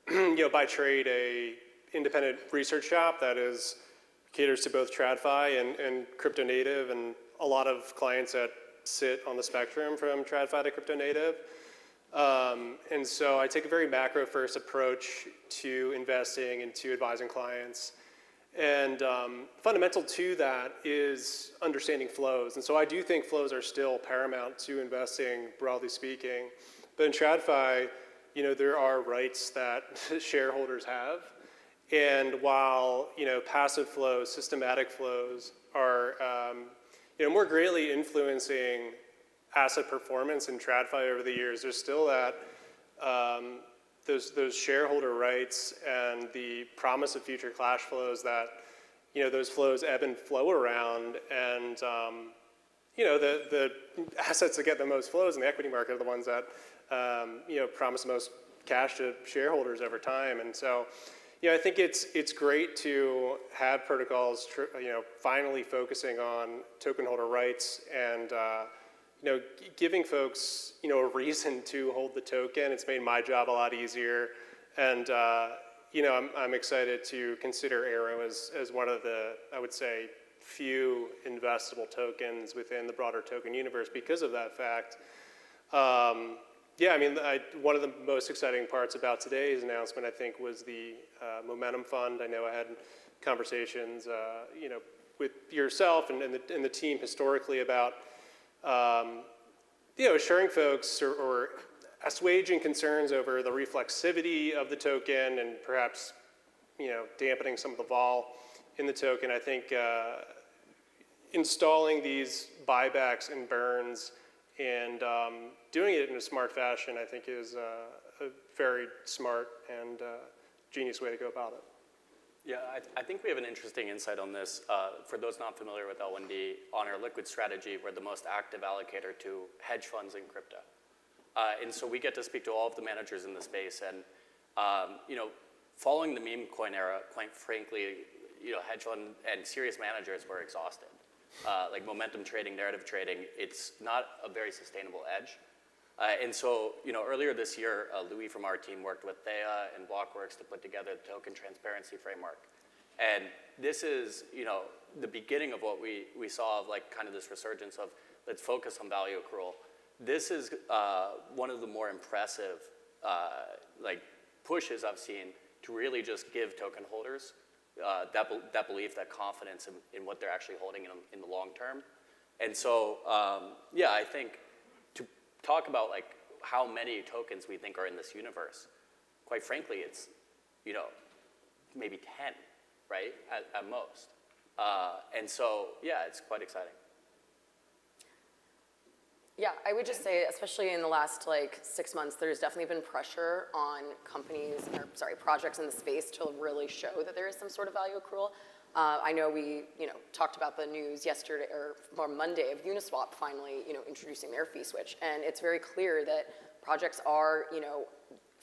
you know, by trade, a independent research shop that caters to both TradFi and crypto native, and a lot of clients that sit on the spectrum from TradFi to crypto native. And so I take a very macro first approach to investing and to advising clients. And fundamental to that is understanding flows. And so I do think flows are still paramount to investing, broadly speaking. But in TradFi, you know, there are rights that shareholders have. And while, you know, passive flows, systematic flows are, you know, more greatly influencing asset performance in TradFi over the years, there's still that, those shareholder rights and the promise of future cash flows that, you know, those flows ebb and flow around. And, you know, the assets that get the most flows in the equity market are the ones that, you know, promise the most cash to shareholders over time. And so, I think it's great to have protocols, finally focusing on token holder rights and giving folks a reason to hold the token. It's made my job a lot easier, and I'm excited to consider Aero as one of the, I would say, few investable tokens within the broader token universe because of that fact. One of the most exciting parts about today's announcement, I think, was the Momentum Fund. I know I had conversations, with yourself and the team historically about, assuring folks or assuaging concerns over the reflexivity of the token and perhaps, dampening some of the vol in the token. I think installing these buybacks and burns and doing it in a smart fashion, I think, is a very smart and genius way to go about it. Yeah, I think we have an interesting insight on this. For those not familiar with L1D, on our liquid strategy, we're the most active allocator to hedge funds in crypto. And so we get to speak to all of the managers in the space. And, following the meme coin era, quite frankly, hedge fund and serious managers were exhausted. Like momentum trading, narrative trading, it's not a very sustainable edge. And so, earlier this year, Louis from our team worked with Thea and Blockworks to put together the token transparency framework. And this is, the beginning of what we saw of like kind of this resurgence of let's focus on value accrual. This is one of the more impressive pushes I've seen to really just give token holders that belief, that confidence in what they're actually holding in the long term. And so, I think to talk about like how many tokens we think are in this universe, quite frankly, it's, maybe 10, right, at most. And so, it's quite exciting. Yeah, I would just say, especially in the last 6 months, there's definitely been pressure on projects in the space to really show that there is some sort of value accrual. I know we, talked about the news yesterday or Monday of Uniswap finally, introducing their fee switch, and it's very clear that projects are,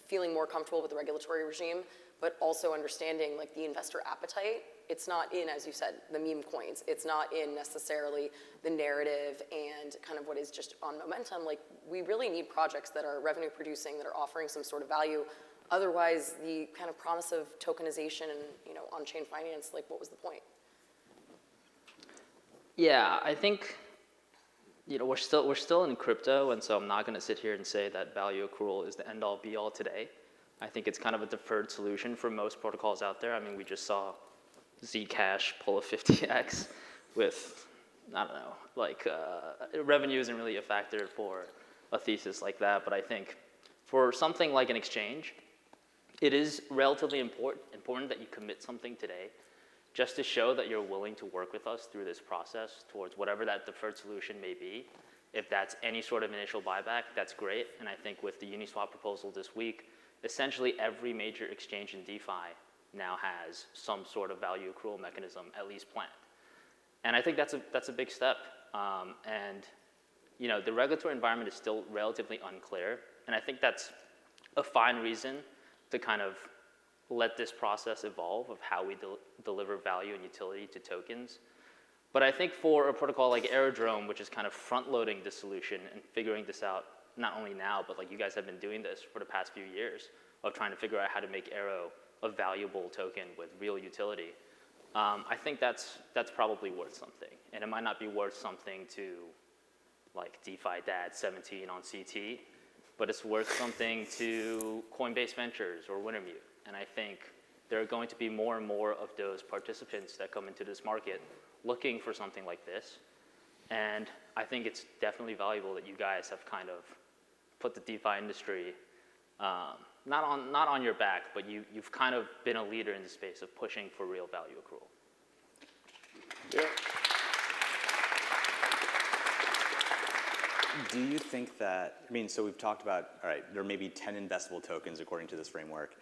feeling more comfortable with the regulatory regime, but also understanding the investor appetite. It's not in, as you said, the meme coins. It's not in necessarily the narrative and kind of what is just on momentum. We really need projects that are revenue producing, that are offering some sort of value. Otherwise, the kind of promise of tokenization and, on-chain finance, what was the point? Yeah, I think, we're still in crypto, and so I'm not going to sit here and say that value accrual is the end-all be-all today. I think it's kind of a deferred solution for most protocols out there. I mean, we just saw Zcash pull a 50x with, I don't know, revenue isn't really a factor for a thesis like that, but I think for something like an exchange, it is relatively important that you commit something today just to show that you're willing to work with us through this process towards whatever that deferred solution may be. If that's any sort of initial buyback, that's great. And I think with the Uniswap proposal this week, essentially every major exchange in DeFi now has some sort of value accrual mechanism at least planned. And I think that's a big step. And the regulatory environment is still relatively unclear. And I think that's a fine reason to kind of let this process evolve of how we deliver value and utility to tokens. But I think for a protocol like Aerodrome, which is kind of front-loading the solution and figuring this out, not only now, but you guys have been doing this for the past few years of trying to figure out how to make Aero a valuable token with real utility. I think that's probably worth something. And it might not be worth something to DeFi Dad 17 on CT, but it's worth something to Coinbase Ventures or Wintermute. And I think there are going to be more and more of those participants that come into this market looking for something like this. And I think it's definitely valuable that you guys have kind of put the DeFi industry, not on your back, but you've kind of been a leader in the space of pushing for real value accrual. Yeah. Do you think that, so we've talked about, all right, there may be 10 investable tokens according to this framework.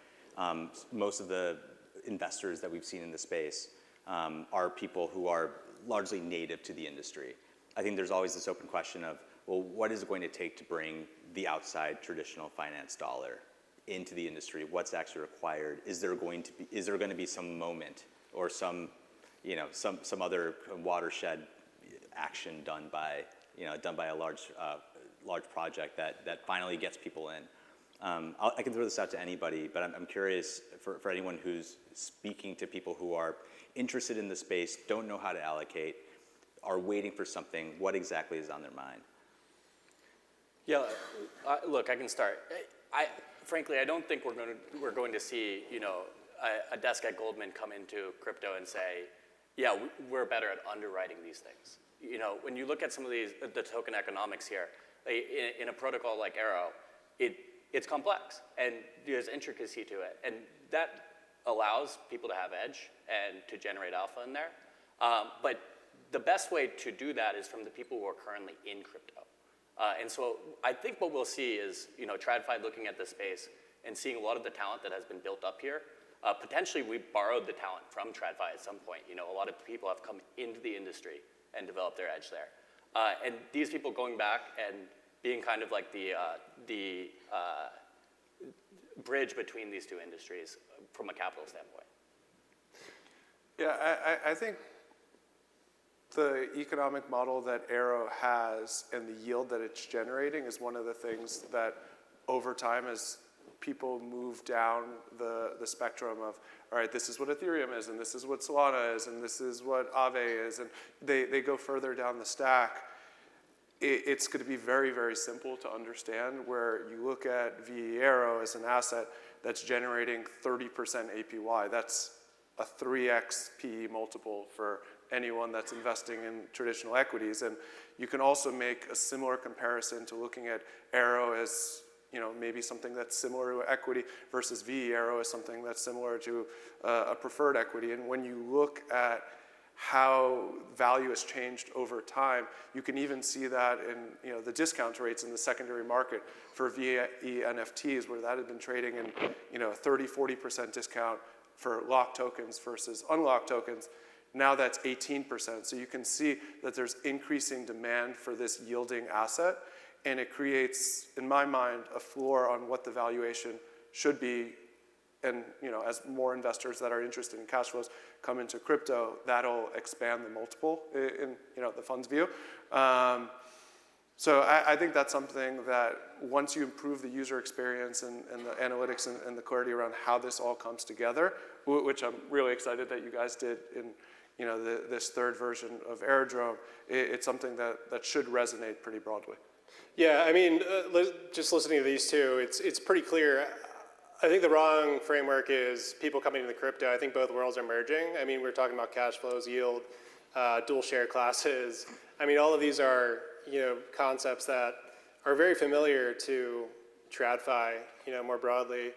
Most of the investors that we've seen in the space are people who are largely native to the industry. I think there's always this open question of, well, what is it going to take to bring the outside traditional finance dollar into the industry, what's actually required? Is there going to be some moment or some other watershed action done by a large project that finally gets people in? I can throw this out to anybody, but I'm curious for anyone who's speaking to people who are interested in the space, don't know how to allocate, are waiting for something, what exactly is on their mind? Yeah, look, I can start. Frankly, I don't think we're going to see a desk at Goldman come into crypto and say, yeah, we're better at underwriting these things. When you look at some of the token economics here, in a protocol like Aero, it's complex and there's intricacy to it, and that allows people to have edge and to generate alpha in there. But the best way to do that is from the people who are currently in crypto. And so I think what we'll see is, TradFi looking at this space and seeing a lot of the talent that has been built up here. Potentially, we borrowed the talent from TradFi at some point. A lot of people have come into the industry and developed their edge there. And these people going back and being kind of like the bridge between these two industries from a capital standpoint. Yeah, I think the economic model that Aero has and the yield that it's generating is one of the things that over time, as people move down the spectrum of, all right, this is what Ethereum is, and this is what Solana is, and this is what Aave is, and they go further down the stack, it's going to be very, very simple to understand, where you look at VE Aero as an asset that's generating 30% APY. That's a 3x PE multiple for anyone that's investing in traditional equities. And you can also make a similar comparison to looking at Aero as maybe something that's similar to equity versus VE Aero as something that's similar to a preferred equity. And when you look at how value has changed over time, you can even see that in the discount rates in the secondary market for VE NFTs, where that had been trading in 30-40% discount for locked tokens versus unlocked tokens. Now that's 18%. So you can see that there's increasing demand for this yielding asset, and it creates, in my mind, a floor on what the valuation should be. And as more investors that are interested in cash flows come into crypto, that'll expand the multiple in the fund's view. So I think that's something that once you improve the user experience and the analytics and the clarity around how this all comes together, which I'm really excited that you guys did in this third version of Aerodrome, it's something that should resonate pretty broadly. Yeah, I mean, just listening to these two, it's pretty clear. I think the wrong framework is people coming into crypto. I think both worlds are merging. I mean, we're talking about cash flows, yield, dual share classes. I mean, all of these are concepts that are very familiar to TradFi, more broadly.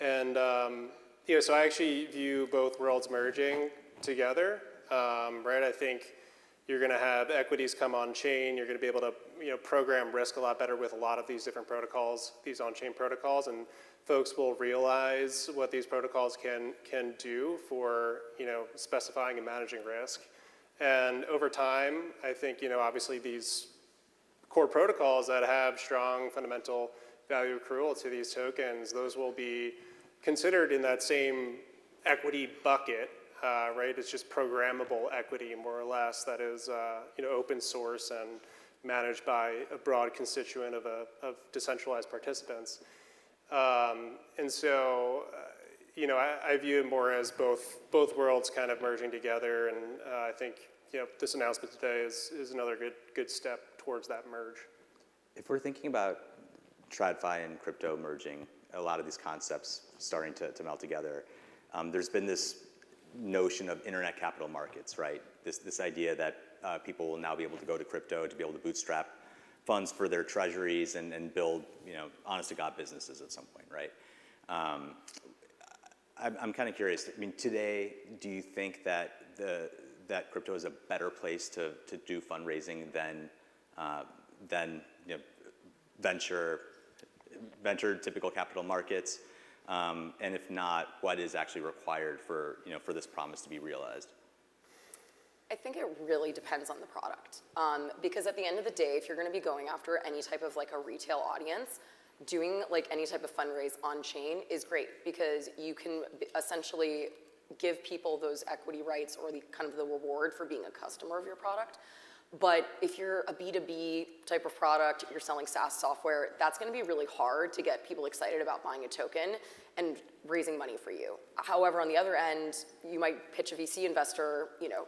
And so I actually view both worlds merging together, right? I think you're going to have equities come on chain. You're going to be able to program risk a lot better with a lot of these different protocols, these on-chain protocols, and folks will realize what these protocols can do for specifying and managing risk. And over time, I think obviously these core protocols that have strong fundamental value accrual to these tokens, those will be considered in that same equity bucket, right? It's just programmable equity, more or less, that is open source and managed by a broad constituent of decentralized participants. And so, I view it more as both worlds kind of merging together, and I think this announcement today is another good step towards that merge. If we're thinking about TradFi and crypto merging, a lot of these concepts starting to melt together, there's been this notion of internet capital markets, right? This idea that people will now be able to go to crypto to be able to bootstrap funds for their treasuries and build, honest to God businesses at some point, right? I'm kind of curious. I mean, today, do you think that that crypto is a better place to do fundraising than venture typical capital markets? And if not, what is actually required for this promise to be realized? I think it really depends on the product. Because at the end of the day, if you're going to be going after any type of like a retail audience, doing like any type of fundraise on chain is great because you can essentially give people those equity rights or the kind of the reward for being a customer of your product. But if you're a B2B type of product, you're selling SaaS software, that's gonna be really hard to get people excited about buying a token and raising money for you. However, on the other end, you might pitch a VC investor, you know,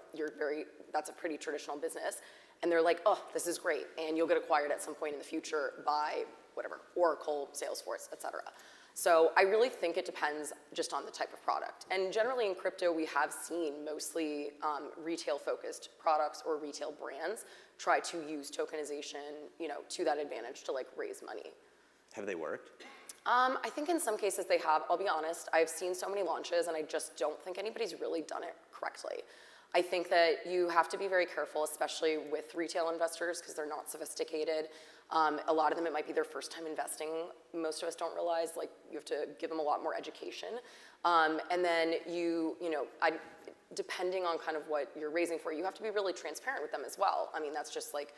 that's a pretty traditional business, and they're like, oh, this is great, and you'll get acquired at some point in the future by whatever, Oracle, Salesforce, et cetera. So I really think it depends just on the type of product. And generally in crypto, we have seen mostly retail-focused products or retail brands try to use tokenization, you know, to that advantage to like raise money. Have they worked? I think in some cases they have. I'll be honest, I've seen so many launches and I just don't think anybody's really done it correctly. I think that you have to be very careful, especially with retail investors because they're not sophisticated. A lot of them, it might be their first time investing. Most of us don't realize, like, you have to give them a lot more education. And then depending on kind of what you're raising for, you have to be really transparent with them as well. I mean, that's just like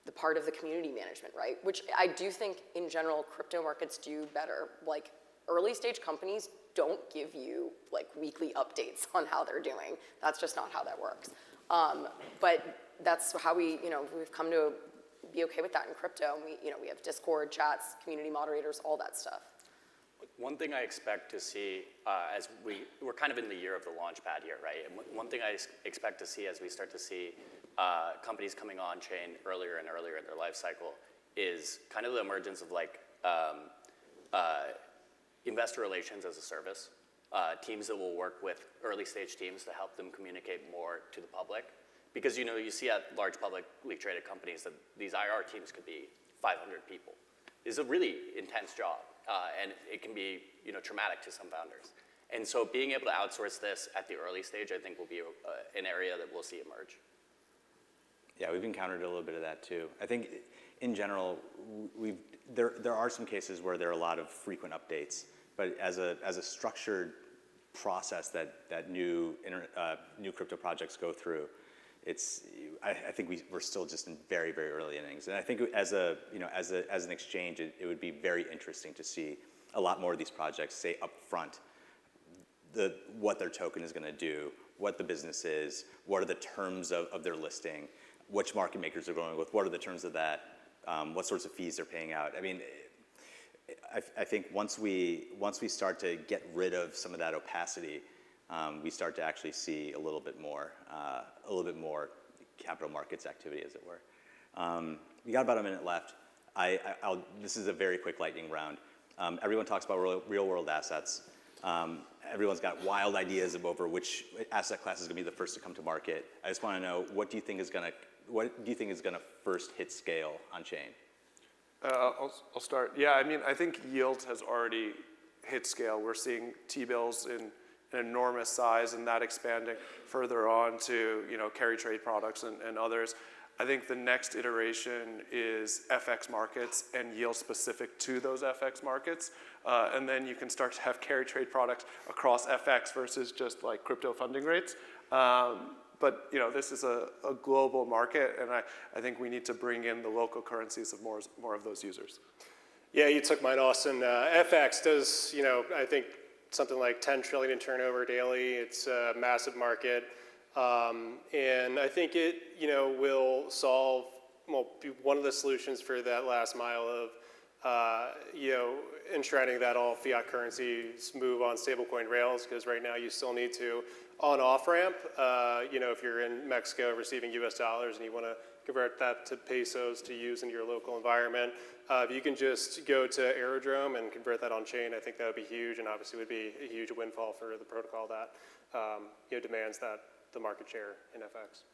the part of the community management, right? Which I do think in general, crypto markets do better. Like early stage companies don't give you like weekly updates on how they're doing. That's just not how that works. But that's how we've come to be okay with that in crypto. And we have Discord chats, community moderators, all that stuff. One thing I expect to see as we're kind of in the year of the launchpad here, right? And one thing I expect to see as we start to see companies coming on chain earlier and earlier in their life cycle is kind of the emergence of like investor relations as a service, teams that will work with early stage teams to help them communicate more to the public. Because you see at large publicly traded companies that these IR teams could be 500 people. It's a really intense job, and it can be traumatic to some founders. And so being able to outsource this at the early stage, I think will be an area that we'll see emerge. Yeah, we've encountered a little bit of that too. I think in general, there are some cases where there are a lot of frequent updates, but as a structured process that new crypto projects go through, I think we're still just in very, very early innings. And I think as an exchange, it would be very interesting to see a lot more of these projects say up front what their token is going to do, what the business is, what are the terms of their listing, which market makers are going with, what are the terms of that, what sorts of fees they're paying out. I mean, I think once we start to get rid of some of that opacity, we start to actually see a little bit more capital markets activity, as it were. We got about a minute left. This is a very quick lightning round. Everyone talks about real world assets. Everyone's got wild ideas over which asset class is going to be the first to come to market. I just want to know, what do you think is going to first hit scale on chain? I'll start. Yeah, I mean, I think yield has already hit scale. We're seeing T-bills in an enormous size, and that expanding further on to carry trade products and others. I think the next iteration is FX markets and yield specific to those FX markets, and then you can start to have carry trade products across FX versus just like crypto funding rates. But this is a global market, and I think we need to bring in the local currencies of more of those users. Yeah, you took mine, Austin. FX does, I think something like 10 trillion in turnover daily. It's a massive market, and I think it, will solve, be one of the solutions for that last mile of, enshrining that all fiat currencies move on stablecoin rails, because right now you still need to on-off ramp. If you're in Mexico receiving US dollars and you want to convert that to pesos to use in your local environment, if you can just go to Aerodrome and convert that on chain, I think that would be huge, and obviously would be a huge windfall for the protocol that demands that the market share in FX.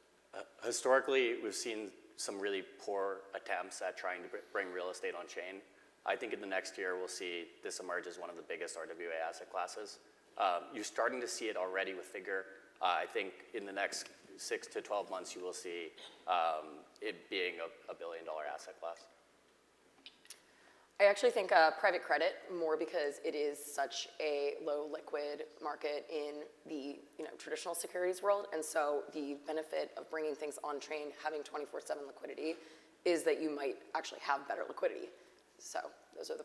Historically, we've seen some really poor attempts at trying to bring real estate on chain. I think in the next year, we'll see this emerge as one of the biggest RWA asset classes. You're starting to see it already with Figure. I think in the next 6 to 12 months, you will see it being a $1 billion asset class. I actually think private credit more because it is such a low liquid market in the traditional securities world, and so the benefit of bringing things on chain, having 24/7 liquidity, is that you might actually have better liquidity. So those are the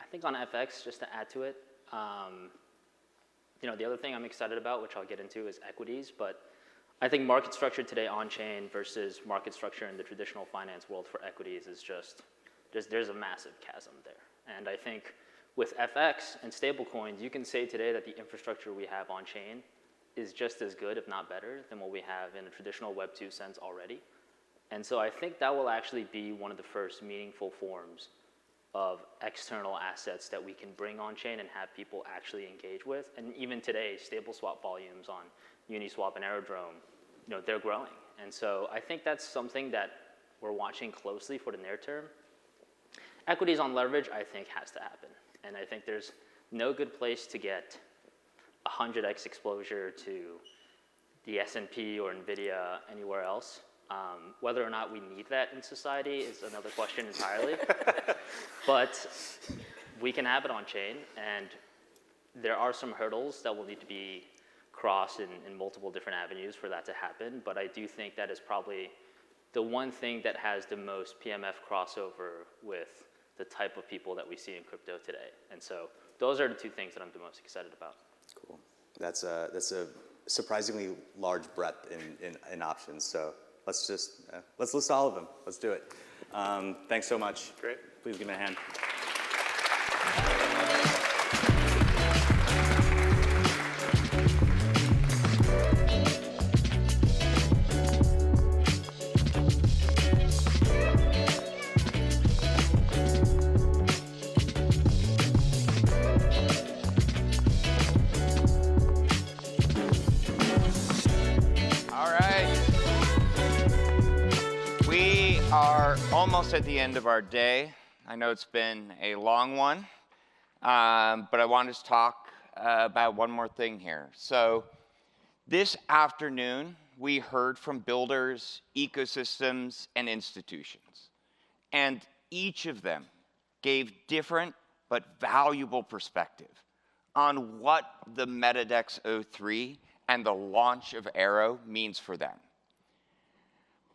I think on FX, just to add to it, the other thing I'm excited about, which I'll get into, is equities. But I think market structure today on-chain versus market structure in the traditional finance world for equities is there's a massive chasm there. And I think with FX and stablecoins, you can say today that the infrastructure we have on-chain is just as good, if not better, than what we have in a traditional Web 2 sense already. And so I think that will actually be one of the first meaningful forms of external assets that we can bring on-chain and have people actually engage with. And even today, stable swap volumes on Uniswap and Aerodrome, they're growing. And so I think that's something that we're watching closely for the near term. Equities on leverage, I think, has to happen. And I think there's no good place to get 100x exposure to the S&P or NVIDIA anywhere else. Whether or not we need that in society is another question entirely. But we can have it on chain, and there are some hurdles that will need to be crossed in multiple different avenues for that to happen. But I do think that is probably the one thing that has the most PMF crossover with the type of people that we see in crypto today. And so those are the two things that I'm the most excited about. Cool. That's a surprisingly large breadth in options. So let's list all of them. Let's do it. Thanks so much. Great. Please give me a hand. Almost at the end of our day. I know it's been a long one, but I wanted to talk about one more thing here. So this afternoon, we heard from builders, ecosystems, and institutions. And each of them gave different but valuable perspective on what the MetaDex 03 and the launch of Aero means for them.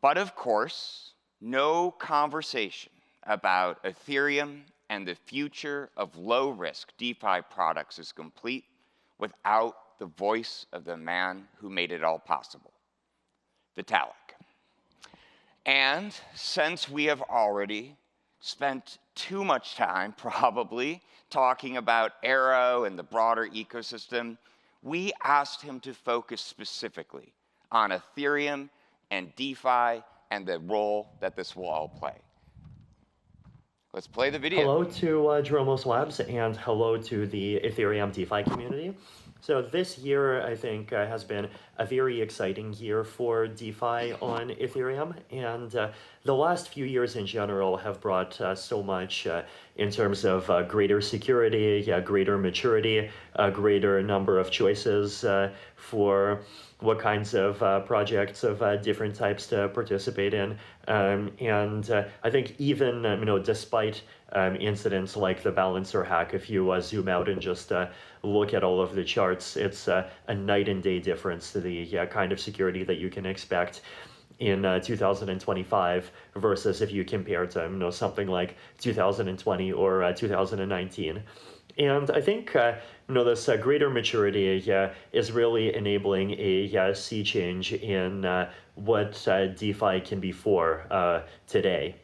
But of course, no conversation about Ethereum and the future of low-risk DeFi products is complete without the voice of the man who made it all possible, Vitalik. And since we have already spent too much time, probably, talking about Aero and the broader ecosystem, we asked him to focus specifically on Ethereum and DeFi and the role that this will all play. Let's play the video. Hello to Dromos Labs, and hello to the Ethereum DeFi community. So this year, I think, has been a very exciting year for DeFi on Ethereum, and the last few years in general have brought so much in terms of greater security, greater maturity, a greater number of choices for what kinds of projects of different types to participate in. And I think even, despite incidents like the balancer hack, if you zoom out and just look at all of the charts, it's a night and day difference to the kind of security that you can expect in 2025 versus if you compare to something like 2020 or 2019. And I think this greater maturity is really enabling a sea change in what DeFi can be for today.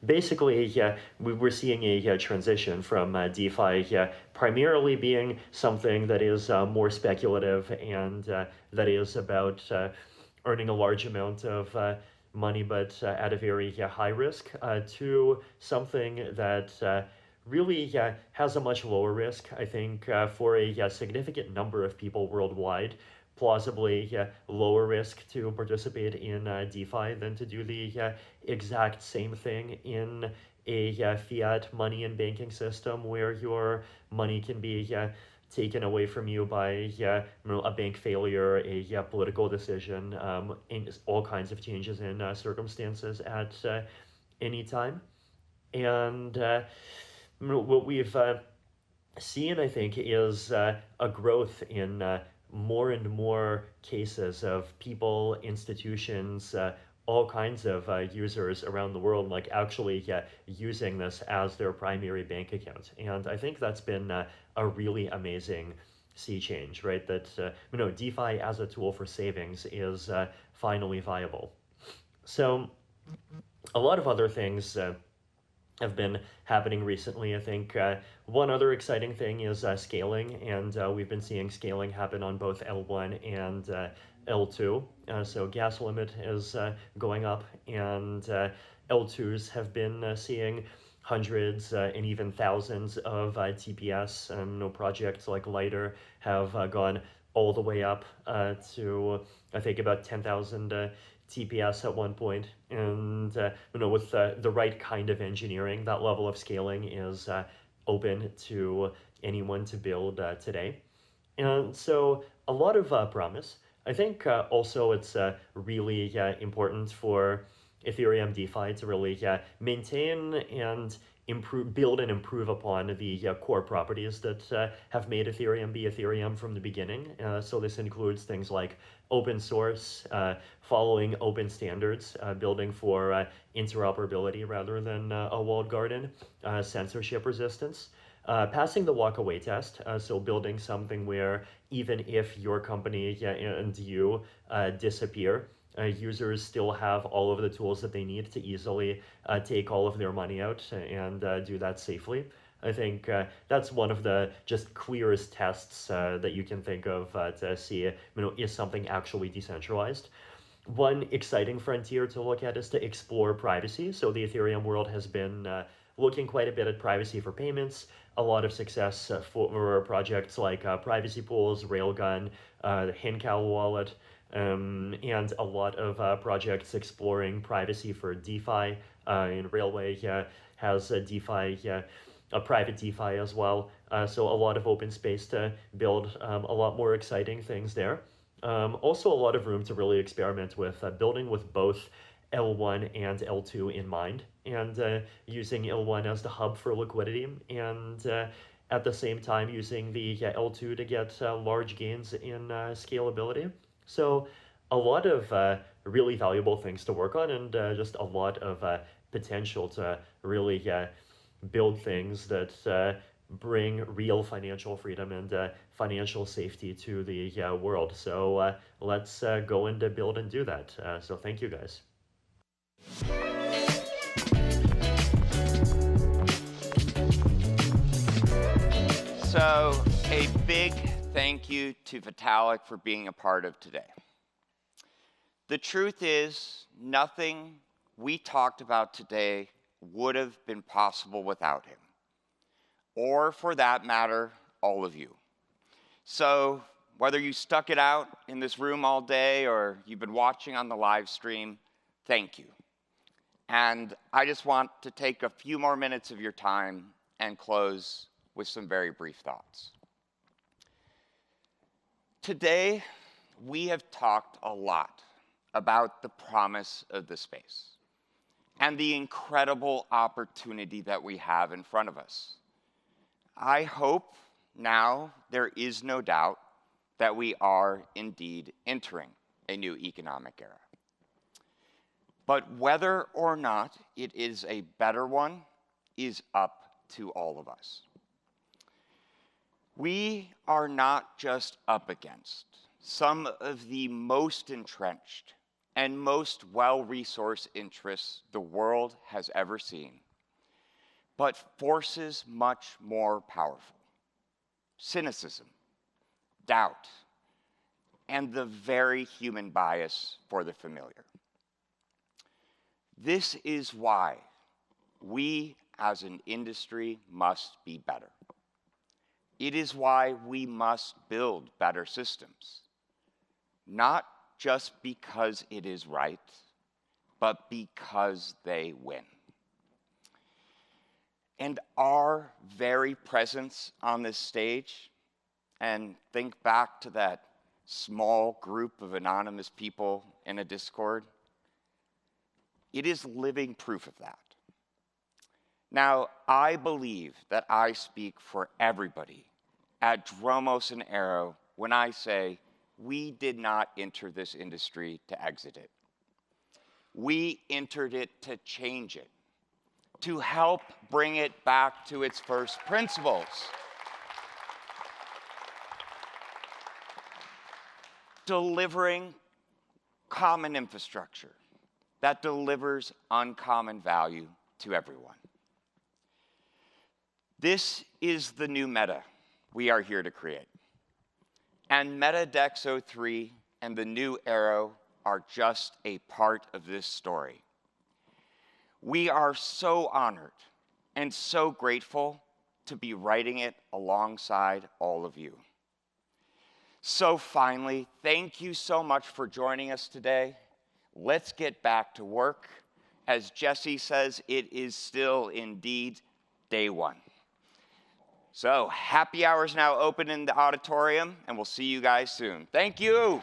Basically, we're seeing a transition from DeFi primarily being something that is more speculative and that is about earning a large amount of money, but at a very high risk, to something that really has a much lower risk, I think, for a significant number of people worldwide, plausibly lower risk to participate in DeFi than to do the exact same thing in a fiat money and banking system where your money can be taken away from you by a bank failure, a political decision, and all kinds of changes in circumstances at any time. And what we've seen, I think, is a growth in more and more cases of people, institutions, all kinds of users around the world like actually using this as their primary bank account. And I think that's been a really amazing sea change, right? That DeFi as a tool for savings is finally viable. So a lot of other things have been happening recently. I think one other exciting thing is scaling, and we've been seeing scaling happen on both L1 and L2. So gas limit is going up, and L2s have been seeing hundreds and even thousands of TPS. Projects like Lighter have gone all the way up to, I think, about 10,000 TPS at one point. And with the right kind of engineering, that level of scaling is open to anyone to build today. And so a lot of promise. I think also it's really important for Ethereum DeFi to really maintain and build and improve upon the core properties that have made Ethereum be Ethereum from the beginning. So this includes things like open source, following open standards, building for interoperability rather than a walled garden, censorship resistance, passing the walk-away test, so building something where even if your company and you disappear, users still have all of the tools that they need to easily take all of their money out and do that safely. I think that's one of the just clearest tests that you can think of to see, is something actually decentralized. One exciting frontier to look at is to explore privacy. So the Ethereum world has been looking quite a bit at privacy for payments. A lot of success for projects like Privacy Pools, Railgun, the Hincal wallet, and a lot of projects exploring privacy for DeFi. And Railway has a DeFi, a private DeFi as well. So a lot of open space to build a lot more exciting things there. Also a lot of room to really experiment with building with both L1 and L2 in mind, and using L1 as the hub for liquidity, and at the same time using the L2 to get large gains in scalability. So a lot of really valuable things to work on, and just a lot of potential to really build things that bring real financial freedom and financial safety to the world. So let's go and build and do that. So thank you guys. So a big thank you to Vitalik for being a part of today. The truth is, nothing we talked about today would have been possible without him, or for that matter, all of you. So whether you stuck it out in this room all day or you've been watching on the live stream, thank you. And I just want to take a few more minutes of your time and close with some very brief thoughts. Today, we have talked a lot about the promise of the space and the incredible opportunity that we have in front of us. I hope now there is no doubt that we are indeed entering a new economic era. But whether or not it is a better one is up to all of us. We are not just up against some of the most entrenched and most well-resourced interests the world has ever seen, but forces much more powerful: cynicism, doubt, and the very human bias for the familiar. This is why we as an industry must be better. It is why we must build better systems, not just because it is right, but because they win. And our very presence on this stage, and think back to that small group of anonymous people in a Discord, it is living proof of that. Now, I believe that I speak for everybody at Dromos and Aero when I say we did not enter this industry to exit it. We entered it to change it, to help bring it back to its first principles. Delivering common infrastructure that delivers uncommon value to everyone. This is the new meta we are here to create. And MetaDex 03 and the new Aero are just a part of this story. We are so honored and so grateful to be writing it alongside all of you. So finally, thank you so much for joining us today. Let's get back to work. As Jesse says, it is still indeed day one. So happy hour is now open in the auditorium, and we'll see you guys soon. Thank you.